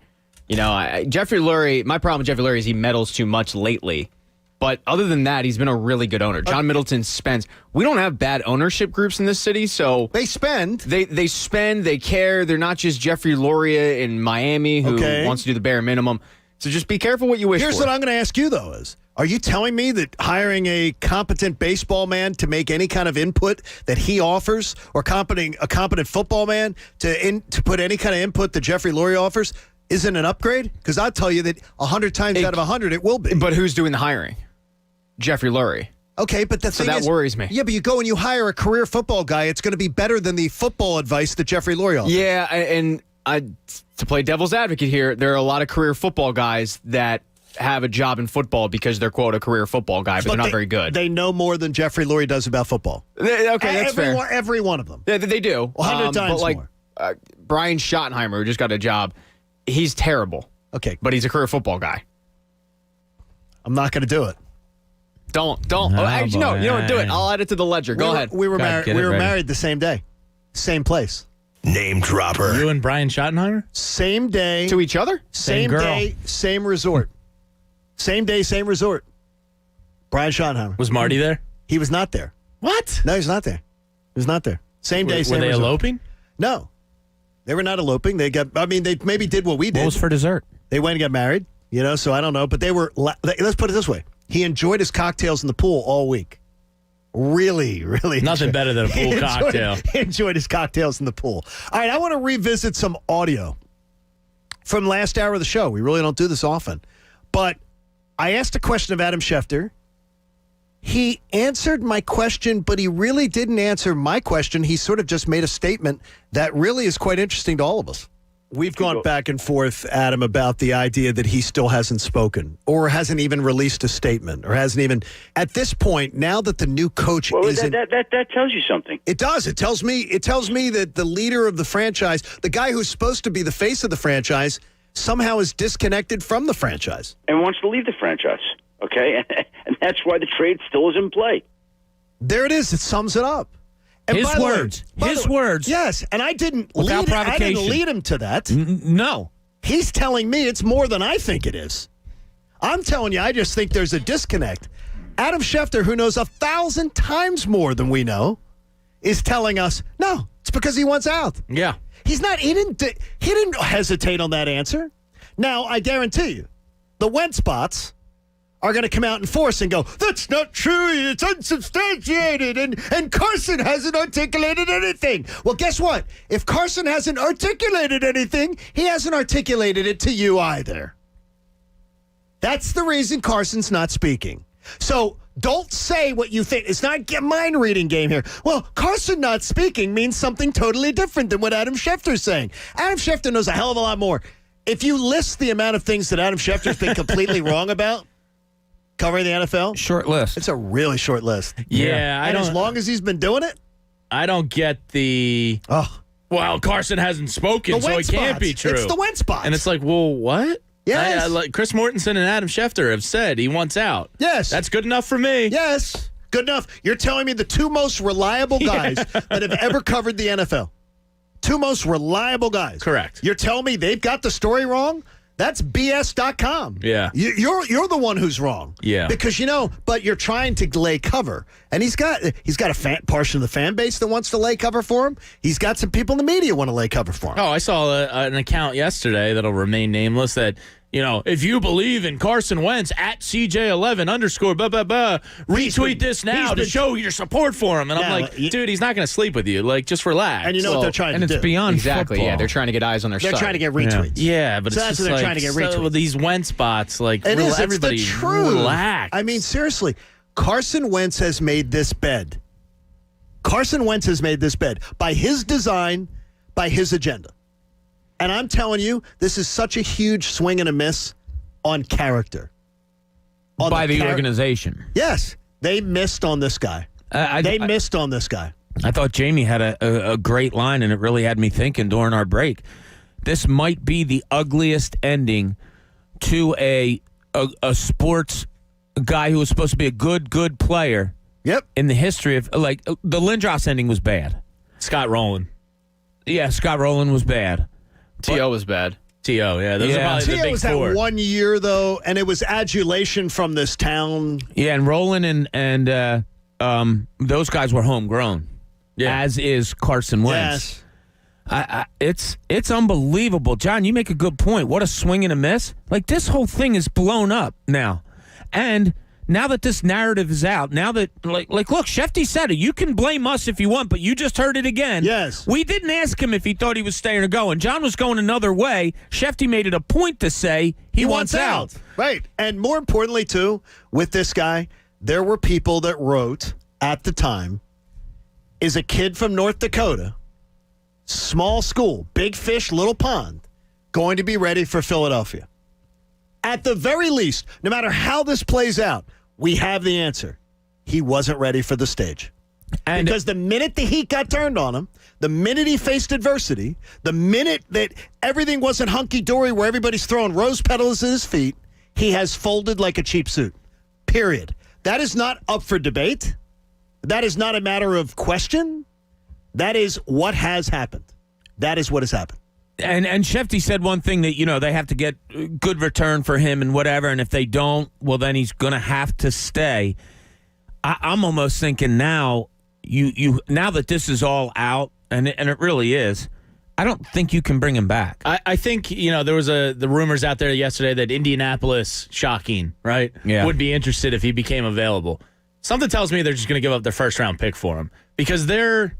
Speaker 2: Jeffrey Lurie, my problem with Jeffrey Lurie is he meddles too much lately. But other than that, he's been a really good owner. John Middleton spends. We don't have bad ownership groups in this city, so
Speaker 6: they spend.
Speaker 2: They spend. They care. They're not just Jeffrey Lurie in Miami who wants to do the bare minimum. So just be careful what you wish for.
Speaker 6: Here's what I'm going to ask you, though, is are you telling me that hiring a competent baseball man to make any kind of input that he offers, or a competent football man to put any kind of input that Jeffrey Lurie offers, isn't an upgrade? Because I'll tell you that 100 times out of 100 it will be.
Speaker 2: But who's doing the hiring? Jeffrey Lurie.
Speaker 6: Okay, but the thing
Speaker 2: that worries me.
Speaker 6: Yeah, but you go and you hire a career football guy, it's going to be better than the football advice that Jeffrey Lurie offers.
Speaker 2: Yeah, and to play devil's advocate here, there are a lot of career football guys that have a job in football because they're, quote, a career football guy, but they're not very good.
Speaker 6: They know more than Jeffrey Lurie does about football.
Speaker 2: That's fair.
Speaker 6: Every one of them.
Speaker 2: Yeah, they do.
Speaker 6: 100 times more.
Speaker 2: Brian Schottenheimer, who just got a job, he's terrible.
Speaker 6: Okay.
Speaker 2: But he's a career football guy.
Speaker 6: I'm not going to do it.
Speaker 2: Don't. Actually, no, you don't do it. I'll add it to the ledger. Go ahead.
Speaker 6: We were married the same day. Same place.
Speaker 3: Name dropper.
Speaker 8: You and Brian Schottenheimer?
Speaker 6: Same day.
Speaker 2: To each other?
Speaker 6: Same day, same resort. Same day, same resort. Brian Schottenheimer.
Speaker 8: Was Marty there?
Speaker 6: He was not there.
Speaker 8: What?
Speaker 6: No, he's not there. He was not there. Same day, same
Speaker 8: resort. Were they
Speaker 6: resort.
Speaker 8: eloping?
Speaker 6: No. They were not eloping. They maybe did what we did.
Speaker 7: What was for dessert?
Speaker 6: They went and got married, so I don't know. But they were, let's put it this way. He enjoyed his cocktails in the pool all week. Really, really.
Speaker 8: Nothing better than a pool cocktail.
Speaker 6: He enjoyed his cocktails in the pool. All right, I want to revisit some audio from last hour of the show. We really don't do this often. But I asked a question of Adam Schefter. He answered my question, but he really didn't answer my question. He sort of just made a statement that really is quite interesting to all of us. We've gone back and forth, Adam, about the idea that he still hasn't spoken or hasn't even released a statement or hasn't even, at this point, now that the new coach isn't.
Speaker 5: That tells you something.
Speaker 6: It does. It tells me that the leader of the franchise, the guy who's supposed to be the face of the franchise, somehow is disconnected from the franchise.
Speaker 5: And wants to leave the franchise, okay? And that's why the trade still is in play.
Speaker 6: There it is. It sums it up. And
Speaker 7: His words. His words.
Speaker 6: Yes, and I didn't lead him to that.
Speaker 7: No.
Speaker 6: He's telling me it's more than I think it is. I'm telling you, I just think there's a disconnect. Adam Schefter, who knows 1,000 times more than we know, is telling us, no, it's because he wants out.
Speaker 8: Yeah.
Speaker 6: He didn't hesitate on that answer. Now, I guarantee you, the Wentz bots are going to come out in force and go, that's not true, it's unsubstantiated, and Carson hasn't articulated anything. Well, guess what? If Carson hasn't articulated anything, he hasn't articulated it to you either. That's the reason Carson's not speaking. So don't say what you think. It's not a mind-reading game here. Well, Carson not speaking means something totally different than what Adam Schefter's saying. Adam Schefter knows a hell of a lot more. If you list the amount of things that Adam Schefter's been completely wrong about, covering the NFL?
Speaker 7: Short list.
Speaker 6: It's a really short list.
Speaker 8: Yeah.
Speaker 6: And as long as he's been doing it?
Speaker 8: I don't get the, well, Carson hasn't spoken, so it can't be true.
Speaker 6: It's the Wentz bots.
Speaker 8: And it's like, well, what?
Speaker 6: Yes.
Speaker 8: Like Chris Mortensen and Adam Schefter have said he wants out.
Speaker 6: Yes.
Speaker 8: That's good enough for me.
Speaker 6: Yes. Good enough. You're telling me the two most reliable guys that have ever covered the NFL. Two most reliable guys.
Speaker 8: Correct.
Speaker 6: You're telling me they've got the story wrong? That's BS.com.
Speaker 8: Yeah.
Speaker 6: You're the one who's wrong.
Speaker 8: Yeah.
Speaker 6: Because, but you're trying to lay cover. And he's got a portion of the fan base that wants to lay cover for him. He's got some people in the media want to lay cover for him.
Speaker 8: Oh, I saw an account yesterday that'll remain nameless that, if you believe in Carson Wentz at CJ11 _ blah, blah, blah, retweet this now to show your support for him. And I'm like, dude, he's not going to sleep with you. Like, just relax.
Speaker 6: And you know what they're trying to do.
Speaker 7: And it's beyond
Speaker 2: exactly,
Speaker 7: football.
Speaker 2: Yeah, they're trying to get eyes on their side.
Speaker 6: They're trying to get retweets.
Speaker 8: Yeah, but
Speaker 6: so
Speaker 8: it's
Speaker 6: that's
Speaker 8: just
Speaker 6: what they're trying to get retweets.
Speaker 8: With these Wentz bots, like, everybody
Speaker 6: it's the truth.
Speaker 8: relax.
Speaker 6: I mean, seriously, Carson Wentz has made this bed. Carson Wentz has made this bed by his design, by his agenda. And I'm telling you, this is such a huge swing and a miss on character.
Speaker 7: By the organization.
Speaker 6: Yes. They missed on this guy. Missed on this guy.
Speaker 7: I thought Jamie had a great line, and it really had me thinking during our break. This might be the ugliest ending to a sports guy who was supposed to be a good player.
Speaker 6: Yep.
Speaker 7: In the history of, like, the Lindros ending was bad.
Speaker 8: Scott Rowland.
Speaker 7: Yeah, Scott Rowland was bad.
Speaker 2: T.O. was bad.
Speaker 8: T.O., yeah. Those are probably the big
Speaker 6: T.O. was
Speaker 8: four.
Speaker 6: that 1 year, though, and it was adulation from this town.
Speaker 7: Yeah, and Rowland and those guys were homegrown, as is Carson Wentz.
Speaker 6: Yes.
Speaker 7: It's unbelievable. John, you make a good point. What a swing and a miss. Like, this whole thing is blown up now. And now that this narrative is out, now that, like, look, Shefty said it. You can blame us if you want, but you just heard it again.
Speaker 6: Yes.
Speaker 7: We didn't ask him if he thought he was staying or going. John was going another way. Shefty made it a point to say he wants out.
Speaker 6: Right. And more importantly, too, with this guy, there were people that wrote at the time, is a kid from North Dakota, small school, big fish, little pond, going to be ready for Philadelphia? At the very least, no matter how this plays out, we have the answer. He wasn't ready for the stage. And because the minute the heat got turned on him, the minute he faced adversity, the minute that everything wasn't hunky-dory where everybody's throwing rose petals at his feet, he has folded like a cheap suit. Period. That is not up for debate. That is not a matter of question. That is what has happened. That is what has happened.
Speaker 7: And Shefty said one thing that, they have to get good return for him and whatever, and if they don't, well, then he's going to have to stay. I'm almost thinking now, now that this is all out, and it really is, I don't think you can bring him back.
Speaker 8: I think, there was the rumors out there yesterday that Indianapolis, shocking, right, would be interested if he became available. Something tells me they're just going to give up their first-round pick for him because they're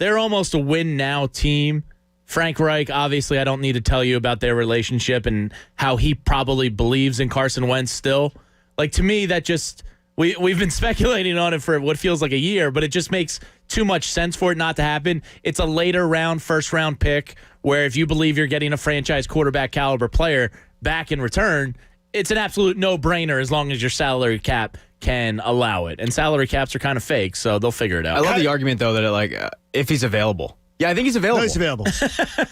Speaker 8: almost a win-now team. Frank Reich, obviously, I don't need to tell you about their relationship and how he probably believes in Carson Wentz still. Like, to me, that just we've been speculating on it for what feels like a year, but it just makes too much sense for it not to happen. It's a later round, first-round pick where if you believe you're getting a franchise quarterback caliber player back in return, it's an absolute no-brainer as long as your salary cap can allow it. And salary caps are kind of fake, so they'll figure it out.
Speaker 2: I love the argument, though, that if he's available. Yeah, I think he's available.
Speaker 6: No, he's available.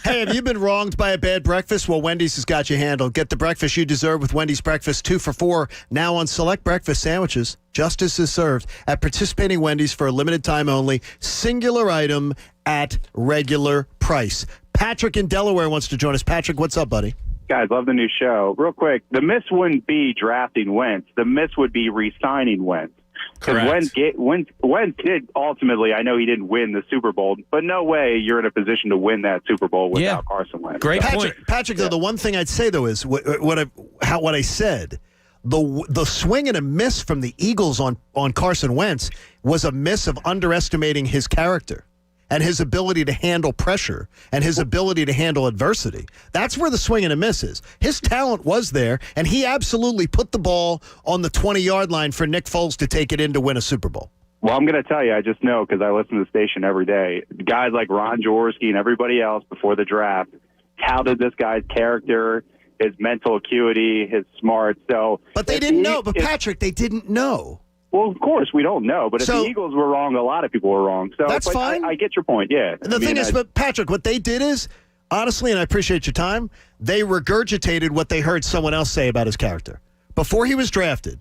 Speaker 6: Hey, have you been wronged by a bad breakfast? Well, Wendy's has got you handled. Get the breakfast you deserve with Wendy's Breakfast 2 for $4. Now on select breakfast sandwiches. Justice is served at participating Wendy's for a limited time only. Singular item at regular price. Patrick in Delaware wants to join us. Patrick, what's up, buddy?
Speaker 9: Guys, love the new show. Real quick, the miss wouldn't be drafting Wentz. The miss would be re-signing Wentz. Because Wentz did ultimately, I know he didn't win the Super Bowl, but no way you're in a position to win that Super Bowl without Carson Wentz.
Speaker 7: Great point.
Speaker 6: Patrick, though, the one thing I'd say, though, is what I said. The swing and a miss from the Eagles on Carson Wentz was a miss of underestimating his character and his ability to handle pressure and his ability to handle adversity. That's where the swing and a miss is. His talent was there, and he absolutely put the ball on the 20-yard line for Nick Foles to take it in to win a Super Bowl.
Speaker 9: Well, I'm going to tell you, I just know because I listen to the station every day. Guys like Ron Jaworski and everybody else before the draft touted this guy's character, his mental acuity, his smarts.
Speaker 6: But they didn't know. But, Patrick, they didn't know.
Speaker 9: Well, of course, we don't know. But if the Eagles were wrong, a lot of people were wrong. So
Speaker 6: that's fine.
Speaker 9: I get your point, yeah.
Speaker 6: The thing is, but Patrick, what they did is, honestly, and I appreciate your time, they regurgitated what they heard someone else say about his character. Before he was drafted,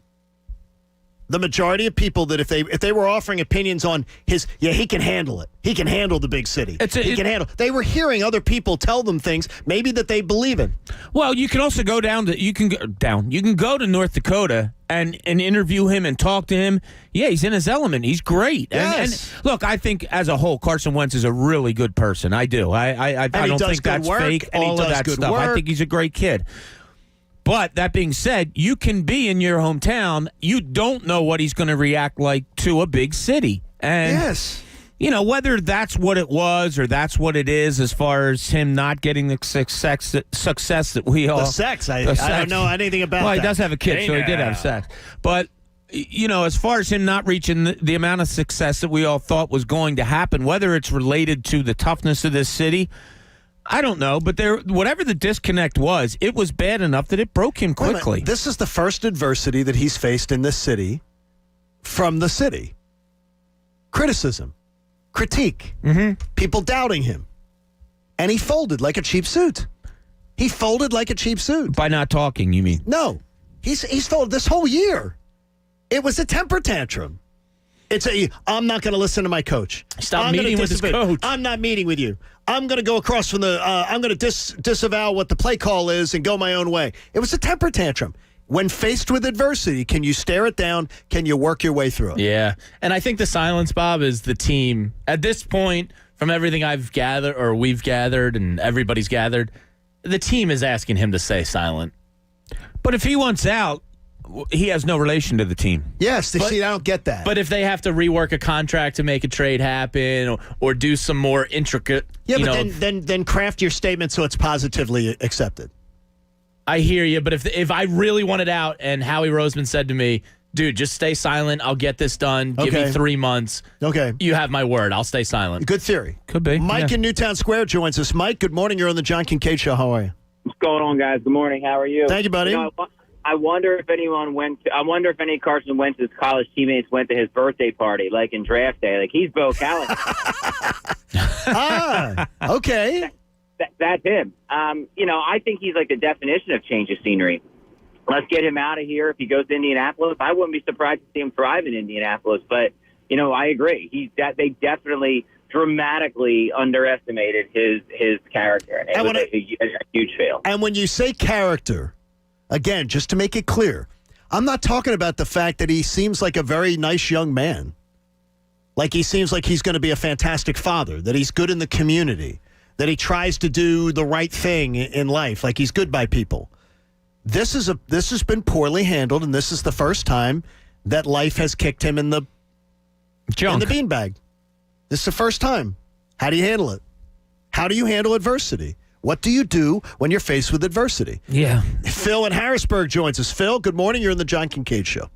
Speaker 6: the majority of people that if they were offering opinions on his, he can handle it. He can handle the big city. He can handle. They were hearing other people tell them things maybe that they believe in.
Speaker 7: Well, you can also go You can go to North Dakota and interview him and talk to him. Yeah, he's in his element. He's great.
Speaker 6: Yes.
Speaker 7: And look, I think as a whole, Carson Wentz is a really good person. I do. I don't think that's fake. All of that stuff. I think he's a great kid. But that being said, you can be in your hometown. You don't know what he's going to react like to a big city. And, whether that's what it was or that's what it is as far as him not getting the success that we all...
Speaker 6: The sex. I don't know anything about that.
Speaker 7: Well, he does have a kid, so he did have sex. But, as far as him not reaching the amount of success that we all thought was going to happen, whether it's related to the toughness of this city... I don't know, but whatever the disconnect was, it was bad enough that it broke him quickly.
Speaker 6: This is the first adversity that he's faced in this city from the city. Criticism, critique, people doubting him. And he folded like a cheap suit. He folded like a cheap suit.
Speaker 7: By not talking, you mean?
Speaker 6: No. He's folded this whole year. It was a temper tantrum. I'm not going to listen to my coach.
Speaker 8: Stop meeting with his coach.
Speaker 6: I'm not meeting with you. I'm going to go across from I'm going to disavow what the play call is and go my own way. It was a temper tantrum. When faced with adversity, can you stare it down? Can you work your way through it?
Speaker 8: Yeah. And I think the silence, Bob, is the team. At this point, from everything I've gathered or we've gathered and everybody's gathered, the team is asking him to stay silent.
Speaker 7: But if he wants out, he has no relation to the team.
Speaker 6: Yes, I don't get that.
Speaker 8: But if they have to rework a contract to make a trade happen or do some more intricate...
Speaker 6: Yeah, but then craft your statement so it's positively accepted.
Speaker 8: I hear you, but if I really wanted out and Howie Roseman said to me, dude, just stay silent. I'll get this done. Give me 3 months.
Speaker 6: Okay.
Speaker 8: You have my word. I'll stay silent.
Speaker 6: Good theory.
Speaker 7: Could be.
Speaker 6: Mike in Newtown Square joins us. Mike, good morning. You're on the John Kincade Show. How are you?
Speaker 12: What's going on, guys? Good morning. How are you?
Speaker 6: Thank you, buddy.
Speaker 12: I wonder if any Carson Wentz's college teammates went to his birthday party, like in draft day. Like, he's Bo Callahan.
Speaker 6: Okay.
Speaker 12: That's him. I think he's like the definition of change of scenery. Let's get him out of here. If he goes to Indianapolis, I wouldn't be surprised to see him thrive in Indianapolis. But, I agree. They definitely dramatically underestimated his character. And it was a huge fail.
Speaker 6: And when you say character, again, just to make it clear, I'm not talking about the fact that he seems like a very nice young man. Like he seems like he's going to be a fantastic father, that he's good in the community, that he tries to do the right thing in life, like he's good by people. This has been poorly handled, and this is the first time that life has kicked him in the beanbag. This is the first time. How do you handle it? How do you handle adversity? What do you do when you're faced with adversity?
Speaker 7: Yeah.
Speaker 6: Phil in Harrisburg joins us. Phil, good morning. You're in the John Kincade Show.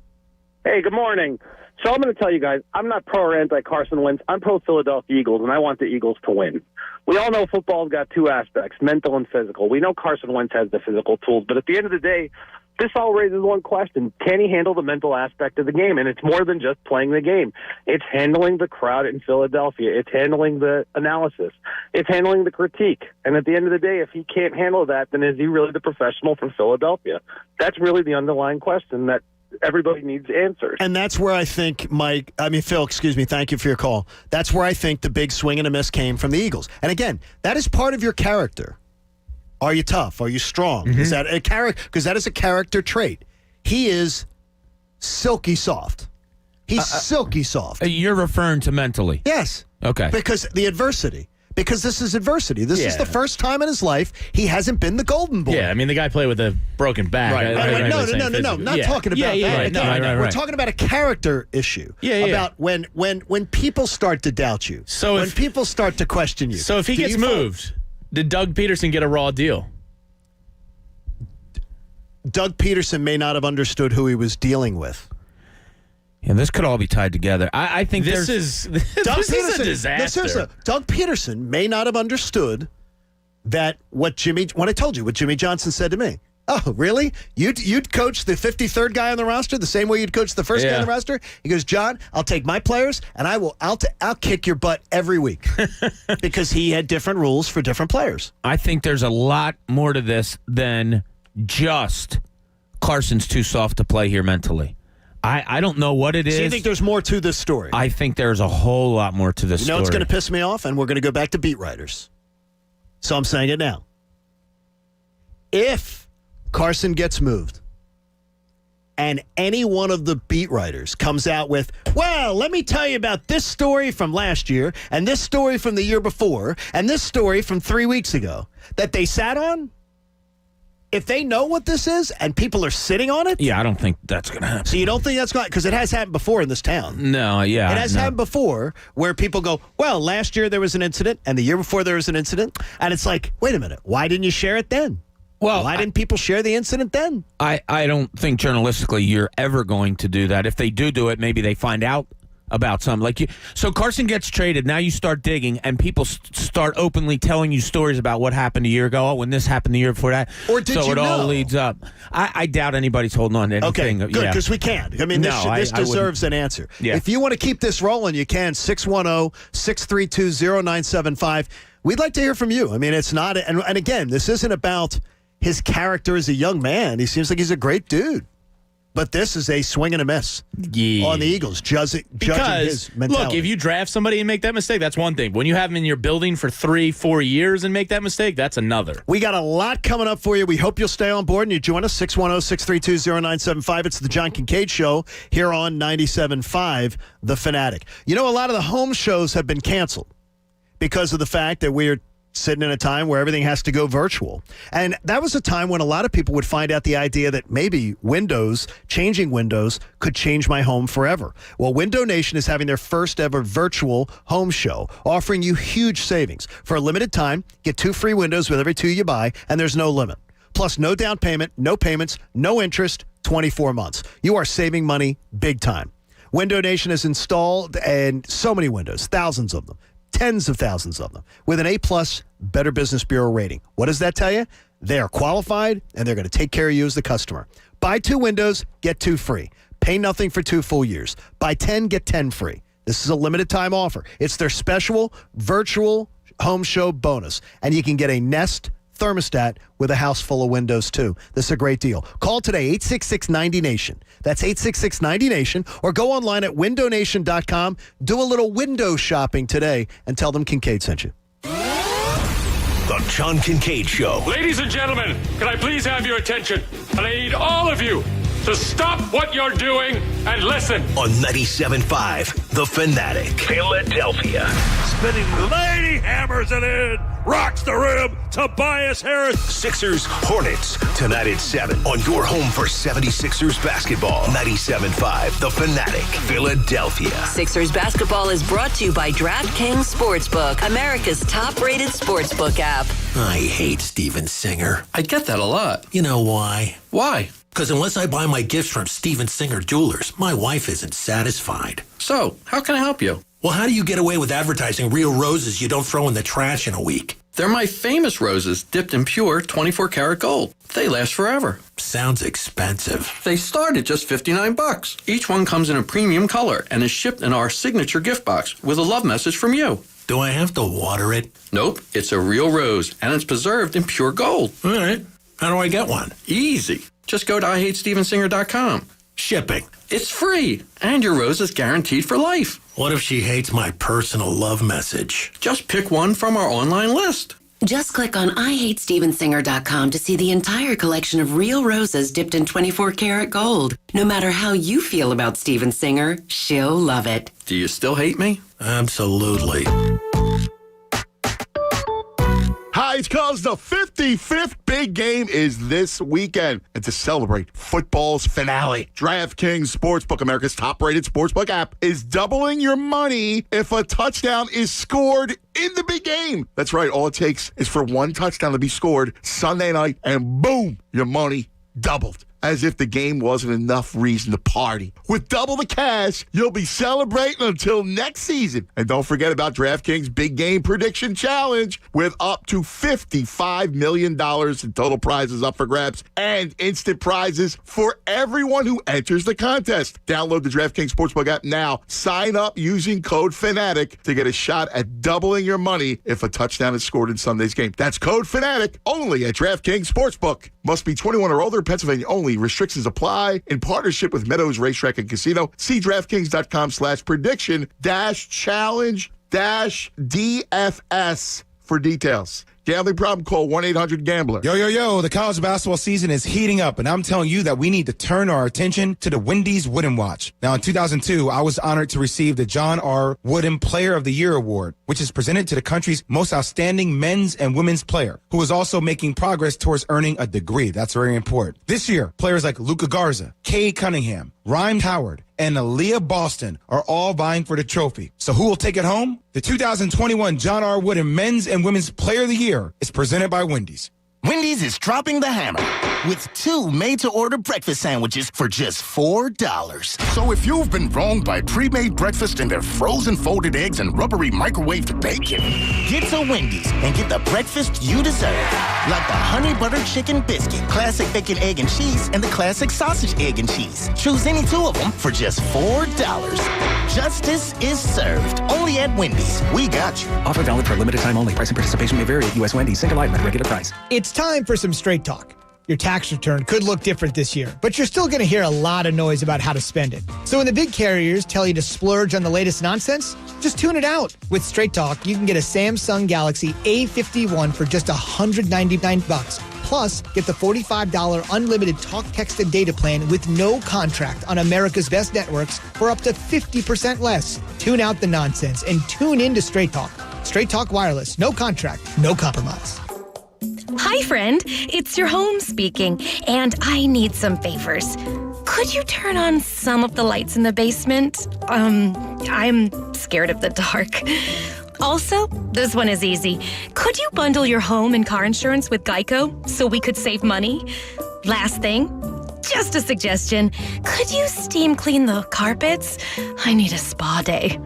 Speaker 16: Hey, good morning. So I'm going to tell you guys, I'm not pro or anti-Carson Wentz. I'm pro-Philadelphia Eagles, and I want the Eagles to win. We all know football's got two aspects, mental and physical. We know Carson Wentz has the physical tools, but at the end of the day, this all raises one question. Can he handle the mental aspect of the game? And it's more than just playing the game. It's handling the crowd in Philadelphia. It's handling the analysis. It's handling the critique. And at the end of the day, if he can't handle that, then is he really the professional from Philadelphia? That's really the underlying question that everybody needs answers.
Speaker 6: And that's where I think Phil, excuse me, thank you for your call. That's where I think the big swing and a miss came from the Eagles. And again, that is part of your character. Are you tough? Are you strong? Is that a character? Because that is a character trait. He is silky soft. He's silky soft.
Speaker 7: You're referring to mentally.
Speaker 6: Yes.
Speaker 7: Okay.
Speaker 6: Because the adversity. Because this is adversity. This is the first time in his life he hasn't been the golden boy.
Speaker 8: Yeah, I mean, the guy played with a broken back.
Speaker 6: Right. No. Not talking about that. We're talking about a character issue. About when people start to doubt you.
Speaker 8: So
Speaker 6: when people start to question you.
Speaker 8: So if he gets moved, did Doug Peterson get a raw deal?
Speaker 6: Doug Peterson may not have understood who he was dealing with.
Speaker 7: Yeah, this could all be tied together. I think
Speaker 8: this is a disaster.
Speaker 6: Doug Peterson may not have understood that what I told you, what Jimmy Johnson said to me. Oh, really? You'd coach the 53rd guy on the roster the same way you'd coach the first guy on the roster? He goes, John, I'll take my players and I'll kick your butt every week because he had different rules for different players.
Speaker 7: I think there's a lot more to this than just Carson's too soft to play here mentally. I don't know what it is.
Speaker 6: So you think there's more to this story?
Speaker 7: I think there's a whole lot more to this story.
Speaker 6: You know what's going to piss me off? And we're going to go back to beat writers. So I'm saying it now. If Carson gets moved and any one of the beat writers comes out with, well, let me tell you about this story from last year and this story from the year before and this story from 3 weeks ago that they sat on, if they know what this is and people are sitting on it?
Speaker 7: Yeah, I don't think that's going to happen.
Speaker 6: So you don't think that's going to, because it has happened before in this town.
Speaker 7: No, yeah.
Speaker 6: It has happened before where people go, well, last year there was an incident and the year before there was an incident. And it's like, wait a minute, why didn't you share it then?
Speaker 7: Well,
Speaker 6: why didn't people share the incident then?
Speaker 7: I don't think journalistically you're ever going to do that. If they do it, maybe they find out about something. So Carson gets traded. Now you start digging, and people start openly telling you stories about what happened a year ago. Oh, when this happened the year before that.
Speaker 6: Or did
Speaker 7: so
Speaker 6: you
Speaker 7: it all
Speaker 6: know?
Speaker 7: leads up. I doubt anybody's holding on to anything.
Speaker 6: Okay, good, because we can't. I mean, this deserves an answer.
Speaker 7: Yeah.
Speaker 6: If you want to keep this rolling, you can. 610-632-0975. We'd like to hear from you. I mean, it's not, and again, this isn't about his character as a young man. He seems like he's a great dude. But this is a swing and a miss on the Eagles, judging his mentality.
Speaker 8: Look, if you draft somebody and make that mistake, that's one thing. When you have them in your building for 3-4 years and make that mistake, that's another.
Speaker 6: We got a lot coming up for you. We hope you'll stay on board and you join us, 610-632-0975. It's the John Kincade Show here on 97.5 The Fanatic. You know, a lot of the home shows have been canceled because of the fact that we're sitting in a time where everything has to go virtual. And that was a time when a lot of people would find out the idea that maybe changing windows could change my home forever. Well, Window Nation is having their first ever virtual home show, offering you huge savings. For a limited time, get 2 free windows with every 2 you buy, and there's no limit. Plus, no down payment, no payments, no interest, 24 months. You are saving money big time. Window Nation has installed and so many windows, thousands of them. Tens of thousands of them with an A+ Better Business Bureau rating. What does that tell you? They are qualified and they're going to take care of you as the customer. Buy 2 windows, get 2 free. Pay nothing for 2 full years. Buy 10, get 10 free. This is a limited time offer. It's their special virtual home show bonus. And you can get a Nest thermostat with a house full of windows, too. This is a great deal. Call today, 866-90-NATION. That's 866-90-NATION. Or go online at windownation.com. Do a little window shopping today and tell them Kincade sent you.
Speaker 3: The John Kincade Show.
Speaker 1: Ladies and gentlemen, can I please have your attention? And I need all of you to stop what you're doing and listen.
Speaker 3: On 97.5 The Fanatic. Philadelphia.
Speaker 1: Spinning lady hammers it in. Rocks the rim. Tobias Harris.
Speaker 3: Sixers Hornets. Tonight at 7 on your home for 76ers basketball. 97.5 The Fanatic. Philadelphia.
Speaker 4: Sixers basketball is brought to you by DraftKings Sportsbook, America's top-rated sportsbook app.
Speaker 10: I hate Steven Singer.
Speaker 17: I get that a lot.
Speaker 10: You know why?
Speaker 17: Why?
Speaker 10: Because unless I buy my gifts from Steven Singer Jewelers, my wife isn't satisfied.
Speaker 17: So, how can I help you?
Speaker 10: Well, how do you get away with advertising real roses you don't throw in the trash in a week?
Speaker 17: They're my famous roses, dipped in pure 24-karat gold. They last forever.
Speaker 10: Sounds expensive.
Speaker 17: They start at just $59. Each one comes in a premium color and is shipped in our signature gift box with a love message from you.
Speaker 10: Do I have to water it?
Speaker 17: Nope, it's a real rose, and it's preserved in pure gold.
Speaker 10: All right. How do I get one?
Speaker 17: Easy. Just go to IHateStevenSinger.com.
Speaker 10: Shipping.
Speaker 17: It's free, and your rose is guaranteed for life.
Speaker 10: What if she hates my personal love message?
Speaker 17: Just pick one from our online list.
Speaker 4: Just click on IHateStevenSinger.com to see the entire collection of real roses dipped in 24-karat gold. No matter how you feel about Steven Singer, she'll love it.
Speaker 17: Do you still hate me?
Speaker 10: Absolutely.
Speaker 14: Hi, it's because the 55th big game is this weekend. And to celebrate football's finale, DraftKings Sportsbook, America's top-rated sportsbook app, is doubling your money if a touchdown is scored in the big game. That's right. All it takes is for one touchdown to be scored Sunday night, and boom, your money doubled. As if the game wasn't enough reason to party. With double the cash, you'll be celebrating until next season. And don't forget about DraftKings Big Game Prediction Challenge with up to $55 million in total prizes up for grabs and instant prizes for everyone who enters the contest. Download the DraftKings Sportsbook app now. Sign up using code FANATIC to get a shot at doubling your money if a touchdown is scored in Sunday's game. That's code FANATIC only at DraftKings Sportsbook. Must be 21 or older, Pennsylvania only. Restrictions apply. In partnership with Meadows Racetrack and Casino. See DraftKings.com/prediction-challenge-DFS for details. Gambling problem? Call 1-800-GAMBLER.
Speaker 18: Yo, the college basketball season is heating up, and I'm telling you that we need to turn our attention to the Wendy's Wooden Watch. Now, in 2002, I was honored to receive the John R. Wooden Player of the Year Award, which is presented to the country's most outstanding men's and women's player, who is also making progress towards earning a degree. That's very important. This year, players like Luka Garza, Cade Cunningham, Rhyme Howard, and Aaliyah Boston are all vying for the trophy. So who will take it home? The 2021 John R. Wooden Men's and Women's Player of the Year is presented by Wendy's.
Speaker 19: Wendy's is dropping the hammer with 2 made-to-order breakfast sandwiches for just $4.
Speaker 14: So if you've been wronged by pre-made breakfast and their frozen folded eggs and rubbery microwaved bacon,
Speaker 19: get to Wendy's and get the breakfast you deserve. Like the honey butter chicken biscuit, classic bacon, egg, and cheese, and the classic sausage, egg, and cheese. Choose any 2 of them for just $4. Justice is served. Only at Wendy's. We got you.
Speaker 20: Offer valid for a limited time only. Price and participation may vary at U.S. Wendy's. Single item at regular price.
Speaker 21: It's time for some straight talk. Your tax return could look different this year, but you're still going to hear a lot of noise about how to spend it. So when the big carriers tell you to splurge on the latest nonsense, just tune it out. With Straight Talk, you can get a Samsung Galaxy A51 for just $199. Plus, get the $45 unlimited talk, text, and data plan with no contract on America's best networks for up to 50% less. Tune out the nonsense and tune in to Straight Talk. Straight Talk Wireless. No contract, no compromise.
Speaker 22: Hi, friend. It's your home speaking, and I need some favors. Could you turn on some of the lights in the basement? I'm scared of the dark. Also, this one is easy. Could you bundle your home and car insurance with Geico so we could save money? Last thing, just a suggestion. Could you steam clean the carpets? I need a spa day.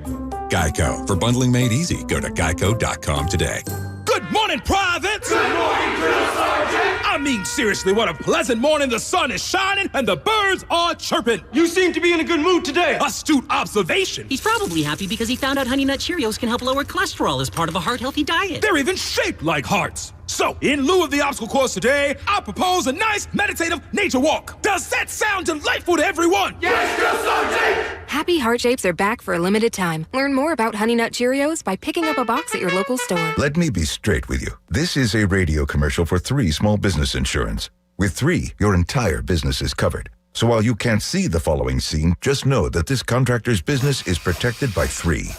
Speaker 23: Geico. For bundling made easy, go to geico.com today.
Speaker 24: Good morning, privates! Good morning, Drill Sergeant! I mean, seriously, what a pleasant morning. The sun is shining and the birds are chirping. You seem to be in a good mood today. Astute observation.
Speaker 25: He's probably happy because he found out Honey Nut Cheerios can help lower cholesterol as part of a heart-healthy diet.
Speaker 24: They're even shaped like hearts. So, in lieu of the obstacle course today, I propose a nice, meditative nature walk. Does that sound delightful to everyone? Yes, Drill Sergeant!
Speaker 27: Happy Heart Shapes are back for a limited time. Learn more about Honey Nut Cheerios by picking up a box at your local store.
Speaker 29: Let me be straight with you. This is a radio commercial for 3 small business insurance. With 3, your entire business is covered. So while you can't see the following scene, just know that this contractor's business is protected by 3.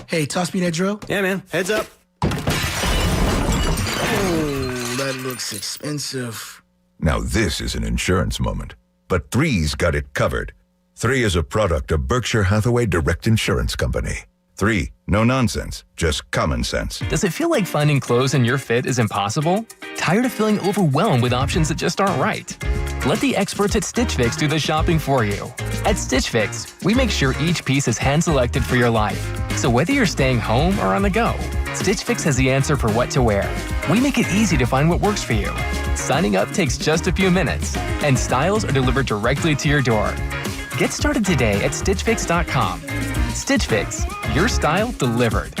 Speaker 20: Hey, toss me that drill.
Speaker 21: Yeah, man. Heads up.
Speaker 20: Oh, that looks expensive.
Speaker 29: Now this is an insurance moment. But 3's got it covered. 3 is a product of Berkshire Hathaway Direct Insurance Company. 3, no nonsense, just common sense.
Speaker 30: Does it feel like finding clothes in your fit is impossible? Tired of feeling overwhelmed with options that just aren't right? Let the experts at Stitch Fix do the shopping for you. At Stitch Fix, we make sure each piece is hand-selected for your life. So whether you're staying home or on the go, Stitch Fix has the answer for what to wear. We make it easy to find what works for you. Signing up takes just a few minutes, and styles are delivered directly to your door. Get started today at StitchFix.com. Stitch Fix, your style delivered.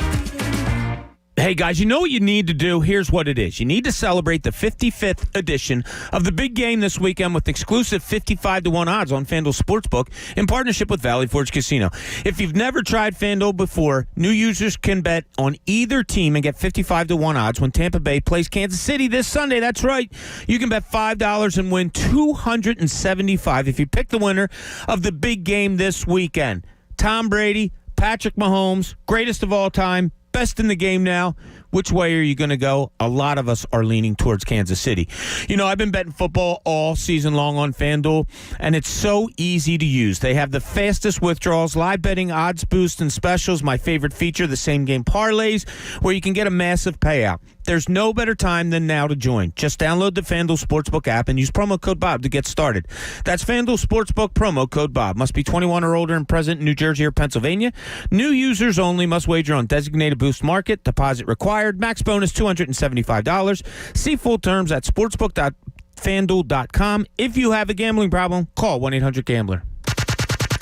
Speaker 7: Hey, guys, you know what you need to do? Here's what it is. You need to celebrate the 55th edition of the big game this weekend with exclusive 55-1 odds on FanDuel Sportsbook in partnership with Valley Forge Casino. If you've never tried FanDuel before, new users can bet on either team and get 55-1 odds when Tampa Bay plays Kansas City this Sunday. That's right. You can bet $5 and win $275 if you pick the winner of the big game this weekend. Tom Brady, Patrick Mahomes, greatest of all time, best in the game now. Which way are you going to go? A lot of us are leaning towards Kansas City. You know, I've been betting football all season long on FanDuel, and it's so easy to use. They have the fastest withdrawals, live betting, odds boost, and specials. My favorite feature, the same game parlays, where you can get a massive payout. There's no better time than now to join. Just download the FanDuel Sportsbook app and use promo code Bob to get started. That's FanDuel Sportsbook, promo code Bob. Must be 21 or older and present in New Jersey or Pennsylvania. New users only. Must wager on designated boost market. Deposit required. Max bonus $275. See full terms at sportsbook.fanduel.com. If you have a gambling problem, call 1-800-GAMBLER.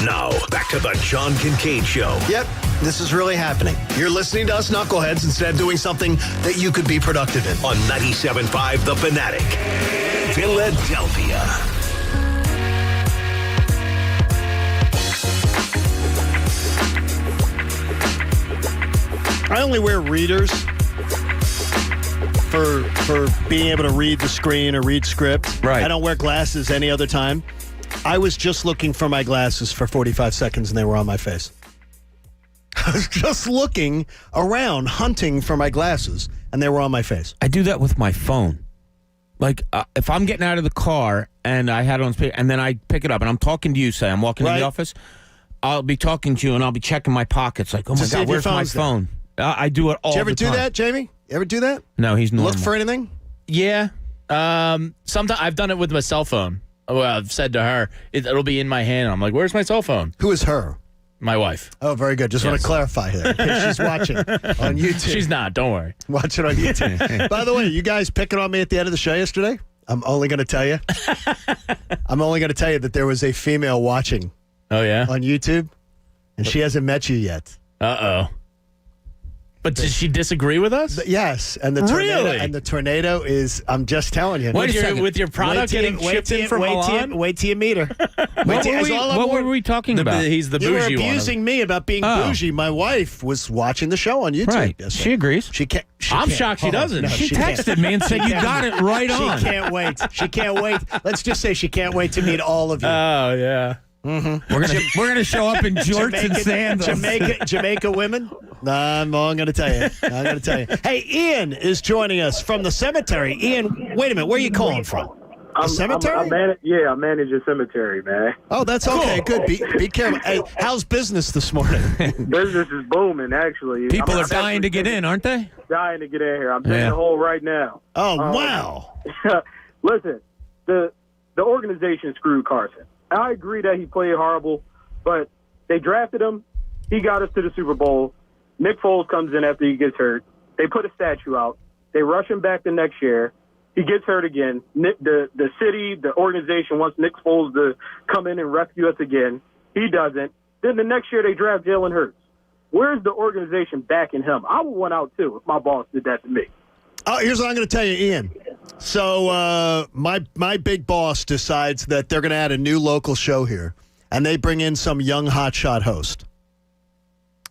Speaker 3: Now, back to the John Kincade Show.
Speaker 6: Yep, this is really happening. You're listening to us knuckleheads instead of doing something that you could be productive in.
Speaker 3: On 97.5 The Fanatic, Philadelphia.
Speaker 6: I only wear readers for being able to read the screen or read script.
Speaker 7: Right.
Speaker 6: I don't wear glasses any other time. I was just looking for my glasses for 45 seconds and they were on my face. I was just looking around, hunting for my glasses, and they were on my face.
Speaker 7: I do that with my phone. Like, if I'm getting out of the car and I had it on speaker, and then I pick it up and I'm talking to you, say I'm walking in the office, I'll be talking to you and I'll be checking my pockets like, oh my God, where's my phone? I do it all the time.
Speaker 6: Did you ever do that, Jamie? You ever do that?
Speaker 7: No, he's normal.
Speaker 6: Look for anything?
Speaker 7: Yeah.
Speaker 8: Sometimes I've done it with my cell phone. Well, I've said to her, it'll be in my hand. I'm like, where's my cell phone?
Speaker 6: Who is her?
Speaker 8: My wife.
Speaker 6: Oh, very good. Just want to clarify here. In case she's watching on YouTube.
Speaker 8: She's not. Don't worry.
Speaker 6: Watch it on YouTube. By the way, you guys picking on me at the end of the show yesterday? I'm only going to tell you. I'm only going to tell you that there was a female watching.
Speaker 8: Oh, yeah?
Speaker 6: On YouTube, and she hasn't met you yet.
Speaker 8: Uh-oh. But did she disagree with us?
Speaker 6: Yes, and the tornado is. I'm just telling you.
Speaker 8: With your product getting shipped in from Milan?
Speaker 6: Wait till you meet her.
Speaker 7: What were we talking about?
Speaker 8: He's the
Speaker 6: you
Speaker 8: bougie
Speaker 6: were
Speaker 8: one.
Speaker 6: abusing me about being bougie. My wife was watching the show on YouTube.
Speaker 7: Right.
Speaker 6: yesterday.
Speaker 7: She agrees.
Speaker 6: She can't.
Speaker 8: I'm shocked she doesn't.
Speaker 6: No,
Speaker 7: she texted me and said you got it right on.
Speaker 6: She can't wait. She can't wait. Let's just say she can't wait to meet all of you.
Speaker 8: Oh yeah.
Speaker 6: Mm-hmm.
Speaker 7: We're gonna show up in jorts and sandals.
Speaker 6: Jamaica women. I'm going to tell you. Hey, Ian is joining us from the cemetery. Ian, wait a minute. Where are you calling from? Cemetery?
Speaker 2: I manage a cemetery, man.
Speaker 6: Oh, that's okay. Good. Be careful. Hey, how's business this morning?
Speaker 2: Business is booming, actually.
Speaker 7: People are dying to get in, aren't they?
Speaker 2: Dying to get in here. I'm digging a hole right now.
Speaker 6: Oh, wow.
Speaker 2: Listen, the organization screwed Carson. I agree that he played horrible, but they drafted him. He got us to the Super Bowl. Nick Foles comes in after he gets hurt. They put a statue out. They rush him back the next year. He gets hurt again. The city, the organization wants Nick Foles to come in and rescue us again. He doesn't. Then the next year they draft Jalen Hurts. Where's the organization backing him? I would want out too if my boss did that to me.
Speaker 6: Here's what I'm going to tell you, Ian. So my big boss decides that they're going to add a new local show here, and they bring in some young hotshot host.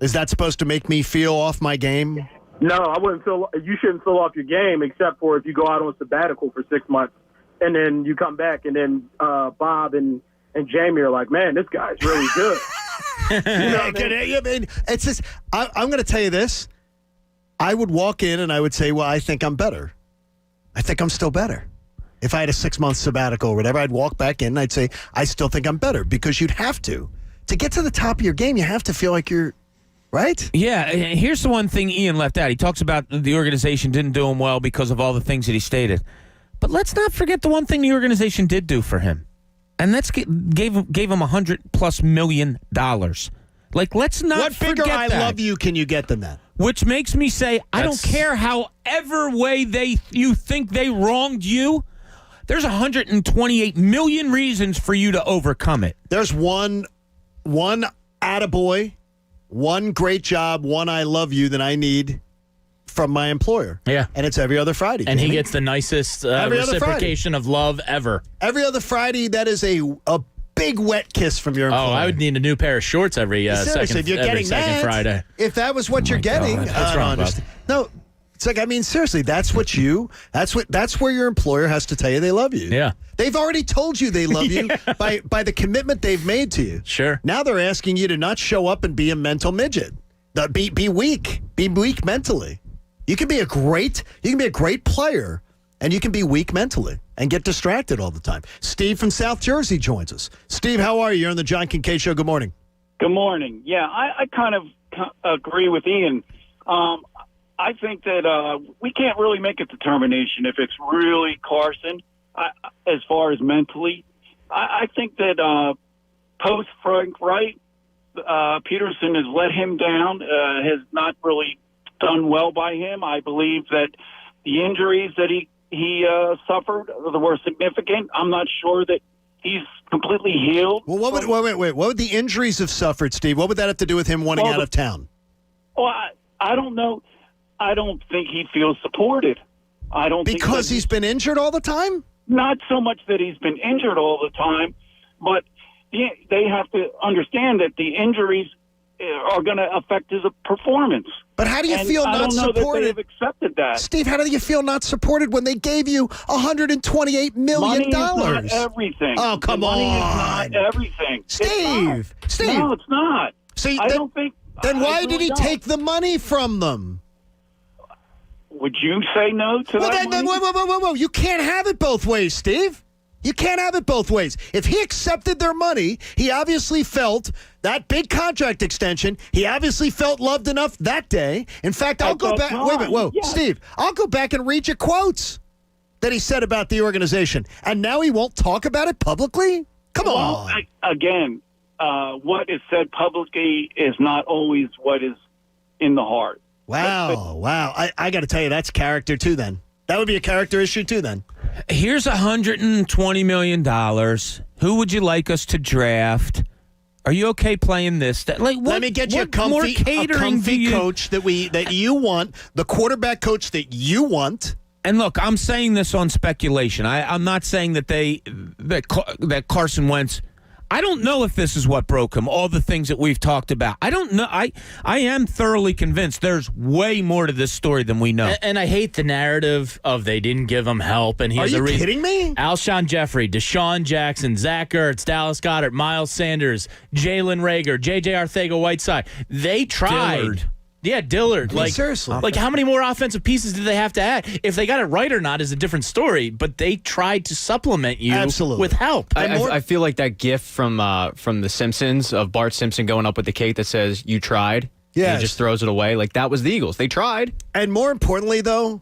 Speaker 6: Is that supposed to make me feel off my game?
Speaker 2: No, I wouldn't feel. You shouldn't feel off your game, except for if you go out on sabbatical for 6 months and then you come back, and then Bob and Jamie are like, "Man, this guy's really good." You know what I mean? It's just. I'm going to tell you this. I would walk in and I would say, "Well, I think I'm better. I think I'm still better." If I had a 6-month sabbatical or whatever, I'd walk back in and I'd say, "I still think I'm better," because you'd have to get to the top of your game. You have to feel like you're. Right?
Speaker 7: Yeah, here's the one thing Ian left out. He talks about the organization didn't do him well because of all the things that he stated. But let's not forget the one thing the organization did do for him. And that's gave him $100+ million. Like, let's not
Speaker 6: what
Speaker 7: forget
Speaker 6: bigger I
Speaker 7: that.
Speaker 6: love you can you get than that?
Speaker 7: Which makes me say, I don't care however way you think they wronged you. There's 128 million reasons for you to overcome it.
Speaker 6: There's one attaboy, one great job, one I love you that I need from my employer.
Speaker 8: Yeah.
Speaker 6: And it's every other Friday.
Speaker 8: And he gets the nicest reciprocation of love ever.
Speaker 6: Every other Friday, that is a big wet kiss from your employer.
Speaker 8: Oh, I would need a new pair of shorts every second Friday.
Speaker 6: If that was what you're getting,
Speaker 8: What's wrong, Bob?
Speaker 6: No, it's like, I mean, seriously, that's where your employer has to tell you they love you.
Speaker 8: Yeah.
Speaker 6: They've already told you they love you by the commitment they've made to you.
Speaker 8: Sure.
Speaker 6: Now they're asking you to not show up and be a mental midget. Be weak. Be weak mentally. You can be a great player, and you can be weak mentally and get distracted all the time. Steve from South Jersey joins us. Steve, how are you? You're on the John Kincade Show. Good morning.
Speaker 5: Good morning. Yeah, I kind of agree with Ian. I think that we can't really make a determination if it's really Carson as far as mentally. I think that post Frank Wright, Peterson has let him down, has not really done well by him. I believe that the injuries that he suffered were significant. I'm not sure that he's completely healed.
Speaker 6: Well, what would the injuries have suffered, Steve? What would that have to do with him wanting out of town?
Speaker 5: Well, I don't know. I don't think he feels supported. I don't
Speaker 6: because
Speaker 5: think
Speaker 6: he's been injured all the time.
Speaker 5: Not so much that he's been injured all the time, but they have to understand that the injuries are going to affect his performance.
Speaker 6: But how do you feel not supported?
Speaker 5: I don't know that they've accepted that.
Speaker 6: Steve, how do you feel not supported when they gave you $128 million?
Speaker 5: Money is not everything.
Speaker 6: Oh, come
Speaker 5: Money
Speaker 6: on.
Speaker 5: is not everything.
Speaker 6: Steve.
Speaker 5: No, it's not.
Speaker 6: See,
Speaker 5: I don't think.
Speaker 6: Then why
Speaker 5: really
Speaker 6: did he take the money from them?
Speaker 5: Would you say no to that?
Speaker 6: Then, whoa. You can't have it both ways, Steve. You can't have it both ways. If he accepted their money, he obviously felt that big contract extension. He obviously felt loved enough that day. In fact, I'll go back. Wait a minute. Whoa, yes. Steve, I'll go back and read your quotes. that he said about the organization, and now he won't talk about it publicly? Come on.
Speaker 5: Again, what is said publicly is not always what is in the heart.
Speaker 6: Wow. I got to tell you, that's character too then. That would be a character issue too then.
Speaker 7: Here's $120 million. Who would you like us to draft? Are you okay playing this?
Speaker 6: Let me get you a comfy coach that you want, the quarterback coach that you want.
Speaker 7: And look, I'm saying this on speculation. I'm not saying that Carson Wentz. I don't know if this is what broke him, all the things that we've talked about. I don't know. I am thoroughly convinced there's way more to this story than we know.
Speaker 8: And I hate the narrative of they didn't give him help. And
Speaker 6: Are you kidding me?
Speaker 8: Alshon Jeffrey, Deshaun Jackson, Zach Ertz, Dallas Goedert, Miles Sanders, Jalen Reagor, J.J. Arcega-Whiteside. They tried.
Speaker 7: Dillard.
Speaker 8: Yeah, Dillard.
Speaker 6: Seriously.
Speaker 8: Like, how many more offensive pieces did they have to add? If they got it right or not is a different story, but they tried to supplement you with help.
Speaker 1: I feel like that gif from The Simpsons of Bart Simpson going up with the cake that says, "You tried."
Speaker 6: Yeah.
Speaker 1: He just throws it away. Like, that was the Eagles. They tried.
Speaker 6: And more importantly, though,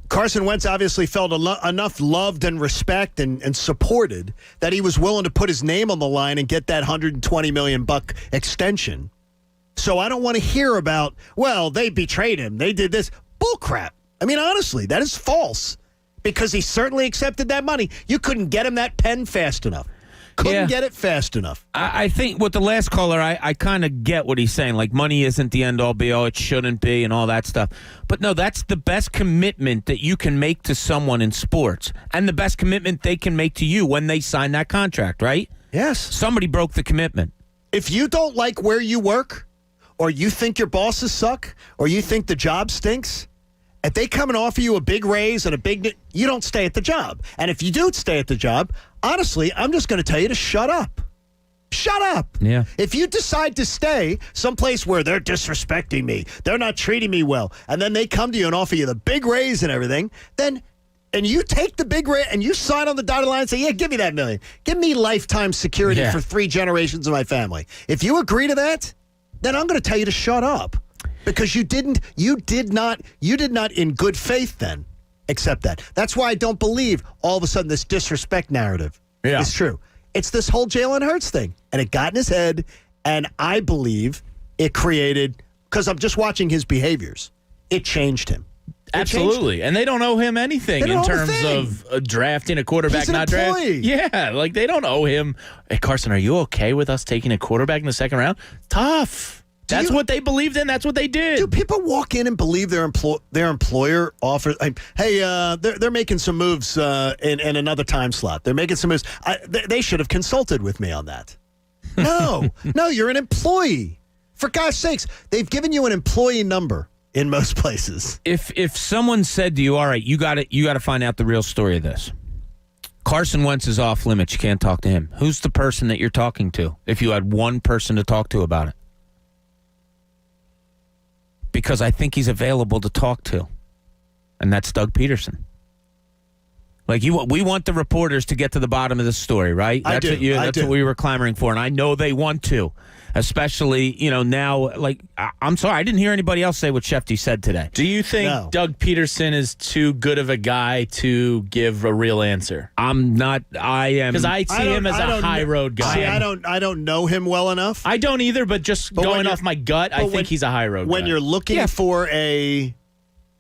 Speaker 6: Carson Wentz obviously felt enough loved and respect and supported that he was willing to put his name on the line and get that $120 million extension. So I don't want to hear about, well, they betrayed him. They did this. Bullcrap. I mean, honestly, that is false because he certainly accepted that money. You couldn't get him that pen fast enough. Couldn't get it fast enough.
Speaker 7: I think with the last caller, I kind of get what he's saying. Like, money isn't the end-all, be-all. It shouldn't be and all that stuff. But, no, that's the best commitment that you can make to someone in sports and the best commitment they can make to you when they sign that contract, right?
Speaker 6: Yes.
Speaker 7: Somebody broke the commitment.
Speaker 6: If you don't like where you work, or you think your bosses suck, or you think the job stinks, if they come and offer you a big raise and you don't stay at the job. And if you do stay at the job, honestly, I'm just going to tell you to shut up. Shut up.
Speaker 7: Yeah.
Speaker 6: If you decide to stay someplace where they're disrespecting me, they're not treating me well, and then they come to you and offer you the big raise and everything, and you take the big raise and you sign on the dotted line and say, yeah, give me that $1 million. Give me lifetime security for 3 generations of my family. If you agree to that, then I'm going to tell you to shut up because you did not in good faith then accept that. That's why I don't believe all of a sudden this disrespect narrative is true. It's this whole Jalen Hurts thing, and it got in his head, and I believe it created, because I'm just watching his behaviors, it changed him.
Speaker 8: Absolutely. And they don't owe him anything in terms of drafting a quarterback, not drafting. Yeah, like they don't owe him. Hey, Carson, are you okay with us taking a quarterback in the second round? Tough. That's what they believed in. That's what they did.
Speaker 6: Do people walk in and believe their employer offers? Hey, they're making some moves in another time slot. They're making some moves. They should have consulted with me on that. No, you're an employee. For God's sakes, they've given you an employee number in most places.
Speaker 7: If someone said to you, all right, you got to find out the real story of this. Carson Wentz is off limits. You can't talk to him. Who's the person that you're talking to if you had one person to talk to about it? Because I think he's available to talk to, and that's Doug Peterson. Like we want the reporters to get to the bottom of this story, right? That's what we were clamoring for, and I know they want to, especially now. Like I'm sorry, I didn't hear anybody else say what Shefty said today.
Speaker 8: Do you think Doug Peterson is too good of a guy to give a real answer?
Speaker 7: I'm not. I am
Speaker 8: because I see him as a high road guy.
Speaker 6: See, I don't know him well enough.
Speaker 8: I don't either, but going off my gut, I think he's a high road guy.
Speaker 6: When you're looking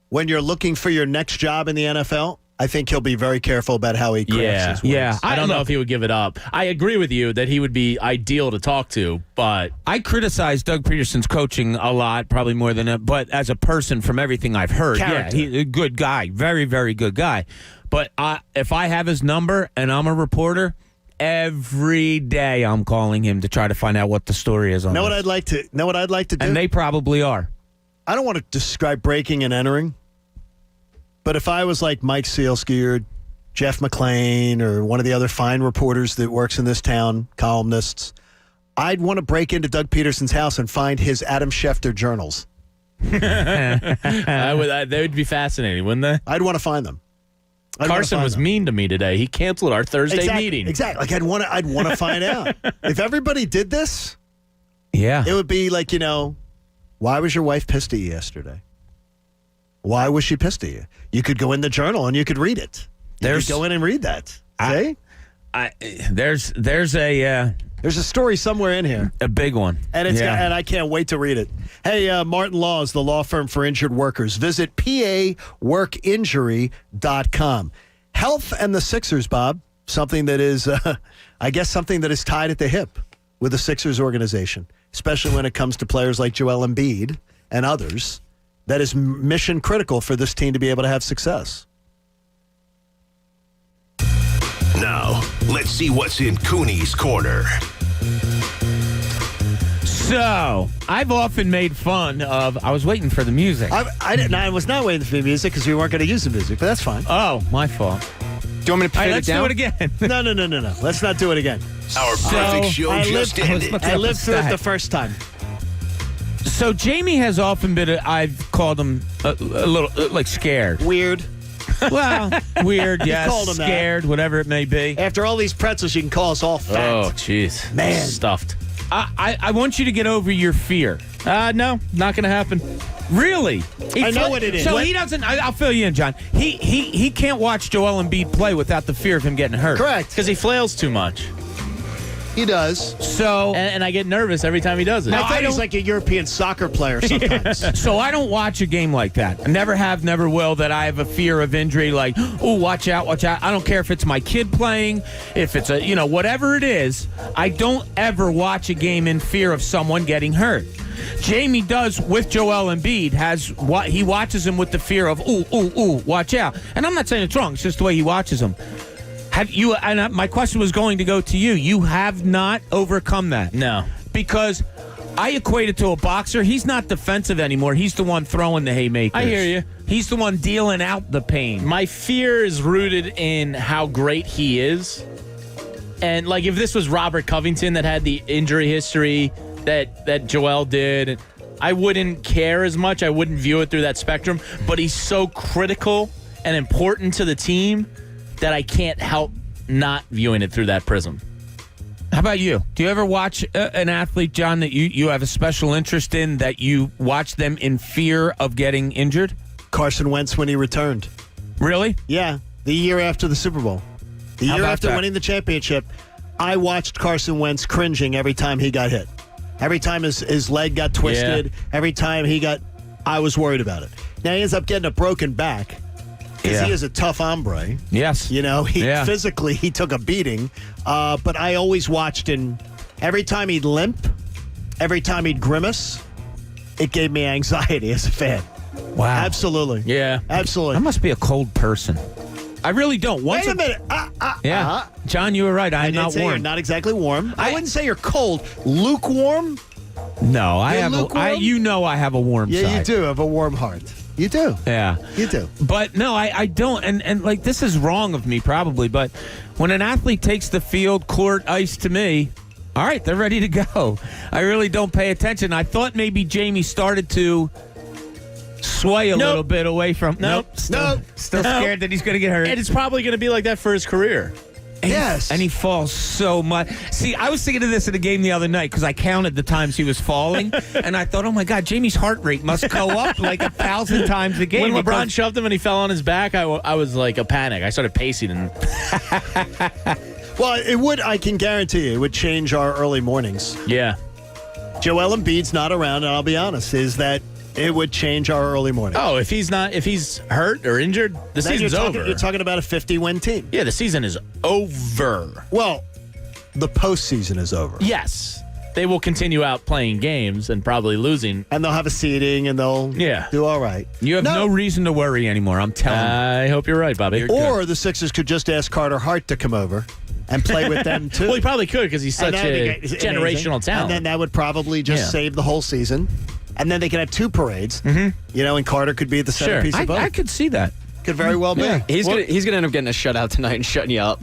Speaker 6: when you're looking for your next job in the NFL, I think he'll be very careful about how he crafts his words.
Speaker 8: Yeah. I don't know if he would give it up. I agree with you that he would be ideal to talk to, but
Speaker 7: I criticize Doug Peterson's coaching a lot, probably more than but as a person, from everything I've heard, he's a good guy, very, very good guy. But if I have his number and I'm a reporter, every day I'm calling him to try to find out what the story is on this.
Speaker 6: What I'd like to do?
Speaker 7: And they probably are.
Speaker 6: I don't want to describe breaking and entering. But if I was like Mike Sealski or Jeff McClain or one of the other fine reporters that works in this town, columnists, I'd want to break into Doug Peterson's house and find his Adam Schefter journals.
Speaker 8: They would be fascinating, wouldn't they?
Speaker 6: I'd want to find them.
Speaker 8: Carson was mean to me today. He canceled our Thursday meeting.
Speaker 6: Exactly. Like I'd want to find out. If everybody did this,
Speaker 7: it
Speaker 6: would be like, why was your wife pissed at you yesterday? Why was she pissed at you? You could go in the journal and you could read it. You could go in and read that. See?
Speaker 7: There's
Speaker 6: a story somewhere in here,
Speaker 7: a big one,
Speaker 6: and and I can't wait to read it. Hey, Martin Law is the law firm for injured workers. Visit paworkinjury.com. Health and the Sixers, Bob. Something that is, I guess, something that is tied at the hip with the Sixers organization, especially when it comes to players like Joel Embiid and others. That is mission critical for this team to be able to have success.
Speaker 3: Now, let's see what's in Cooney's corner.
Speaker 7: So, I've often made fun of. I was waiting for the music.
Speaker 6: I was not waiting for the music because we weren't going to use the music, but that's fine.
Speaker 7: Oh, my fault.
Speaker 1: Do you want me to play
Speaker 7: let's
Speaker 1: it down?
Speaker 7: do it again.
Speaker 6: No. Let's not do it again.
Speaker 3: Our perfect show just ended.
Speaker 6: I lived through it the first time.
Speaker 7: So Jamie has often been, I've called him a little, like, scared.
Speaker 6: Weird.
Speaker 7: Well, weird, yes.
Speaker 6: Called him
Speaker 7: scared,
Speaker 6: that.
Speaker 7: whatever it may be.
Speaker 6: After all these pretzels, you can call us all fat.
Speaker 8: Oh, jeez.
Speaker 6: Man.
Speaker 8: Stuffed.
Speaker 7: I want you to get over your fear.
Speaker 8: No, not going to happen.
Speaker 7: Really?
Speaker 6: I know what it is.
Speaker 7: So he doesn't, I'll fill you in, John. He can't watch Joel Embiid play without the fear of him getting hurt.
Speaker 6: Correct.
Speaker 8: Because he flails too much.
Speaker 6: He does.
Speaker 7: So
Speaker 8: and I get nervous every time he does it.
Speaker 6: I thought he's like a European soccer player sometimes.
Speaker 7: So I don't watch a game like that. I never have, never will, that I have a fear of injury like, oh, watch out, watch out. I don't care if it's my kid playing, if it's whatever it is. I don't ever watch a game in fear of someone getting hurt. Jamie does with Joel Embiid. He watches him with the fear of, ooh, watch out. And I'm not saying it's wrong. It's just the way he watches him. Have you? And my question was going to go to you. You have not overcome that.
Speaker 8: No.
Speaker 7: Because I equate it to a boxer. He's not defensive anymore. He's the one throwing the haymakers.
Speaker 8: I hear you.
Speaker 7: He's the one dealing out the pain.
Speaker 8: My fear is rooted in how great he is. And, like, if this was Robert Covington that had the injury history that Joel did, I wouldn't care as much. I wouldn't view it through that spectrum. But he's so critical and important to the team that I can't help not viewing it through that prism.
Speaker 7: How about you? Do you ever watch an athlete, John, that you have a special interest in, that you watch them in fear of getting injured?
Speaker 6: Carson Wentz when he returned.
Speaker 7: Really?
Speaker 6: Yeah, the year after the Super Bowl. The year after winning the championship, I watched Carson Wentz cringing every time he got hit. Every time his leg got twisted, every time I was worried about it. Now he ends up getting a broken back. Because he is a tough hombre.
Speaker 7: Yes.
Speaker 6: Physically, he took a beating. But I always watched, and every time he'd limp, every time he'd grimace, it gave me anxiety as a fan.
Speaker 7: Wow.
Speaker 6: Absolutely.
Speaker 8: Yeah.
Speaker 6: Absolutely.
Speaker 7: I must be a cold person. I really don't.
Speaker 6: Wait a minute.
Speaker 7: John, you were right. I'm not warm.
Speaker 6: You're not exactly warm. I wouldn't say you're cold. Lukewarm?
Speaker 7: No, I have
Speaker 6: lukewarm?
Speaker 7: I have a warm side.
Speaker 6: Yeah, you do have a warm heart. You do.
Speaker 7: Yeah.
Speaker 6: You do.
Speaker 7: But no, I don't. And like, this is wrong of me probably, but when an athlete takes the field, court, ice to me, all right, they're ready to go. I really don't pay attention. I thought maybe Jamie started to sway a little bit away from. Still scared that he's going to get hurt.
Speaker 8: And it's probably going to be like that for his career.
Speaker 6: Yes.
Speaker 7: And he falls so much. See, I was thinking of this in a game the other night because I counted the times he was falling, and I thought, oh, my God, Jamie's heart rate must go up like 1,000 times a game.
Speaker 8: When LeBron shoved him and he fell on his back, I was like a panic. I started pacing.
Speaker 6: Well, it would, I can guarantee you, it would change our early mornings.
Speaker 8: Yeah.
Speaker 6: Joel Embiid's not around, and I'll be honest, is that it would change our early morning.
Speaker 8: Oh, if he's hurt or injured, the season's over.
Speaker 6: You're talking about a 50-win team.
Speaker 8: Yeah, the season is over.
Speaker 6: Well, the postseason is over.
Speaker 8: Yes. They will continue out playing games and probably losing.
Speaker 6: And they'll have a seeding, and they'll do all right.
Speaker 7: You have no reason to worry anymore, I'm telling you.
Speaker 8: I hope you're right, Bobby.
Speaker 6: Or the Sixers could just ask Carter Hart to come over and play with them, too.
Speaker 8: Well, he probably could because he's such a generational talent.
Speaker 6: And then that would probably just save the whole season. And then they could have two parades, and Carter could be the centerpiece of both.
Speaker 7: I could see that.
Speaker 6: Could very well be.
Speaker 1: Yeah. He's gonna end up getting a shutout tonight and shutting you up.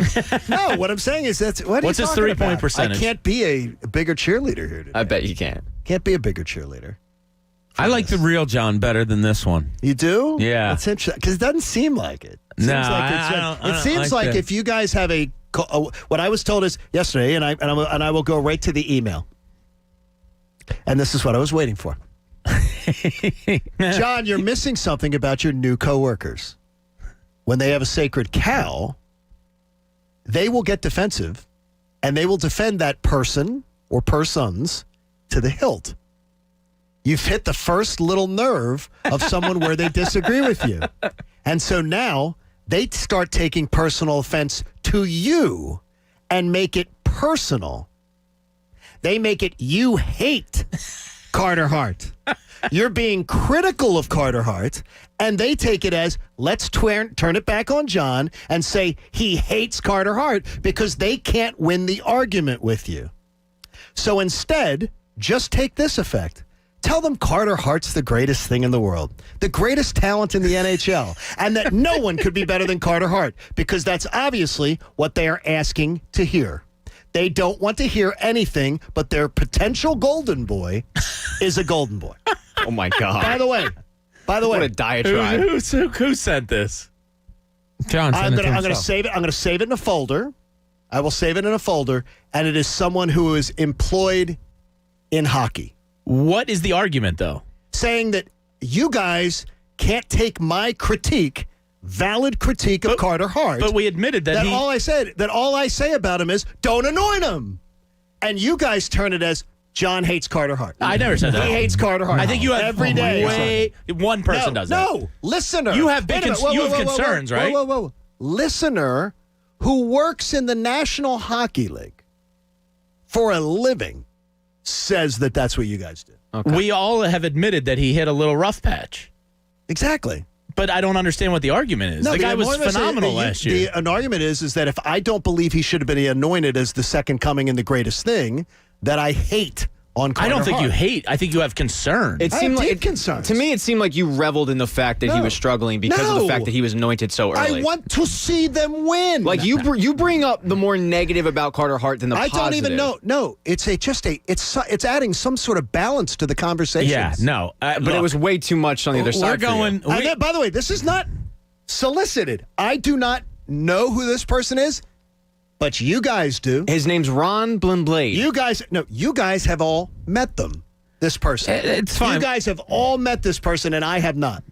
Speaker 6: No, what I'm saying is what's
Speaker 8: his 3-point percentage?
Speaker 6: I can't be a bigger cheerleader here today.
Speaker 1: I bet you can't.
Speaker 6: Can't be a bigger cheerleader.
Speaker 7: I like the real John better than this one.
Speaker 6: You do?
Speaker 7: Yeah.
Speaker 6: That's interesting because it doesn't seem like it. It seems like if you guys have what I was told is yesterday, and I will go right to the email. And this is what I was waiting for.
Speaker 4: John, you're missing something about your new coworkers. When they have a sacred cow, they will get defensive, and they will defend that person or persons to the hilt. You've hit the first little nerve of someone where they disagree with you. And so now they start taking personal offense to you and make it personal. They make it you hate Carter Hart. You're being critical of Carter Hart, and they take it as, let's turn it back on John and say he hates Carter Hart because they can't win the argument with you. So instead, just take this effect. Tell them Carter Hart's the greatest thing in the world, the greatest talent in the NHL, and that no one could be better than Carter Hart, because that's obviously what they are asking to hear. They don't want to hear anything but their potential golden boy is a golden boy.
Speaker 1: Oh, my God.
Speaker 4: By the way.
Speaker 1: What a diatribe.
Speaker 8: Who sent this?
Speaker 7: John sent
Speaker 4: I'm
Speaker 7: it to
Speaker 4: going to
Speaker 7: himself.
Speaker 4: save it. I'm going to save it in a folder. I will save it in a folder, and it is someone who is employed in hockey.
Speaker 8: What is the argument, though?
Speaker 4: Saying that you guys can't take my critique, valid critique of Carter Hart.
Speaker 8: But we admitted that
Speaker 4: all I say about him is don't anoint him. And you guys turn it as John hates Carter Hart.
Speaker 8: I never said that.
Speaker 4: He hates Carter Hart.
Speaker 8: I think you have
Speaker 4: every day.
Speaker 8: One person does that.
Speaker 4: No, listener.
Speaker 8: You have
Speaker 4: Wait a minute.
Speaker 8: you have concerns, right?
Speaker 4: Whoa. Listener who works in the National Hockey League for a living says that that's what you guys do.
Speaker 8: Okay. We all have admitted that he hit a little rough patch.
Speaker 4: Exactly.
Speaker 8: But I don't understand what the argument is.
Speaker 4: No,
Speaker 8: the guy was phenomenal last year.
Speaker 4: An argument is that if I don't believe he should have been anointed as the second coming and the greatest thing, that I hate on Carter
Speaker 8: I don't think
Speaker 4: Hart.
Speaker 8: you hate. I think you have concern.
Speaker 1: It seemed like
Speaker 4: concerns.
Speaker 1: To me, it seemed like you reveled in the fact that he was struggling because of the fact that he was anointed so early.
Speaker 4: I want to see them win.
Speaker 1: Like you bring up the more negative about Carter Hart than the positive.
Speaker 4: I don't even know. No, it's it's adding some sort of balance to the conversation.
Speaker 8: Yeah, no,
Speaker 1: but it was way too much on the other side.
Speaker 4: By the way, this is not solicited. I do not know who this person is. But you guys do.
Speaker 1: His name's Ron Blindblade.
Speaker 4: You guys have all met them. This person.
Speaker 7: It's fine.
Speaker 4: You guys have all met this person, and I have not.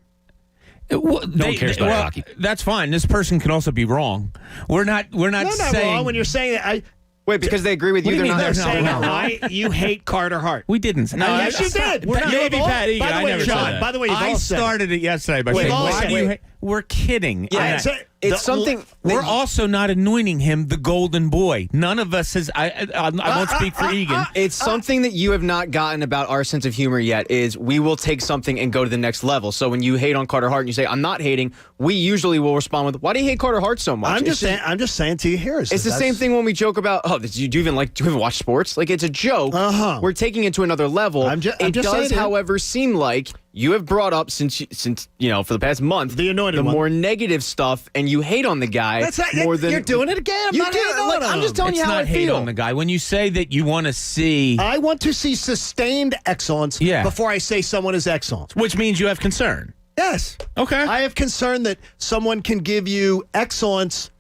Speaker 1: No one cares about hockey.
Speaker 7: That's fine. This person can also be wrong. We're not saying
Speaker 4: wrong when you're saying that.
Speaker 1: Wait, because they agree with you.
Speaker 4: They're saying that you hate Carter Hart.
Speaker 7: We didn't.
Speaker 4: No, yes, you did.
Speaker 8: Maybe Pat Egan.
Speaker 4: By the way,
Speaker 8: I never
Speaker 4: John,
Speaker 8: said that.
Speaker 4: by the way, you've
Speaker 7: I
Speaker 4: all said
Speaker 7: started it yesterday by
Speaker 4: We've
Speaker 7: saying,
Speaker 4: all
Speaker 7: why
Speaker 4: said
Speaker 7: do you
Speaker 4: it.
Speaker 7: hate? We're kidding.
Speaker 1: Yeah, it's something.
Speaker 7: We're also not anointing him the golden boy. None of us has. I won't speak for Egan.
Speaker 1: It's something that you have not gotten about our sense of humor yet. Is we will take something and go to the next level. So when you hate on Carter Hart and you say I'm not hating, we usually will respond with, "Why do you hate Carter Hart so much?"
Speaker 4: I'm just saying to you here.
Speaker 1: It's the same thing when we joke about. Oh, do you even watch sports? Like it's a joke. We're taking it to another level. It does, however, seem like you have brought up since for the past month the more negative stuff, and you hate on the guy more than
Speaker 4: you're doing it again. I'm not hating on him.
Speaker 1: I'm just telling you how I
Speaker 7: hate
Speaker 1: feel
Speaker 7: on the guy. When you say that you want to see,
Speaker 4: I want to see sustained excellence before I say someone is excellent.
Speaker 8: Which means you have concern.
Speaker 4: Yes.
Speaker 8: Okay.
Speaker 4: I have concern that someone can give you excellence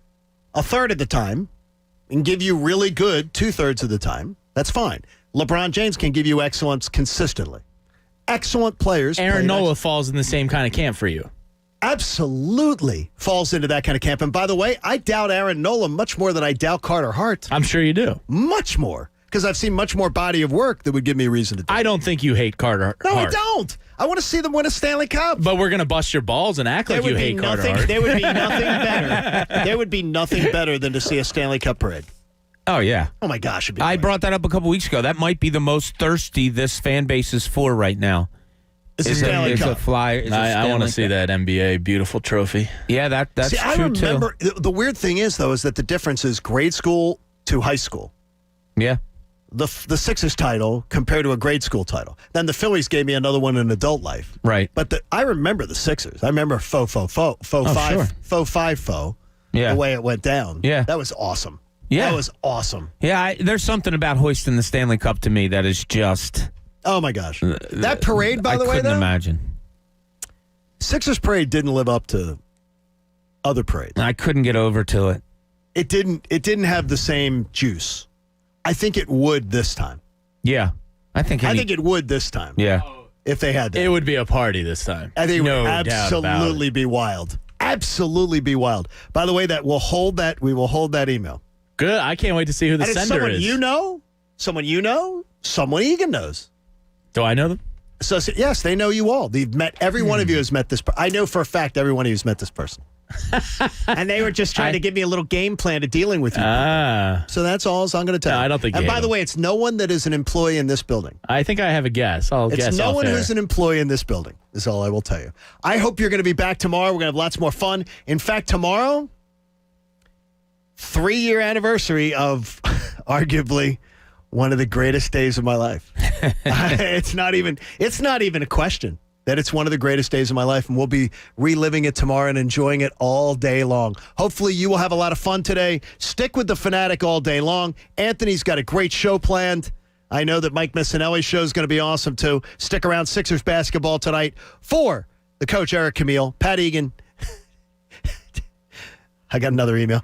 Speaker 4: a third of the time and give you really good 2/3 of the time. That's fine. LeBron James can give you excellence consistently. Excellent players.
Speaker 8: Aaron Nola falls in the same kind of camp for you.
Speaker 4: Absolutely falls into that kind of camp. And by the way, I doubt Aaron Nola much more than I doubt Carter Hart.
Speaker 8: I'm sure you do.
Speaker 4: Much more. Because I've seen much more body of work that would give me a reason to do it.
Speaker 8: I don't think you hate Carter
Speaker 4: No,
Speaker 8: Hart.
Speaker 4: I don't. I want to see them win a Stanley Cup.
Speaker 8: But we're going to bust your balls and act like you hate Carter Hart.
Speaker 4: There would be nothing better. There would be nothing better than to see a Stanley Cup parade.
Speaker 7: Oh, yeah.
Speaker 4: Oh, my gosh.
Speaker 7: I brought that up a couple weeks ago. That might be the most thirsty this fan base is for right now.
Speaker 4: It's a Stanley Cup.
Speaker 8: I want to see that NBA beautiful trophy.
Speaker 7: Yeah, that's
Speaker 4: see,
Speaker 7: true,
Speaker 4: I remember,
Speaker 7: too.
Speaker 4: The weird thing is, though, is that the difference is grade school to high school.
Speaker 7: Yeah.
Speaker 4: The Sixers title compared to a grade school title. Then the Phillies gave me another one in adult life.
Speaker 7: Right.
Speaker 4: But I remember the Sixers. I remember faux.
Speaker 7: Yeah.
Speaker 4: The way it went down.
Speaker 7: Yeah.
Speaker 4: That was awesome.
Speaker 7: Yeah.
Speaker 4: That was awesome.
Speaker 7: Yeah, there's something about hoisting the Stanley Cup to me that is just...
Speaker 4: Oh, my gosh. That parade, by the way,
Speaker 7: I couldn't imagine.
Speaker 4: Sixers parade didn't live up to other parades.
Speaker 7: I couldn't get over to it.
Speaker 4: It didn't have the same juice. I think it would this time.
Speaker 7: Yeah. I think it
Speaker 4: would this time.
Speaker 7: Yeah.
Speaker 4: if they had that.
Speaker 8: It would be a party this time.
Speaker 4: I think it
Speaker 8: no
Speaker 4: would absolutely be wild. Absolutely be wild. By the way, we will hold that email.
Speaker 8: Good. I can't wait to see who the sender
Speaker 4: someone
Speaker 8: is.
Speaker 4: Someone you know, someone Egan knows.
Speaker 8: Do I know them?
Speaker 4: So yes, they know you all. They've met, every one of you has met this. I know for a fact every one of you has met this person. And they were just trying to give me a little game plan to dealing with you. So that's all I'm going to tell you.
Speaker 8: I don't think.
Speaker 4: And by the way, it's no one that is an employee in this building.
Speaker 8: I think I have a guess.
Speaker 4: It's no one who's an employee in this building. Is all I will tell you. I hope you're going to be back tomorrow. We're going to have lots more fun. In fact, tomorrow, 3-year anniversary of arguably one of the greatest days of my life. It's not even a question that it's one of the greatest days of my life, and we'll be reliving it tomorrow and enjoying it all day long. Hopefully you will have a lot of fun today. Stick with the Fanatic all day long. Anthony's got a great show planned. I know that Mike Missinelli's show is going to be awesome too. Stick around. Sixers basketball tonight. For the coach, Eric Camille, Pat Egan. I got another email.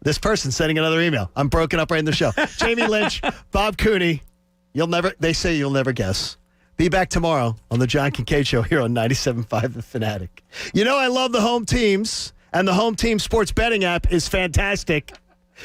Speaker 4: This person's sending another email. I'm broken up right in the show. Jamie Lynch, Bob Cooney. They say you'll never guess. Be back tomorrow on the John Kincade Show here on 97.5 The Fanatic. You know I love the home teams, and the home team sports betting app is fantastic.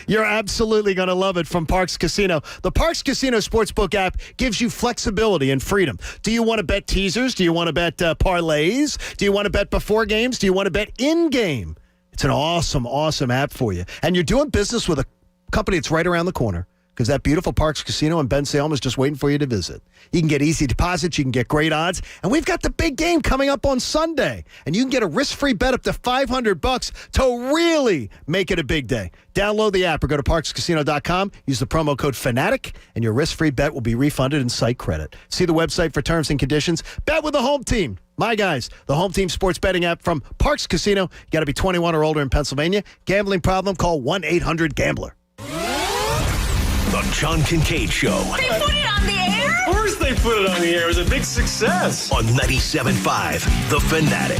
Speaker 4: You're absolutely going to love it from Parx Casino. The Parx Casino Sportsbook app gives you flexibility and freedom. Do you want to bet teasers? Do you want to bet parlays? Do you want to bet before games? Do you want to bet in-game? It's an awesome, awesome app for you. And you're doing business with a company that's right around the corner, because that beautiful Parx Casino in Ben Salem is just waiting for you to visit. You can get easy deposits. You can get great odds. And we've got the big game coming up on Sunday. And you can get a risk-free bet up to $500 to really make it a big day. Download the app or go to parxcasino.com. Use the promo code FANATIC, and your risk-free bet will be refunded in site credit. See the website for terms and conditions. Bet with the home team. My guys, the home team sports betting app from Parx Casino. You got to be 21 or older in Pennsylvania. Gambling problem? Call 1-800-GAMBLER.
Speaker 3: The John Kincade Show.
Speaker 9: They put it on the air?
Speaker 24: Of course they put it on the air. It was a big success.
Speaker 3: On 97.5 The Fanatic.